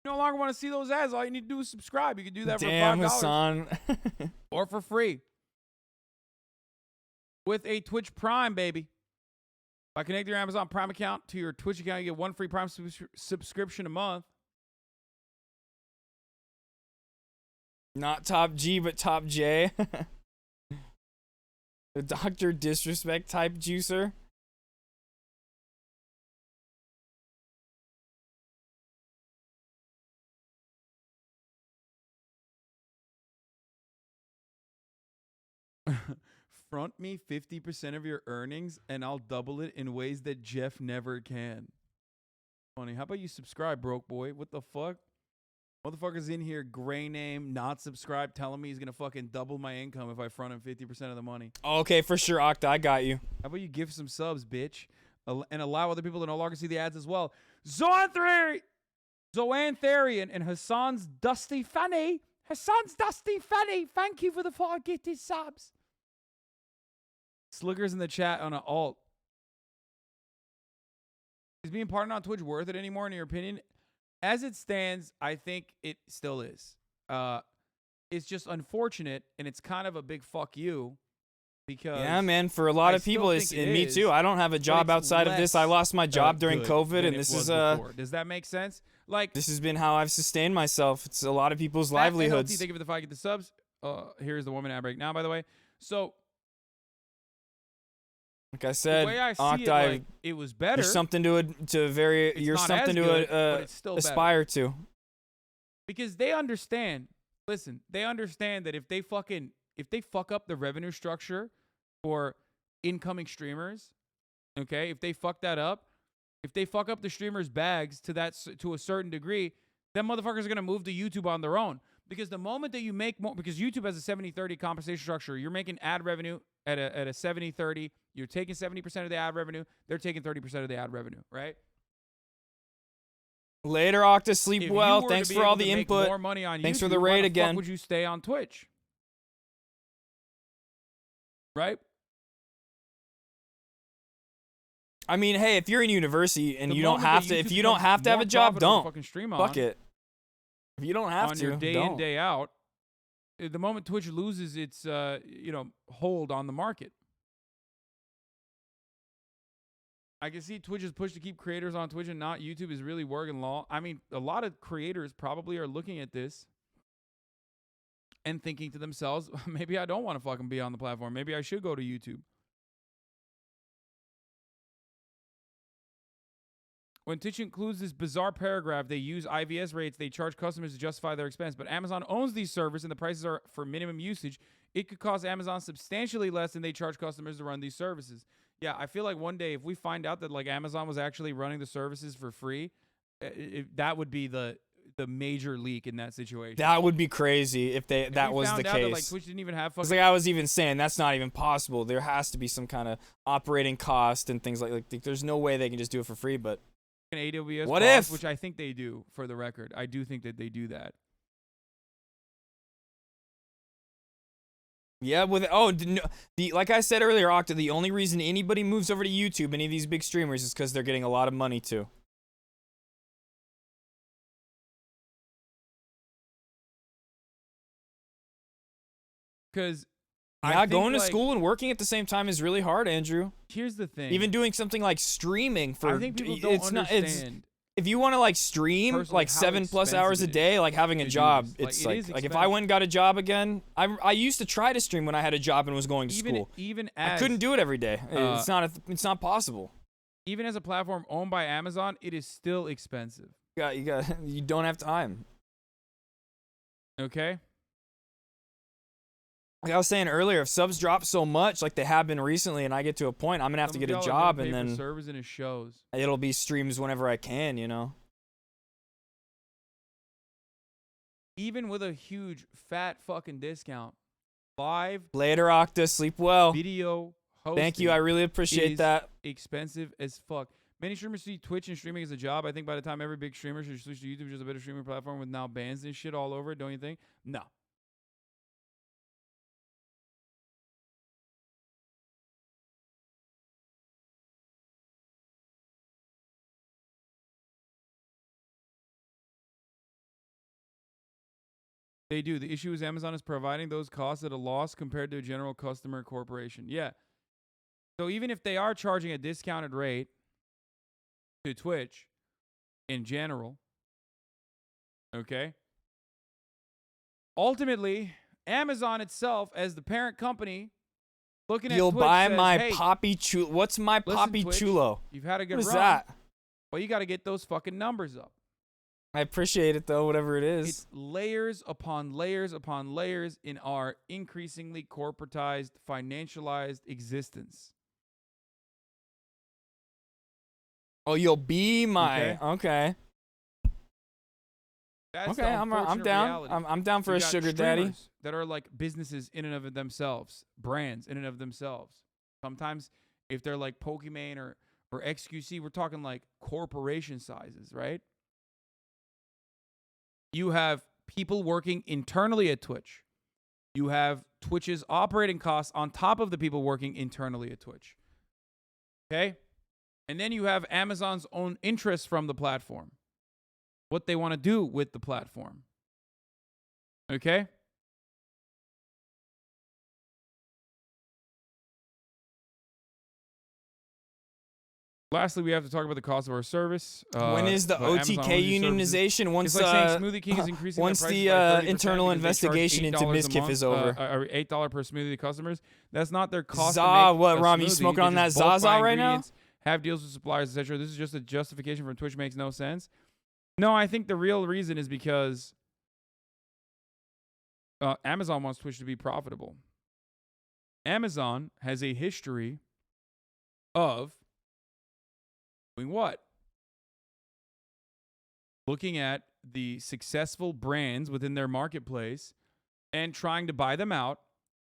You no longer want to see those ads. All you need to do is subscribe. You can do that Damn, for $5. Hassan. Or for free. With a Twitch Prime, baby. By connecting your Amazon Prime account to your Twitch account, you get one free Prime subscription a month. Not top G, but top J. The Dr. Disrespect type juicer. Front me 50% of your earnings and I'll double it in ways that Jeff never can. Funny. How about you subscribe, broke boy? What the fuck? Motherfucker's in here, gray name, not subscribed, telling me he's going to fucking double my income if I front him 50% of the money. Okay, for sure, Octa. I got you. How about you give some subs, bitch? And allow other people to no longer see the ads as well. Zoan Therian and Hassan's Dusty Fanny. Hassan's Dusty Fanny. Thank you for the 4 gifted subs. Slickers in the chat on an alt. Is being partnered on Twitch worth it anymore, in your opinion? As it stands, I think it still is. It's just unfortunate, and it's kind of a big fuck you. Because yeah, man, for a lot of people, it's, and me too. I don't have a job outside of this. I lost my job during COVID, and this is Does that make sense? Like, this has been how I've sustained myself. It's a lot of people's Matt livelihoods. NLT, thank you for the 5 get the subs. Here's the woman ad break now, by the way. So, like I said, the way I see Octa, it, like, it was better. You're something you're something to aspire to. Because they understand. Listen, they understand that if they fuck up the revenue structure for incoming streamers, okay, if they fuck that up, if they fuck up the streamers' bags to a certain degree, then motherfuckers are gonna move to YouTube on their own. Because the moment that you make more, because YouTube has a 70-30 compensation structure, you're making ad revenue at a 70-30. You're taking 70% of the ad revenue. They're taking 30% of the ad revenue, right? Later, Octa, sleep If well. you were Thanks to be for all able to the make input. more money on Thanks for YouTube, the why raid the again. fuck would you stay on Twitch? Right? I mean, hey, if you're in university and The you don't moment have that to, if YouTube you don't becomes have to have more a job, profitable to don't. fucking stream Fuck on it. If you don't have on to, your day don't. in, day out, the moment Twitch loses its hold on the market. I can see Twitch's push to keep creators on Twitch and not YouTube is really working law. I mean, a lot of creators probably are looking at this and thinking to themselves, maybe I don't want to fucking be on the platform. Maybe I should go to YouTube. When Twitch includes this bizarre paragraph, they use IVS rates, they charge customers to justify their expense. But Amazon owns these servers and the prices are for minimum usage. It could cost Amazon substantially less than they charge customers to run these services. Yeah, I feel like one day if we find out that like Amazon was actually running the services for free, that would be the major leak in that situation. That would be crazy if that was the That, case. like, Twitch didn't even have It's fucking. like I was even saying, that's not even possible. There has to be some kind of operating cost and things like there's no way they can just do it for free. But AWS what cost, if? which I think they do, for the record. I do think that they do that. Yeah, like I said earlier, Octa, the only reason anybody moves over to YouTube, any of these big streamers, is because they're getting a lot of money too. Because going to school and working at the same time is really hard, Andrew. Here's the thing. Even doing something like streaming for I think people don't understand. If you want to like stream Personally, like how 7+ hours a expensive it day, like having a to do job, this. it's Like, it like is if I went and got a job again, I used to try to stream when I had a job and was going to school. Even I as couldn't do it every day. It's not possible. even as a platform owned by Amazon, it is still expensive. You don't have time. Okay. Like I was saying earlier, if subs drop so much like they have been recently, and I get to a point, I'm gonna have to get a job, and then servers and his shows. It'll be streams whenever I can, you know. Even with a huge fat fucking discount, live Later, Octa, sleep well. video hosting. Thank you, I really appreciate that. Expensive as fuck. Many streamers see Twitch and streaming as a job. I think by the time every big streamer should switch to YouTube, which is a better streaming platform with now bans and shit all over it, don't you think? No. They do. The issue is Amazon is providing those costs at a loss compared to a general customer corporation. Yeah. So even if they are charging a discounted rate to Twitch in general, okay, ultimately, Amazon itself as the parent company looking at You'll Twitch buy says, my hey, Poppy Chulo. What's my listen, Poppy Twitch, Chulo? You've had a good What is run. that? Well, you got to get those fucking numbers up. I appreciate it though, whatever it is. It's layers upon layers upon layers in our increasingly corporatized, financialized existence. Oh, you'll be my okay. That's Okay, the I'm unfortunate down. reality. I'm down for You a got sugar daddy. streamers that are like businesses in and of themselves, brands in and of themselves. Sometimes if they're like Pokimane or XQC, we're talking like corporation sizes, right? You have people working internally at Twitch. You have Twitch's operating costs on top of the people working internally at Twitch. Okay? And then you have Amazon's own interests from the platform. What they want to do with the platform. Okay? Lastly, we have to talk about the cost of our service. When is the but Amazon OTK owns these unionization? services. Once It's like saying Smoothie King is increasing once their prices the by 30% internal because they charge investigation into $8 a Mizkif month, is over. or $8 per smoothie to customers. That's not their cost. Za, to make what, a Ram, you smoothie. smoking They on that just bulk Zaza buy right now? ingredients, have deals with suppliers, etc. This is just a justification from Twitch. Makes no sense. No, I think the real reason is because Amazon wants Twitch to be profitable. Amazon has a history of doing what? Looking at the successful brands within their marketplace and trying to buy them out,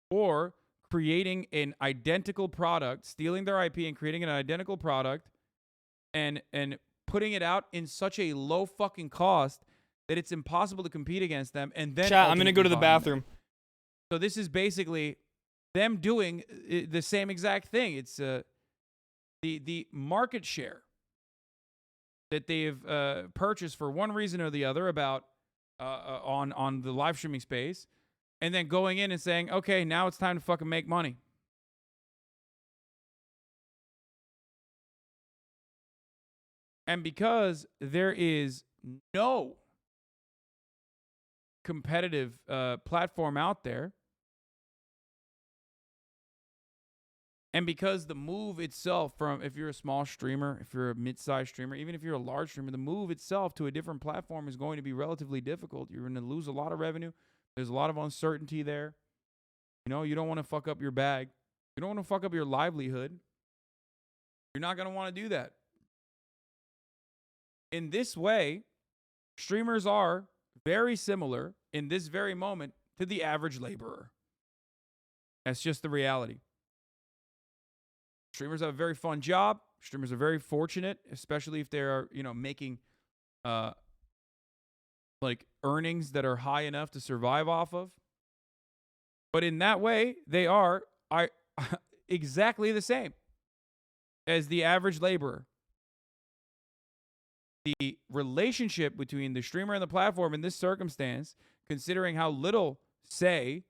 or creating an identical product, stealing their IP and creating an identical product and putting it out in such a low fucking cost that it's impossible to compete against them. And then Chat, I'm gonna go to the ultimately buying them. bathroom. So this is basically them doing the same exact thing. It's the market share that they've purchased for one reason or the other about on the live streaming space, and then going in and saying, okay, now it's time to fucking make money. And because there is no competitive platform out there, and because the move itself from, if you're a small streamer, if you're a mid-sized streamer, even if you're a large streamer, the move itself to a different platform is going to be relatively difficult. You're going to lose a lot of revenue. There's a lot of uncertainty there. You know, you don't want to fuck up your bag. You don't want to fuck up your livelihood. You're not going to want to do that. In this way, streamers are very similar in this very moment to the average laborer. That's just the reality. Streamers have a very fun job. Streamers are very fortunate, especially if they're, you know, making like earnings that are high enough to survive off of. But in that way, they are exactly the same as the average laborer. The relationship between the streamer and the platform in this circumstance, considering how little say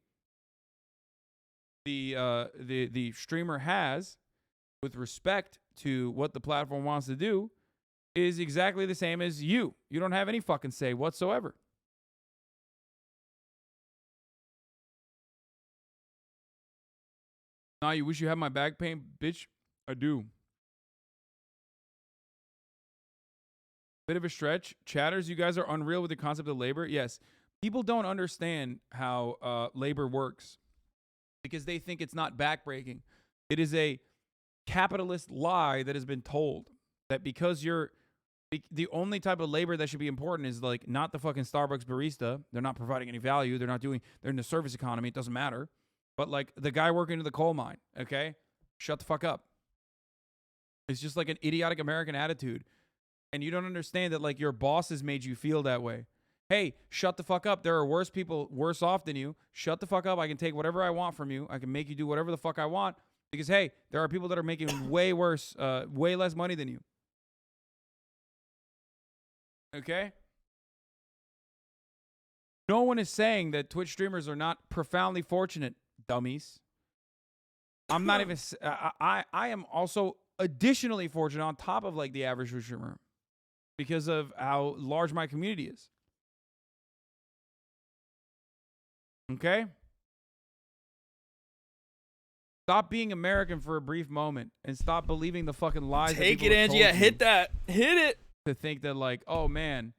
the streamer has with respect to what the platform wants to do, is exactly the same as you. You don't have any fucking say whatsoever. Nah, you wish you had my back pain, bitch? I do. Bit of a stretch. Chatters, you guys are unreal with the concept of labor. Yes. People don't understand how labor works because they think it's not backbreaking. It is a capitalist lie that has been told that because you're the only type of labor that should be important is like not the fucking Starbucks barista. They're not providing any value. They're in the service economy. It doesn't matter. But like the guy working in the coal mine, okay? Shut the fuck up. It's just like an idiotic American attitude. And you don't understand that like your boss has made you feel that way. Hey, shut the fuck up. There are worse people worse off than you. Shut the fuck up. I can take whatever I want from you. I can make you do whatever the fuck I want. Because, hey, there are people that are making way worse, way less money than you. Okay? No one is saying that Twitch streamers are not profoundly fortunate, dummies. I'm not even... I am also additionally fortunate on top of, like, the average Twitch streamer because of how large my community is. Okay? Stop being American for a brief moment and stop believing the fucking lies. Take it, Angie. Yeah, hit that. Hit it. To think that like, oh man,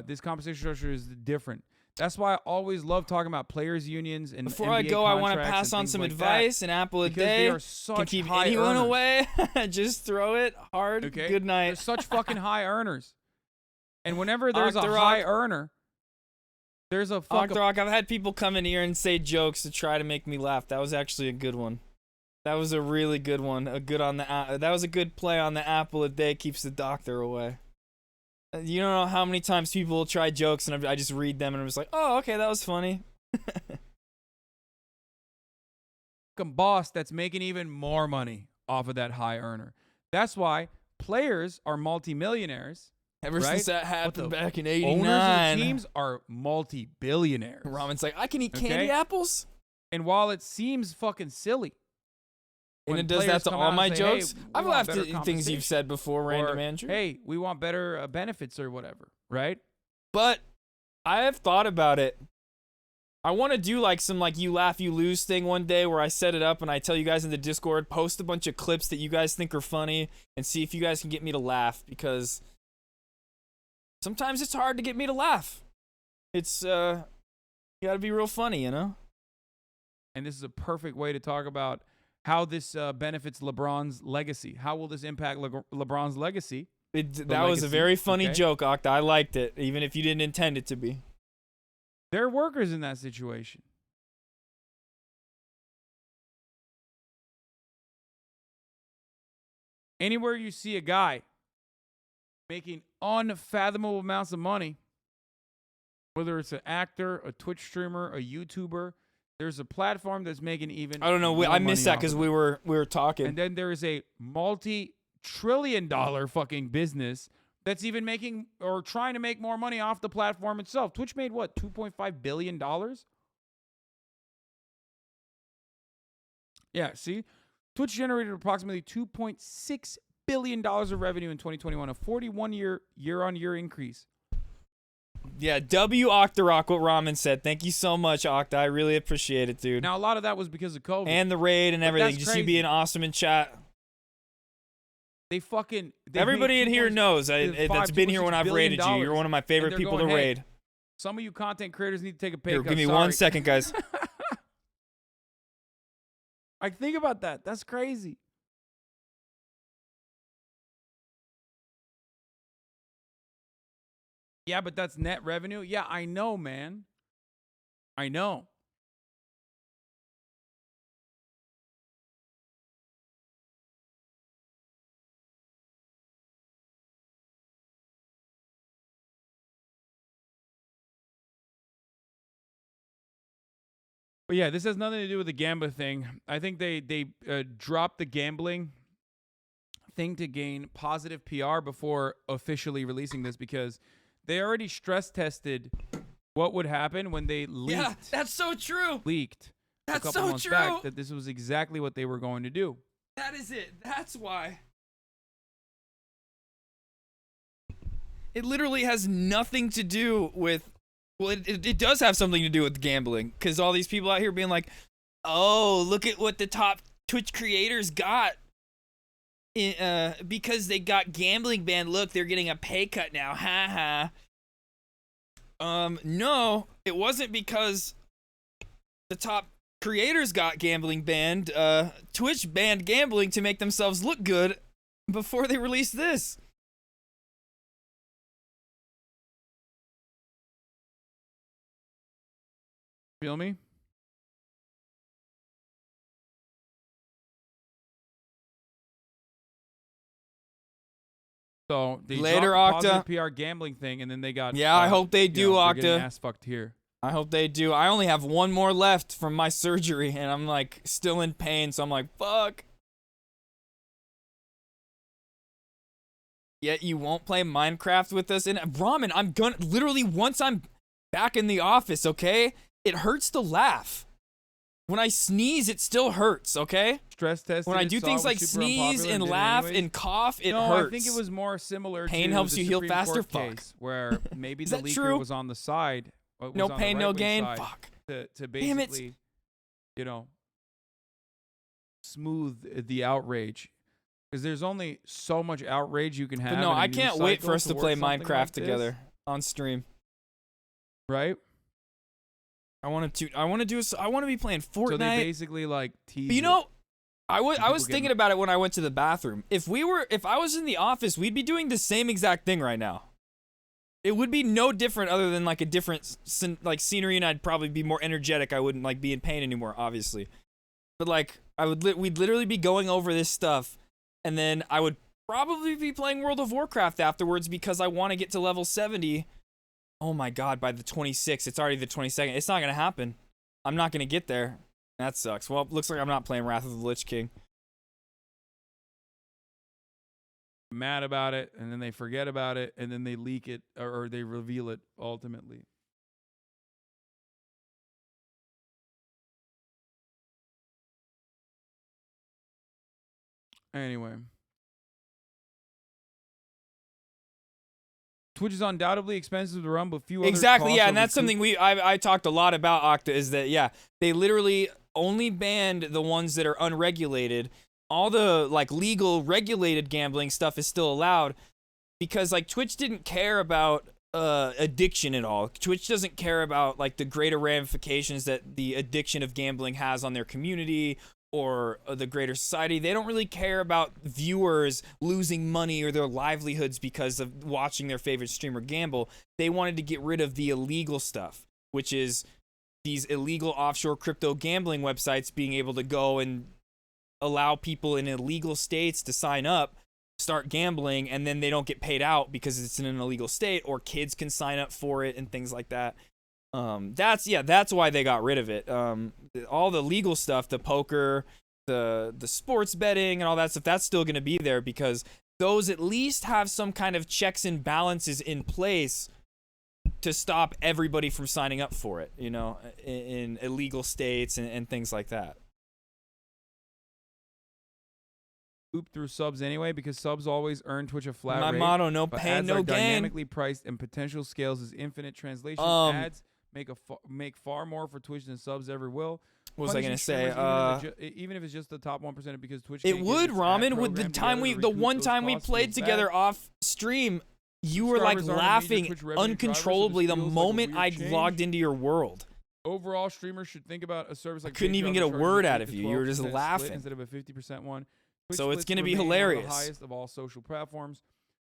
this compensation structure is different. That's why I always love talking about players' unions and before NBA I go, I want to pass on some like advice. An apple a day can keep anyone away. Just throw it hard. Okay? Good night. They're such fucking high earners. And whenever there's a high earner, there's a fucking... Octorok, I've had people come in here and say jokes to try to make me laugh. That was actually a good one. That was a really good one. That was a good play on the apple a day keeps the doctor away. You don't know how many times people will try jokes and I just read them and I'm just like, oh, okay, that was funny. Fucking boss that's making even more money off of that high earner. That's why players are multimillionaires. Ever since that happened back in '89, owners of teams are multi-billionaires. Ramen's like, I can eat candy apples? And while it seems fucking silly, and it does that to all my jokes, I've laughed at things you've said before, Random Andrew. Hey, we want better benefits or whatever, right? But I have thought about it. I want to do like some like you laugh, you lose thing one day where I set it up and I tell you guys in the Discord, post a bunch of clips that you guys think are funny and see if you guys can get me to laugh because... sometimes it's hard to get me to laugh. It's, you gotta be real funny, you know? And this is a perfect way to talk about how this benefits LeBron's legacy. How will this impact LeBron's legacy? That was a very funny joke, Octa. I liked it, even if you didn't intend it to be. They're workers in that situation. Anywhere you see a guy making unfathomable amounts of money, whether it's an actor, a Twitch streamer, a YouTuber, There's a platform that's making even. I don't know. more I missed money that because off of we it. were talking. And then there is a multi-trillion-dollar fucking business that's even making or trying to make more money off the platform itself. Twitch made what, $2.5 billion? Yeah, see? Twitch generated approximately $2.6 billion of revenue in 2021, a 41-year-on-year increase. Yeah, W Octarock, what Ramen said. Thank you so much, Octa. I really appreciate it, dude. Now, a lot of that was because of COVID. And the raid and But everything. that's Just you crazy. being awesome in chat. They Everybody made in here knows that's been here when I've $2.6 raided you. You're one of my favorite and they're people to going, "Hey, raid. Some of you content creators need to take a pay Here, cut. give me Sorry." 1 second, guys. Like, think about that. That's crazy. Yeah, but that's net revenue. Yeah, I know, man. I know. But yeah, this has nothing to do with the gambling thing. I think they dropped the gambling thing to gain positive PR before officially releasing this because they already stress tested what would happen when they leaked. Yeah, that's so true. Leaked. That's a couple so months true. back that this was exactly what they were going to do. That is it. That's why. It literally has nothing to do with. Well, it does have something to do with gambling because all these people out here being like, oh, look at what the top Twitch creators got. Because they got gambling banned. Look, they're getting a pay cut now. Ha ha. No, it wasn't because the top creators got gambling banned. Twitch banned gambling to make themselves look good before they released this. Feel me? So they Later, dropped the Octa. positive PR gambling thing, and then they got. Yeah, I hope they do, they're getting Octa. ass fucked here. I hope they do. I only have one more left from my surgery, and I'm like still in pain, so I'm like, fuck. Yet you won't play Minecraft with us. And Ramen, I'm gonna literally once I'm back in the office, okay? It hurts to laugh. When I sneeze, it still hurts, okay? Stress test. When I do things like sneeze and laugh and cough, it hurts. I think it was more similar. Pain to helps the you heal Supreme faster. Court Fuck. case, where maybe Is the that leaker true? was on the side. Was No on the pain, no right-wing gain. side Fuck. To Damn it. basically, you know, smooth the outrage. Because there's only so much outrage you can have. But no, in a I news can't wait cycle for us to play towards something Minecraft like this. together on stream. Right? I want to be playing Fortnite. So they basically like tease. But you know, I was people thinking get- about it when I went to the bathroom. If I was in the office, we'd be doing the same exact thing right now. It would be no different other than like a different scenery, and I'd probably be more energetic. I wouldn't like be in pain anymore, obviously. But like we'd literally be going over this stuff, and then I would probably be playing World of Warcraft afterwards because I want to get to level 70. Oh my god, by the 26th. It's already the 22nd. It's not going to happen. I'm not going to get there. That sucks. Well, looks like I'm not playing Wrath of the Lich King. mad about it, and then they forget about it, and then they leak it or they reveal it ultimately. Anyway. Twitch is undoubtedly expensive to run, but few Exactly, other yeah, costs and are that's something I talked a lot about, Octa, is that, yeah, they literally only banned the ones that are unregulated. All the, like, legal, regulated gambling stuff is still allowed because, like, Twitch didn't care about addiction at all. Twitch doesn't care about, like, the greater ramifications that the addiction of gambling has on their community or the greater society. They don't really care about viewers losing money or their livelihoods because of watching their favorite streamer gamble. They wanted to get rid of the illegal stuff, which is these illegal offshore crypto gambling websites being able to go and allow people in illegal states to sign up, start gambling, and then they don't get paid out because it's in an illegal state, or kids can sign up for it and things like that. That's why they got rid of it. All the legal stuff, the poker, the sports betting and all that stuff, that's still going to be there because those at least have some kind of checks and balances in place to stop everybody from signing up for it, you know, in illegal states and things like that. Hoop through subs anyway because subs always earn Twitch a flat My rate. motto, no but pain, ads no are gain. dynamically priced and potential scales is infinite translation. Ads make far more for Twitch than subs ever will. What was I gonna say? Even if it's just the top 1%, because Twitch. It can't get would, its ad Ramen, with the program time together to the recoup one those time we costs played feels together bad. off stream, you were like Subscribers aren't a major laughing Twitch revenue driver, so this uncontrollably the feels like a moment weird I change. logged into your world. Overall, streamers should think about a service like couldn't even Patreon get a that charges word an out 8 of to you. You were just 12% split laughing. instead of a 50% one. Twitch So it's splits gonna be remain one of hilarious. the highest of all social platforms.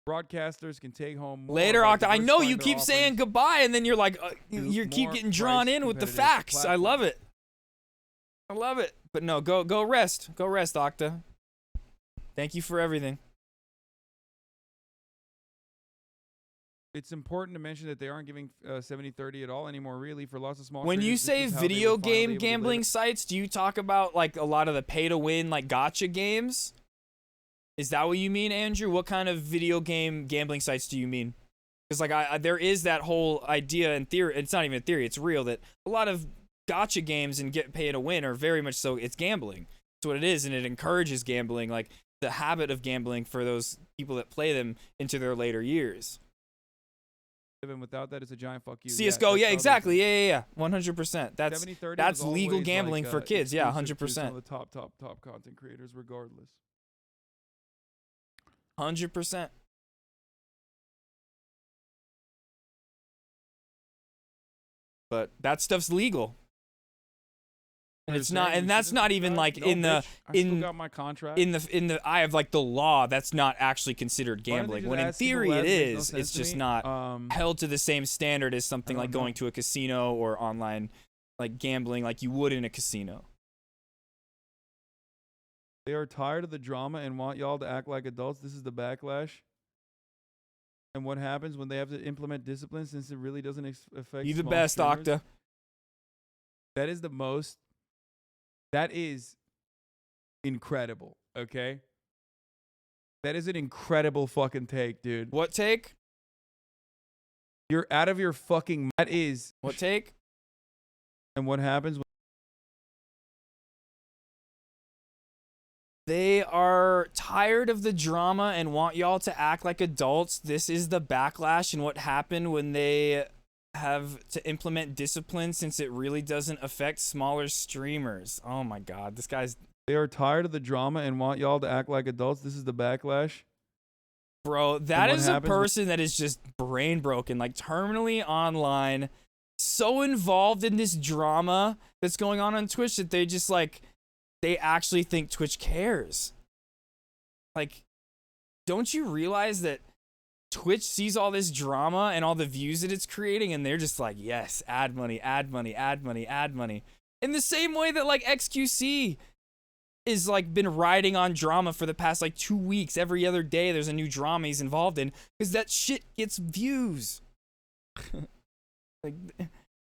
Broadcasters can take home more Later, by Octa. I know diversifying you their keep saying offerings goodbye, and then you're like, to you keep more getting drawn in with the price-competitive facts. I love it. I love it. But no, go rest. Go rest, Octa. Thank you for everything. It's important to mention that they aren't giving 70-30 at all anymore, really, for lots of small When you traders. This say was how they video were finally game able to gambling live. sites, do you talk about like a lot of the pay to win, like gotcha games? Is that what you mean, Andrew? What kind of video game gambling sites do you mean? Because like there is that whole idea in theory. It's not even a theory. It's real that a lot of gotcha games and get pay to win are very much so. It's gambling. It's what it is, and it encourages gambling, like the habit of gambling for those people that play them into their later years. And without that, it's a giant fuck you. CS:GO, that's yeah, how exactly, yeah, 100%. That's 70-30 that's was legal always, gambling like, for kids, yeah, exclusive to some 100%. of the top content creators, regardless. 100%. But that stuff's legal. And it's not, and that's not even like in the got my contract. in the eye of like the law. That's not actually considered Why don't they gambling. just When in ask people theory that? it It makes no is. sense It's to just me. not held to the same standard as something I like don't going to a casino or online, like gambling, like you would in a casino. They are tired of the drama and want y'all to act like adults. This is the backlash. And what happens when they have to implement discipline, since it really doesn't affect You the small best, streamers? Octa. That is the most. That is incredible, okay? That is an incredible fucking take, dude. What take? You're out of your fucking. That is. What take? And what happens when They are tired of the drama and want y'all to act like adults. This is the backlash and what happened when they have to implement discipline, since it really doesn't affect smaller streamers. Oh my god, this guy's... They are tired of the drama and want y'all to act like adults. This is the backlash. Bro, that what is a happens when- person that is just brain broken, like terminally online, so involved in this drama that's going on Twitch that they just like, they actually think Twitch cares. Like, don't you realize that Twitch sees all this drama and all the views that it's creating, and they're just like, yes, ad money, ad money, ad money, ad money. In the same way that like XQC is like been riding on drama for the past like 2 weeks. Every other day there's a new drama he's involved in because that shit gets views. Like,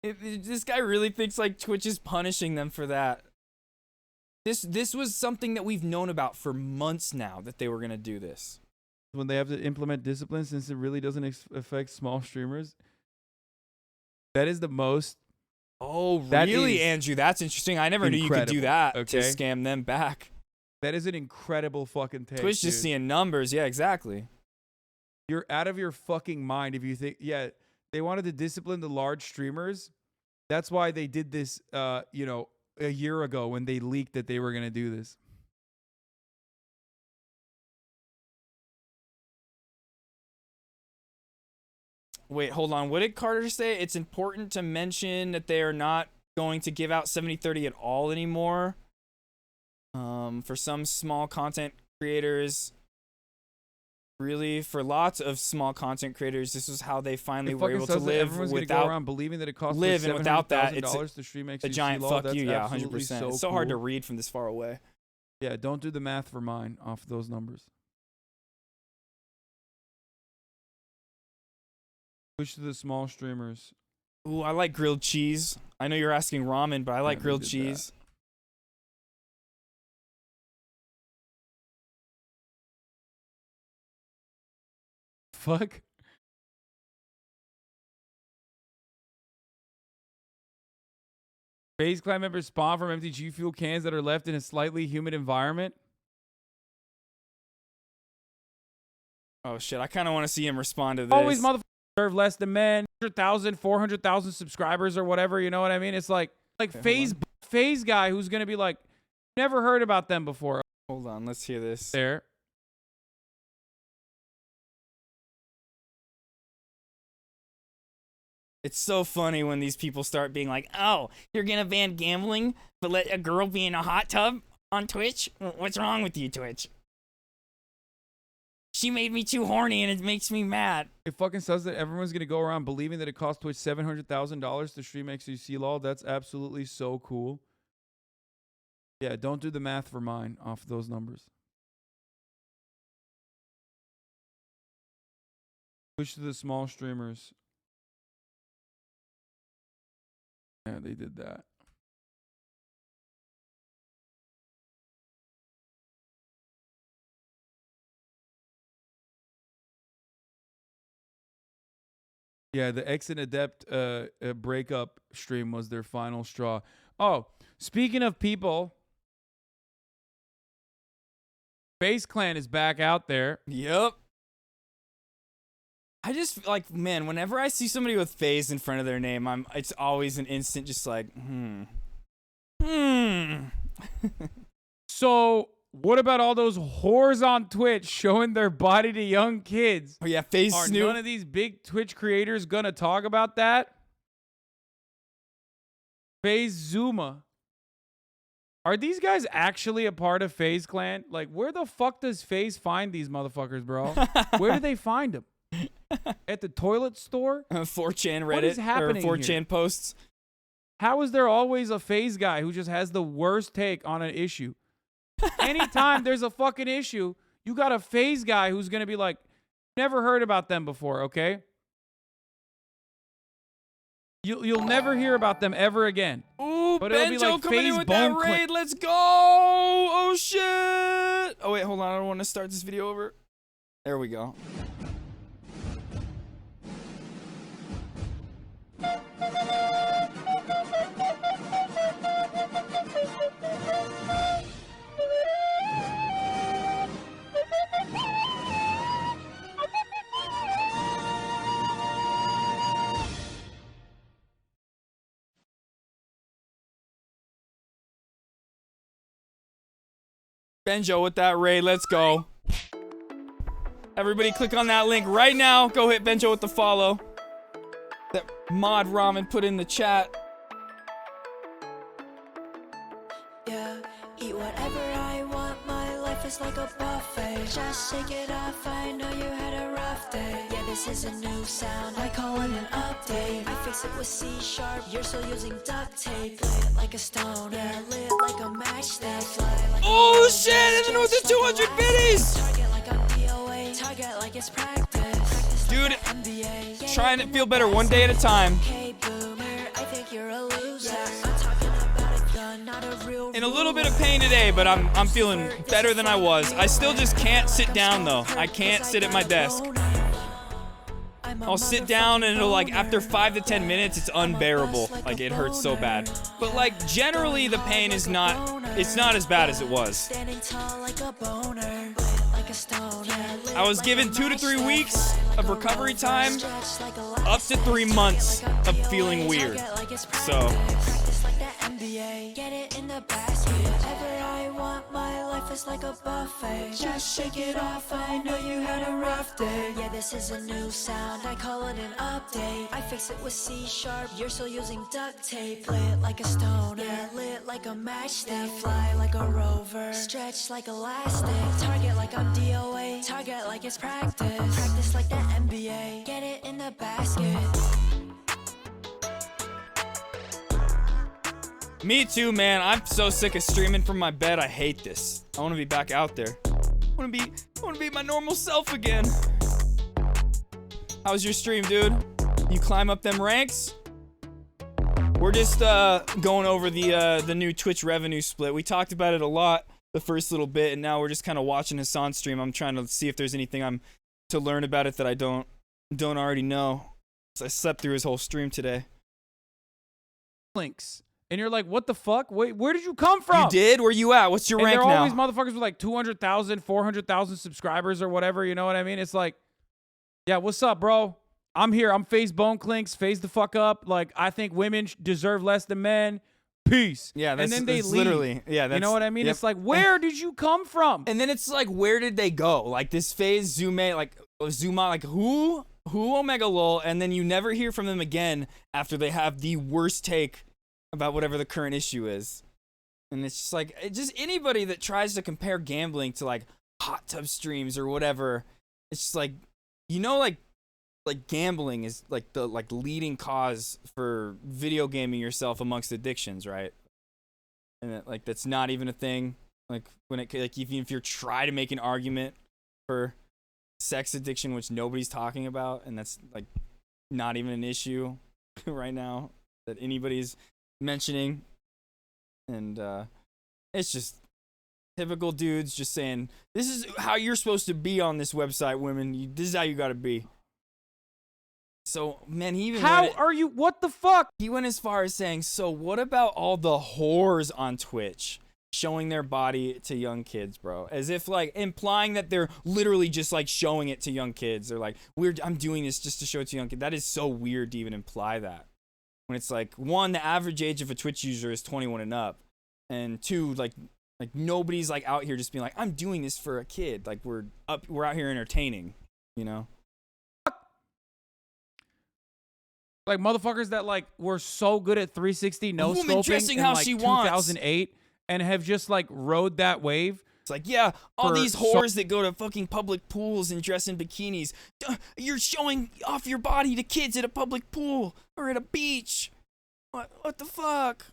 this guy really thinks like Twitch is punishing them for that. This was something that we've known about for months now, that they were gonna do this. When they have to implement discipline, since it really doesn't affect small streamers. That is the most. Oh, that really, is Andrew? That's interesting. I never knew you could do incredible, that to okay? scam them back. That is an incredible fucking take. Twitch just dude. seeing numbers. Yeah, exactly. You're out of your fucking mind if you think, yeah, they wanted to discipline the large streamers. That's why they did this, a year ago when they leaked that they were going to do this. Wait, hold on. What did Carter say? It's important to mention that they are not going to give out 70-30 at all anymore. For some small content creators, really, for lots of small content creators, this was how they finally It were fucking able to says that live everyone's gonna without go around believing that it costs live, and without that, it's $700,000 to stream a XQC giant law. fuck That's you. Yeah, absolutely 100%. So It's so hard to cool. read from this far away. Yeah, don't do the math for mine off those numbers. Push to the small streamers. Ooh, I like grilled cheese. I know you're asking ramen, but I like grilled cheese. Fuck. FaZe Clan members spawn from empty G Fuel cans that are left in a slightly humid environment. Oh shit, I kind of want to see him respond to this. Always motherfuckers deserve less than men. 100,000, 400,000 subscribers or whatever, you know what I mean? It's like FaZe guy who's going to be like, never heard about them before. Hold on, let's hear this. There. It's so funny when these people start being like, oh, you're going to ban gambling, but let a girl be in a hot tub on Twitch? What's wrong with you, Twitch? She made me too horny and it makes me mad. It fucking says that everyone's going to go around believing that it costs Twitch $700,000 to stream XQC lol. That's absolutely so cool. Yeah, don't do the math for mine off those numbers. Push to the small streamers. Yeah, they did that. Yeah, the X and Adept breakup stream was their final straw. Oh, speaking of people, FaZe Clan is back out there. Yep. I just like, man, whenever I see somebody with FaZe in front of their name, it's always an instant just like, So, what about all those whores on Twitch showing their body to young kids? Oh yeah, FaZe Are Snoop. none of these big Twitch creators gonna talk about that? FaZe Zuma. Are these guys actually a part of FaZe Clan? Like, where the fuck does FaZe find these motherfuckers, bro? Where do they find them? At the toilet store? 4chan Reddit What is happening or 4chan here? posts. How is there always a FaZe guy who just has the worst take on an issue? Anytime there's a fucking issue, you got a FaZe guy who's gonna be like, never heard about them before, okay? You'll never hear about them ever again. Ooh, But it'll be Benjo like coming in FaZe with that Bone Clan. raid. Let's go. Oh shit. Oh wait, hold on. I don't want to start this video over. There we go. Benjo with that raid. Let's go. Everybody click on that link right now. Go hit Benjo with the follow. That Mod Ramen put in the chat. Yeah, eat whatever I want. My life is like a buffet. Just shake it off. I know you had a rough day. Yeah, this is a new sound. I call it an update. I fix it with C#. You're still using duct tape. Lit like a stone. Yeah, lit like a matchstick. Fly like Oh shit! And then with the 200 biddies. target like I'm DOA. Target like it's practice. Dude, trying to feel better one day at a time. Okay, boomer, I think you're a loser. I'm talking about a gun, not a real. In a little bit of pain today, but I'm feeling better than I was. I still just can't sit down though. I can't sit at my desk. I'll sit down and it'll like after 5 to 10 minutes it's unbearable. Like it hurts so bad. But like generally the pain is not as bad as it was. Standing tall like a boner. Like a stone. I was given 2 to 3 weeks of recovery time, up to 3 months of feeling weird. So Get it in the basket. Whatever I want, my life is like a buffet. Just shake it off. I know you had a rough day. Yeah, this is a new sound. I call it an update. I fix it with C#. You're still using duct tape. Lit like a stone. Yeah, lit like a matchstick. Fly like a rover. Stretch like elastic. Target like I'm DOA. Target like it's practice. Practice like the NBA. Get it in the basket. me too, man. I'm so sick of streaming from my bed. I hate this. I want to be back out there. I want to be my normal self again. How was your stream, dude? You climb up them ranks? We're just going over the new Twitch revenue split. We talked about it a lot the first little bit, and now we're just kind of watching Hassan's stream. I'm trying to see if there's anything I'm to learn about it that I don't already know. So I slept through his whole stream today. Links. And you're like, what the fuck? Wait, where did you come from? You did? Where you at? What's your and rank they're now? always motherfuckers with like 200,000, 400,000 subscribers or whatever. You know what I mean? It's like, yeah, what's up, bro? I'm here. I'm Phase Bone Clinks. Phase the fuck up. Like, I think women deserve less than men. Peace. Yeah, that's, and then they that's leave. literally. Yeah, that's, you know what I mean? Yep. It's like, where did you come from? And then it's like, where did they go? Like this Phase Zume, like Zuma, like who Omega Lol, and then you never hear from them again after they have the worst take about whatever the current issue is. And it's just like, just anybody that tries to compare gambling to like hot tub streams or whatever, it's just like, you know, like gambling is like the leading cause for video gaming yourself amongst addictions, right? And that, like, that's not even a thing. Like when it, like, even if you're trying to make an argument for sex addiction, which nobody's talking about, and that's like not even an issue right now that anybody's mentioning. And it's just typical dudes just saying, this is how you're supposed to be on this website, women. This is how you gotta be. So, man, he even what the fuck? He went as far as saying, so what about all the whores on Twitch showing their body to young kids, bro? As if, like, implying that they're literally just, like, showing it to young kids. They're like, I'm doing this just to show it to young kids. That is so weird to even imply that. When it's like, one, the average age of a Twitch user is 21 and up. And two, like nobody's, like, out here just being like, I'm doing this for a kid. Like, we're out here entertaining, you know? Like motherfuckers that like were so good at 360 no scoping in how like she wants. 2008 and have just like rode that wave. It's like, yeah, all these whores that go to fucking public pools and dress in bikinis. You're showing off your body to kids at a public pool or at a beach. What the fuck?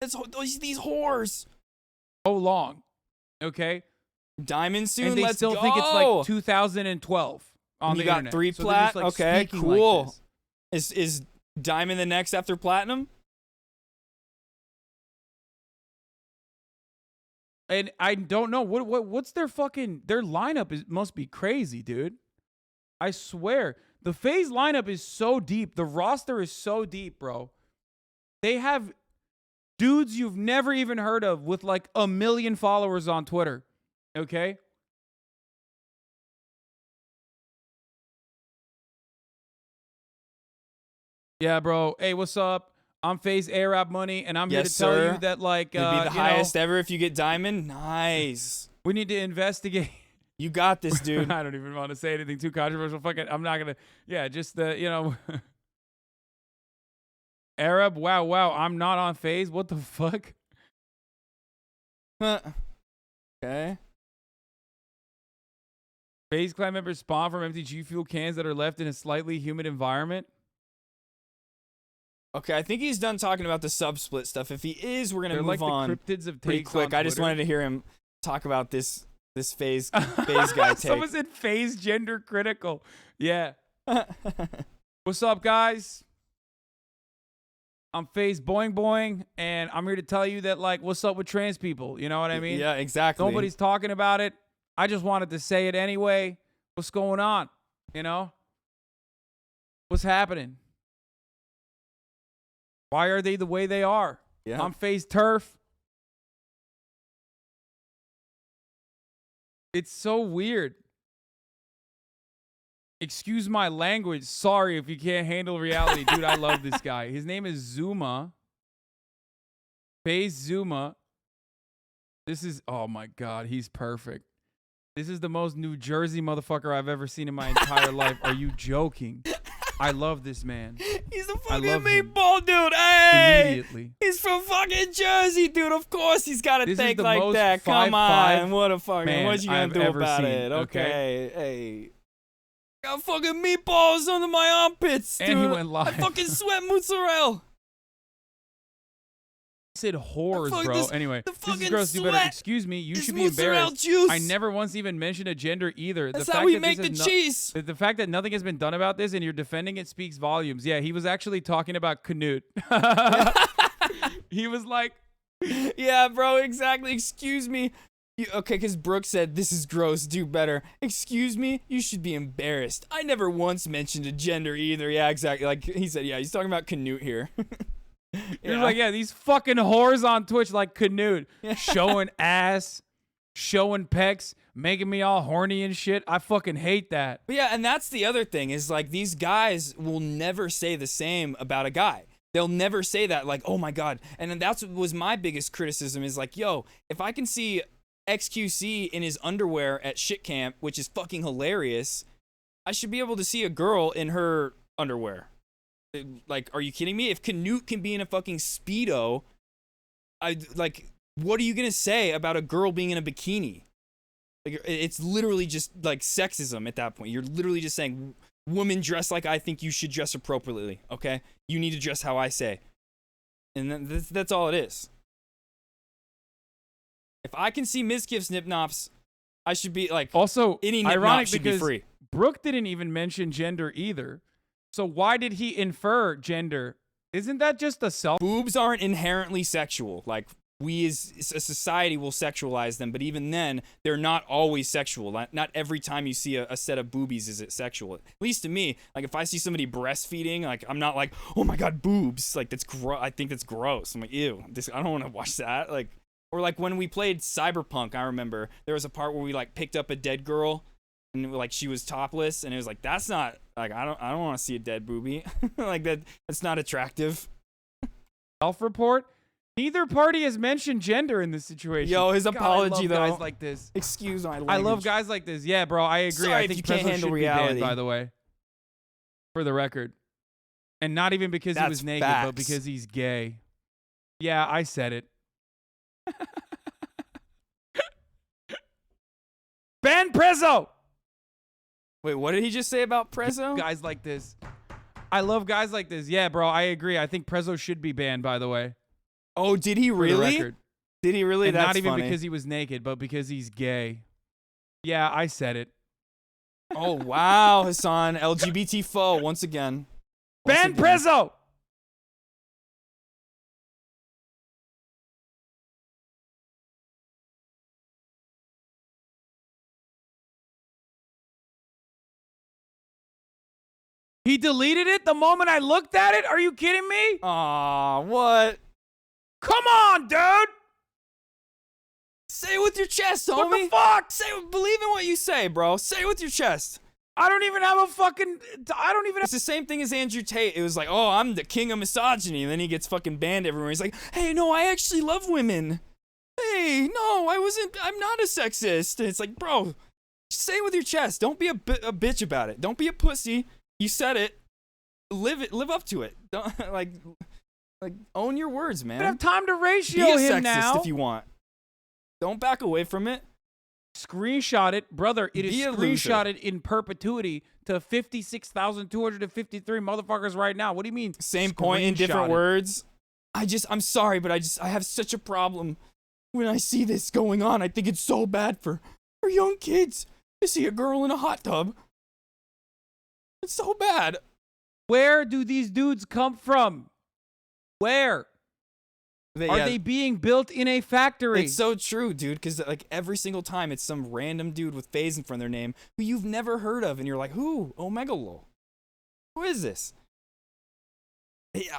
That's these whores. So long, okay. Diamond soon. And they Let's still go. think it's like 2012 on and the you got internet. 3 So plat. just, like, Okay, speaking cool. like this. Is Diamond the next after Platinum? And I don't know what's their lineup must be crazy, dude. I swear. The FaZe lineup is so deep. The roster is so deep, bro. They have dudes you've never even heard of with like 1 million followers on Twitter. Okay? Yeah, bro. Hey, what's up? I'm FaZe Arab Money, and I'm here to tell you that, like, it'd be the highest ever if you get Diamond. Nice. We need to investigate. You got this, dude. I don't even want to say anything too controversial. Fuck it. I'm not gonna. Yeah, just the Arab. Wow. I'm not on FaZe. What the fuck? Okay. FaZe clan members spawn from empty G Fuel cans that are left in a slightly humid environment. Okay, I think he's done talking about the sub-split stuff. If he is, we're gonna move like on the cryptids of pretty takes quick. on I just Twitter. wanted to hear him talk about this FaZe guy take. Someone said FaZe gender critical. Yeah. What's up, guys? I'm FaZe Boing Boing, and I'm here to tell you that, like, what's up with trans people? You know what I mean? Yeah, exactly. Nobody's talking about it. I just wanted to say it anyway. What's going on? You know? What's happening? Why are they the way they are? Yeah. I'm FaZe Turf. It's so weird. Excuse my language. Sorry if you can't handle reality. Dude, I love this guy. His name is Zuma. FaZe Zuma. This is, oh my God, he's perfect. This is the most New Jersey motherfucker I've ever seen in my entire life. Are you joking? I love this man. He's a fucking meatball, dude. Hey! Immediately. He's from fucking Jersey, dude. Of course he's got to This is think the like most that. Come 5'5" on. What a fucking, man what you gonna I've do ever about seen, it? okay? Okay. Hey. Got fucking meatballs under my armpits, dude. And he went live. I fucking sweat mozzarella. said whores, fuck bro. this- Anyway, the this is fucking gross. You better sweat excuse me. You is should be mozzarella embarrassed. juice. I never once even mentioned a gender either. That's the how fact we that make this the is not- cheese. the fact that nothing has been done about this and you're defending it speaks volumes. Yeah, he was actually talking about Canute. He was like, Yeah, bro, exactly. Excuse me. Okay, because Brooke said, this is gross, do better. Excuse me? You should be embarrassed. I never once mentioned a gender either. Yeah, exactly. Like he said, yeah, he's talking about Canute here. he was like, yeah, these fucking whores on Twitch like Canute, showing ass, showing pecs, making me all horny and shit. I fucking hate that. But yeah, and that's the other thing is like these guys will never say the same about a guy. They'll never say that like, oh my God. And then that's what was my biggest criticism is like, yo, if I can see XQC in his underwear at shit camp, which is fucking hilarious, I should be able to see a girl in her underwear. Like, are you kidding me? If Canute can be in a fucking Speedo, what are you gonna say about a girl being in a bikini? Like, it's literally just like sexism at that point. You're literally just saying, women dress like I think you should dress appropriately, okay? You need to dress how I say. And that's all it is. If I can see Mizkif's Nip Nops, I should be like, also any Nip ironic Nop should be because free. Brooke didn't even mention gender either. So why did he infer gender? Isn't that just a self? Boobs aren't inherently sexual. Like, we as a society will sexualize them, but even then, they're not always sexual. Not every time you see a set of boobies is it sexual. At least to me, like if I see somebody breastfeeding, like I'm not like, oh my God, boobs. Like that's I think that's gross. I'm like, ew, I don't want to watch that. Like, or like when we played Cyberpunk, I remember there was a part where we like picked up a dead girl and like she was topless and it was like, that's not like, I don't want to see a dead boobie. Like that's not attractive. Self-report. Neither party has mentioned gender in this situation. Yo, his God, apology I love though. guys like this. Excuse my language. I love guys like this. Yeah, bro, I agree. Sorry I if think you can't Prezzo handle should reality. be banned, by the way. For the record. And not even because he That's was naked, facts. but because he's gay. Yeah, I said it. Ban Prezzo! Wait, what did he just say about Prezzo? Guys like this. I love guys like this. Yeah, bro, I agree. I think Prezzo should be banned, by the way. Oh, did he really? Did he really? And That's not even funny. because he was naked, but because he's gay. Yeah, I said it. Oh, wow, Hassan. LGBT foe, once again. Ban Prezzo! He deleted it the moment I looked at it? Are you kidding me? Aw, what? Come on, dude! Say it with your chest, homie. What the fuck? Believe in what you say, bro. Say it with your chest. I don't even have a fucking... It's the same thing as Andrew Tate. It was like, oh, I'm the king of misogyny. And then he gets fucking banned everywhere. He's like, hey, no, I actually love women. Hey, no, I'm not a sexist. And it's like, bro, say it with your chest. Don't be a bitch about it. Don't be a pussy. You said it. Live up to it. Don't like own your words, man. I don't have time to ratio be a him sexist now. if you want. Don't back away from it. Screenshot it, brother. It is Be a loser. screenshotted in perpetuity to 56,253 motherfuckers right now. What do you mean? Same point in different Screenshot it? words. I'm sorry, but I have such a problem when I see this going on. I think it's so bad for young kids to see a girl in a hot tub. It's so bad. Where do these dudes come from? Where? Are Yeah, they being built in a factory? It's so true, dude, because like every single time it's some random dude with phase in front of their name who you've never heard of, and you're like, who? Omegalo. Who is this?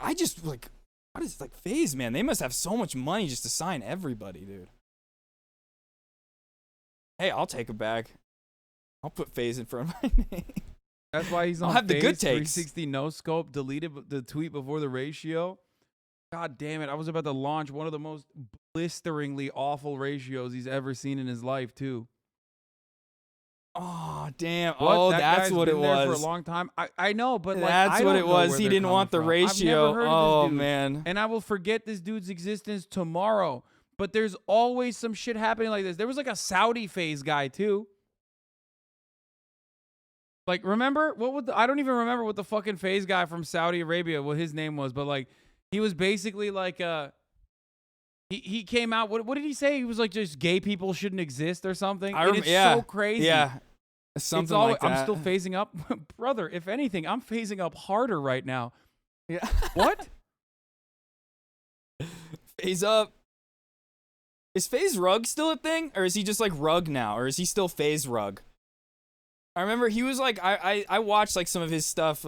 I just like, what is like phase, man? They must have so much money just to sign everybody, dude. Hey, I'll take a bag. I'll put phase in front of my name. That's why he's on I'll have the good phase, takes. 360 no scope, deleted the tweet before the ratio. God damn it. I was about to launch one of the most blisteringly awful ratios he's ever seen in his life, too. Oh, damn. What? Oh, That that's guy's what it been there was. for a long time. I know, but like, That's I what don't it know was. where He they're didn't coming want the from. ratio. I've never heard Oh, of this dude, man. And I will forget this dude's existence tomorrow. But there's always some shit happening like this. There was like a Saudi phase guy, too. Like, remember I don't even remember what the fucking phase guy from Saudi Arabia, what his name was, but like, he was basically like He came out. What did he say? He was like, just gay people shouldn't exist or something. It's yeah, so crazy. Yeah, something like that. I'm still phasing up, brother. If anything, I'm phasing up harder right now. Yeah. What? Phase up. Is phase rug still a thing, or is he just like rug now, or is he still phase rug? I remember he was like, I watched like some of his stuff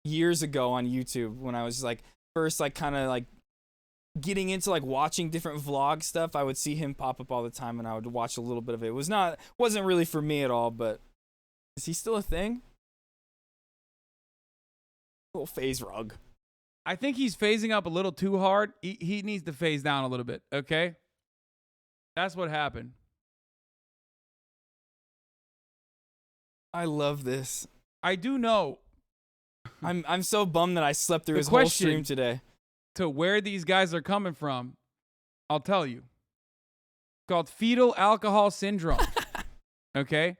years ago on YouTube when I was like first like kind of like getting into like watching different vlog stuff. I would see him pop up all the time and I would watch a little bit of it. It wasn't really for me at all, but is he still a thing? Little phase rug. I think he's phasing up a little too hard. He needs to phase down a little bit, okay? That's what happened. I love this. I do know. I'm so bummed that I slept through his whole stream today. To where these guys are coming from, I'll tell you. It's called fetal alcohol syndrome. Okay?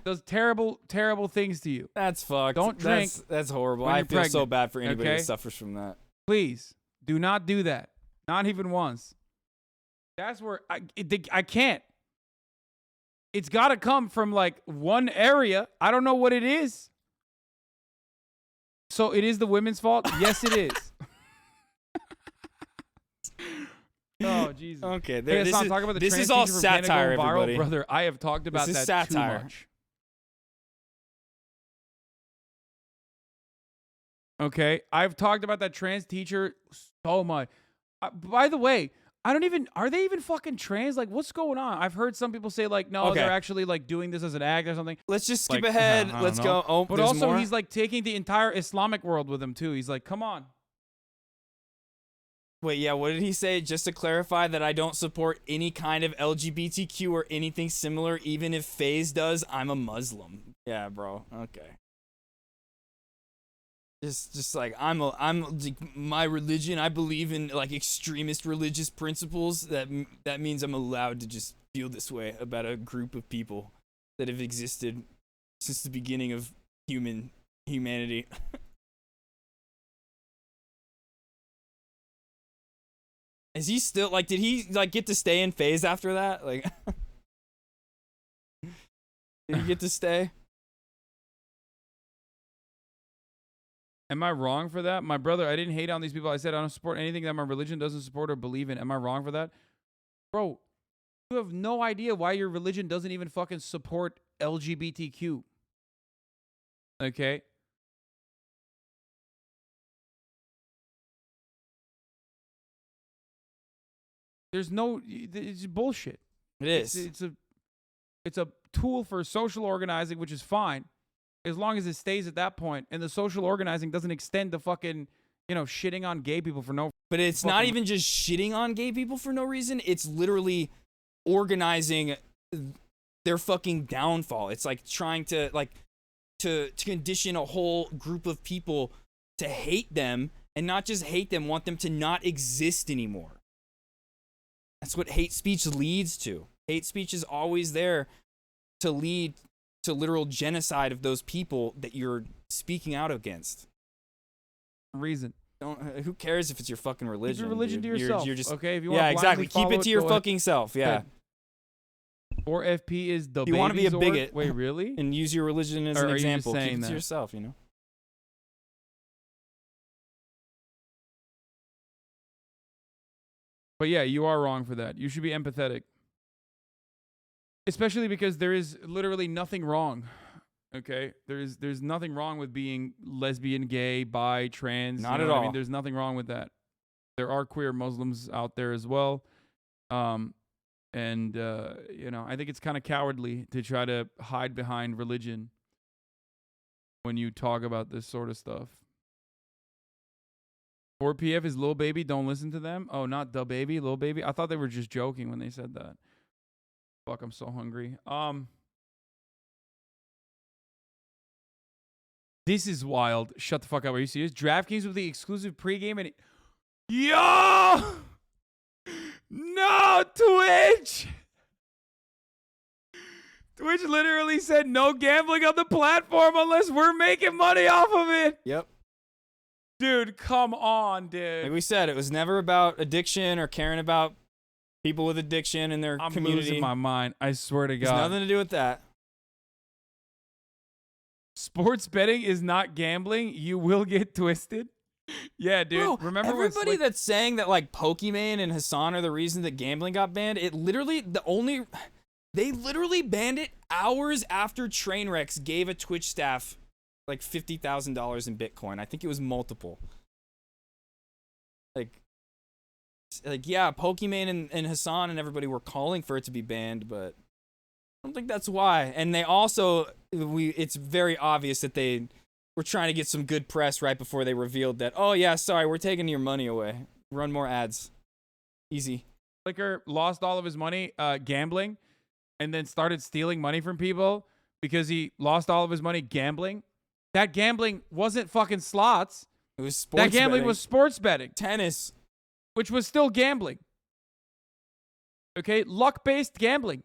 Does terrible, terrible things to you. That's fucked. Don't drink. That's horrible. when I you're feel so pregnant, bad for anybody okay? that suffers from that. Please, do not do that. Not even once. That's where I can't. It's got to come from like one area. I don't know what it is. So it is the women's fault? Yes, it is. Oh, Jesus. Okay, Hey, Hassan, talk about the this trans is all teacher from Canada satire, going viral. everybody. Brother, I have talked about This is that satire. too much. Okay, I've talked about that trans teacher so much. By the way, are they even fucking trans? Like, what's going on? I've heard some people say like, no, Okay. they're actually like doing this as an act or something. Let's just skip Like, ahead. I don't Let's know. go. Oh, but there's also more? he's like taking the entire Islamic world with him too. He's like, come on. Wait, yeah, what did he say? Just to clarify that I don't support any kind of LGBTQ or anything similar, even if FaZe does, I'm a Muslim. Yeah, bro. Okay. Just like I'm like, my religion, I believe in like extremist religious principles. That means I'm allowed to just feel this way about a group of people that have existed since the beginning of humanity. Is he still like? Did he like get to stay in FaZe after that? Like, did he get to stay? Am I wrong for that? My brother, I didn't hate on these people. I said I don't support anything that my religion doesn't support or believe in. Am I wrong for that? Bro, you have no idea why your religion doesn't even fucking support LGBTQ. Okay? There's no, it's bullshit. It is. It's a tool for social organizing, which is fine, as long as it stays at that point, and the social organizing doesn't extend to fucking, shitting on gay people for no. But it's not even just shitting on gay people for no reason. It's literally organizing their fucking downfall. It's like trying to to condition a whole group of people to hate them, and not just hate them, want them to not exist anymore. That's what hate speech leads to. Hate speech is always there to lead to literal genocide of those people that you're speaking out against. Reason. Who cares if it's your fucking religion? Keep your religion dude? to yourself. You're just, okay, if you want yeah, to exactly. Keep it to your fucking self. Yeah. Ahead. Or FP is the. You want to be a Zord? bigot? Wait, really? And use your religion as Or an are you just example. saying Keep it that? to yourself. But yeah, you are wrong for that. You should be empathetic. Especially because there is literally nothing wrong. Okay? There's nothing wrong with being lesbian, gay, bi, trans. Not you know at what all. I mean, there's nothing wrong with that. There are queer Muslims out there as well. I think it's kind of cowardly to try to hide behind religion when you talk about this sort of stuff. 4PF is Lil Baby, don't listen to them. Oh, not the baby, Lil Baby. I thought they were just joking when they said that. Fuck, I'm so hungry. This is wild. Shut the fuck up. Are you serious? DraftKings with the exclusive pregame and yo! No, Twitch! Twitch literally said no gambling on the platform unless we're making money off of it. Yep. Dude, come on, dude. Like we said, it was never about addiction or caring about people with addiction in their I'm community. losing my mind. I swear to It's God. nothing to do with that. Sports betting is not gambling. You will get twisted. Yeah, dude. Bro, Remember when everybody that's saying that like Pokimane and Hassan are the reason that gambling got banned? They literally banned it hours after Trainwrecks gave a Twitch staff like $50,000 in Bitcoin. I think it was multiple. Like yeah, Pokimane and Hassan and everybody were calling for it to be banned, but I don't think that's why. And they also it's very obvious that they were trying to get some good press right before they revealed that, oh yeah, sorry, we're taking your money away. Run more ads. Easy. Flicker lost all of his money gambling and then started stealing money from people because he lost all of his money gambling. That gambling wasn't fucking slots. It was sports That gambling betting. was sports betting. Tennis. Which was still gambling. Okay? Luck-based gambling.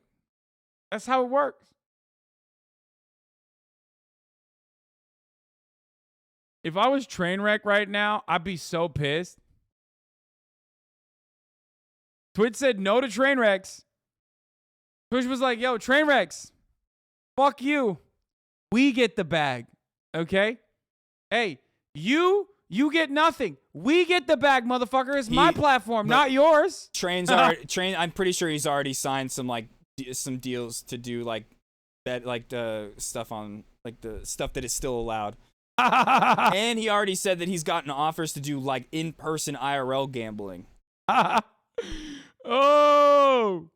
That's how it works. If I was Trainwreck right now, I'd be so pissed. Twitch said no to Trainwrecks. Twitch was like, yo, Trainwrecks, fuck you. We get the bag, okay? Hey, you get nothing. We get the bag, motherfucker. It's my platform, not yours. I'm pretty sure he's already signed some like some deals to do like that, like the stuff on like the stuff that is still allowed. And he already said that he's gotten offers to do like in-person IRL gambling. Oh!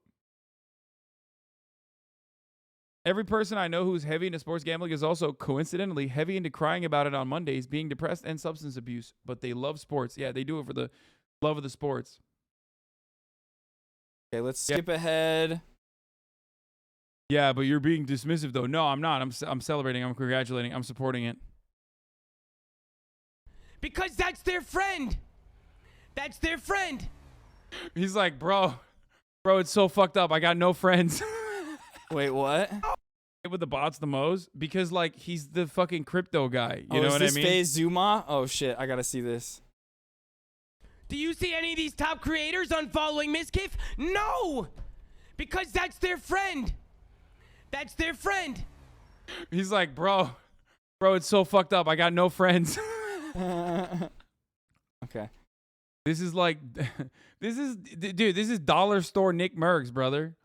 Every person I know who's heavy into sports gambling is also coincidentally heavy into crying about it on Mondays, being depressed and substance abuse, but they love sports. Yeah, they do it for the love of the sports. Okay, let's skip ahead. Yeah, but you're being dismissive though. No, I'm not. I'm celebrating. I'm congratulating. I'm supporting it. Because that's their friend. That's their friend. He's like, bro, it's so fucked up. I got no friends. Wait, what? With the bots the most because like he's the fucking crypto guy. You know what I mean? Phase Zuma? Oh shit, I gotta see this. Do you see any of these top creators unfollowing Miskiff? No! Because that's their friend. That's their friend. He's like, bro, it's so fucked up. I got no friends. Okay. This is like, this is dollar store Nick Merckx, brother.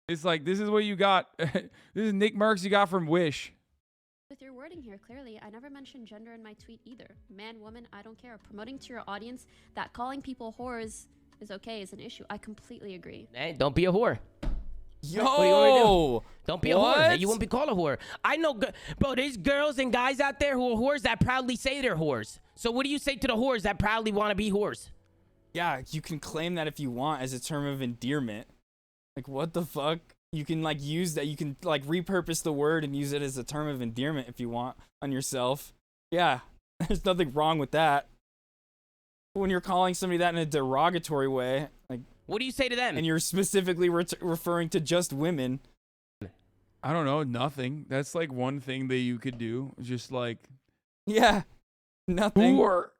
It's like, this is what you got. This is Nick Merckx you got from Wish. With your wording here, clearly, I never mentioned gender in my tweet either. Man, woman, I don't care. Promoting to your audience that calling people whores is okay is an issue. I completely agree. Hey, don't be a whore. Yo! What do you want me to do? Don't be a whore. What? You won't be called a whore. I know, bro, there's girls and guys out there who are whores that proudly say they're whores. So what do you say to the whores that proudly want to be whores? Yeah, you can claim that if you want as a term of endearment. Like, what the fuck? You can, like, use that. You can, like, repurpose the word and use it as a term of endearment if you want on yourself. Yeah, there's nothing wrong with that. When you're calling somebody that in a derogatory way, like... What do you say to them? And you're specifically referring to just women. I don't know, nothing. That's, like, one thing that you could do. Just, like... Yeah, nothing. Whore.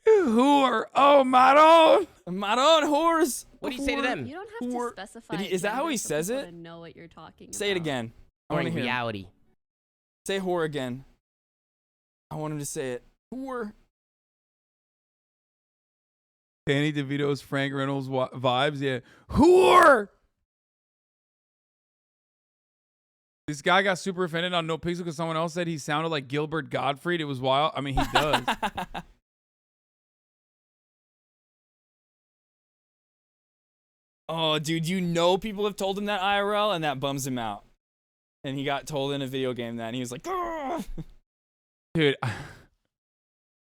Whore. Oh, Maron. Maron, whores. What do you say to them? You don't have to specify. Is that how he gender for says people it? to know what you're talking Say it about. again. I Or want to in hear him. reality. Say whore again. I want him to say it. Whore. Danny DeVito's Frank Reynolds vibes. Yeah. Whore. This guy got super offended on No Pixel because someone else said he sounded like Gilbert Gottfried. It was wild. I mean, he does. Oh, dude, you know people have told him that IRL, and that bums him out. And he got told in a video game that, and he was like, "Grr!" Dude,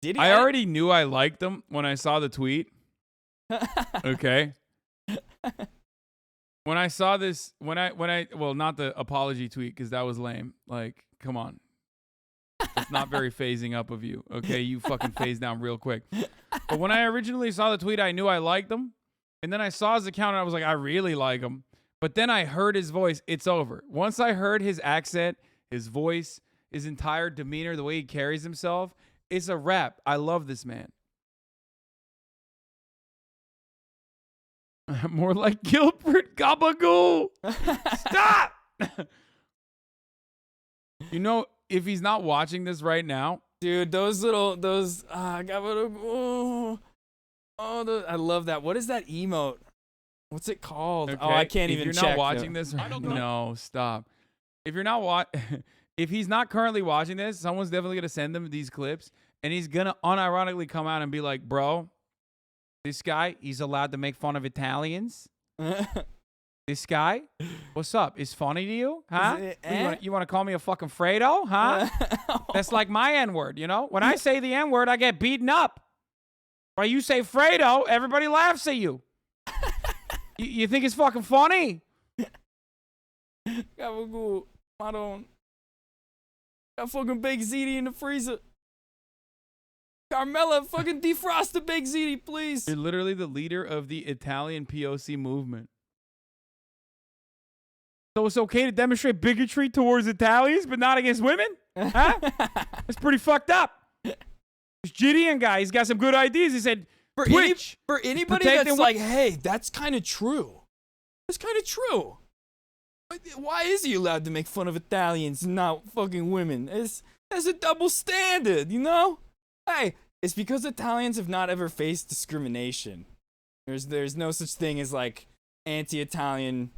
Did he? I already knew I liked him when I saw the tweet. Okay. When I saw this, well, not the apology tweet because that was lame. Like, come on. It's not very phasing up of you. Okay, you fucking phase down real quick. But when I originally saw the tweet, I knew I liked him. And then I saw his account and I was like, I really like him. But then I heard his voice. It's over. Once I heard his accent, his voice, his entire demeanor, the way he carries himself. It's a rap. I love this man. More like Gilbert Gabagool. Stop! You know, if he's not watching this right now, dude, Gabagool. I love that. What is that emote? What's it called? okay, Oh, I can't if even you're check. not watching this, no, stop. If you're not if he's not currently watching this, someone's definitely gonna send him these clips, and he's gonna unironically come out and be like, "Bro, this guy, he's allowed to make fun of Italians." This guy, what's up? Is funny to you, huh? You want to call me a fucking Fredo, huh? That's like my N-word, you know? When I say the N-word, I get beaten up. But you say Fredo, everybody laughs at you. You think it's fucking funny? Gabagool, I don't. Got fucking baked ziti in the freezer. Carmela, fucking defrost the baked ziti, please. You're literally the leader of the Italian POC movement. So it's okay to demonstrate bigotry towards Italians, but not against women? Huh? That's pretty fucked up. This Gideon guy, he's got some good ideas. He said, for anybody that's like, hey, that's kind of true. That's kind of true. Why is he allowed to make fun of Italians and not fucking women? That's a double standard, you know? Hey, it's because Italians have not ever faced discrimination. There's no such thing as like anti-Italian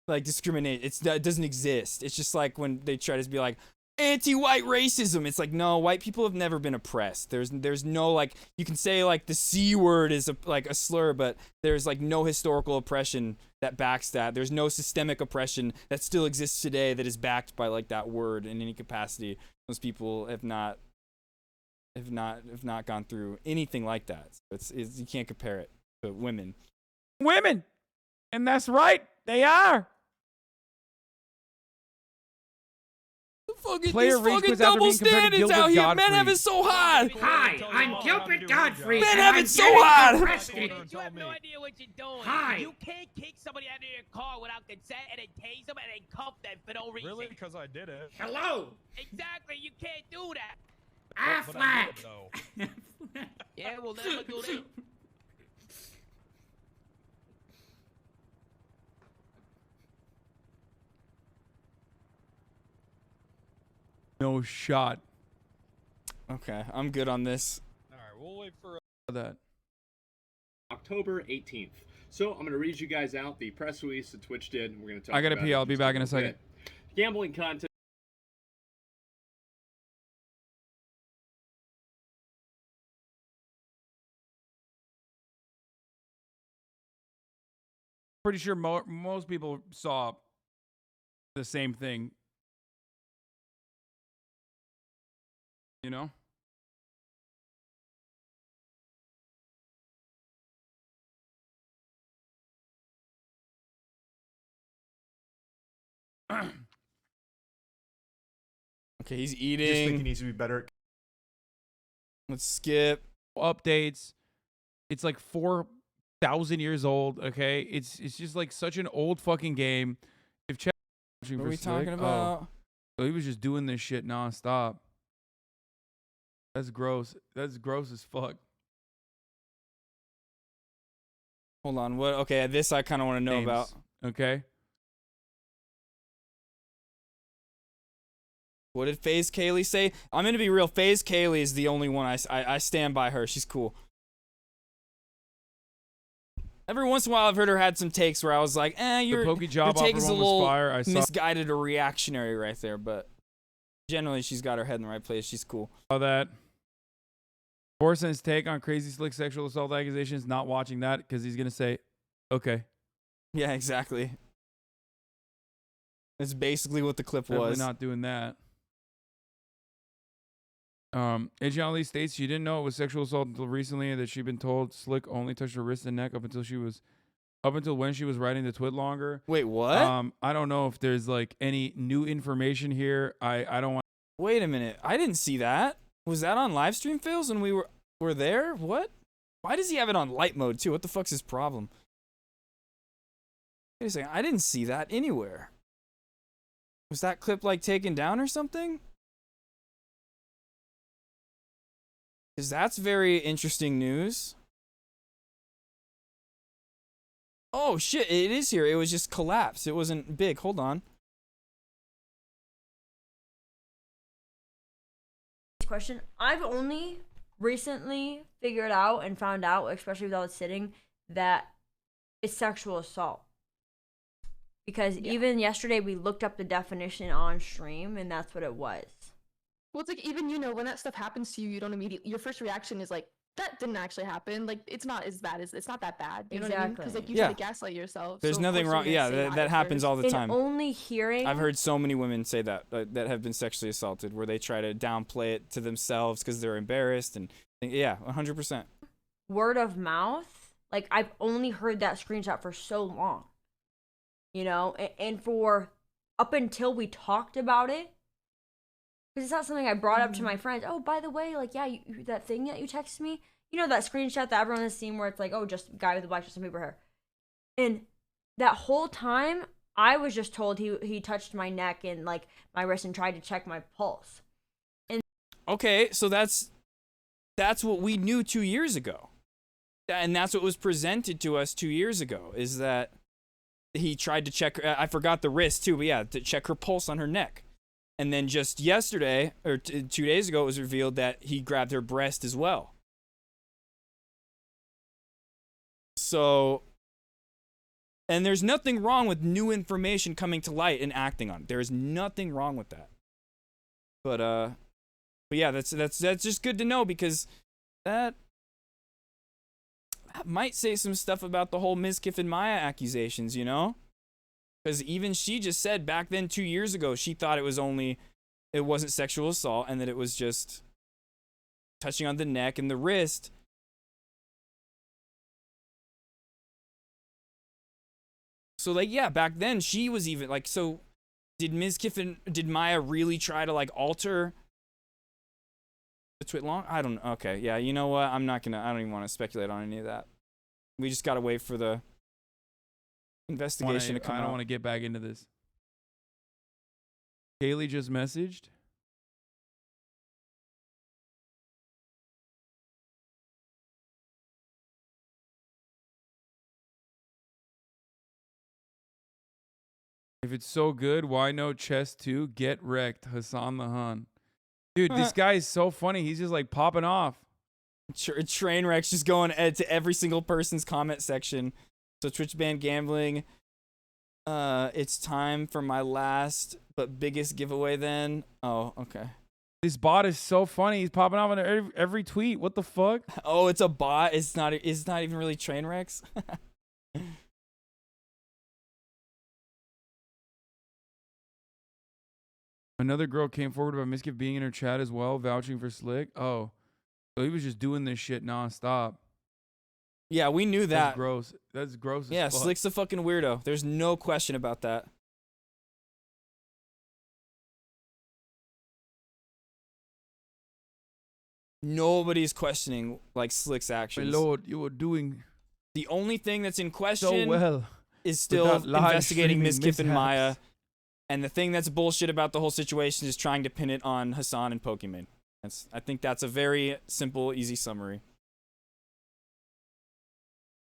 like discriminate. That doesn't exist. It's just like when they try to be like anti-white racism. It's like, no, white people have never been oppressed. There's no like, you can say like the C word is like a slur, but there's like no historical oppression that backs that. There's no systemic oppression that still exists today that is backed by like that word in any capacity. Those people have not gone through anything like that. So it's you can't compare it to women. Women, and that's right, they are. These fucking double standards out here. Men have it so hard. Hi, I'm Gilbert Godfrey. Men and have I'm it so getting hard. arrested. You have no idea what you're doing. Hi. You can't kick somebody out of your car without consent and then tase them and then cuff them for no reason. Really? Because I did it. Hello. Exactly. You can't do that. Affleck. Yeah, we'll never do that. No shot. Okay, I'm good on this. All right, we'll wait for that. October 18th. So I'm going to read you guys out the press release that Twitch did. And we're going to talk I gotta about pee. it I'll be just back in a little second. bit. Gambling content. Pretty sure most people saw the same thing. You know? Okay, he's Just eating. think he needs to be better. Let's skip. Updates. It's like 4,000 years old, okay? It's just like such an old fucking game. If Chad What are we talking about? So he was just doing this shit nonstop. That's gross. That's gross as fuck. Hold on. What? Okay, this I kind of want to know Names, about. Okay. What did FaZe Kaylee say? I'm gonna be real. FaZe Kaylee is the only one I stand by her. She's cool. Every once in a while, I've heard her had some takes where I was like, your Pokejob take is offer a one was little fire. I saw- misguided or reactionary right there. But generally, she's got her head in the right place. She's cool. All that. Borson's take on Crazy Slick sexual assault accusations. Not watching that because he's gonna say, "Okay." Yeah, exactly. That's basically what the clip Definitely was. not doing that. Adriana Lee states she didn't know it was sexual assault until recently, and that she'd been told Slick only touched her wrist and neck up until when she was writing the tweet longer. Wait, what? I don't know if there's like any new information here. I don't want. Wait a minute. I didn't see that. Was that on live stream fails when we were there? What? Why does he have it on light mode too? What the fuck's his problem? Wait a second. I didn't see that anywhere. Was that clip like taken down or something? Because that's very interesting news. Oh, shit. It is here. It was just collapsed. It wasn't big. Hold on. Question. I've only recently figured out and found out, especially without sitting, that it's sexual assault. Because even yesterday we looked up the definition on stream and that's what it was. Well, it's like, even, you know, when that stuff happens to you, you don't immediately, your first reaction is like, that didn't actually happen. Like, it's not as bad as, it's not that bad. You know what I mean? Because, like, you try to gaslight yourself. There's so of nothing course wrong. you're Yeah, gonna say that at happens first. all the time. Only hearing. I've heard so many women say that that have been sexually assaulted, where they try to downplay it to themselves because they're embarrassed, and yeah, 100%. Word of mouth. Like, I've only heard that screenshot for so long. You know, and for up until we talked about it, because it's not something I brought up to my friends. Oh, by the way, like, yeah, that thing that you texted me, you know, that screenshot that everyone has seen where it's like, oh, just guy with the black Justin Bieber hair. And that whole time, I was just told he touched my neck and like my wrist and tried to check my pulse. And okay, so that's what we knew 2 years ago, and that's what was presented to us 2 years ago. Is that he tried to check? I forgot the wrist too, but yeah, to check her pulse on her neck. And then just yesterday, or 2 days ago, it was revealed that he grabbed her breast as well. So, and there's nothing wrong with new information coming to light and acting on it. There is nothing wrong with that. But yeah, that's just good to know, because that might say some stuff about the whole Mizkif and Maya accusations, you know? Because even she just said back then 2 years ago, she thought it wasn't sexual assault, and that it was just touching on the neck and the wrist. So, like, yeah, back then she was even like, so did Mizkif and did Maya really try to like alter the tweet long? I don't know. Okay, yeah, you know what? I don't even want to speculate on any of that. We just gotta wait for the investigation to come out. I don't want to get back into this. Kaylee just messaged. If it's so good, why no chess 2? Get wrecked, Hassan the Hun. Dude, this guy is so funny. He's just like popping off. Train wrecks just going to every single person's comment section. So Twitch banned gambling. It's time for my last but biggest giveaway then. Oh, okay. This bot is so funny. He's popping off on every tweet. What the fuck? Oh, it's a bot. It's not even really train wrecks. Another girl came forward about Mizkif being in her chat as well, vouching for Slick. Oh, so he was just doing this shit nonstop. Yeah, we knew that. That's gross. That's gross. Yeah, as fuck. Slick's a fucking weirdo. There's no question about that. Nobody's questioning like Slick's actions. My lord, you are doing the only thing that's in question so well is still investigating Mizkif and Maya. And the thing that's bullshit about the whole situation is trying to pin it on Hassan and Pokemon. I think that's a very simple, easy summary.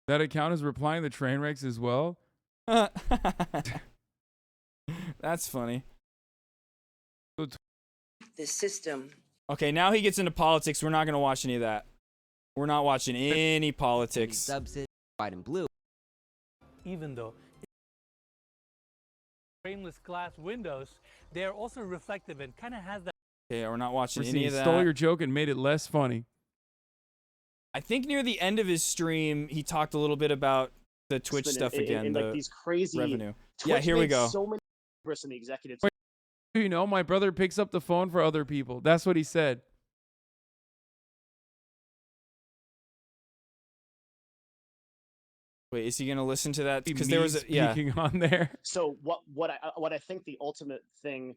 That account is replying to train wrecks as well. That's funny. The system. Okay, now he gets into politics. We're not going to watch any of that. We're not watching any politics. Subsidy, white and blue. Even though frameless glass windows, they are also reflective and kind of has that. Okay, we're not watching any He of that. stole your joke and made it less funny. I think near the end of his stream, he talked a little bit about the Twitch stuff again. And like these crazy revenue. Twitch Yeah, here we made go. So many in the executive. You know, my brother picks up the phone for other people. That's what he said. Wait, is he gonna listen to that? Because there was speaking on there. So what I think the ultimate thing,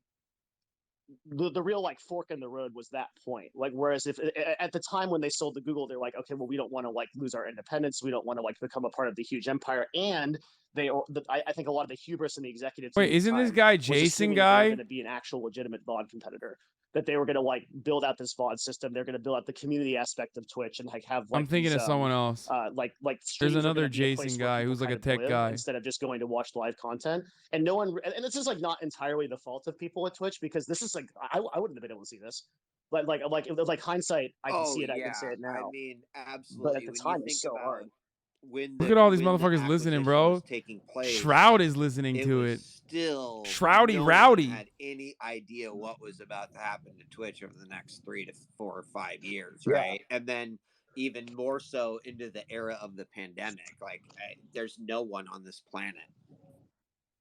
the real like fork in the road was that point. Like, whereas if at the time when they sold to Google, they're like, okay, well, we don't want to like lose our independence. We don't want to like become a part of the huge empire. And I think a lot of the hubris in the executive team. Wait, isn't this guy Jason guy going to be an actual legitimate VOD competitor? that they were going to like build out this VOD system. They're going to build out the community aspect of Twitch and like have like I'm thinking these, of someone else. like There's streams are another gonna be a place Jason where guy people who's like kind a of tech live guy. instead of just going to watch live content. And no one, and this is like not entirely the fault of people at Twitch, because this is like I wouldn't have been able to see this. Like hindsight, I can see it. I can say it now. I mean, But absolutely. at the When time, you it's think so about hard. when Look the at all these when the motherfuckers listening, acquisition bro. was taking place, Shroud is listening it to was it. still Shroudy no Rowdy. one had any idea what was about to happen to Twitch over the next 3 to 4 or 5 years, Yeah. right? And then even more so into the era of the pandemic. Like, there's no one on this planet.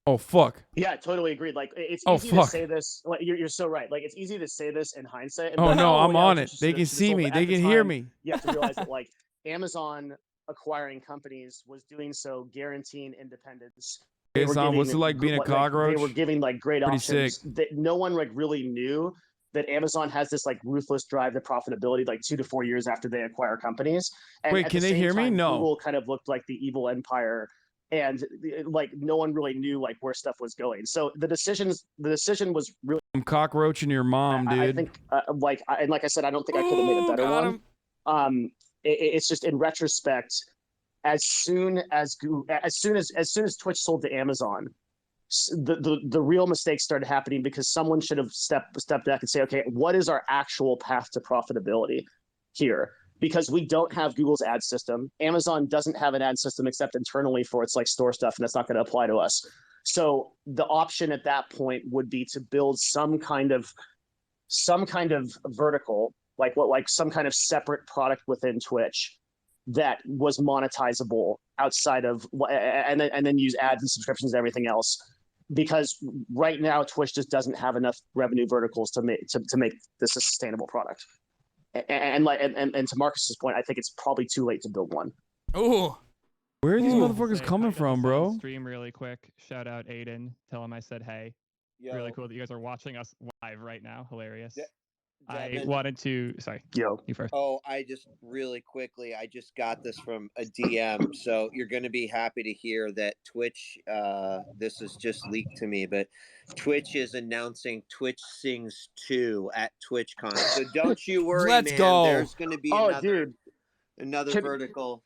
Oh fuck. Yeah, I totally agreed. Like it's Oh, easy to fuck. say this. Like you're so right. Like it's easy to say this in hindsight. Oh no, I'm yeah, on Twitch it. is They so- can so see sold, me. but They at the can hear time, me. You have to realize that like Amazon acquiring companies was doing so guaranteeing independence. They Hey, were Sam, what's it giving, like being a like, cockroach? They were giving like great Pretty options sick. that no one like really knew that Amazon has this like ruthless drive to profitability like 2 to 4 years after they acquire companies. And Wait, at can the they same hear me? time, No. Google kind of looked like the evil empire, and like no one really knew like where stuff was going. So the decision was really. I'm cockroaching your mom, dude. I think like I said, I don't think I could have made a better got one. It's just in retrospect, as soon as Twitch sold to Amazon, the real mistakes started happening because someone should have stepped back and say, okay, what is our actual path to profitability here? Because we don't have Google's ad system. Amazon doesn't have an ad system except internally for its like store stuff, and that's not going to apply to us. So the option at that point would be to build some kind of vertical, like some kind of separate product within Twitch that was monetizable outside of, and then use ads and subscriptions and everything else. Because right now Twitch just doesn't have enough revenue verticals to make this a sustainable product. And to Marcus's point, I think it's probably too late to build one. Oh, where are these motherfuckers Say coming hi to from, this, bro? Stream really quick. Shout out Aiden. Tell him I said hey. Really cool that you guys are watching us live right now. Hilarious. I Devin. wanted to. Sorry. Yo. You first. Oh, I just really quickly, I just got this from a DM. So you're going to be happy to hear that Twitch, this is just leaked to me, but Twitch is announcing Twitch Sings 2 at TwitchCon. So don't you worry, Let's man. go. There's going to be another Can- vertical.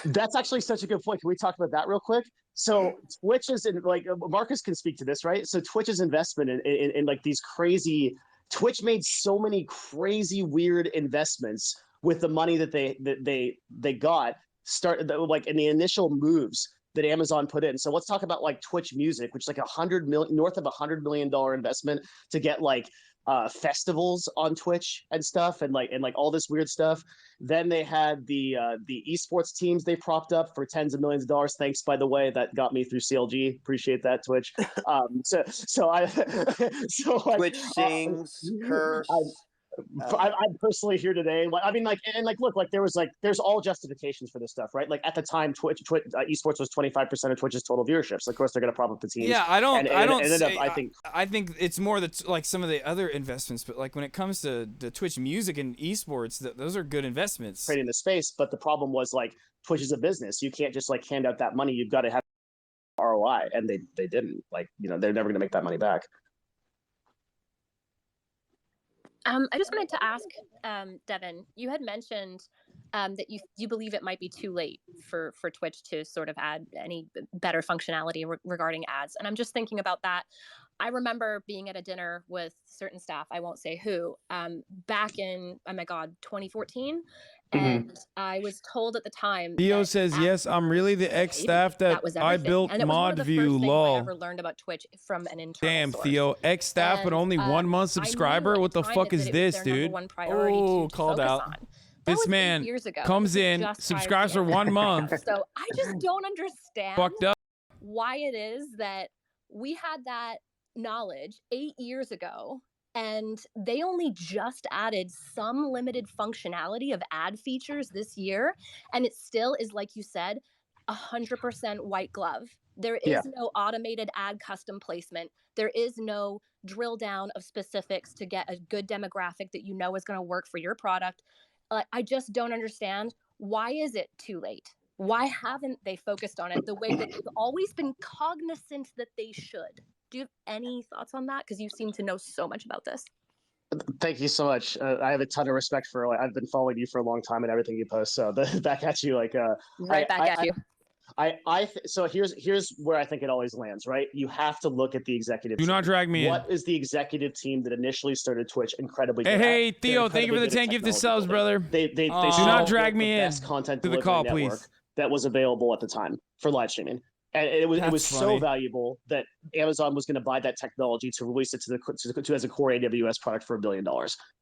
That's actually such a good point. Can we talk about that real quick? So Twitch is in, like, Marcus can speak to this, right? So Twitch's investment in like these crazy, Twitch made so many crazy weird investments with the money that they got like in the initial moves that Amazon put in. So let's talk about like Twitch Music, which is like north of $100 million investment to get like festivals on Twitch and stuff, and like all this weird stuff. Then they had the esports teams they propped up for tens of millions of dollars. Thanks, by the way, that got me through CLG. Appreciate that, Twitch. So Twitch Sings, Curse. I'm personally here today. I mean, look, there's all justifications for this stuff, right? Like at the time, Twitch esports was 25% of Twitch's total viewership. So of course they're going to prop up the teams. Yeah, I think I think it's more like some of the other investments, but like when it comes to the Twitch music and esports, those are good investments. Creating the space, but the problem was like Twitch is a business. You can't just like hand out that money. You've got to have ROI, and they didn't. Like, they're never going to make that money back. I just wanted to ask, Devin, you had mentioned that you believe it might be too late for Twitch to sort of add any better functionality regarding ads. And I'm just thinking about that. I remember being at a dinner with certain staff, I won't say who, back in, 2014. And I was told at the time. Theo says, yes, I'm really the ex-staff that was I everything. built And it was one of the first ModView, things I lol. ever learned about Twitch from an internal Damn, source. Theo, ex-staff, but And, only 1 month I knew subscriber? at What the time fuck that is it was this, their number dude? one priority Oh, to called focus out. on. That This was 8 man years ago. comes It was in, just subscribes prior for to the 1 month. So I just don't understand Fucked up. why it is that we had that knowledge 8 years ago, and they only just added some limited functionality of ad features this year, and it still is, like you said, 100% white glove. There is no automated ad custom placement. There is no drill down of specifics to get a good demographic that you know is going to work for your product. I just don't understand, why is it too late? Why haven't they focused on it the way that they've always been cognizant that they should? Do you have any thoughts on that? Because you seem to know so much about this. Thank you so much. I have a ton of respect for. I've been following you for a long time and everything you post. So back at you, like Right back at you. So here's where I think it always lands. Right, you have to look at the executive. Do not drag me in. What is the executive team that initially started Twitch incredibly good Hey, at? Theo, thank you for the 10 gifted subs, brother. They do not drag me in best content to the delivery call, network please. that was available at the time for live streaming. And it was so valuable that Amazon was going to buy that technology to release it to as a core AWS product for $1 billion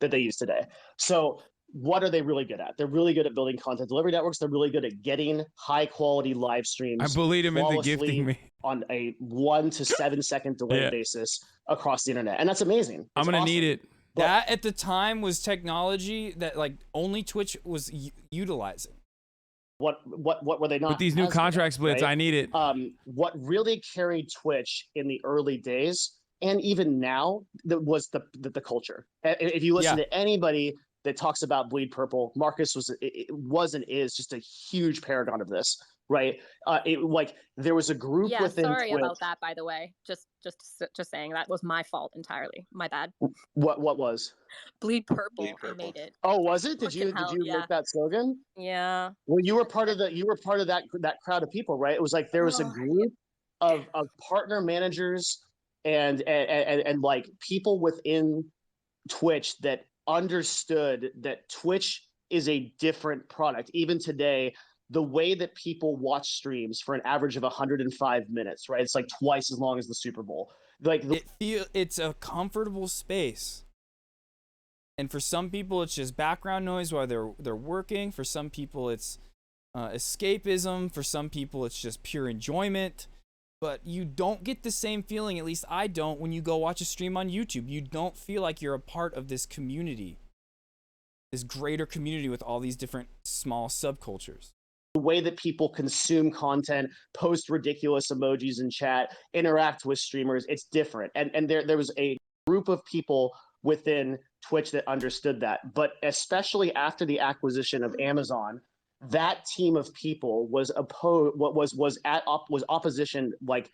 that they use today. So what are they really good at? They're really good at building content delivery networks. They're really good at getting high quality live streams. I bullied him into gifting me on a 1 to 7 second delay basis across the internet, and that's amazing. I'm gonna need it. That at the time was technology that like only Twitch was utilizing. What were they not? With these new contract splits, right? I need it. What really carried Twitch in the early days, and even now, was the culture. If you listen to anybody that talks about Bleed Purple, Marcus was and is just a huge paragon of this, right? There was a group within sorry Twitch. about that, by the way. Just saying that was my fault entirely. My bad. What was? Bleed Purple. I made it. Oh, was it? Did you Yeah. make that slogan? Yeah. Well, you were part of that crowd of people, right? It was like there was a group of partner managers and like people within Twitch that understood that Twitch is a different product. Even today, the way that people watch streams for an average of 105 minutes, right? It's like twice as long as the Super Bowl. Like it's a comfortable space. And for some people, it's just background noise while they're working. For some people, it's escapism. For some people, it's just pure enjoyment. But you don't get the same feeling, at least I don't, when you go watch a stream on YouTube. You don't feel like you're a part of this community, this greater community with all these different small subcultures. The way that people consume content, post ridiculous emojis in chat, interact with streamers, it's different. And there was a group of people within Twitch that understood that. But especially after the acquisition of Amazon, that team of people was opposition. Like,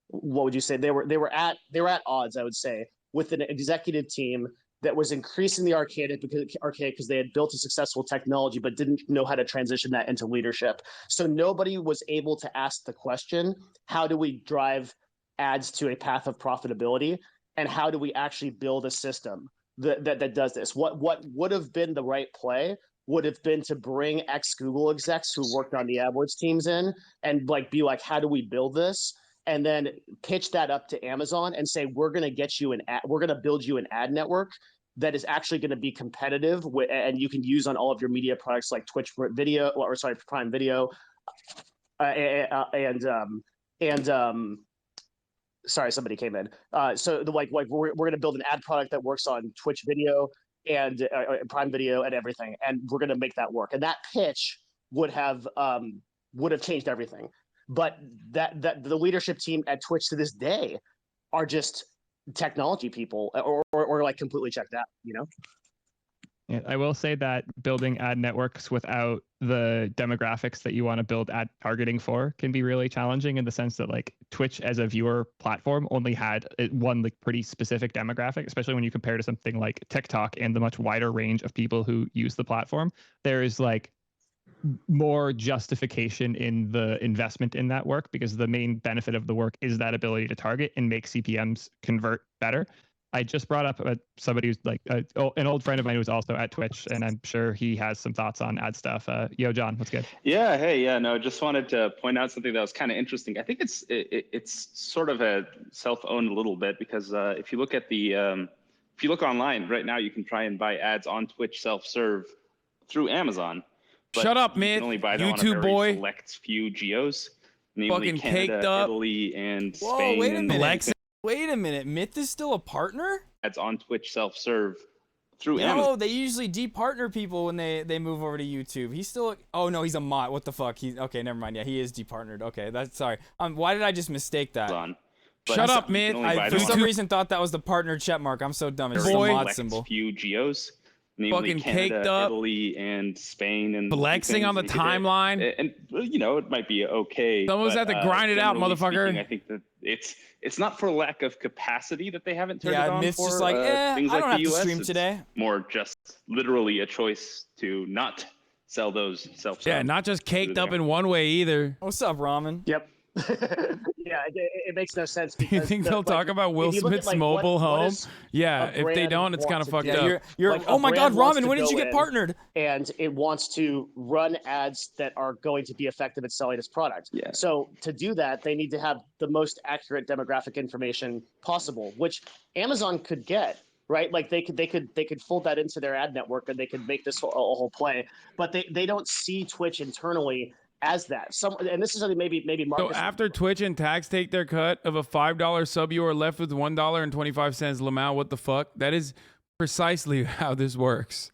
what would you say? They were at odds, I would say, with an executive team that was increasingly archaic because they had built a successful technology but didn't know how to transition that into leadership. So nobody was able to ask the question, how do we drive ads to a path of profitability, and how do we actually build a system that does this? What would have been the right play would have been to bring ex-Google execs who worked on the AdWords teams in and be like, how do we build this? And then pitch that up to Amazon and say, we're going to build you an ad network that is actually going to be competitive and you can use on all of your media products like Twitch Video, Prime Video, sorry, somebody came in. So we're going to build an ad product that works on Twitch Video and Prime Video and everything, and we're going to make that work. And that pitch would have changed everything. But that the leadership team at Twitch to this day are just technology people or like completely checked out, you know? Yeah, I will say that building ad networks without the demographics that you want to build ad targeting for can be really challenging, in the sense that like Twitch as a viewer platform only had one like pretty specific demographic, especially when you compare to something like TikTok and the much wider range of people who use the platform. There is like more justification in the investment in that work, because the main benefit of the work is that ability to target and make CPMs convert better. I just brought up somebody who's like an old friend of mine who's also at Twitch, and I'm sure he has some thoughts on ad stuff. Yo, John, what's good? Yeah, hey, yeah, no, just wanted to point out something that was kind of interesting. I think it's sort of a self-owned a little bit, because if you look at if you look online right now, you can try and buy ads on Twitch self-serve through Amazon. But shut up, man! You Myth. can only buy them YouTube on a very boy. Select few geos, namely Fucking Canada, caked up. Italy, and Whoa, Spain. wait a and minute. Wait a minute. Myth is still a partner? Ads on Twitch self-serve through No, Amazon. they usually de-partner people when they move over to YouTube. He's still. Oh no, he's a mod. What the fuck? Okay, never mind. Yeah, he is de-partnered. Okay, that's sorry. Why did I just mistake that? Shut up, Myth. I for some reason thought that was the partner check mark. I'm so dumb. It's just a mod symbol. Few geos. Namely Fucking Canada, caked up. Italy, and Spain, and Flexing on the timeline. And you know, it might be okay. Someone's but, have to grind it out, generally motherfucker. speaking, I think that it's not for lack of capacity that they haven't turned Yeah, it on Myth's for just like, things I like don't the have to US. stream It's today. more just literally a choice to not sell those self. Yeah, not just caked up in one way either. What's up, Ramen? Yep. Yeah, it makes no sense. Do you Because think they'll talk about Will if you look at, Smith's like, mobile what home? does Yeah, a if they brand don't, it's want kind of to fucked do? up. You're Like, a oh my God, brand wants Ramen, to when did you go get in partnered? And it wants to run ads that are going to be effective at selling its product. Yeah. So to do that, they need to have the most accurate demographic information possible, which Amazon could get. Right, like they could fold that into their ad network, and they could make this a whole play. But they don't see Twitch internally as that. And this is something maybe So Marcus. after Twitch and Tax take their cut of a $5 sub, you are left with $1.25. Lamau, what the fuck? That is precisely how this works.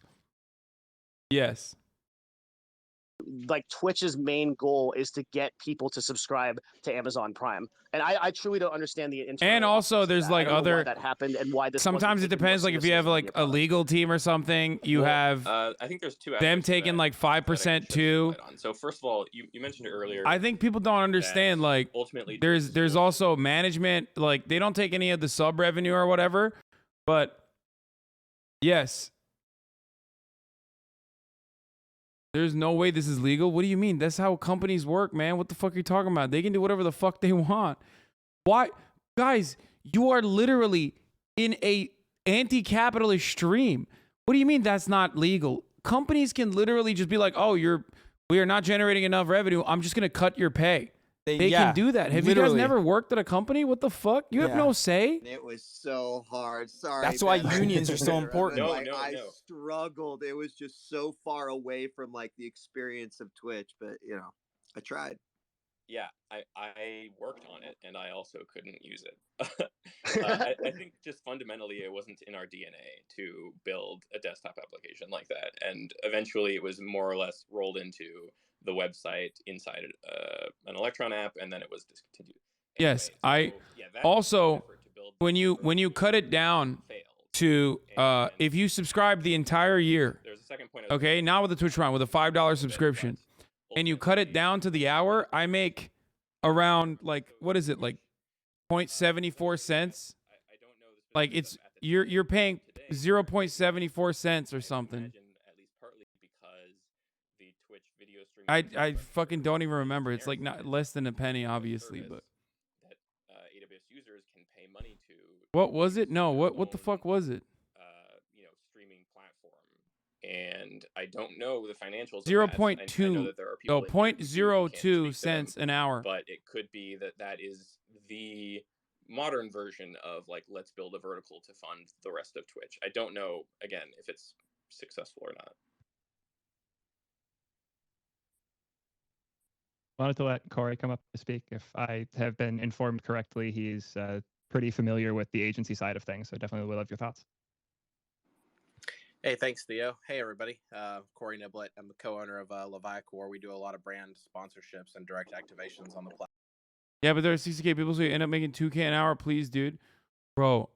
Yes. Like Twitch's main goal is to get people to subscribe to Amazon Prime, and I truly don't understand the internal. And also, there's like I don't know why other. that happened and why this. Sometimes it depends. Like if you have like a legal team or something, you have I think there's two them aspects to taking that like 5% too. on. So first of all, you mentioned earlier. I think people don't understand. Like ultimately, there's also management. Like they don't take any of the sub revenue or whatever. But yes. There's no way this is legal. What do you mean? That's how companies work, man. What the fuck are you talking about? They can do whatever the fuck they want. Why? Guys, you are literally in a anti-capitalist stream. What do you mean that's not legal? Companies can literally just be like, oh, we are not generating enough revenue. I'm just going to cut your pay. They can do that. Have you guys never worked at a company? What the fuck? You have no say? It was so hard. Sorry. That's why man. unions are so important. I struggled. It was just so far away from like the experience of Twitch, but you know, I tried. Yeah, I worked on it, and I also couldn't use it. I think just fundamentally it wasn't in our DNA to build a desktop application like that, and eventually it was more or less rolled into the website inside an Electron app, and then it was discontinued. Yes, also when you cut it down to if you subscribe the entire year, okay, not with the Twitch Prime, with a $5 subscription, and you cut it down to the hour, I make around like what is it, like 0.74 cents? Like it's you're paying 0.74 cents or something. I fucking don't even remember. It's like not less than a penny, obviously, but that AWS users can pay money to. What was it? No, what the fuck was it? Streaming platform, and I don't know the financials. 0.2, oh, 0.02 cents an hour. But it could be that is the modern version of like let's build a vertical to fund the rest of Twitch. I don't know again if it's successful or not. Wanted to let Corey come up to speak. If I have been informed correctly, he's pretty familiar with the agency side of things, so definitely would love your thoughts. Hey, thanks, Theo. Hey, everybody. Corey Niblett. I'm the co-owner of Leviacor. We do a lot of brand sponsorships and direct activations on the platform. Yeah, but there are 60K people, so you end up making 2K an hour. Please, dude. Bro.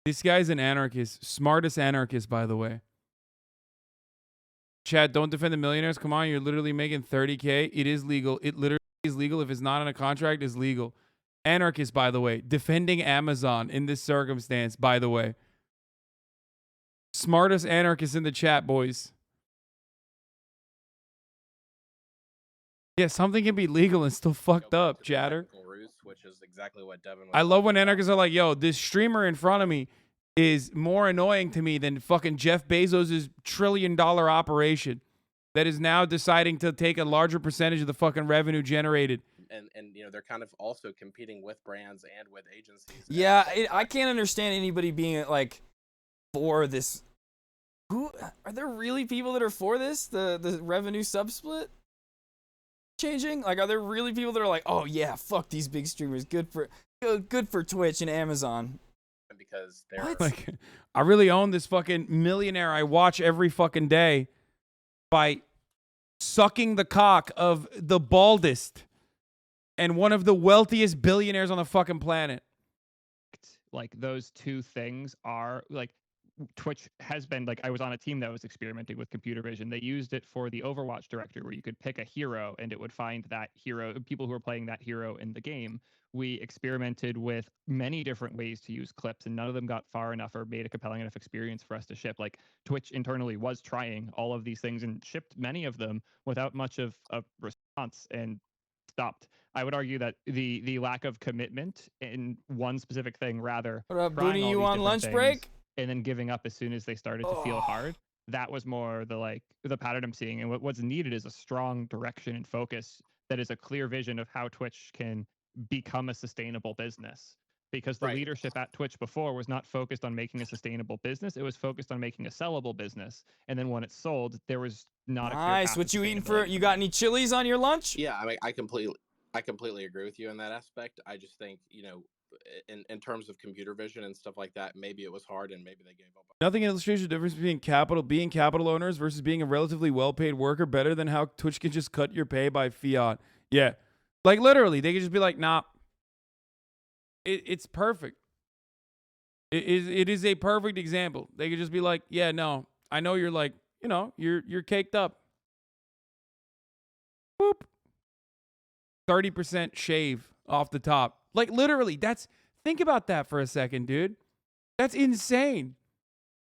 This guy's an anarchist. Smartest anarchist, by the way. Chad, don't defend the millionaires. Come on, you're literally making 30K. It is legal. It literally is legal. If it's not on a contract, it's legal. Anarchist, by the way. Defending Amazon in this circumstance, by the way. Smartest anarchist in the chat, boys. Yeah, something can be legal and still fucked up, chatter. Which is exactly what Devin was I love when anarchists are like, yo, this streamer in front of me is more annoying to me than fucking Jeff Bezos' $1 trillion operation that is now deciding to take a larger percentage of the fucking revenue generated. And you know, they're kind of also competing with brands and with agencies. Yeah, I can't understand anybody being like for this. Who are there really people that are for this? The revenue sub split changing? Like, are there really people that are like, oh yeah, fuck these big streamers, good for Twitch and Amazon? Because they're like, I really own this fucking millionaire I watch every fucking day by sucking the cock of the baldest and one of the wealthiest billionaires on the fucking planet. Like those two things are like Twitch has been like, I was on a team that was experimenting with computer vision. They used it for the Overwatch directory where you could pick a hero and it would find that hero, people who are playing that hero in the game. We experimented with many different ways to use clips, and none of them got far enough or made a compelling enough experience for us to ship. Like Twitch internally was trying all of these things and shipped many of them without much of a response and stopped. I would argue that the lack of commitment in one specific thing, rather What up, trying Booty? all You these on different lunch things break? and then giving up as soon as they started to feel hard. That was more the pattern I'm seeing. And what's needed is a strong direction and focus that is a clear vision of how Twitch can become a sustainable business. Because the leadership at Twitch before was not focused on making a sustainable business. It was focused on making a sellable business. And then when it sold, there was not a clear Nice. path What to you eating for? sustainability. You got any chilies on your lunch? Yeah, I mean, I completely agree with you in that aspect. I just think, in terms of computer vision and stuff like that, maybe it was hard and maybe they gave up. Nothing illustrates the difference between being capital owners versus being a relatively well-paid worker better than how Twitch can just cut your pay by fiat. Yeah. Like literally, they could just be like, nah. It's perfect. It is a perfect example. They could just be like, yeah, no, I know you're like, you're caked up. Boop. 30% shave off the top. Like literally, think about that for a second, dude. That's insane.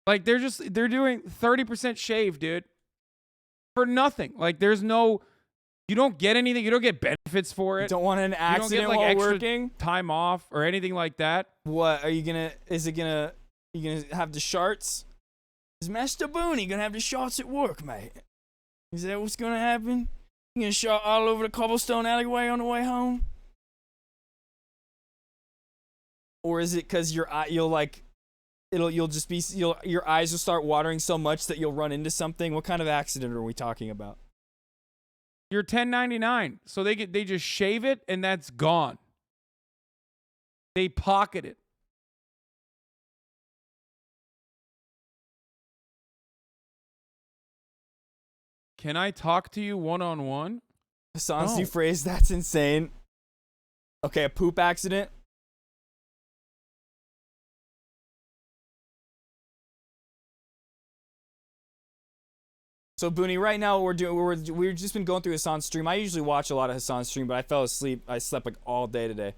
Like they're doing 30% shave, dude. For nothing. Like you don't get anything. You don't get benefits for it. You don't want an accident you don't get, like, while extra working? time off or anything like that. What are you gonna? You gonna have the sharts? Is Master Booney gonna have the sharts at work, mate? Is that what's gonna happen? You gonna shart all over the cobblestone alleyway on the way home? Or is it because your eyes will start watering so much that you'll run into something? What kind of accident are we talking about? You're 1099, so they just shave it and that's gone. They pocket it. Can I talk to you one-on-one? Hassan's No. new phrase, that's insane. Okay, a poop accident. So Booney, right now we've just been going through Hassan's stream. I usually watch a lot of Hassan's stream, but I fell asleep. I slept like all day today.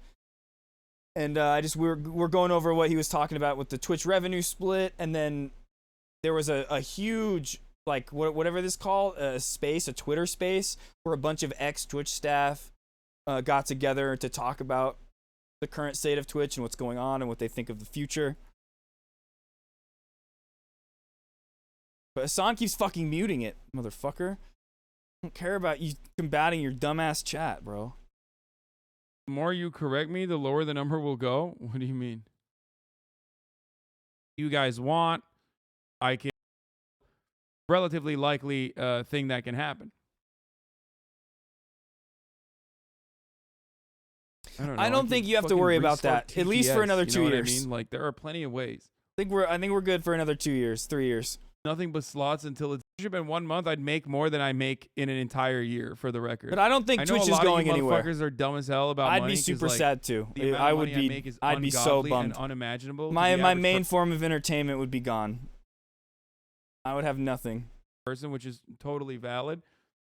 And we're going over what he was talking about with the Twitch revenue split, and then there was a huge, like, whatever this called, a Twitter space where a bunch of ex-Twitch staff got together to talk about the current state of Twitch and what's going on and what they think of the future. But Hassan keeps fucking muting it, motherfucker. I don't care about you combating your dumbass chat, bro. The more you correct me, the lower the number will go. What do you mean? You guys want, I can relatively likely thing that can happen. I don't think you have to worry about that. At least for another 2 years. I mean, like there are plenty of ways. I think we're good for another 2 years, 3 years. Nothing but slots until it's been 1 month. I'd make more than I make in an entire year, for the record. But I don't think Twitch is going anywhere. Motherfuckers are dumb as hell about money. I'd be super sad too. I'd be so bummed. And unimaginable. My main form of entertainment would be gone. I would have nothing. Person, which is totally valid.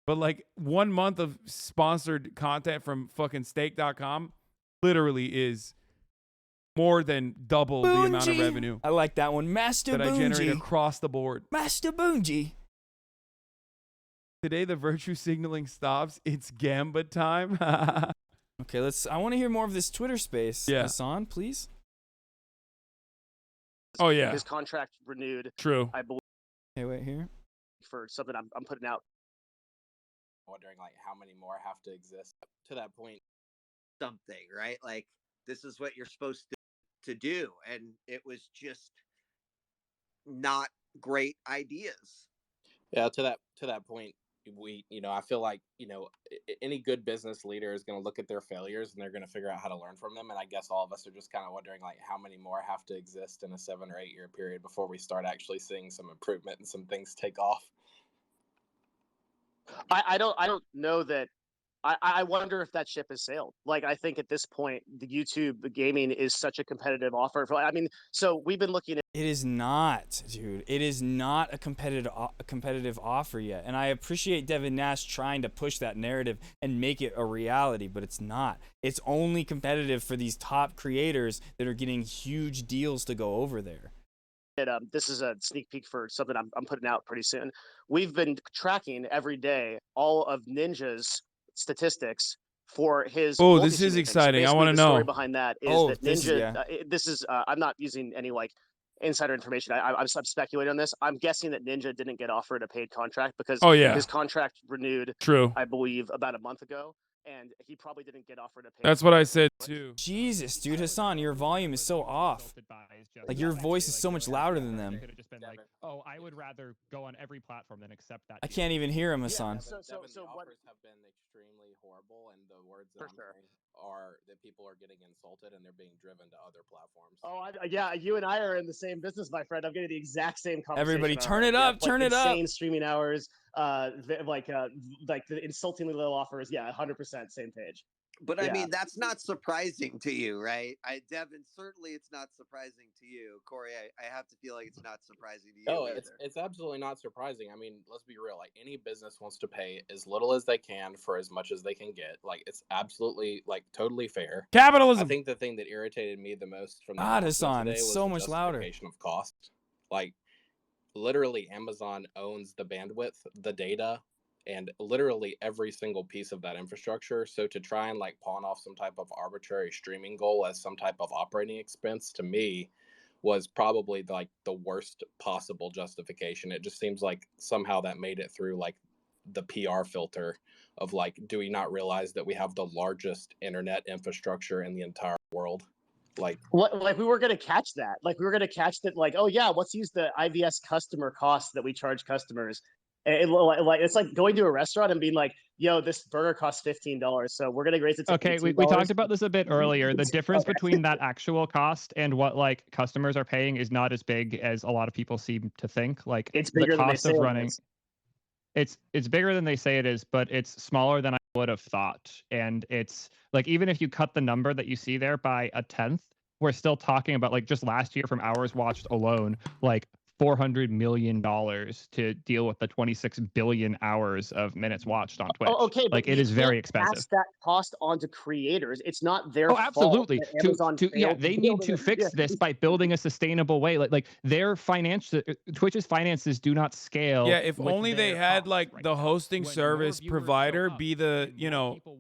But like 1 month of sponsored content from fucking steak.com literally is more than double the amount of revenue. I like that one. Master that Boonji. I generate across the board. Master Boonji. Today the virtue signaling stops. It's Gamba time. Okay, I want to hear more of this Twitter space. Yeah. Hassan, please. Oh yeah. His contract renewed. True. I believe. Hey, wait here. For something I'm putting out. Wondering like how many more have to exist to that point. Something, right? Like this is what you're supposed to do, and it was just not great ideas. Yeah, to that point, I feel like any good business leader is going to look at their failures and they're going to figure out how to learn from them. And I guess all of us are just kind of wondering like how many more have to exist in a 7 or 8 year period before we start actually seeing some improvement and some things take off. I don't know that I wonder if that ship has sailed. Like, I think at this point, the YouTube gaming is such a competitive offer. I mean, so we've been looking at. It is not, dude. It is not a competitive offer yet. And I appreciate Devin Nash trying to push that narrative and make it a reality, but it's not. It's only competitive for these top creators that are getting huge deals to go over there. This is a sneak peek for something I'm putting out pretty soon. We've been tracking every day all of Ninja's statistics for his. Oh, this is exciting. So I want to the know. story behind that is that Ninja. This is I'm not using any like insider information. I'm speculating on this. I'm guessing that Ninja didn't get offered a paid contract because his contract renewed. True. I believe about a month ago. And he probably didn't get offered a pay. That's what I said too. Jesus, dude, Hassan, your volume is so off. Like your voice is so much louder than them. Could have just been like, oh, I would rather go on every platform than accept that. I can't even hear him, Hassan. So the offers have been extremely horrible, and the words that I'm hearing are that people are getting insulted and they're being driven to other platforms. Oh, yeah, you and I are in the same business, my friend. I'm getting the exact same conversation. Everybody, turn it up, turn it up. Insane streaming hours, like the insultingly low offers. Yeah, 100% same page. But I mean, that's not surprising to you, right? Devin, certainly it's not surprising to you. Corey, I have to feel like it's not surprising to you. No, it's absolutely not surprising. I mean, let's be real. Like, any business wants to pay as little as they can for as much as they can get. Like, it's absolutely, like, totally fair. Capitalism. I think the thing that irritated me the most from the Hassan, today it's was so the much louder. justification of cost. Like, literally, Amazon owns the bandwidth, the data, and literally every single piece of that infrastructure. So to try and like pawn off some type of arbitrary streaming goal as some type of operating expense, to me, was probably like the worst possible justification. It just seems like somehow that made it through like the PR filter of like, do we not realize that we have the largest internet infrastructure in the entire world? Like we were gonna catch that. Like we were gonna catch that. Like, oh yeah, let's use the IVS customer cost that we charge customers. It's like going to a restaurant and being like, yo, this burger costs $15, so we're gonna raise it to okay, we talked about this a bit earlier. The difference between that actual cost and what like customers are paying is not as big as a lot of people seem to think. Like it's the bigger cost than they say of running it's bigger than they say it is, but it's smaller than I would have thought. And it's like, even if you cut the number that you see there by a 1/10, we're still talking about like just last year from hours watched alone, like $400 million to deal with the 26 billion hours of minutes watched on Twitch. Oh, okay, like it is very expensive. Pass that cost on to creators. It's not their fault. Absolutely. That They need to fix this by building a sustainable way. Like their Twitch's finances do not scale. Yeah, if only they had like the hosting service provider be the,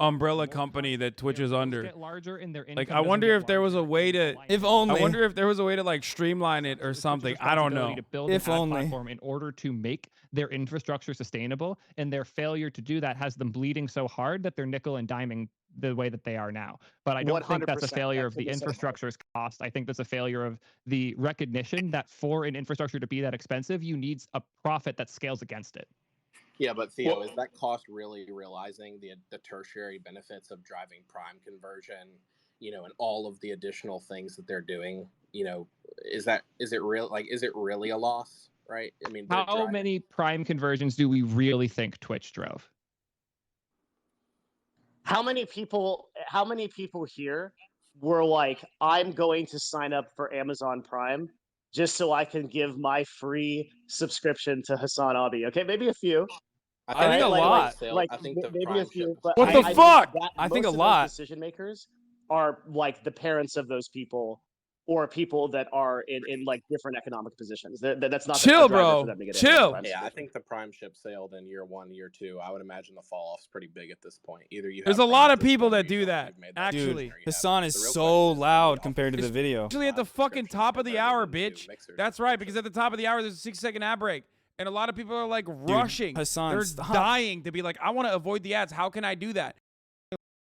umbrella company that Twitch is under. Like, I wonder if there was a way to, I wonder if there was a way to like streamline it or something. I don't know. Build an ad platform in order to make their infrastructure sustainable, and their failure to do that has them bleeding so hard that they're nickel and diming the way that they are now. But I don't think that's a failure of the infrastructure's cost. I think that's a failure of the recognition that for an infrastructure to be that expensive, you need a profit that scales against it. Yeah, but Theo, is that cost really realizing the tertiary benefits of driving Prime conversion, and all of the additional things that they're doing? Is it really a loss, right? I mean, how many Prime conversions do we really think Twitch drove? How many people here were like, I'm going to sign up for Amazon Prime just so I can give my free subscription to Hassan Abi? Okay, maybe a few. I think a lot. I think maybe a few. But what the fuck? I think a lot. Decision makers are like the parents of those people, or people that are in like different economic positions. That's not chill, bro. For them to get chill. Yeah, I think the Prime ship sailed in year 1, year 2. I would imagine the fall off's pretty big at this point. There's a lot of people that do that. Actually, dude, Hassan is so loud compared to the video. Actually, at the fucking top of the hour, bitch. That's right, because at the top of the hour there's a 6-second ad break. And a lot of people are like rushing. Dude, Hassan, they're stop. dying to be like, I want to avoid the ads. How can I do that?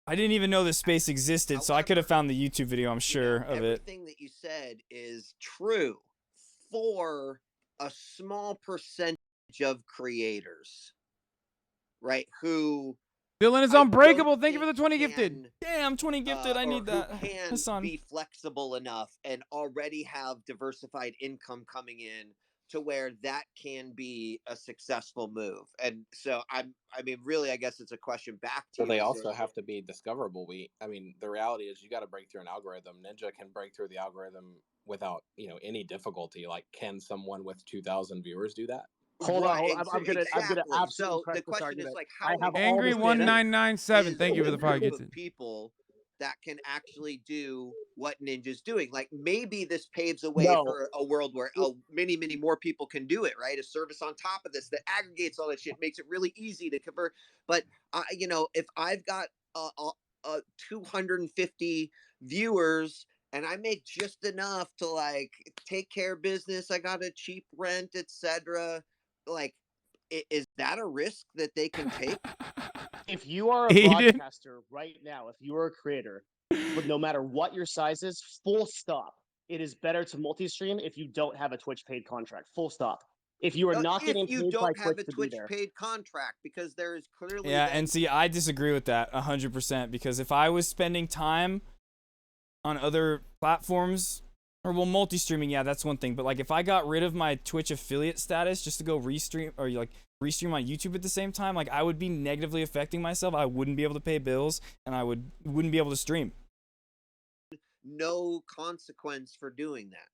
I didn't even know this space existed, so I could have found the YouTube video, I'm sure, of it. Everything that you said is true for a small percentage of creators, right? Villain is unbreakable. Thank you for the 20 gifted. Damn, 20 gifted. I need that. Who can Hassan. be flexible enough and already have diversified income coming in to where that can be a successful move. And so I mean, really, I guess it's a question back to Well, you. they also have to be discoverable. I mean, the reality is you got to break through an algorithm. Ninja can break through the algorithm without, any difficulty. Like, can someone with 2,000 viewers do that? Hold on. I'm gonna exactly. absolutely So press the this question is argument. like, I how have all Angry this data. 1997. Thank you for the group pocket. of people that can actually do what Ninja's doing. Like, maybe this paves a way for a world where many more people can do it, right? A service on top of this that aggregates all that shit, makes it really easy to convert. But if I've got 250 viewers and I make just enough to like take care of business, I got a cheap rent, etc. Like, is that a risk that they can take? If you are a Aiden. broadcaster right now, if you are a creator, but no matter what your size is, full stop, it is better to multi-stream if you don't have a Twitch paid contract. Full stop. If you are not If getting you paid by don't have Twitch a to be Twitch there, paid contract, because there is clearly Yeah, then- and see, I disagree with that 100% because if I was spending time on other platforms, or well, multi-streaming, yeah, that's one thing. But like, if I got rid of my Twitch affiliate status just to go restream or like restream on YouTube at the same time, like I would be negatively affecting myself. I wouldn't be able to pay bills, and I wouldn't be able to stream. No consequence for doing that.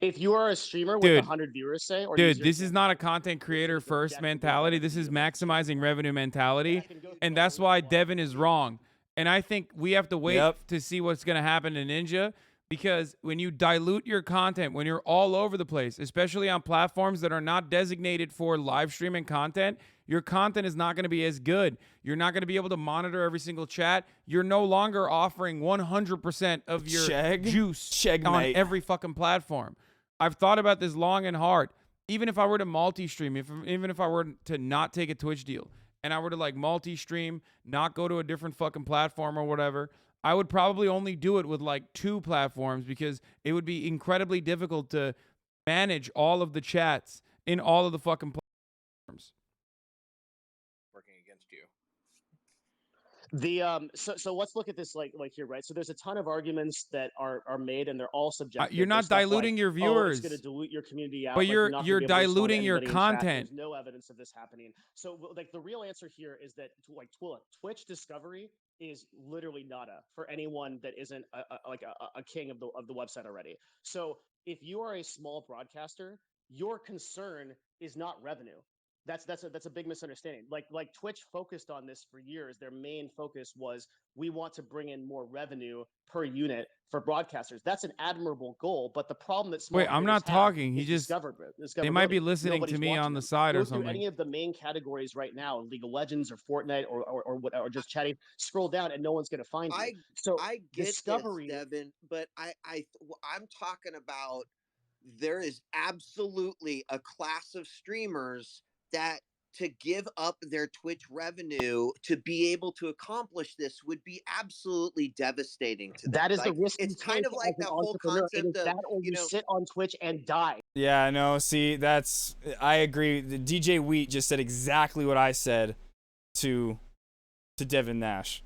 if you are a streamer with Dude. 100 viewers, say, or Dude, this is not a content creator first mentality. This is maximizing revenue mentality. And that's why Devin is wrong. And I think we have to wait to see what's going to happen to Ninja, because when you dilute your content, when you're all over the place, especially on platforms that are not designated for live streaming content, your content is not going to be as good. You're not going to be able to monitor every single chat. You're no longer offering 100% of your juice on every fucking platform. I've thought about this long and hard. Even if I were to multi-stream, even if I were to not take a Twitch deal, and I were to like multi-stream, not go to a different fucking platform or whatever, I would probably only do it with like 2 platforms, because it would be incredibly difficult to manage all of the chats in all of the fucking platforms. Working against you. So let's look at this like here, right? So there's a ton of arguments that are made, and they're all subjective. You're not diluting your viewers. Oh, it's going to dilute your community out. But like, you're not gonna be able to diluting respond to your anybody in chat. content. There's no evidence of this happening. So like the real answer here is that like Twitch discovery is literally nada for anyone that isn't a king of the website already. So if you are a small broadcaster, your concern is not revenue. That's a big misunderstanding. Like Twitch focused on this for years. Their main focus was, we want to bring in more revenue per unit for broadcasters. That's an admirable goal, but the problem that small Wait, I'm not creators have talking. He is just they discoverability. might be listening Nobody's to me watching on the them. side Go or through something. any of the main categories right now, League of Legends or Fortnite or just chatting. Scroll down and no one's going to find you. So I get discovery, this, Devin, but I'm talking about, there is absolutely a class of streamers that, to give up their Twitch revenue to be able to accomplish this, would be absolutely devastating to them. that is Like, the risk. it's you kind take of like as an the whole entrepreneur. It concept is of, that, or you sit on Twitch and die. Yeah, no, see, I agree. The DJ Wheat just said exactly what I said to Devin Nash.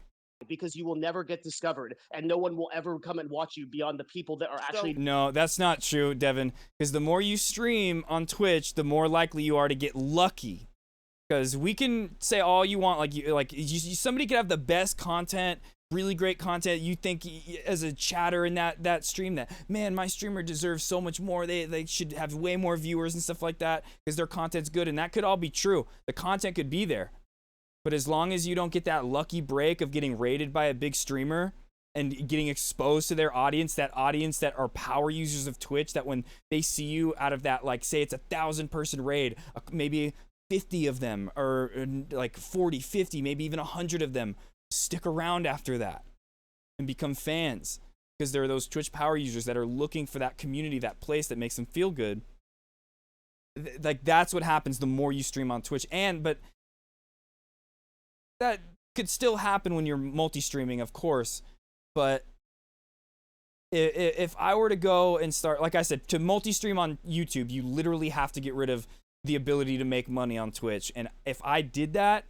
Because you will never get discovered, and no one will ever come and watch you beyond the people that are actually. No, that's not true, Devin. Because the more you stream on Twitch, the more likely you are to get lucky. Because we can say all you want, somebody could have the best content, really great content. You think as a chatter in that stream that, man, my streamer deserves so much more. They should have way more viewers and stuff like that because their content's good, and that could all be true. The content could be there. But as long as you don't get that lucky break of getting raided by a big streamer and getting exposed to their audience that are power users of Twitch, that when they see you out of that, like, say it's 1,000-person raid, maybe 50 of them, or like 40, 50, maybe even 100 of them stick around after that and become fans because there are those Twitch power users that are looking for that community, that place that makes them feel good. Like, that's what happens the more you stream on Twitch. But that could still happen when you're multi-streaming, of course. But if I were to go and start, like I said, to multi-stream on YouTube, you literally have to get rid of the ability to make money on Twitch. And if I did that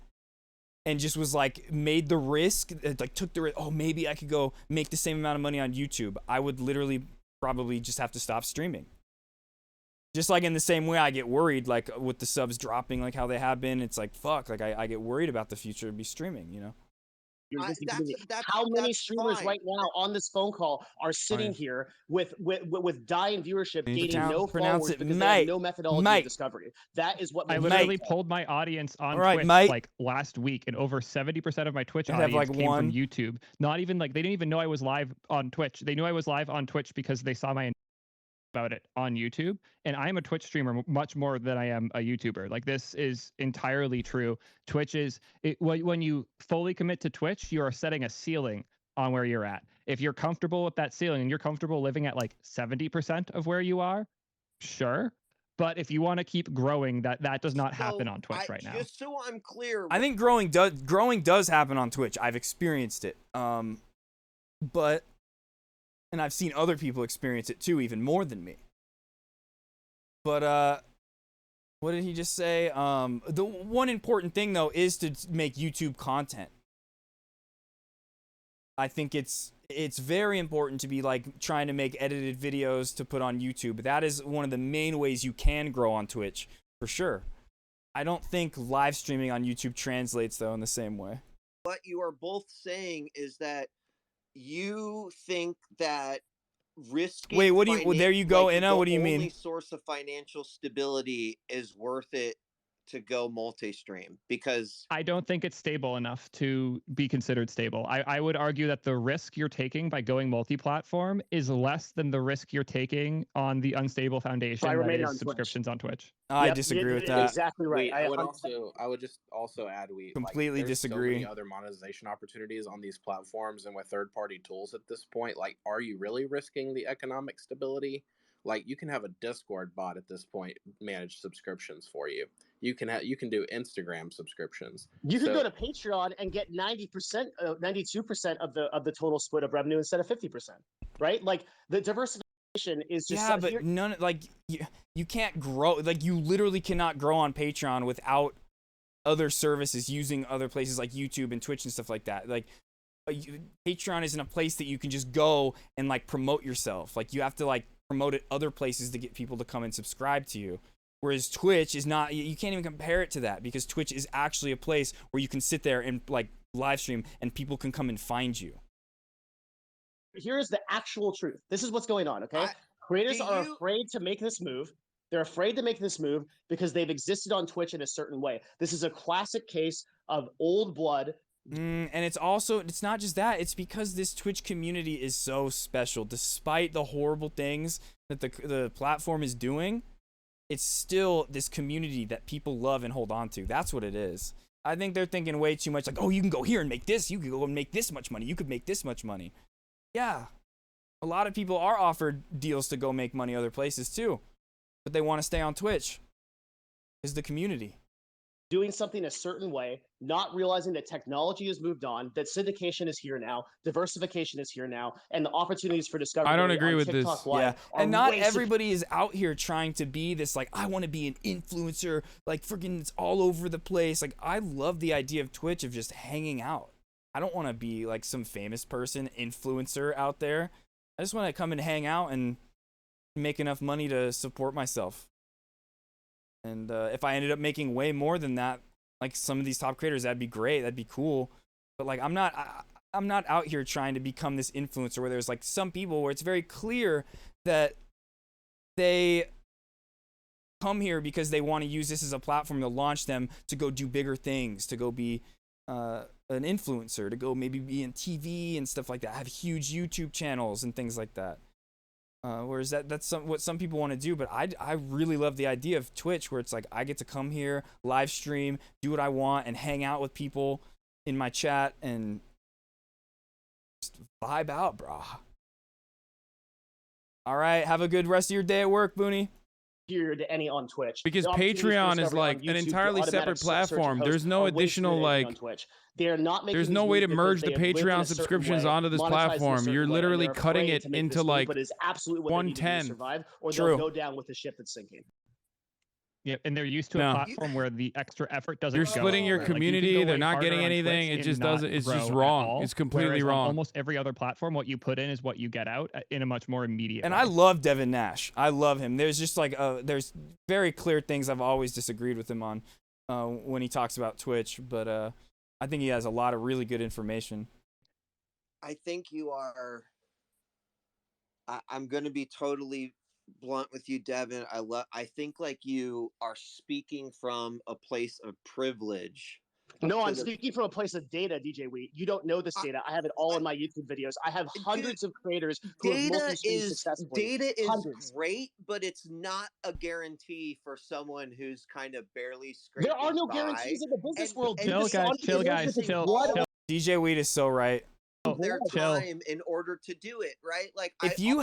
and just was like, made the risk, like took the risk, oh, maybe I could go make the same amount of money on YouTube, I would literally probably just have to stop streaming. Just like in the same way I get worried, like with the subs dropping, like how they have been. It's like, fuck, like I get worried about the future of be streaming, you know? How many streamers right now on this phone call are sitting Fine. here with dying viewership, gaining no Pronounce followers it, because they have mate. no methodology Mate. of discovery? That is what I makes literally sense. polled my audience on All right, Twitch mate. like last week, and over 70% of my Twitch I'd have, audience like, came one. from YouTube. Not even like they didn't even know I was live on Twitch. They knew I was live on Twitch because they saw my about it on YouTube, and I'm a Twitch streamer much more than I am a YouTuber. Like, this is entirely true. Twitch is when you fully commit to Twitch, you are setting a ceiling on where you're at. If you're comfortable with that ceiling and you're comfortable living at like 70% of where you are, sure. But if you want to keep growing, that does not happen on Twitch right now. Just so I'm clear, I think growing does happen on Twitch. I've experienced it. But and I've seen other people experience it too, even more than me. But what did he just say? The one important thing though is to make YouTube content. I think it's very important to be like trying to make edited videos to put on YouTube. That is one of the main ways you can grow on Twitch, for sure. I don't think live streaming on YouTube translates though in the same way. What you are both saying is that you think that risking Wait, what do you? Well, there you go, Inna. What do you the mean? only source of financial stability is worth it to go multi-stream? Because I don't think it's stable enough to be considered stable. I would argue that the risk you're taking by going multi-platform is less than the risk you're taking on the unstable foundation that is subscriptions on Twitch. I disagree with that. Exactly right. I would just also add completely there's disagree. So many other monetization opportunities on these platforms and with third-party tools at this point. Like, are you really risking the economic stability? Like, you can have a Discord bot at this point manage subscriptions for you. You can do Instagram subscriptions. You could go to Patreon and get 90%, 92% of the total split of revenue instead of 50%, right? Like, the diversification is just but none, like, you can't grow, like, you literally cannot grow on Patreon without other services using other places like YouTube and Twitch and stuff like that. Like, Patreon isn't a place that you can just go and like promote yourself. Like, you have to like promote it other places to get people to come and subscribe to you. Whereas Twitch is not, you can't even compare it to that, because Twitch is actually a place where you can sit there and like live stream and people can come and find you. Here's the actual truth. This is what's going on, okay? Creators are afraid to make this move. They're afraid to make this move because they've existed on Twitch in a certain way. This is a classic case of old blood. And it's not just that. It's because this Twitch community is so special. Despite the horrible things that the platform is doing, it's still this community that people love and hold on to. That's what it is. I think they're thinking way too much like, oh, you can go here and make this. You can go and make this much money. You could make this much money. Yeah. A lot of people are offered deals to go make money other places too. But they want to stay on Twitch. Is the community. Doing something a certain way, not realizing that technology has moved on, that syndication is here now, diversification is here now, and the opportunities for discovery. I don't agree with TikTok this. Live And not way everybody is out here trying to be this, like, I want to be an influencer, like, freaking it's all over the place. Like, I love the idea of Twitch of just hanging out. I don't want to be, like, some famous person, influencer out there. I just want to come and hang out and make enough money to support myself. And if I ended up making way more than that, like some of these top creators, that'd be great. That'd be cool. But like, I'm not out here trying to become this influencer where there's like some people where it's very clear that they come here because they want to use this as a platform to launch them to go do bigger things, to go be an influencer, to go maybe be in TV and stuff like that, have huge YouTube channels and things like that. Whereas that's what some people want to do, but I really love the idea of Twitch, where it's like I get to come here, live stream, do what I want, and hang out with people in my chat and just vibe out, brah. All right, have a good rest of your day at work, Booney. Here to any on Twitch. Because Patreon is like an entirely separate platform. There's no additional like. They are not making there's no way to merge the Patreon subscriptions onto this platform. You're literally cutting it into like 110. Or they'll go down with the ship that's sinking. Yeah, and they're used to a platform where the extra effort doesn't. You're go splitting your anywhere. Like, you can community. go They're way not harder getting on anything. Twitch It just and not doesn't. It's just grow at wrong. all, It's completely whereas on wrong. almost every other platform, what you put in is what you get out in a much more immediate. And way. I love Devin Nash. I love him. There's just like there's very clear things I've always disagreed with him on when he talks about Twitch, but I think he has a lot of really good information. I think you are. I'm going to be totally blunt with you, Devin. I think like you are speaking from a place of privilege. No, I'm speaking from a place of data, DJ Wheat. You don't know this data. I have it all in my YouTube videos. I have hundreds of creators who have multi-streamed successfully. Data is Hundreds. great, but it's not a guarantee for someone who's kind of barely scraping There are no by. guarantees in the business world. Chill, guys. Chill, guys. Chill. DJ Wheat is so right. Their time in order to do it, right? Like If you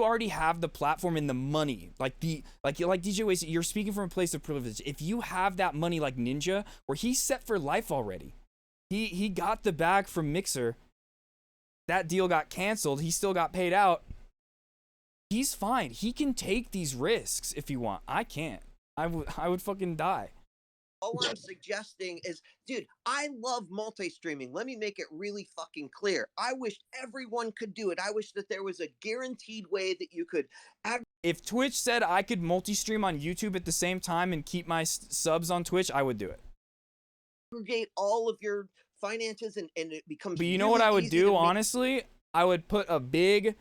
already have the platform and the money, like DJ Waste, you're speaking from a place of privilege. If you have that money like Ninja, where he's set for life already, he got the bag from Mixer. That deal got canceled. He still got paid out. He's fine. He can take these risks if you want. I can't. I would fucking die. All I'm suggesting is, dude, I love multi-streaming. Let me make it really fucking clear. I wish everyone could do it. I wish that there was a guaranteed way that you could. If Twitch said I could multi-stream on YouTube at the same time and keep my subs on Twitch, I would do it. Aggregate all of your finances and it becomes. But you know really what I would easy to do, make- honestly? I would put a big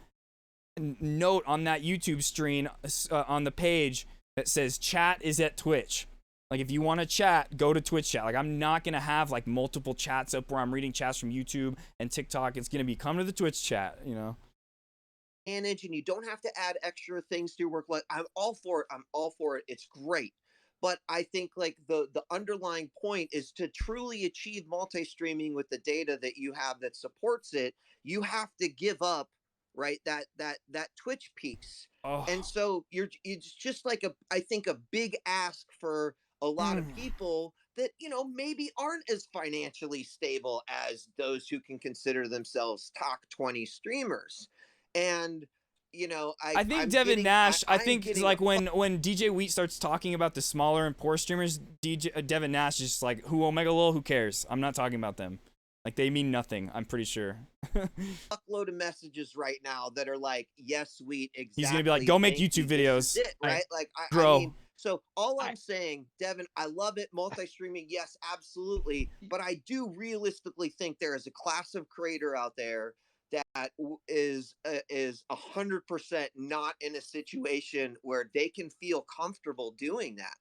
note on that YouTube stream on the page that says chat is at Twitch. Like, if you want to chat, go to Twitch chat. Like, I'm not going to have, like, multiple chats up where I'm reading chats from YouTube and TikTok. It's going to be come to the Twitch chat, you know? Manage, and you don't have to add extra things to your work. Like, I'm all for it. I'm all for it. It's great. But I think, like, the underlying point is to truly achieve multi-streaming with the data that you have that supports it, you have to give up, right, that Twitch piece. Oh. And so it's just like I think a big ask for a lot of people that, you know, maybe aren't as financially stable as those who can consider themselves top 20 streamers. And, you know, I think Devin Nash, I think it's like when DJ Wheat starts talking about the smaller and poor streamers, Devin Nash is just like, who Omega Lol, who cares? I'm not talking about them. Like, they mean nothing, I'm pretty sure. Fuckload of messages right now that are like, yes, Wheat, exactly. He's gonna be like, go make thank YouTube you, videos. this is it, right? Bro. I mean, so all I'm saying, Devin, I love it. Multi-streaming, yes, absolutely. But I do realistically think there is a class of creator out there that is 100% not in a situation where they can feel comfortable doing that.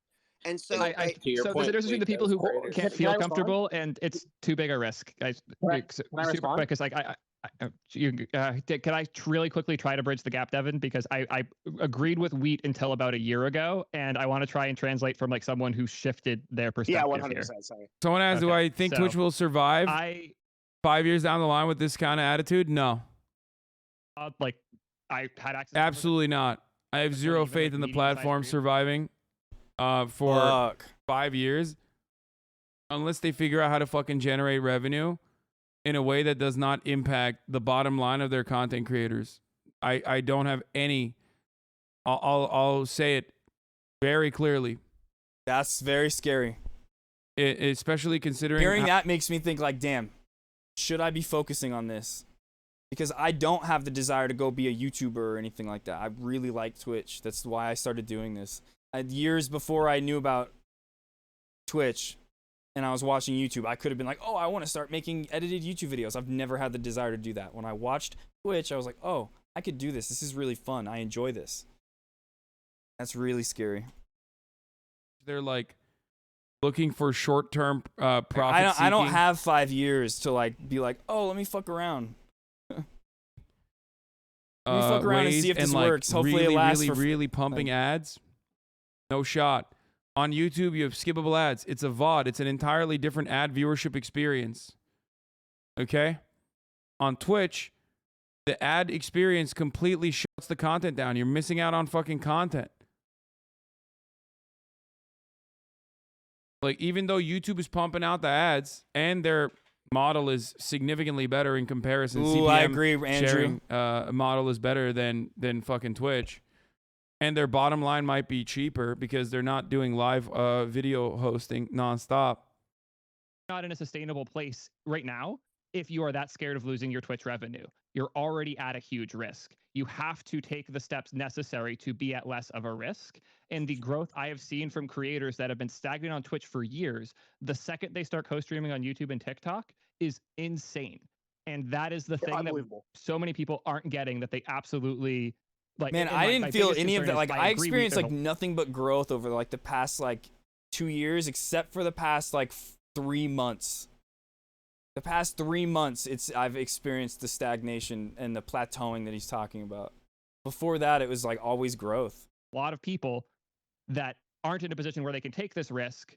And so, so there's a difference between the people who can't feel comfortable and it's too big a risk, guys. Super quick, because like can I really quickly try to bridge the gap, Devin? Because I agreed with Wheat until about a year ago, and I want to try and translate from like someone who shifted their perspective. Yeah, 100%. Here. Sorry. Someone asked, do I think Twitch will survive 5 years down the line with this kind of attitude? No. Like, I had access. Absolutely not. I have zero faith in the platform surviving for 5 years unless they figure out how to fucking generate revenue in a way that does not impact the bottom line of their content creators. I don't have any. I'll say it very clearly. That's very scary. Especially considering hearing that makes me think like, damn, should I be focusing on this? Because I don't have the desire to go be a YouTuber or anything like that. I really like Twitch. That's why I started doing this. Years before I knew about Twitch and I was watching YouTube, I could have been like, oh, I want to start making edited YouTube videos. I've never had the desire to do that. When I watched Twitch, I was like, oh, I could do this. This is really fun. I enjoy this. That's really scary. They're like looking for short-term profit. I don't have 5 years to like be like, oh, let me fuck around. Let me fuck around and see if this works. Hopefully it lasts really pumping ads. No shot. On YouTube, you have skippable ads. It's a VOD. It's an entirely different ad viewership experience. Okay? On Twitch, the ad experience completely shuts the content down. You're missing out on fucking content. Like, even though YouTube is pumping out the ads and their model is significantly better in comparison. Ooh, CPM I agree, Andrew. sharing model is better than fucking Twitch. And their bottom line might be cheaper because they're not doing live video hosting nonstop. Not in a sustainable place right now if you are that scared of losing your Twitch revenue. You're already at a huge risk. You have to take the steps necessary to be at less of a risk. And the growth I have seen from creators that have been stagnant on Twitch for years, the second they start co-streaming on YouTube and TikTok is insane. And that is the thing that so many people aren't getting, that they absolutely like. Man, I didn't feel any of that. Like, I experienced like nothing but growth over like the past like 2 years, except for the past like 3 months. The past 3 months, I've experienced the stagnation and the plateauing that he's talking about. Before that, it was like always growth. A lot of people that aren't in a position where they can take this risk,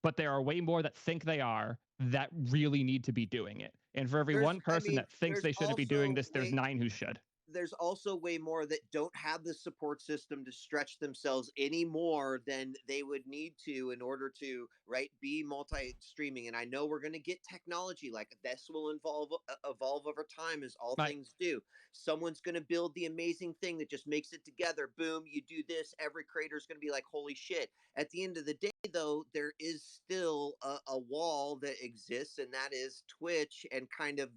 but there are way more that think they are, that really need to be doing it. And for every one person that thinks they shouldn't be doing this, there's 9 who should. There's also way more that don't have the support system to stretch themselves any more than they would need to in order to, right, be multi-streaming. And I know we're going to get technology, like this will evolve over time, as all things do. Someone's going to build the amazing thing that just makes it together. Boom, you do this. Every creator is going to be like, holy shit. At the end of the day, though, there is still a wall that exists, and that is Twitch and kind of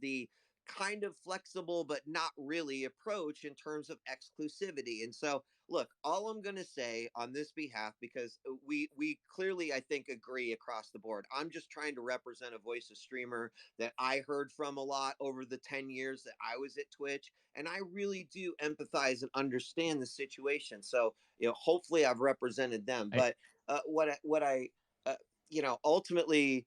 flexible but not really approach in terms of exclusivity. And so look, all I'm going to say on this behalf, because we clearly, I think, agree across the board, I'm just trying to represent a voice of streamer that I heard from a lot over the 10 years that I was at Twitch, and I really do empathize and understand the situation. So, you know, hopefully I've represented them. But what I you know, ultimately,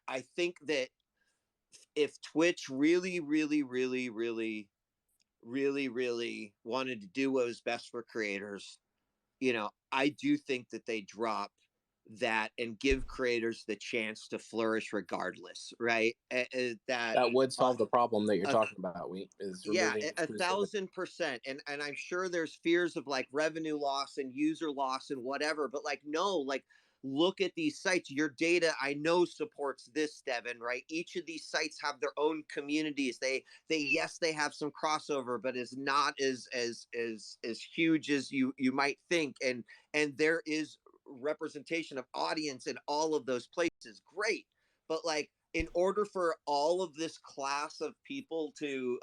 I think that if Twitch really wanted to do what was best for creators, you know, I do think that they drop that and give creators the chance to flourish regardless, right? That would solve the problem that you're talking about. Yeah, 1,000%. And I'm sure there's fears of like revenue loss and user loss and whatever, but like, no, like, look at these sites. Your data, I know, supports this, Devin, right? Each of these sites have their own communities. Yes, they have some crossover, but is not as huge as you might think. And there is representation of audience in all of those places. Great. But like, in order for all of this class of people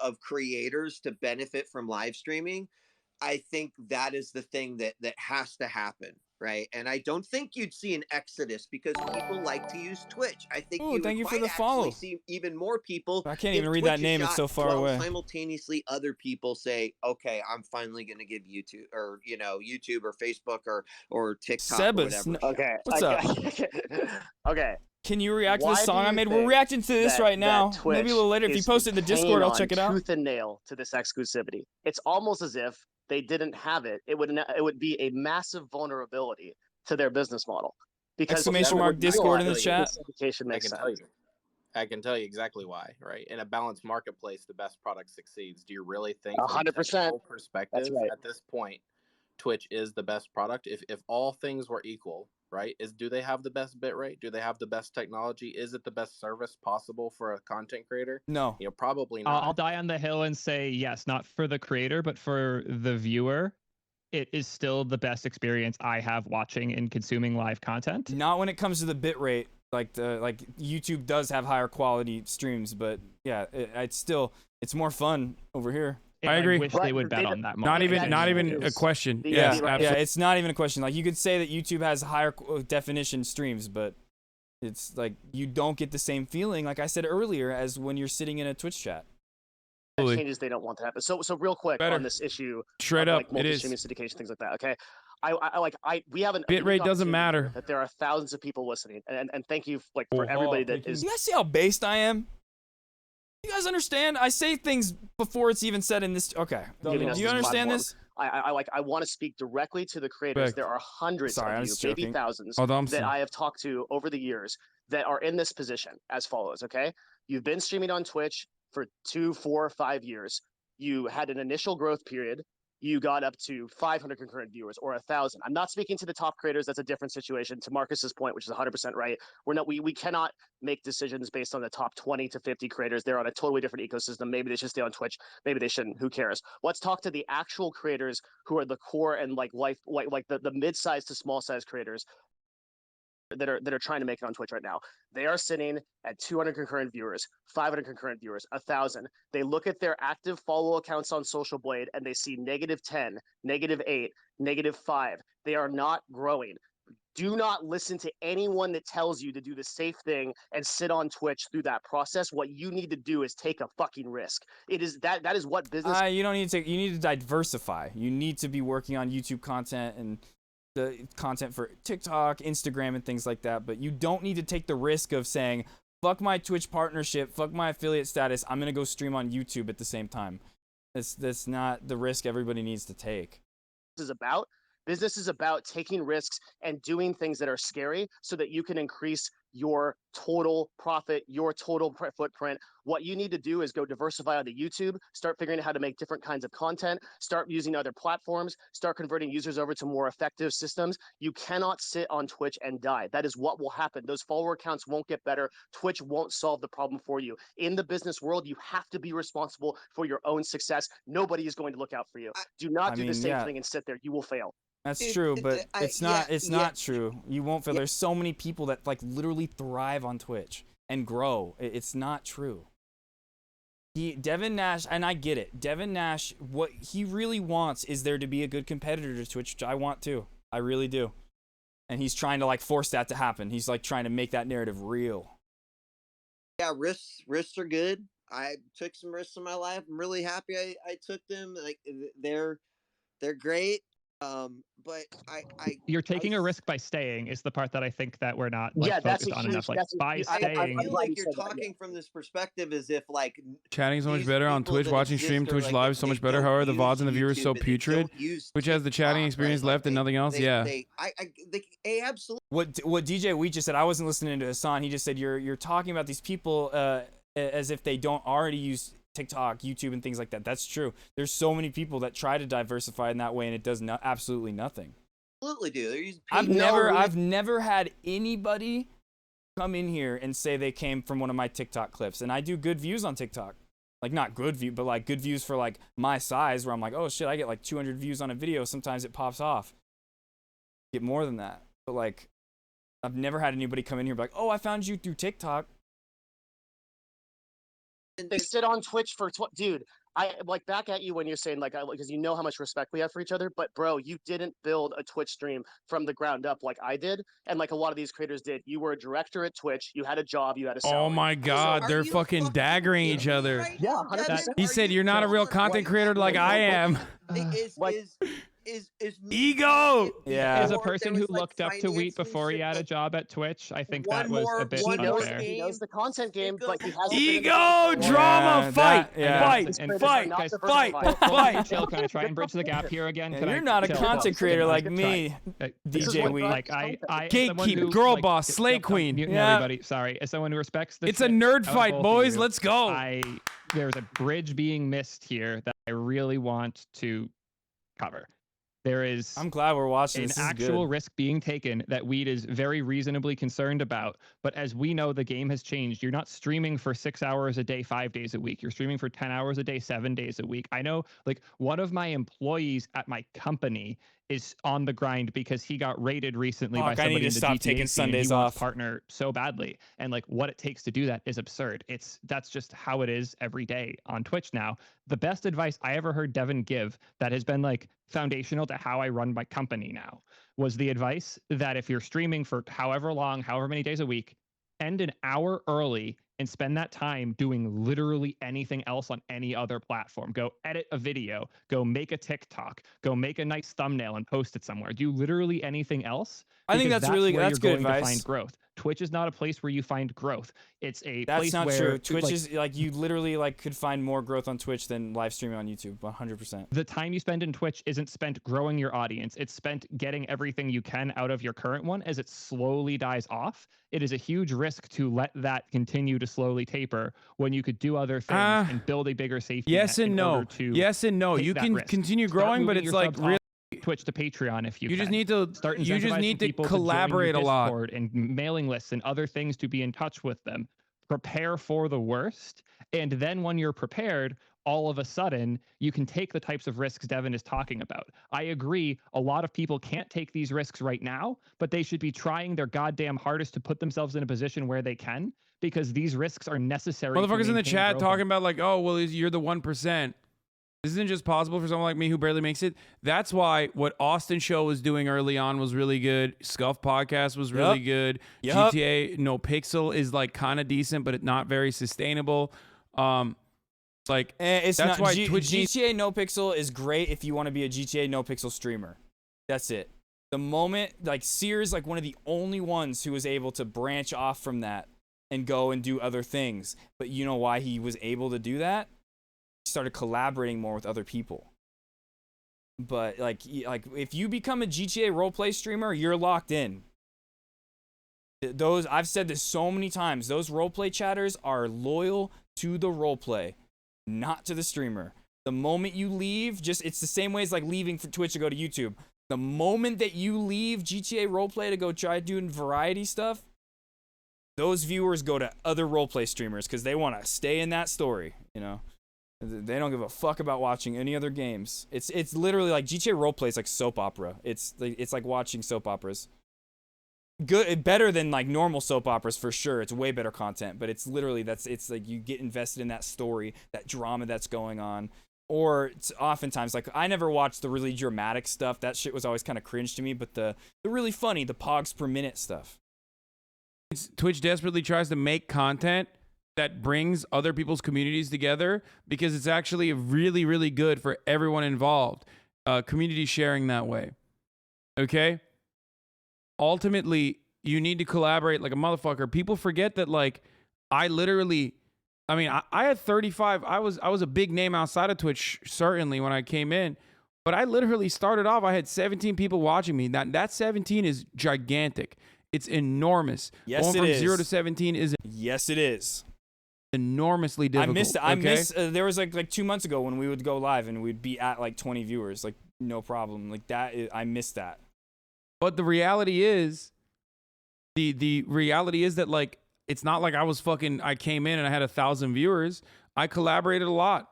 of creators to benefit from live streaming, I think that is the thing that has to happen, right? And I don't think you'd see an exodus because people like to use Twitch. I think you thank would you for quite the follow. see even more people. I can't even read that name. It's so far away. Simultaneously, other people say, "Okay, I'm finally going to give YouTube or YouTube or Facebook or TikTok Sebas, or whatever." Okay, what's up? Okay. Can you react to Why this do song you I made? We're think reacting to this right now. Twitch Maybe a little later. If you is post it in the Discord, I'll hanging check it on out. tooth and nail to this exclusivity. It's almost as if they didn't have it. It would be a massive vulnerability to their business model. Because Exclamation mark Discord in the chat. I can tell you exactly why, right? In a balanced marketplace, the best product succeeds. Do you really think 100% perspective right. at this point, Twitch is the best product? If all things were equal, right? Do they have the best bit rate? Do they have the best technology? Is it the best service possible for a content creator? No. Probably not. I'll die on the hill and say yes, not for the creator, but for the viewer. It is still the best experience I have watching and consuming live content. Not when it comes to the bit rate. Like YouTube does have higher quality streams, but yeah, it's more fun over here. I agree. I wish they would bet on that. Not even a question. Yeah, it's not even a question. Like, you could say that YouTube has higher definition streams, but it's like you don't get the same feeling, like I said earlier, as when you're sitting in a Twitch chat. Changes they don't want to happen. So real quick on this issue, straight up, like multi-streaming syndication, things like that. Okay, we have an bit rate doesn't matter. That there are thousands of people listening, and thank you for everybody that is. You guys see how based I am? You guys understand? I say things before it's even said in this. Okay, do you understand this? I want to speak directly to the creators. There are hundreds of you, maybe thousands, that I have talked to over the years that are in this position as follows. Okay, you've been streaming on Twitch for 2, 4, 5 years. You had an initial growth period. you got up to 500 concurrent viewers or 1,000. I'm not speaking to the top creators. That's a different situation. To Marcus's point, which is 100% right, we cannot make decisions based on the top 20 to 50 creators. They're on a totally different ecosystem. Maybe they should stay on Twitch. Maybe they shouldn't. Who cares? Let's talk to the actual creators who are the core and like the mid-sized to small-sized creators that are trying to make it on Twitch right now. They are sitting at 200 concurrent viewers, 500 concurrent viewers, 1,000. They look at their active follow accounts on Social Blade and they see -10, -8, -5. They are not growing. Do not listen to anyone that tells you to do the safe thing and sit on Twitch through that process. What you need to do is take a fucking risk. It is that is what business. You don't need to. You need to diversify. You need to be working on YouTube content and the content for TikTok, Instagram, and things like that. But you don't need to take the risk of saying, "Fuck my Twitch partnership, fuck my affiliate status. I'm gonna go stream on YouTube at the same time." That's not the risk everybody needs to take. Is about. Business is about taking risks and doing things that are scary so that you can increase your total profit, your total footprint. What you need to do is go diversify onto YouTube, start figuring out how to make different kinds of content, start using other platforms, start converting users over to more effective systems. You cannot sit on Twitch and die. That is what will happen. Those follower counts won't get better. Twitch won't solve the problem for you. In the business world, you have to be responsible for your own success. Nobody is going to look out for you. Do not do the same thing and sit there. You will fail. That's true, but it's not true. You won't feel. There's so many people that like literally thrive on Twitch and grow. It's not true. Devin Nash, and I get it. Devin Nash, what he really wants is there to be a good competitor to Twitch, which I want too. I really do. And he's trying to like force that to happen. He's like trying to make that narrative real. Yeah, risks are good. I took some risks in my life. I'm really happy I took them. Like they're great. But you're taking a risk by staying is the part that I think that we're not focused on enough. Like by staying, I feel like you're talking from this perspective as if like chatting so much better on Twitch, watching stream Twitch live so much better. However, the VODs and the viewers so putrid, which has the chatting experience left and nothing else. They absolutely. What DJ Wheat just said, I wasn't listening to Hassan. He just said you're talking about these people as if they don't already use TikTok, YouTube, and things like that. That's true. There's so many people that try to diversify in that way, and it does absolutely nothing. Absolutely do. I've never had anybody come in here and say they came from one of my TikTok clips, and I do good views on TikTok. Like not good view, but like good views for like my size, where I'm like, oh shit, I get like 200 views on a video. Sometimes it pops off. Get more than that, but like, I've never had anybody come in here and be like, oh, I found you through TikTok. They sit on Twitch for dude. I like back at you when you're saying like because you know how much respect we have for each other, but bro, you didn't build a Twitch stream from the ground up like I did, and like a lot of these creators did. You were a director at Twitch. You had a job. You had a salary. Oh my God, they're fucking daggering each other. Right yeah, 100%. He said you're not a real content creator like I am. Is ego. Yeah. As a person who looked up to Wheat before he had a job at Twitch, I think that was a bit unfair. He knows the content game, but he has ego, drama, fight. Chill, can I try and bridge the gap here again? You're not a content creator like me, DJ Wheat. Like gatekeep, girl boss, slay queen. Yeah, everybody. Sorry, as someone who respects the. It's a nerd fight, boys. Let's go. There's a bridge being missed here that I really want to cover. There is. I'm glad we're watching. An actual risk being taken that Weed is very reasonably concerned about. But as we know, the game has changed. You're not streaming for 6 hours a day, 5 days a week. You're streaming for 10 hours a day, 7 days a week. I know, like, one of my employees at my company is on the grind because he got raided recently by somebody I need to in the stop GTA taking scene, Sundays and he wants off. Partner so badly, and like what it takes to do that is absurd. That's just how it is every day on Twitch now. The best advice I ever heard Devin give that has been like foundational to how I run my company now was the advice that if you're streaming for however long, however many days a week, end an hour early and spend that time doing literally anything else on any other platform. Go edit a video, go make a TikTok, go make a nice thumbnail and post it somewhere. Do literally anything else. I think that's good going advice. To find growth. Twitch is not a place where you find growth. It's a That's place not where true. Twitch is like you literally like could find more growth on Twitch than live streaming on YouTube. 100%. The time you spend in Twitch isn't spent growing your audience. It's spent getting everything you can out of your current one as it slowly dies off. It is a huge risk to let that continue to to slowly taper when you could do other things and build a bigger safety yes net and in no. order to Yes and no. take You that can risk. continue Start growing, but moving it's your like subs off Twitch to Patreon if you just can. need to Start you just incentivizing need to people collaborate to join a your lot. Discord and mailing lists and other things to be in touch with them. Prepare for the worst, and then when you're prepared, all of a sudden you can take the types of risks Devin is talking about. I agree, a lot of people can't take these risks right now, but they should be trying their goddamn hardest to put themselves in a position where they can, because these risks are necessary. Motherfuckers in the maintain chat growth talking about like, oh, well, you're the 1%. This isn't just possible for someone like me who barely makes it. That's why what Austin Show was doing early on was really good. Scuff Podcast was really good. GTA No Pixel is like kind of decent, but it's not very sustainable. Like it's that's not why Twitch GTA No Pixel is great if you want to be a GTA No Pixel streamer. That's it. The moment like Sears, like one of the only ones who was able to branch off from that and go and do other things. But you know why he was able to do that? He started collaborating more with other people. But like if you become a GTA roleplay streamer, you're locked in. Those I've said this so many times. Those roleplay chatters are loyal to the roleplay, not to the streamer. The moment you leave, it's the same way as like leaving for Twitch to go to YouTube. The moment that you leave GTA roleplay to go try doing variety stuff, those viewers go to other roleplay streamers because they want to stay in that story, you know. They don't give a fuck about watching any other games. It's literally like GTA roleplay is like soap opera. It's like watching soap operas. Better than like normal soap operas for sure. It's way better content, but it's literally it's like you get invested in that story, that drama that's going on. Or it's oftentimes like I never watched the really dramatic stuff. That shit was always kind of cringe to me, but the really funny, the pogs per minute stuff. Twitch desperately tries to make content that brings other people's communities together because it's actually really, really good for everyone involved. Community sharing that way. Okay? Ultimately, you need to collaborate like a motherfucker. People forget that, like, I had 35. I was a big name outside of Twitch, certainly, when I came in. But I literally started off, I had 17 people watching me. That 17 is gigantic. It's enormous. Yes, Going it from is. 0 to 17 is Yes, it is. Enormously difficult. I missed there was like 2 months ago when we would go live and we'd be at like 20 viewers, like no problem. Like I missed that. But the reality is the reality is that like it's not like I came in and I had 1,000 viewers. I collaborated a lot.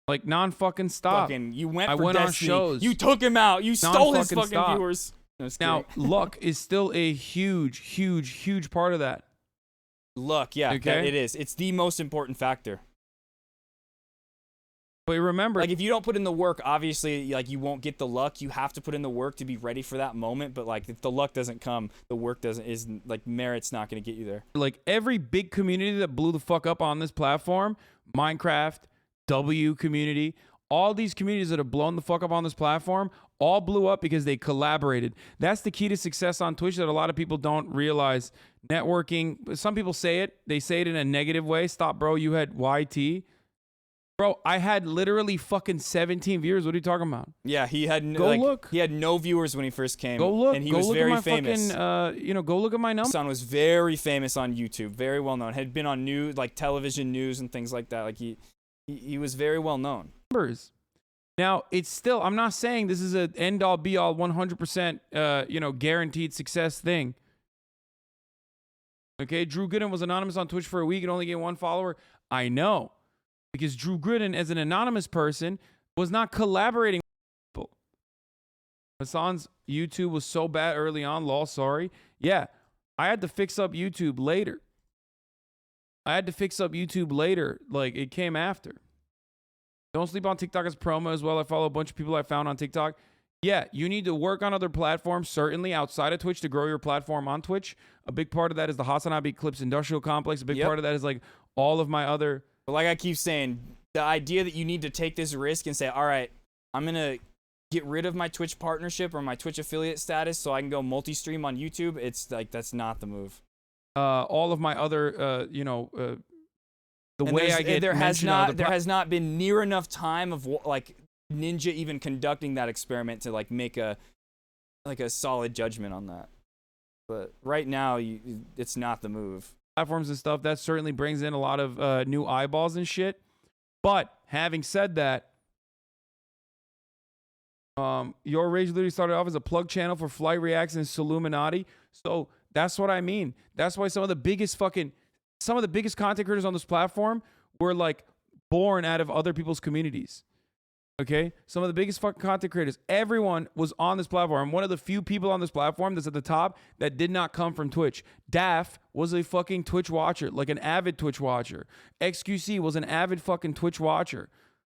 Like non-fucking stop. You went I for went Destiny. on shows. You took him out. You stole his fucking stop. viewers. Now, luck is still a huge, huge, huge part of that. Luck, yeah, Okay. it is. It's the most important factor. But remember, like if you don't put in the work, obviously, like you won't get the luck. You have to put in the work to be ready for that moment. But like if the luck doesn't come, the work isn't like merit's not going to get you there. Like every big community that blew the fuck up on this platform, Minecraft, W community, all these communities that have blown the fuck up on this platform, all blew up because they collaborated. That's the key to success on Twitch that a lot of people don't realize. Networking, some people say it. They say it in a negative way. Stop, bro. You had YT. Bro, I had literally fucking 17 viewers. What are you talking about? Yeah, he had look. He had no viewers when he first came. Go look. And he go was look very at my famous. Fucking, go look at my numbers. Son was very famous on YouTube, very well known. Had been on news, like television news and things like that. Like he was very well known. Numbers. Now, it's still, I'm not saying this is an end-all, be-all, 100%, guaranteed success thing. Okay, Drew Gooden was anonymous on Twitch for a week and only gained 1 follower. I know, because Drew Gooden, as an anonymous person, was not collaborating with people. Hassan's YouTube was so bad early on, lol, sorry. Yeah, I had to fix up YouTube later. Like, it came after. Don't sleep on TikTok as promo as well. I follow a bunch of people I found on TikTok. Yeah, you need to work on other platforms, certainly outside of Twitch, to grow your platform on Twitch. A big part of that is the Hassan Abi Clips Industrial Complex. A big part of that is like all of my other... But like I keep saying, the idea that you need to take this risk and say, all right, I'm going to get rid of my Twitch partnership or my Twitch affiliate status so I can go multi-stream on YouTube, it's like, that's not the move. All of my other, the And way I get there has mentioned not not been near enough time of like Ninja even conducting that experiment to like make a solid judgment on that. But right now, it's not the move. platforms and stuff, that certainly brings in a lot of new eyeballs and shit. But having said that, your rage literally started off as a plug channel for Flight Reacts and Illuminati. So that's what I mean. That's why some of the biggest content creators on this platform were like born out of other people's communities. Okay, some of the biggest fucking content creators, everyone was on this platform. One of the few people on this platform that's at the top that did not come from Twitch. Daff was a fucking Twitch watcher, like an avid Twitch watcher. XQC was an avid fucking Twitch watcher.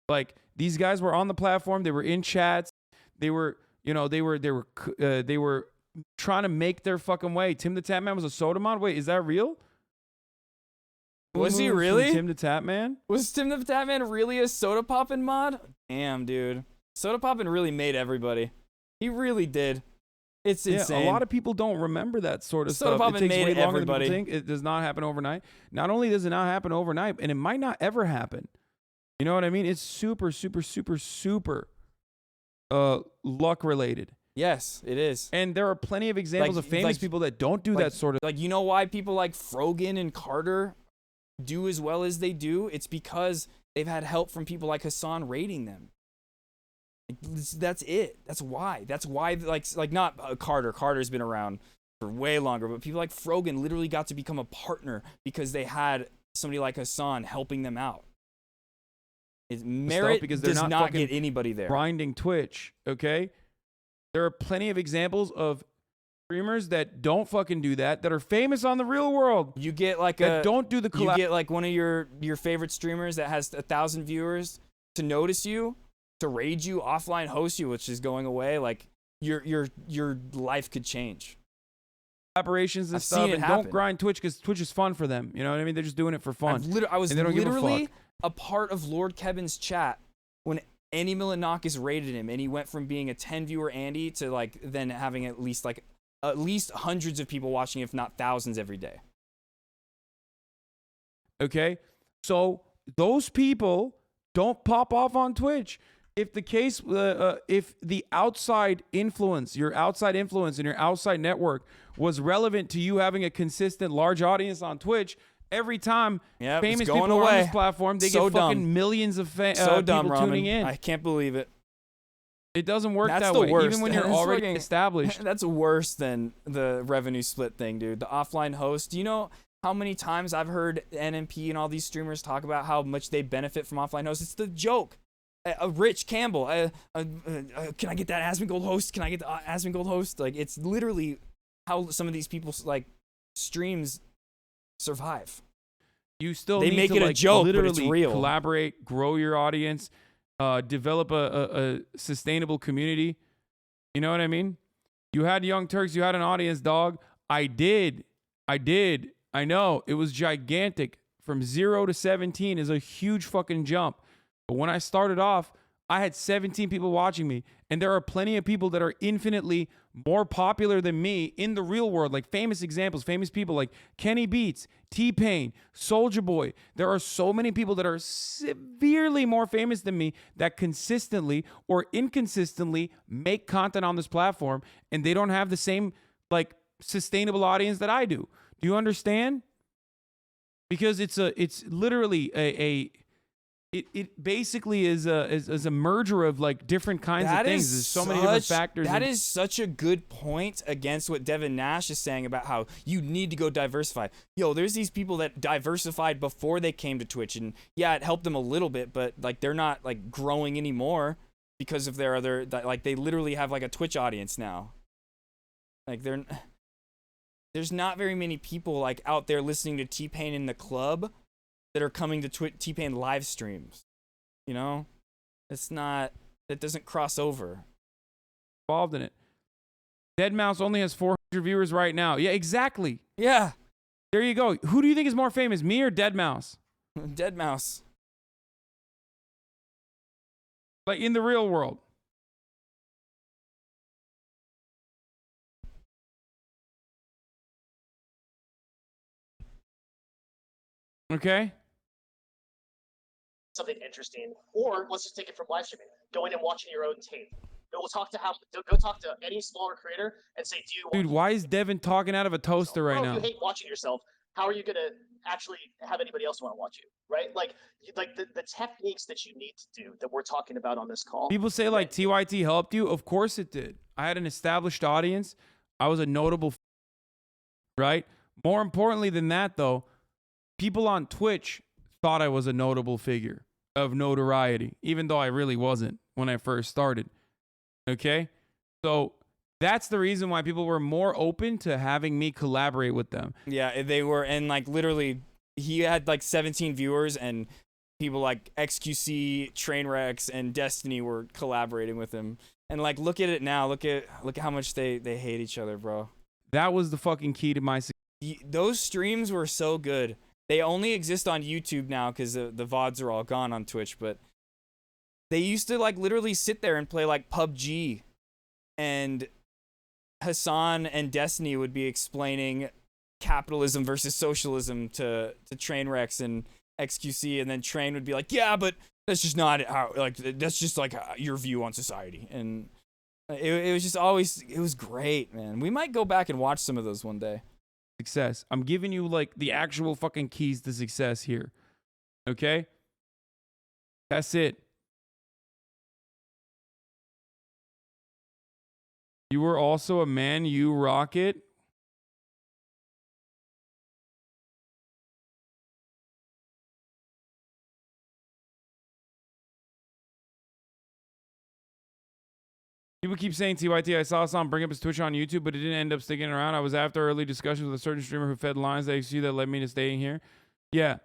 Like, these guys were on the platform. They were in chats. They were, you know, they were trying to make their fucking way. Tim the Tap Man was a soda mod. Wait, is that real? Was he really? Tim the Tap Man? Was Tim the Tap Man really a soda poppin' mod? Damn, dude. Soda poppin' really made everybody. He really did. It's insane. A lot of people don't remember that sort of Soda stuff. poppin' It takes made way longer everybody. than people think. It does not happen overnight. Not only does it not happen overnight, and it might not ever happen. You know what I mean? It's super, super, super, super luck related. Yes, it is. And there are plenty of examples of famous people that don't do that sort of. Like, you know why people like Frogan and Carter do as well as they do? It's because they've had help from people like Hassan rating them. That's it. That's why. That's why. Like not Carter. Carter's been around for way longer, but people like Frogan literally got to become a partner because they had somebody like Hassan helping them out. Merit because does not get anybody there. Grinding Twitch, okay? There are plenty of examples of streamers that don't fucking do that are famous on the real world. You get like don't do the collab. You get like one of your favorite streamers that has 1,000 viewers to notice you, to raid you, offline host you, which is going away. Like your life could change. Collaborations and stuff, and don't grind Twitch because Twitch is fun for them. You know what I mean? They're just doing it for fun. I was and they don't give a literally fuck. a part of Lord Kevin's chat when Andy Milanakis raided him, and he went from being a 10 viewer Andy to like then having at least hundreds of people watching, if not thousands, every day. Okay, so those people don't pop off on Twitch. If the case, if the outside influence, your outside influence and your outside network was relevant to you having a consistent large audience on Twitch, every time famous people are on this platform, they get fucking millions of people tuning in. I can't believe it. It doesn't work that the way, worst. even when you're already established. That's worse than the revenue split thing, dude. The offline host. Do you know how many times I've heard NMP and all these streamers talk about how much they benefit from offline hosts? It's the joke. Rich Campbell, can I get that Asmongold host? Can I get the Asmongold host? Like, it's literally how some of these people's like streams survive. You still they need make to, it like, a joke, literally but it's real. Collaborate, grow your audience, develop a sustainable community. You know what I mean? You had Young Turks, you had an audience, dog. I did. I know it was gigantic. From 0 to 17 is a huge fucking jump. But when I started off, I had 17 people watching me. And there are plenty of people that are infinitely more popular than me in the real world. Like famous examples, famous people like Kenny Beats, T-Pain, Soulja Boy. There are so many people that are severely more famous than me that consistently or inconsistently make content on this platform. And they don't have the same like sustainable audience that I do. Do you understand? Because it's literally it basically is a merger of like different kinds of things. There's so many different factors. That is such a good point against what Devin Nash is saying about how you need to go diversify. Yo, there's these people that diversified before they came to Twitch, and yeah, it helped them a little bit, but like they're not like growing anymore because of their other, like they literally have like a Twitch audience now. Like there's not very many people like out there listening to T-Pain in the club that are coming to T-Pain live streams. You know? It doesn't cross over. Involved in it. Deadmau5 only has 400 viewers right now. Yeah, exactly. Yeah. There you go. Who do you think is more famous, me or Deadmau5? Deadmau5. Like in the real world. Okay. Something interesting, or let's just take it from live streaming. Going and watching your own tape. Go talk to any smaller creator and say, "Do you?" Dude, why is Devin talking out of a toaster right If now? you hate watching yourself, how are you going to actually have anybody else want to watch you, right? Like the techniques that you need to do that we're talking about on this call. People say like TYT helped you. Of course it did. I had an established audience. I was a notable, right? More importantly than that, though, people on Twitch thought I was a notable figure of notoriety, even though I really wasn't when I first started. Okay? So that's the reason why people were more open to having me collaborate with them. Yeah, they were, and like literally, he had like 17 viewers, and people like XQC, Trainwrecks, and Destiny were collaborating with him. And like, look at it now. Look at how much they hate each other, bro. That was the fucking key to my success. Those streams were so good. They only exist on YouTube now because the VODs are all gone on Twitch, but they used to like literally sit there and play like PUBG, and Hassan and Destiny would be explaining capitalism versus socialism to Trainwrecks and XQC, and then Train would be like, yeah, but that's just not how, like, that's just like your view on society. And it was just always, it was great, man. We might go back and watch some of those one day. Success. I'm giving you like the actual fucking keys to success here. Okay? That's it. You were also a Man U Rocket. People keep saying TYT. I saw Sam bring up his Twitch on YouTube, but it didn't end up sticking around. I was after early discussions with a certain streamer who fed lines that XQ that led me to staying here. Yeah.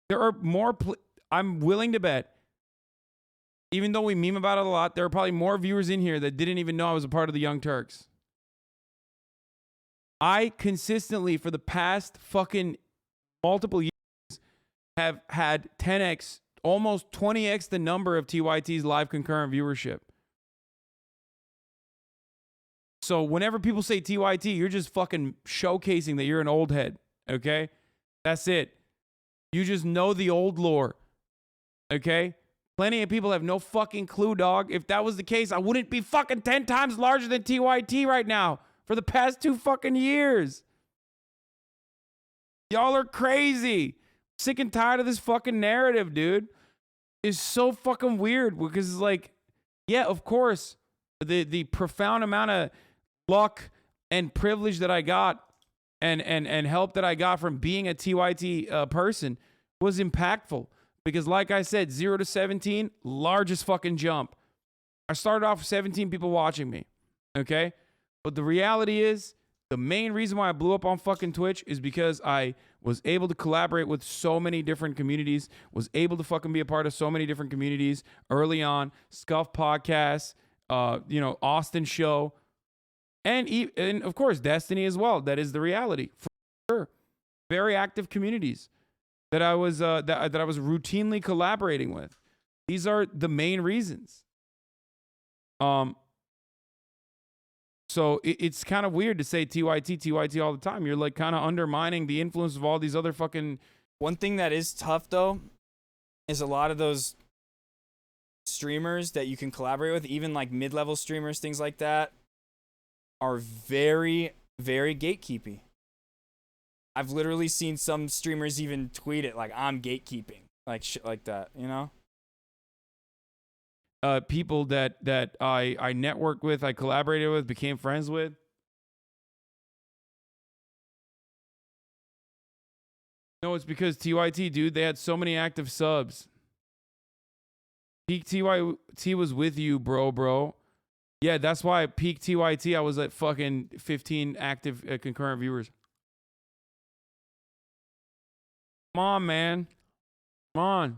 There are more... I'm willing to bet, even though we meme about it a lot, there are probably more viewers in here that didn't even know I was a part of the Young Turks. I consistently, for the past fucking multiple years, have had 10x, almost 20x the number of TYT's live concurrent viewership. So whenever people say TYT, you're just fucking showcasing that you're an old head, okay? That's it. You just know the old lore, okay? Plenty of people have no fucking clue, dog. If that was the case, I wouldn't be fucking 10 times larger than TYT right now for the past 2 fucking years. Y'all are crazy. Sick and tired of this fucking narrative, dude. It's so fucking weird because it's like, yeah, of course, the profound amount of luck and privilege that I got and help that I got from being a TYT person was impactful. Because like I said, 0 to 17, largest fucking jump. I started off with 17 people watching me, okay? But the reality is, the main reason why I blew up on fucking Twitch is because I was able to collaborate with so many different communities, was able to fucking be a part of so many different communities early on. Scuff Podcast, Austin Show, and of course, Destiny as well. That is the reality, for sure. Very active communities that I was that I was routinely collaborating with. These are the main reasons. So it's kind of weird to say TYT all the time. You're like kind of undermining the influence of all these other fucking... One thing that is tough though is a lot of those streamers that you can collaborate with, even like mid-level streamers, things like that, are very, very gatekeepy. I've literally seen some streamers even tweet it like, I'm gatekeeping, like shit like that, you know? People that I networked with, I collaborated with, became friends with. No, it's because TYT, dude, they had so many active subs. Peak TYT was with you, bro. Yeah, that's why at peak TYT, I was at fucking 15 active concurrent viewers. Come on, man. Come on.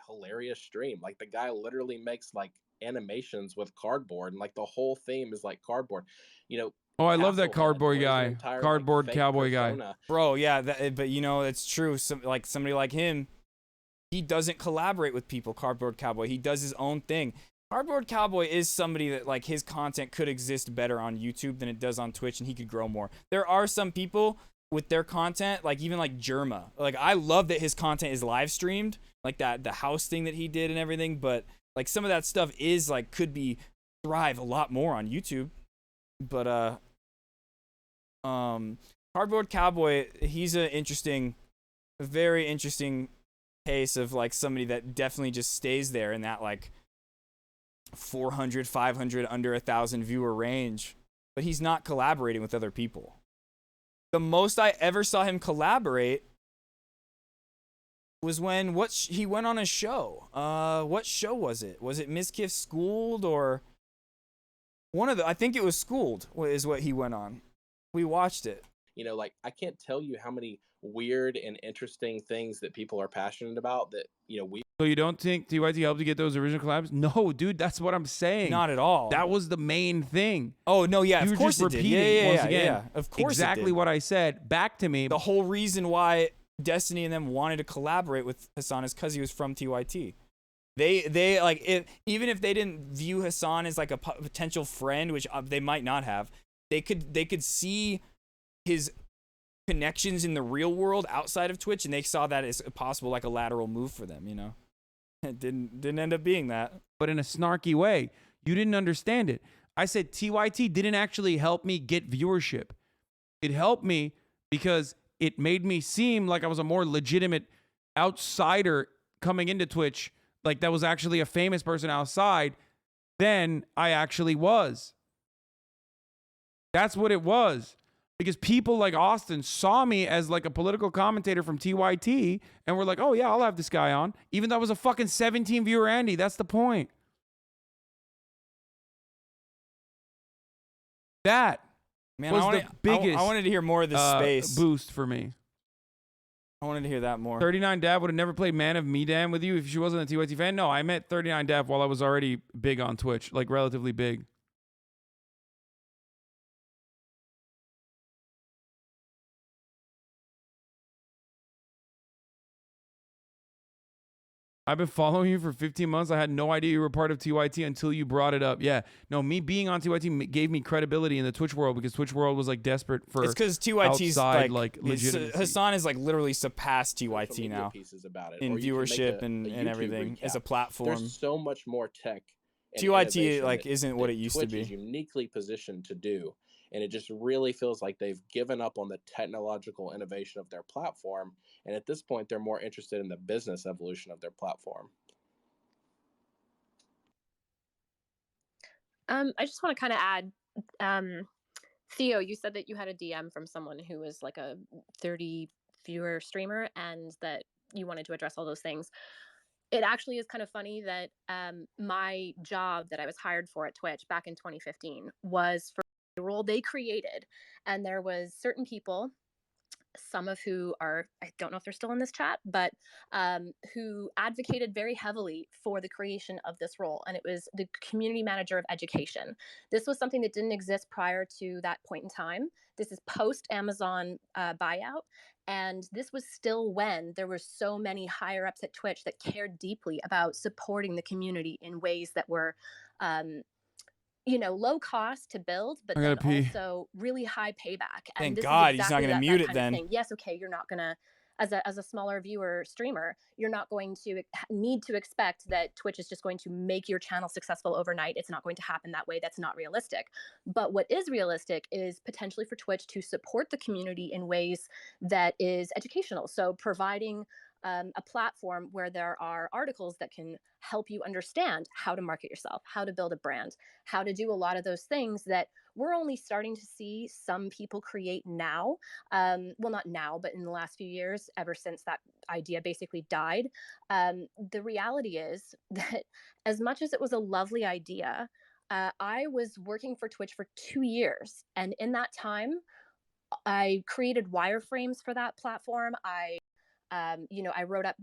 Hilarious stream. Like the guy literally makes like animations with cardboard, and like the whole theme is like cardboard. You know. Oh, I love that cardboard guy. Cardboard cowboy guy. Bro, yeah, but you know, it's true. Like somebody like him, he doesn't collaborate with people. Cardboard Cowboy, he does his own thing. Cardboard Cowboy is somebody that like his content could exist better on YouTube than it does on Twitch, and he could grow more. There are some people with their content, like even like Jerma. Like I love that his content is live streamed, like that the house thing that he did and everything, but Like some of that stuff is like could be thrive a lot more on YouTube. But Cardboard Cowboy, he's a very interesting case of like somebody that definitely just stays there in that like 400, 500, under 1,000 viewer range, but he's not collaborating with other people. The most I ever saw him collaborate was when he went on a show. What show was it? Was it Miskiff Schooled or one of the? I think it was Schooled is what he went on. We watched it. You know, like I can't tell you how many weird and interesting things that people are passionate about that, you know, we. So you don't think TYT helped you get those original collabs? No, dude, that's what I'm saying. Not at all. That was the main thing. Oh no, yeah, you of course just it did. repeating once again, yeah. Of course, exactly what I said back to me. The whole reason why Destiny and them wanted to collaborate with Hassan is because he was from TYT. They like even if they didn't view Hassan as like a potential friend, which they might not have, they could see his connections in the real world outside of Twitch, and they saw that as possible, like a lateral move for them. You know, it didn't end up being that, but in a snarky way. You didn't understand it. I said TYT didn't actually help me get viewership. It helped me because it made me seem like I was a more legitimate outsider coming into Twitch, like that was actually a famous person outside than I actually was. That's what it was. Because people like Austin saw me as like a political commentator from TYT and were like, oh yeah, I'll have this guy on. Even though I was a fucking 17 viewer Andy. That's the point. That was the biggest I wanted to hear more of this space boost for me. I wanted to hear that more. 39 Dav would have never played Man of Medan with you if she wasn't a TYT fan. No, I met 39 Dav while I was already big on Twitch, like relatively big. I've been following you for 15 months. I had no idea you were part of TYT until you brought it up. Yeah. No, me being on TYT gave me credibility in the Twitch world because Twitch world was like desperate for it's because TYT's like legitimacy. Hassan has like literally surpassed TYT now pieces about it, in viewership and everything as a platform. There's so much more tech. TYT like isn't what it used to be. Twitch is uniquely positioned to do. And it just really feels like they've given up on the technological innovation of their platform. And at this point, they're more interested in the business evolution of their platform. I just want to kind of add, Theo, you said that you had a DM from someone who was like a 30 viewer streamer and that you wanted to address all those things. It actually is kind of funny that my job that I was hired for at Twitch back in 2015 was for the role they created, and there was certain people, some of who are, I don't know if they're still in this chat, but who advocated very heavily for the creation of this role, and it was the community manager of education. This was something that didn't exist prior to that point in time. This is post Amazon buyout, and this was still when there were so many higher ups at Twitch that cared deeply about supporting the community in ways that were low cost to build, but then also really high payback. And Thank this God is exactly he's not going to mute it then. Yes, okay, you're not going to, as a smaller viewer streamer, you're not going to need to expect that Twitch is just going to make your channel successful overnight. It's not going to happen that way. That's not realistic. But what is realistic is potentially for Twitch to support the community in ways that is educational. So providing a platform where there are articles that can help you understand how to market yourself, how to build a brand, how to do a lot of those things that we're only starting to see some people create now. Well, not now, but in the last few years, ever since that idea basically died. The reality is that as much as it was a lovely idea, I was working for Twitch for 2 years. And in that time, I created wireframes for that platform. I wrote up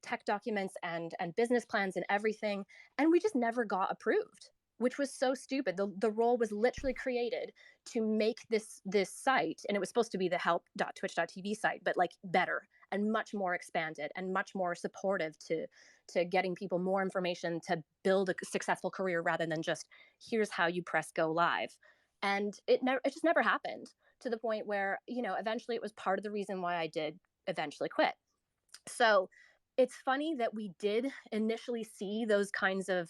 tech documents and business plans and everything, and we just never got approved, which was so stupid. The role was literally created to make this site, and it was supposed to be the help.twitch.tv site, but like better and much more expanded and much more supportive to getting people more information to build a successful career rather than just here's how you press go live. And it just never happened, to the point where eventually it was part of the reason why I did eventually quit. So it's funny that we did initially see those kinds of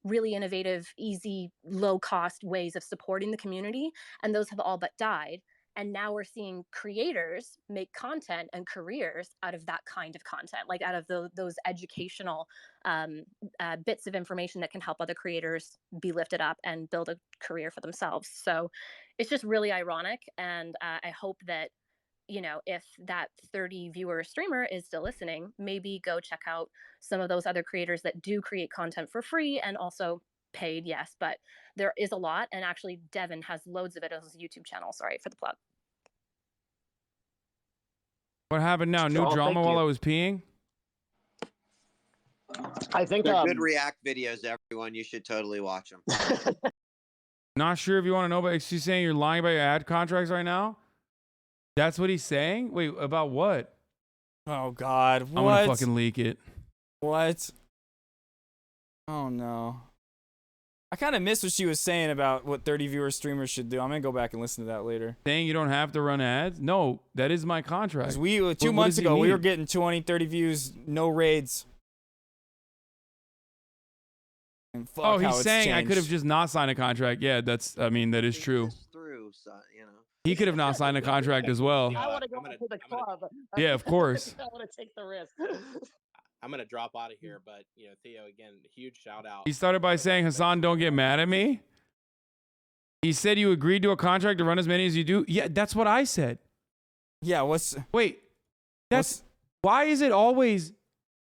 really innovative, easy, low cost ways of supporting the community, and those have all but died. And now we're seeing creators make content and careers out of that kind of content, like out of those educational bits of information that can help other creators be lifted up and build a career for themselves. So it's just really ironic. And I hope that, you know, if that 30 viewer streamer is still listening, maybe go check out some of those other creators that do create content for free and also paid, yes, but there is a lot. And actually, Devin has loads of it on his YouTube channel. Sorry for the plug. What happened now? New drama while I was peeing? I think they're good React videos, everyone. You should totally watch them. Not sure if you want to know, but is he saying you're lying about your ad contracts right now? That's what he's saying? Wait, about what? Oh, God. What? I'm going to fucking leak it. What? Oh, no. I kind of missed what she was saying about what 30 viewer streamers should do. I'm going to go back and listen to that later. Saying you don't have to run ads? No, that is my contract. 'Cause we, 2 months ago, we were getting 20, 30 views, no raids. And fuck Oh, how he's it's saying I changed. could have just not signed a contract. Yeah, that's, I mean, that is true. Through, so, you know. He could have not signed a contract as well. I want to go to the club. Yeah, of course. I want to take the risk. I'm gonna drop out of here, but you know, Theo, again, huge shout out. He started by saying, Hassan, don't get mad at me. He said you agreed to a contract to run as many as you do. Yeah, that's what I said. Yeah, wait? That's why is it always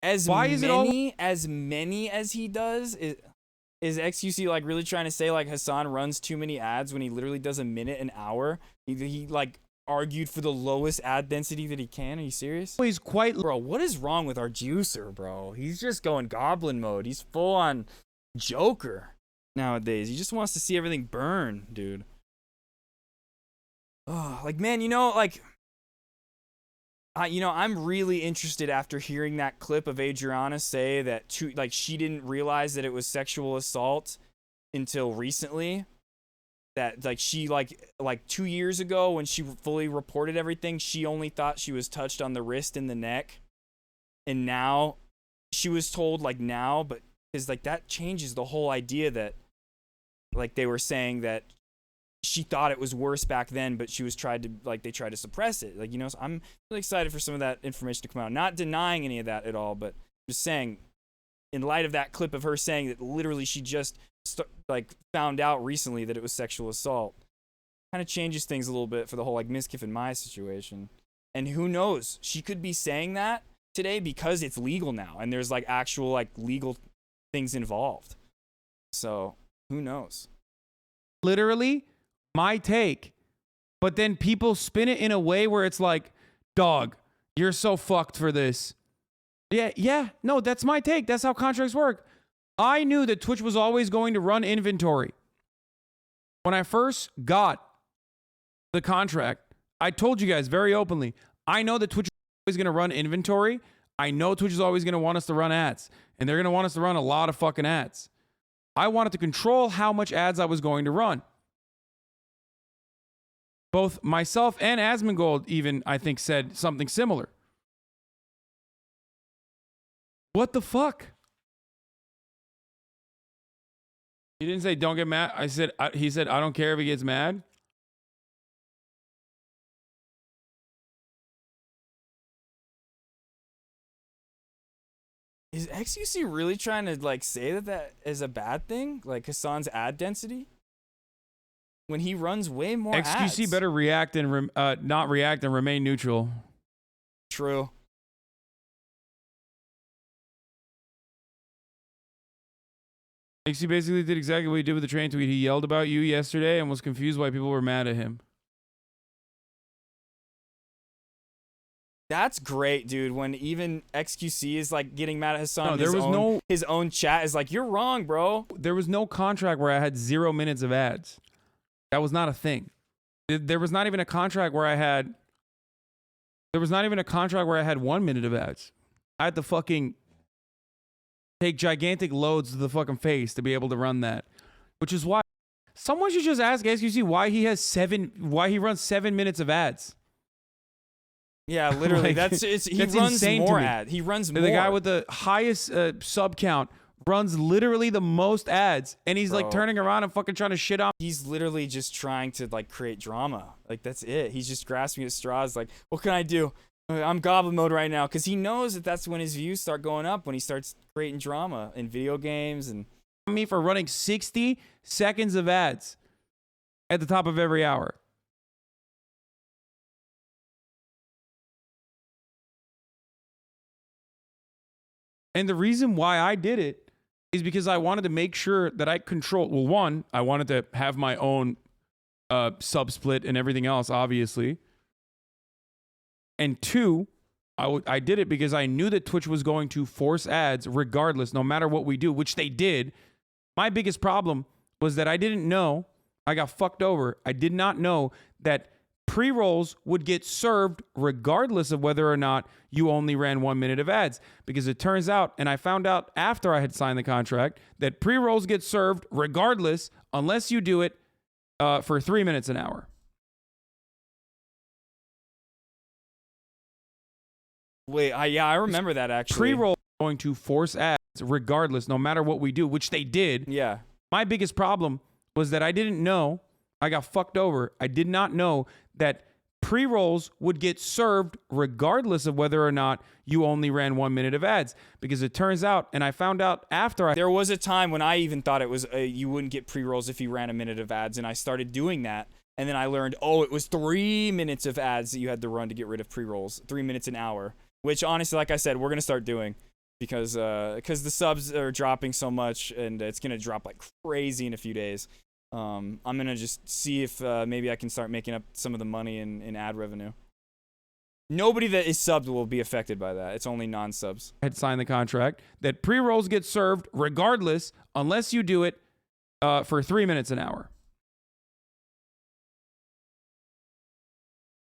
as why many is it all as many as he does? Is XQC like really trying to say like Hassan runs too many ads when he literally does a minute an hour? He like argued for the lowest ad density that he can. Are you serious? He's quite bro. What is wrong with our juicer, bro? He's just going goblin mode. He's full on Joker nowadays. He just wants to see everything burn, dude. Oh, like man, you know, like. I'm really interested after hearing that clip of Adriana say that she didn't realize that it was sexual assault until recently. That like she like 2 years ago when she fully reported everything, she only thought she was touched on the wrist and the neck, and now she was told but is like that changes the whole idea that like they were saying that she thought it was worse back then, but she was they tried to suppress it. Like, you know, so I'm really excited for some of that information to come out. Not denying any of that at all, but just saying, in light of that clip of her saying that literally she just found out recently that it was sexual assault, kind of changes things a little bit for the whole like Miskiff and my situation. And who knows? She could be saying that today because it's legal now, and there's like actual like legal things involved. So who knows? Literally my take, but then people spin it in a way where it's like, dog, you're so fucked for this. Yeah, no, that's my take. That's how contracts work. I knew that Twitch was always going to run inventory. When I first got the contract, I told you guys very openly, I know that Twitch is always going to run inventory. I know Twitch is always going to want us to run ads, and they're going to want us to run a lot of fucking ads. I wanted to control how much ads I was going to run. Both myself and Asmongold even, I think, said something similar. What the fuck? He didn't say don't get mad. He said I don't care if he gets mad. Is XQC really trying to like say that is a bad thing? Like Hassan's ad density? When he runs way more XQC ads. better react and not react and remain neutral. True. XQC basically did exactly what he did with the train tweet. He yelled about you yesterday and was confused why people were mad at him. That's great, dude. When even XQC is like getting mad at Hassan, No, his own chat is like, "You're wrong, bro." There was no contract where I had 0 minutes of ads. That was not a thing. There was not even a contract where I had. There was not even a contract where I had 1 minute of ads. I had to fucking take gigantic loads to the fucking face to be able to run that, which is why someone should just ask XQC why he runs 7 minutes of ads. Yeah, literally. Like, He that's runs insane to more me. ads. He runs more. The guy with the highest sub count runs literally the most ads, and he's like Bro. turning around and fucking trying to shit on. He's literally just trying to like create drama. Like that's it. He's just grasping at straws. Like, what can I do? I'm goblin mode right now because he knows that that's when his views start going up when he starts creating drama in video games and. Me for running 60 seconds of ads at the top of every hour. And the reason why I did it is because I wanted to make sure that I control. Well, one, I wanted to have my own sub split and everything else, obviously. And two, I did it because I knew that Twitch was going to force ads regardless, no matter what we do, which they did. My biggest problem was that I didn't know. I got fucked over. I did not know that pre-rolls would get served regardless of whether or not you only ran 1 minute of ads. Because it turns out, and I found out after I had signed the contract, that pre-rolls get served regardless unless you do it for 3 minutes an hour. Wait, I remember that actually. Pre-roll going to force ads regardless, no matter what we do, which they did. Yeah. My biggest problem was that I didn't know. I got fucked over. I did not know that pre-rolls would get served regardless of whether or not you only ran 1 minute of ads. Because it turns out, and I found out after There was a time when I even thought it was you wouldn't get pre-rolls if you ran a minute of ads, and I started doing that. And then I learned, it was 3 minutes of ads that you had to run to get rid of pre-rolls. 3 minutes an hour. Which honestly, like I said, we're going to start doing. Because the subs are dropping so much, and it's going to drop like crazy in a few days. I'm going to just see if maybe I can start making up some of the money in ad revenue. Nobody that is subbed will be affected by that. It's only non-subs. I had signed the contract that pre-rolls get served regardless unless you do it for 3 minutes an hour.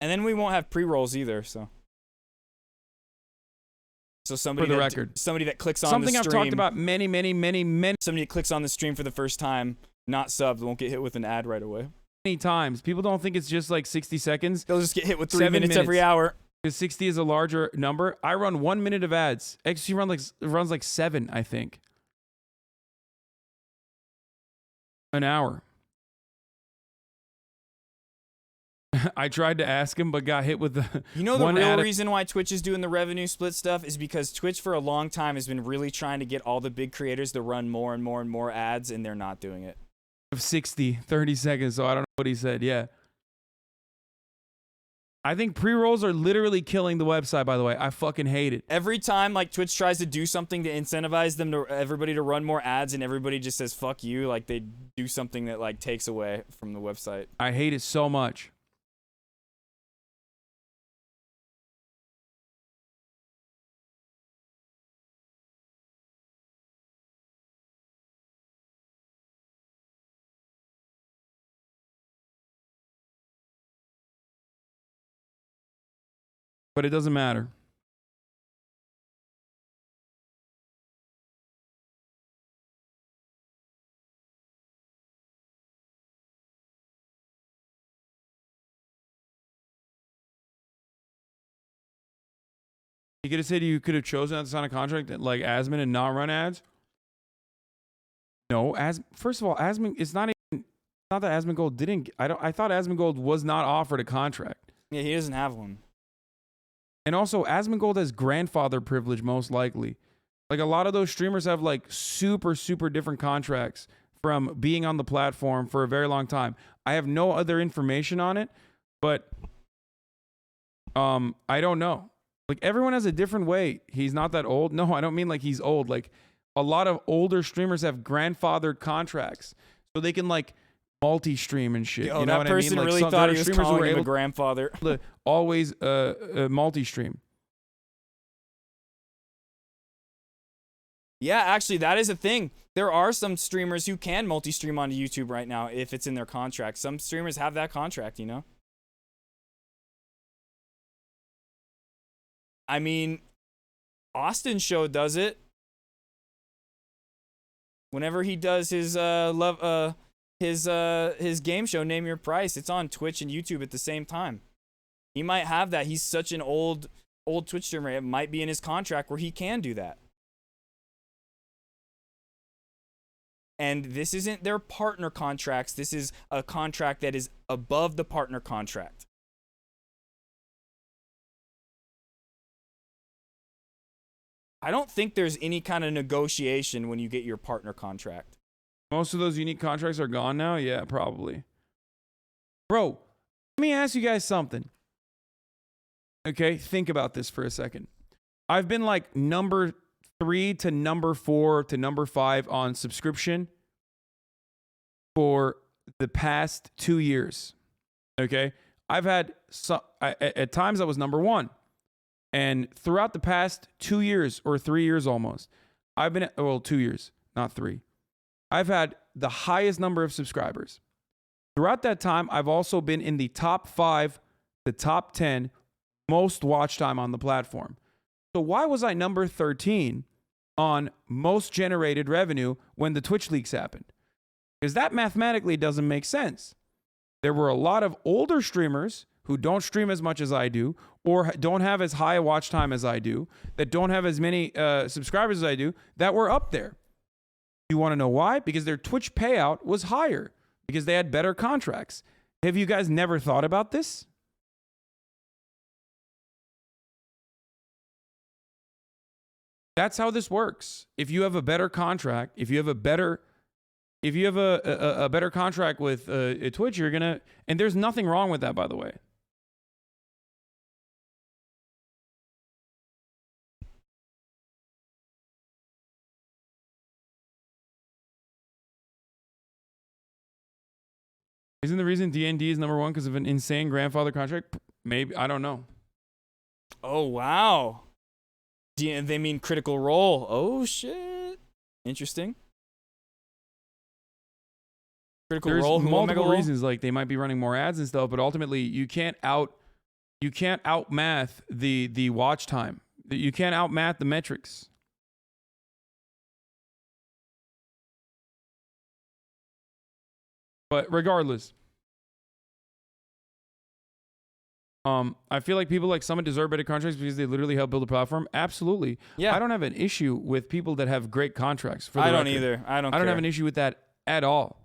And then we won't have pre-rolls either, so somebody For the that, record. somebody that clicks on Something the stream, I've talked about many. Somebody that clicks on the stream for the first time, not subbed, won't get hit with an ad right away. Many times. People don't think it's just like 60 seconds. They'll just get hit with 3 minutes every hour. Because 60 is a larger number. I run 1 minute of ads. XG runs like 7, I think. An hour. I tried to ask him, but got hit with the. You know, the real reason why Twitch is doing the revenue split stuff is because Twitch for a long time has been really trying to get all the big creators to run more and more and more ads, and they're not doing it. Of 30 seconds, so I don't know what he said. Yeah. I think pre-rolls are literally killing the website, by the way. I fucking hate it. Every time like Twitch tries to do something to incentivize them to everybody to run more ads and everybody just says fuck you, like they do something that like takes away from the website. I hate it so much. But it doesn't matter. You could have said you could have chosen not to sign a contract like Asmon and not run ads. No, first of all, Asmon, it's not that Asmon Gold didn't. I thought Asmon Gold was not offered a contract. Yeah, he doesn't have one. And also, Asmongold has grandfather privilege, most likely. Like, a lot of those streamers have, like, super, super different contracts from being on the platform for a very long time. I have no other information on it, but I don't know. Like, everyone has a different way. He's not that old. No, I don't mean like he's old. Like, a lot of older streamers have grandfathered contracts, so they can, like, multi-stream and shit. Yo, you know what I mean? That person Like, really thought he was calling him a grandfather. To always multi-stream. Yeah, actually, that is a thing. There are some streamers who can multi-stream onto YouTube right now if it's in their contract. Some streamers have that contract, you know? I mean, Austin Show does it. Whenever he does his his game show, Name Your Price, it's on Twitch and YouTube at the same time. He might have that. He's such an old Twitch streamer. It might be in his contract where he can do that. And this isn't their partner contracts. This is a contract that is above the partner contract. I don't think there's any kind of negotiation when you get your partner contract. Most of those unique contracts are gone now? Yeah, probably. Bro, let me ask you guys something. Okay, think about this for a second. I've been like number 3 to number 4 to number 5 on subscription for the past 2 years. Okay, I've had at times I was number 1, and throughout the past 2 years or 3 years almost, I've been 2 years, not 3. I've had the highest number of subscribers. Throughout that time, I've also been in the top 5 to top 10 most watch time on the platform. So why was I number 13 on most generated revenue when the Twitch leaks happened? Because that mathematically doesn't make sense. There were a lot of older streamers who don't stream as much as I do, or don't have as high a watch time as I do, that don't have as many subscribers as I do, that were up there. You want to know why? Because their Twitch payout was higher, because they had better contracts. Have you guys never thought about this? That's how this works. If you have a better contract, if you have a better contract with Twitch, you're gonna, and there's nothing wrong with that, by the way. Isn't the reason D&D is number 1 because of an insane grandfather contract? Maybe, I don't know. Oh, wow. They mean Critical Role. Oh, shit. Interesting. Critical There's Role, multiple Omega reasons, like they might be running more ads and stuff, but ultimately you can't outmath the watch time. You can't outmath the metrics. But regardless, I feel like people like Summit deserve better contracts because they literally help build a platform. Absolutely. Yeah. I don't have an issue with people that have great contracts. For the I don't record. either. I don't have care. an issue with that at all.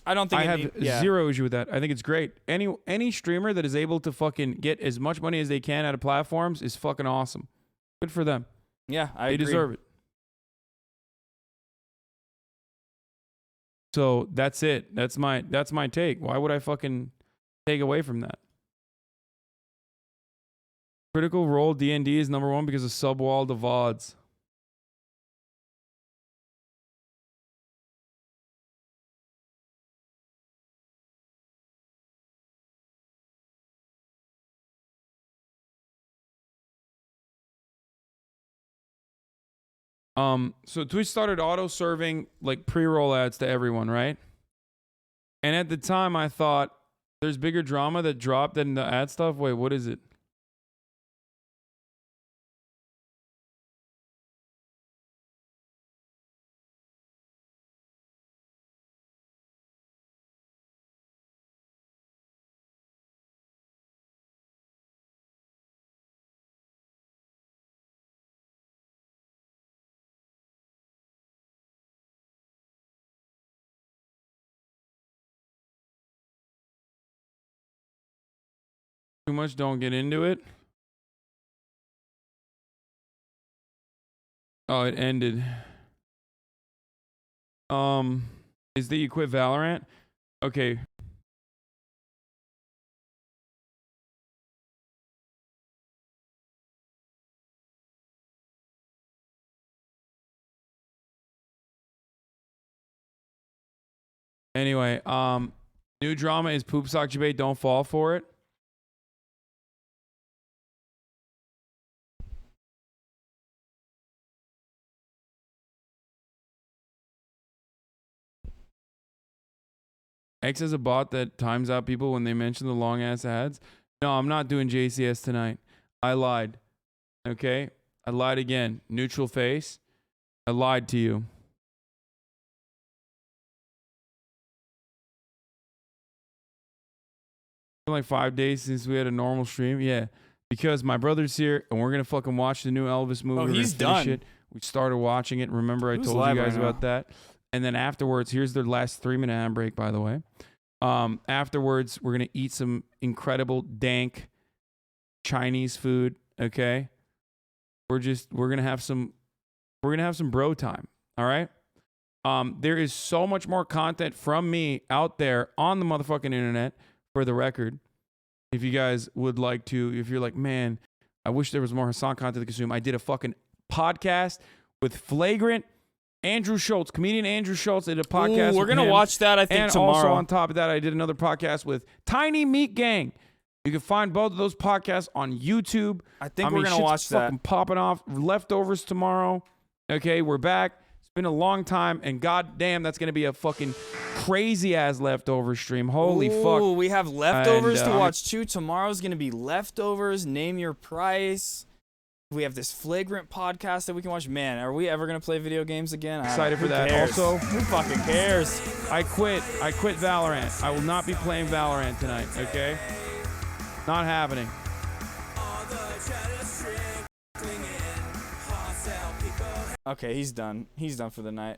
I don't think I have zero issue with that. I think it's great. Any streamer that is able to fucking get as much money as they can out of platforms is fucking awesome. Good for them. Yeah, I They agree. deserve it. So that's it. That's my take. Why would I fucking take away from that? Critical Role D&D is number 1 because of Subwall to VODs. So Twitch started auto-serving like pre-roll ads to everyone, right? And at the time I thought there's bigger drama that dropped than the ad stuff. Wait, what is it? Too much, don't get into it. Oh, it ended. Is that you quit Valorant? Okay. Anyway, new drama is Poop Sock Debate. Don't fall for it. X is a bot that times out people when they mention the long ass ads. No, I'm not doing JCS tonight. I lied. Okay? I lied again. Neutral face. I lied to you. like 5 days since we had a normal stream. Yeah, because my brother's here and we're gonna fucking watch the new Elvis movie. Oh, We're gonna he's finish done. it. We started watching it. Remember, I Who's told you live guys right now? about that. And then afterwards, here's the last 3-minute hand break, by the way. Afterwards, we're gonna eat some incredible dank Chinese food. Okay, we're gonna have some bro time. All right. There is so much more content from me out there on the motherfucking internet, for the record. If you guys would like to, if you're like, man, I wish there was more Hassan content to consume. I did a fucking podcast with Flagrant Andrew Schultz, comedian Andrew Schultz. I did a podcast. Ooh, we're with gonna him. watch that, I think, and tomorrow. Also on top of that, I did another podcast with Tiny Meat Gang. You can find both of those podcasts on YouTube. I think we're gonna shit's watch that. fucking popping off. Leftovers tomorrow. Okay, we're back. It's been a long time, and goddamn, that's gonna be a fucking crazy ass leftover stream. Holy fuck! Ooh, we have leftovers And, to watch too. Tomorrow's gonna be leftovers. Name your price. We have this Flagrant podcast that we can watch. Man, are we ever gonna play video games again? Excited for Who that. cares? Also, who fucking cares? I quit Valorant. I will not be playing Valorant tonight. Okay, not happening. Okay, he's done. He's done for the night.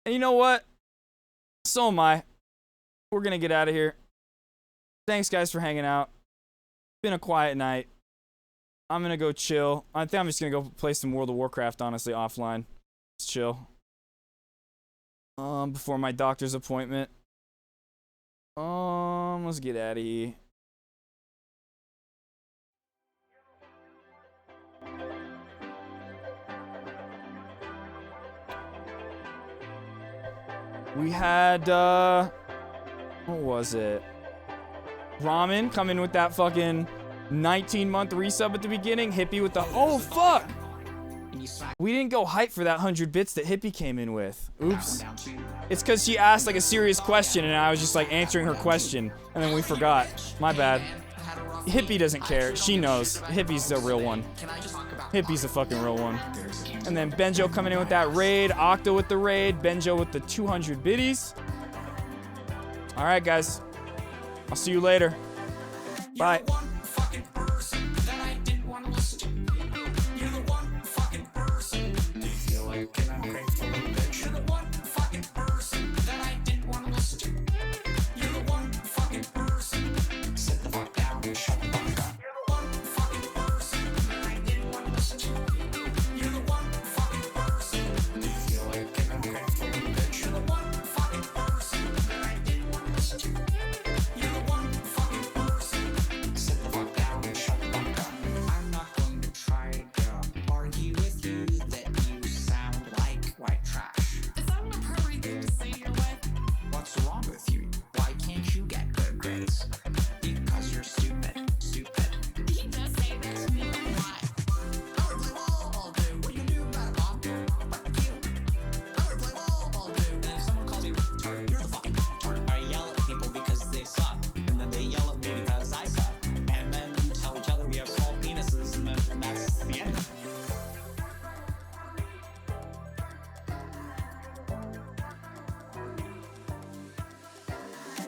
And you know what? So am I. We're gonna get out of here. Thanks, guys, for hanging out. Been a quiet night. I'm gonna go chill. I think I'm just gonna go play some World of Warcraft, honestly, offline. Just chill. Before my doctor's appointment. Let's get out of here. We had, what was it? Ramen come in with that fucking 19-month resub at the beginning. Hippie with the, oh fuck! We didn't go hype for that 100 bits that Hippie came in with. Oops. It's because she asked like a serious question and I was just like answering her question. And then we forgot. My bad. Hippie doesn't care. She knows. Hippie's the real one. Hippie's the fucking real one. And then Benjo coming in with that raid. Octo with the raid. Benjo with the 200 biddies. Alright, guys. I'll see you later. Bye.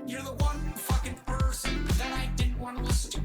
You're the one fucking person that I didn't want to listen to.